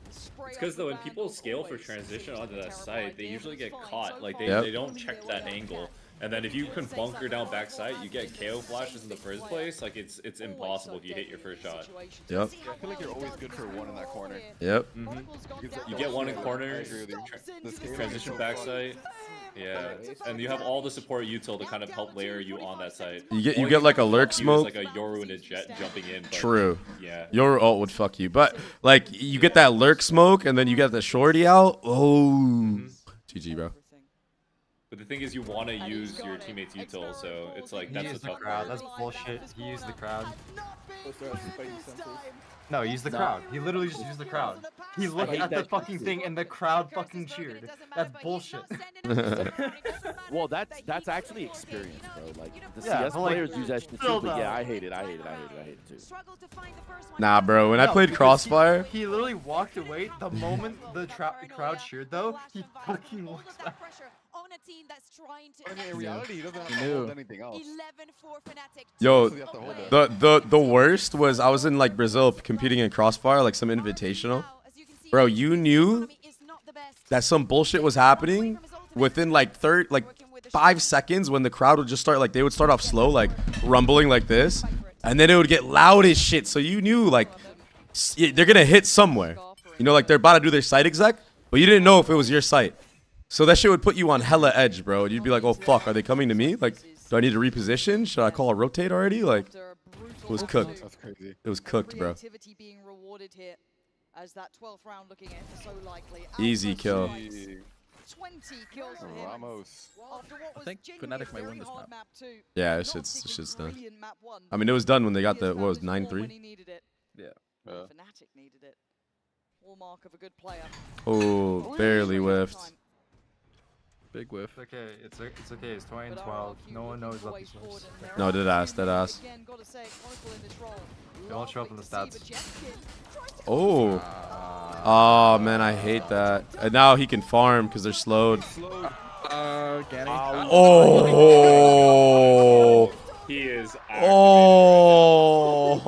It's because when people scale for transition onto that site, they usually get caught. Like they don't check that angle. And then if you can bunker down backside, you get KO flashes in the first place. Like it's impossible if you hit your first shot. Yep. I feel like you're always good for one in that corner. Yep. You get one in corner, transition backside. Yeah, and you have all the support util to kind of help layer you on that side. You get like a lurk smoke. Like a Yoru and a Jet jumping in. But true. Yeah. Yoru ult would fuck you, but like you get that lurk smoke and then you get the shorty out. Oh, GG, bro. But the thing is, you want to use your teammates' util, so it's like that's the tough crowd. part. That's bullshit. He used the crowd. No, he used the crowd. He literally just used the crowd. He looked at the fucking thing and the crowd fucking cheered. That's bullshit. Well, that's actually experience, bro. Like the CS players use that shit too, but yeah, I hate it too. Nah, bro. When I played Crossfire, he literally walked away the moment the crowd cheered. Though he fucking looks back. In reality, he doesn't have to hold anything else. Yo, the worst was I was in like Brazil competing in Crossfire, like some invitational. Bro, you knew that some bullshit was happening within like 5 seconds when the crowd would just start like they would start off slow, like rumbling like this, and then it would get loud as shit. So you knew like they're gonna hit somewhere. You know, like they're about to do their site exec, but you didn't know if it was your site. So that shit would put you on hella edge, bro. And you'd be like, oh, fuck, are they coming to me? Like, do I need to reposition? Should I call a rotate already? Like, it was cooked. That's crazy. It was cooked, bro. Creativity being rewarded here as that 12th round looking ever so likely. Easy kill. 20 kills for him. Ramos. I think Fnatic might win this map. Yeah, this shit's done. I mean, it was done when they got the, what was 9-3? Yeah. Fnatic needed it. Hallmark of a good player. Oh, barely whiffed. Big whiff. It's okay. It's okay. It's 20 and 12. No one knows what this was. No, dead ass. They won't show up in the stats. Oh. Oh, man, I hate that. And now he can farm because they're slowed. Oh. He is. Oh.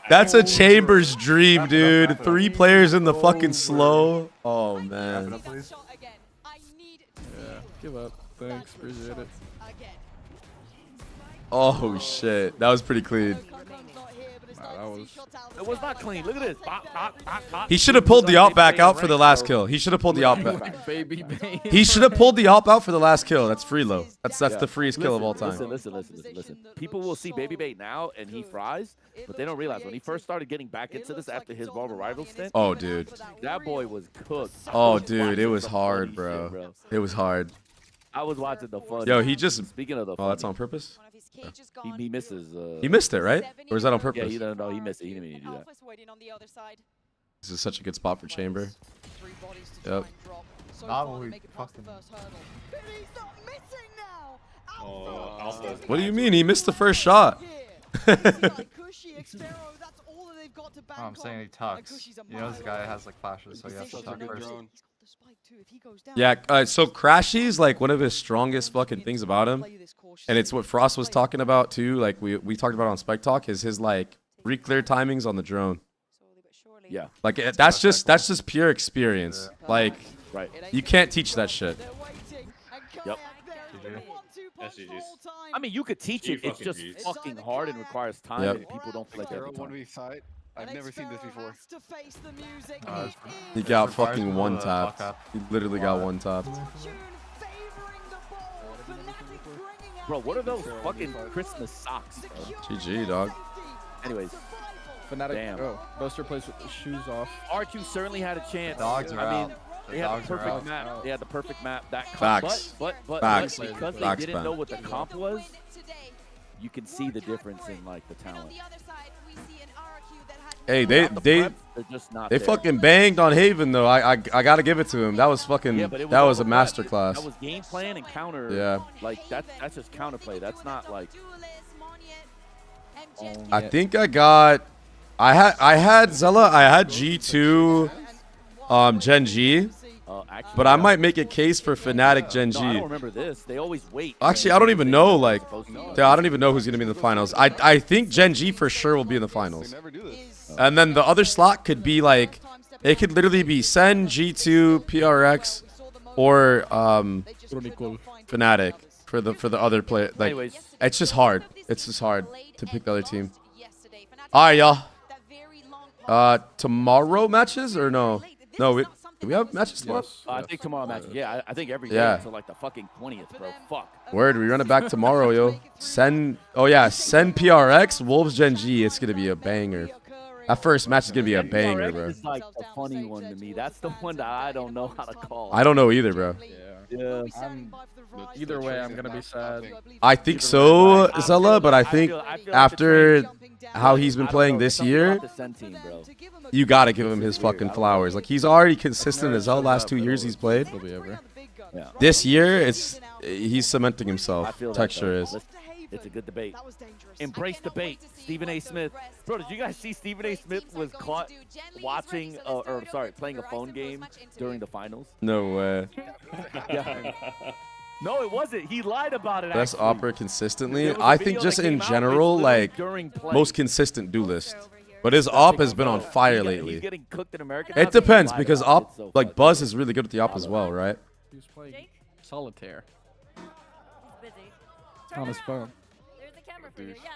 That's a Chambers dream, dude. 3 players in the fucking slow. Oh, man. Yeah, give up. Thanks, appreciate it. Oh, shit. That was pretty clean. It was not clean. Look at this. He should have pulled the alt back out for the last kill. He should have pulled the alt back. He should have pulled the alt out for the last kill. That's free low. That's the freest kill of all time. Listen. People will see Babybay now and he fries, but they don't realize when he first started getting back into this after his Marvel Rival stint. Oh, dude. That boy was cooked. Oh, dude. It was hard, bro. It was hard. I was watching the fun. Yo, he just. Speaking of the. Oh, that's on purpose. Yeah. He misses. He missed it, right? Or is that on purpose? Yeah, he missed it. He didn't mean to do that. This is such a good spot for Chamber. Yep. What do you mean? He missed the first shot. I'm saying he tucks. You know this guy has like flashes, so he has to tuck first. Yeah, so Crashy's like one of his strongest fucking things about him. And it's what Frost was talking about too. Like we talked about on Spike Talk is his like re-clear timings on the drone. Yeah. Like that's just pure experience. Like you can't teach that shit. Yep. I mean, you could teach it. It's just fucking hard and requires time, and people don't feel like every time. I've never seen this before. He got fucking one tap. He literally got one tap. Bro, what are those fucking Christmas socks, bro? GG, dog. Anyways. Fnatic. Damn. Buster plays with the shoes off. R2 certainly had a chance. Dogs are out. They had the perfect map. They had the perfect map. That Facts. But Facts. because they Facts, didn't know what the comp was, you can see the difference in like the talent. Hey, they fucking banged on Haven though. I gotta give it to him. That was fucking that was a masterclass. That was game plan and counter. Yeah. Like that's just counterplay. That's not like. I think I had Zella. I had G2, Gen G. But I might make a case for Fnatic Gen G. No, I don't remember this. They always wait. Actually, I don't even know. Like, I don't even know who's gonna be in the finals. I think Gen G for sure will be in the finals. And then the other slot could be like, it could literally be Sen, G2, PRX, or Fnatic for the other player. Like, it's just hard. It's just hard to pick the other team. All right, y'all. Tomorrow matches or no? No, do we have matches tomorrow? I think tomorrow matches. Yeah, I think every day until like the fucking 20th, bro. Fuck. Word, we run it back tomorrow, yo. Sen PRX, Wolves Gen G. It's gonna be a banger. That first match is gonna be a banger, bro. It's like a funny one to me. That's the one that I don't know how to call. I don't know either, bro. Yeah. Either way, I'm gonna be sad. I think so, Zella, but I think after how he's been playing this year, you gotta give him his fucking flowers. Like he's already consistent as hell. Last 2 years he's played. This year, he's cementing himself. Texture is. It's a good debate. Embrace debate. Stephen A. Smith. Bro, did you guys see Stephen A. Smith was caught watching, playing a phone game during the finals? No way. Yeah. No, it wasn't. He lied about it. Best opera consistently. I think just in general, like most consistent duelist. But his op has been on fire lately. It depends because op, like Buzz is really good at the op as well, right? He was playing solitaire. On his phone. There's a camera for you. Yeah.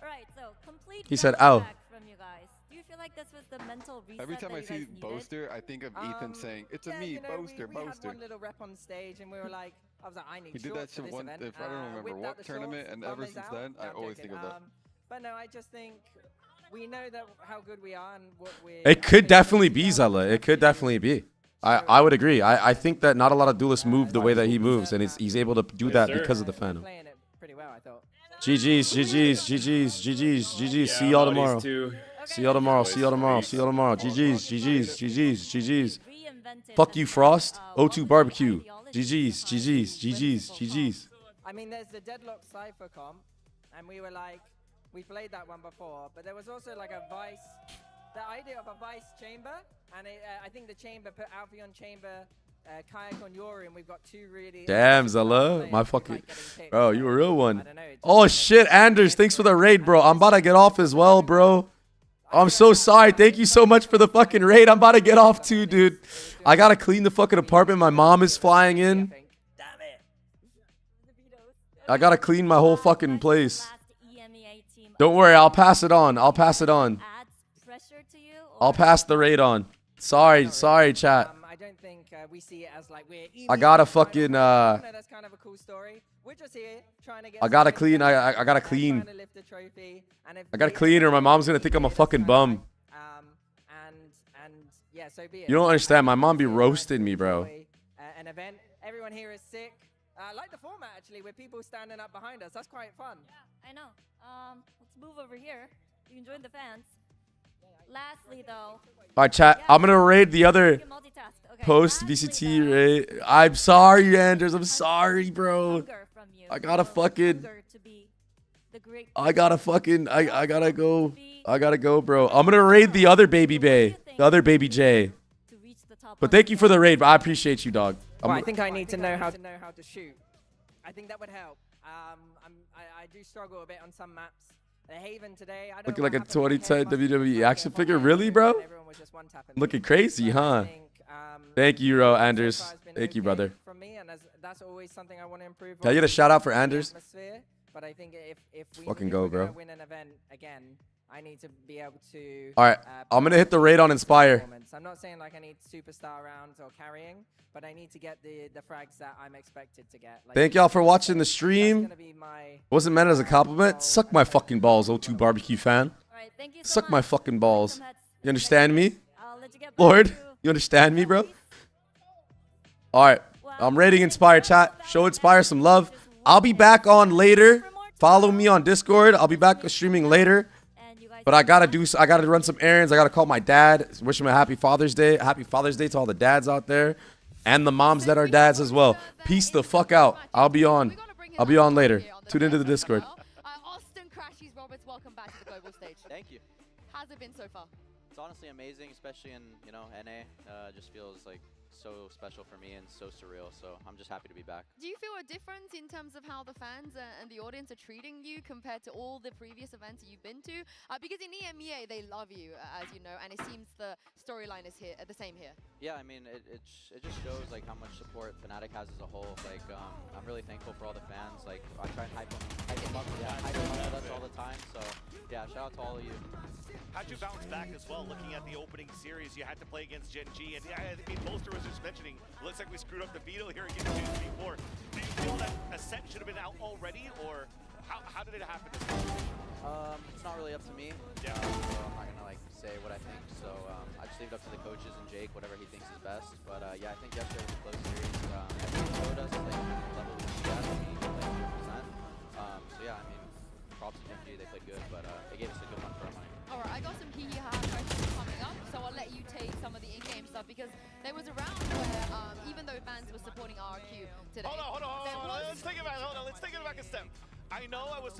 All right. So complete. He said, "Ow." From you guys. Do you feel like like this was the mental reset. Every time I see Boaster, I think of Ethan saying, "It's a me, Boaster, we Boaster." had one little rep on stage, and we were like, I was like, I need He did that shit once, if I don't remember what tournament, and ever since then, I always think of that. But no, I just think we know that how good we are and what we. It could definitely be Zella. It could definitely be. I would agree. I think that not a lot of duelists move the way that he moves, and he's able to do that because of the fandom. GG's, GG's, GG's, GG's, GG's. See y'all tomorrow. See y'all tomorrow. See y'all tomorrow. See y'all tomorrow. GG's, GG's, GG's, GG's. Fuck you, Frost. O2 barbecue. GG's, GG's, GG's, GG's. I mean, there's the Deadlock Cypher comp, and we were like, we played that one before, but there was also like a Vice, the idea of a Vice chamber, and I think the chamber put Alphion chamber, Kayak on Yori, and we've got two really. Damn, Zella. My fucking. Bro, you a real one. Oh, shit, Anders. Thanks for the raid, bro. I'm about to get off as well, bro. I'm so sorry. Thank you so much for the fucking raid. I'm about to get off too, dude. I gotta clean the fucking apartment. My mom is flying in. I gotta clean my whole fucking place. Don't worry, I'll pass it on. I'll pass it on. I'll pass the raid on. Sorry, chat. I don't think we see it as like we're. I gotta fucking That's kind of a cool story. We're just here trying to get. I gotta clean. I gotta clean. I gotta clean, or my mom's gonna think I'm a fucking bum. And yeah, so be it. You don't understand. My mom be roasting me, bro. An event. Everyone here is sick. I like the format actually, with people standing up behind us. That's quite fun. Yeah, I know. Let's move over here. You can join the fans. Lastly, though. All right, chat. I'm gonna raid the other post VCT raid. I'm sorry, Anders. I'm sorry, bro. I gotta fucking. I gotta go. I gotta go, bro. I'm gonna raid the other Babybay, the other Baby J. But thank you for the raid. But I appreciate you, dog. Well, I think I need to know how to shoot. I think that would help. I do struggle a bit on some maps. The Haven today. I don't looking like a 2010 WWE action figure, really, bro? Looking crazy, huh? Thank you, Anders. Thank you, brother. From me, and that's always something I want to improve. Can I get a shout out for Anders? But I think if we fucking go, bro. Win an event again, I need to be able to. All right, I'm gonna hit the raid on Inspire. I'm not saying like I need superstar rounds or carrying, but I need to get the frags that I'm expected to get. Like, thank y'all for watching the stream. Wasn't meant as a compliment. Suck my fucking balls, O2 barbecue fan. Right, thank you so Suck much. my fucking balls. You understand me, Lord? You understand me, bro? All right, I'm raiding Inspire, chat. Show Inspire some love. I'll be back on later. Follow me on Discord. I'll be back streaming later. But I gotta run some errands. I gotta call my dad. Wish him a happy Father's Day. Happy Father's Day to all the dads out there. And the moms that are dads as well. Peace the fuck out. I'll be on later. Tune into the Discord. Austin Crashies Roberts, welcome back to the global stage. Thank you. How's it been so far? It's honestly amazing, especially in, you know, NA. Just feels like so special for me and so surreal, so I'm just happy to be back. Do you feel a difference in terms of how the fans and the audience are treating you compared to all the previous events you've been to? Because in EMEA, they love you, as you know, and it seems the storyline is here, the same here. Yeah, I mean, it just shows like how much support Fnatic has as a whole. Like, I'm really thankful for all the fans. Like, I try and hype them up, hype them up with us all the time. So, yeah, shout out to all of you. How'd you bounce back as well, looking at the opening series? You had to play against Gen G, and yeah, I mean, Bolster was just mentioning, looks like we screwed up the veto here against Gen G 4. Do you feel that a set should have been out already, or how did it happen? It's not really up to me. Yeah. So I'm not gonna like say what I think. So I just leave it up to the coaches and Jake, whatever he thinks is best. But yeah, I think yesterday was a close series. Everyone showed us like the level we should have. We played 100%. So yeah, I mean, props to Gen G, they played good, but they gave us a good run for our money. Alright, I got some questions coming up, so I'll let you take some of the in-game stuff, because there was a round where, even though fans were supporting RQ today... Hold on, let's take it back, let's take it back a step. I know I was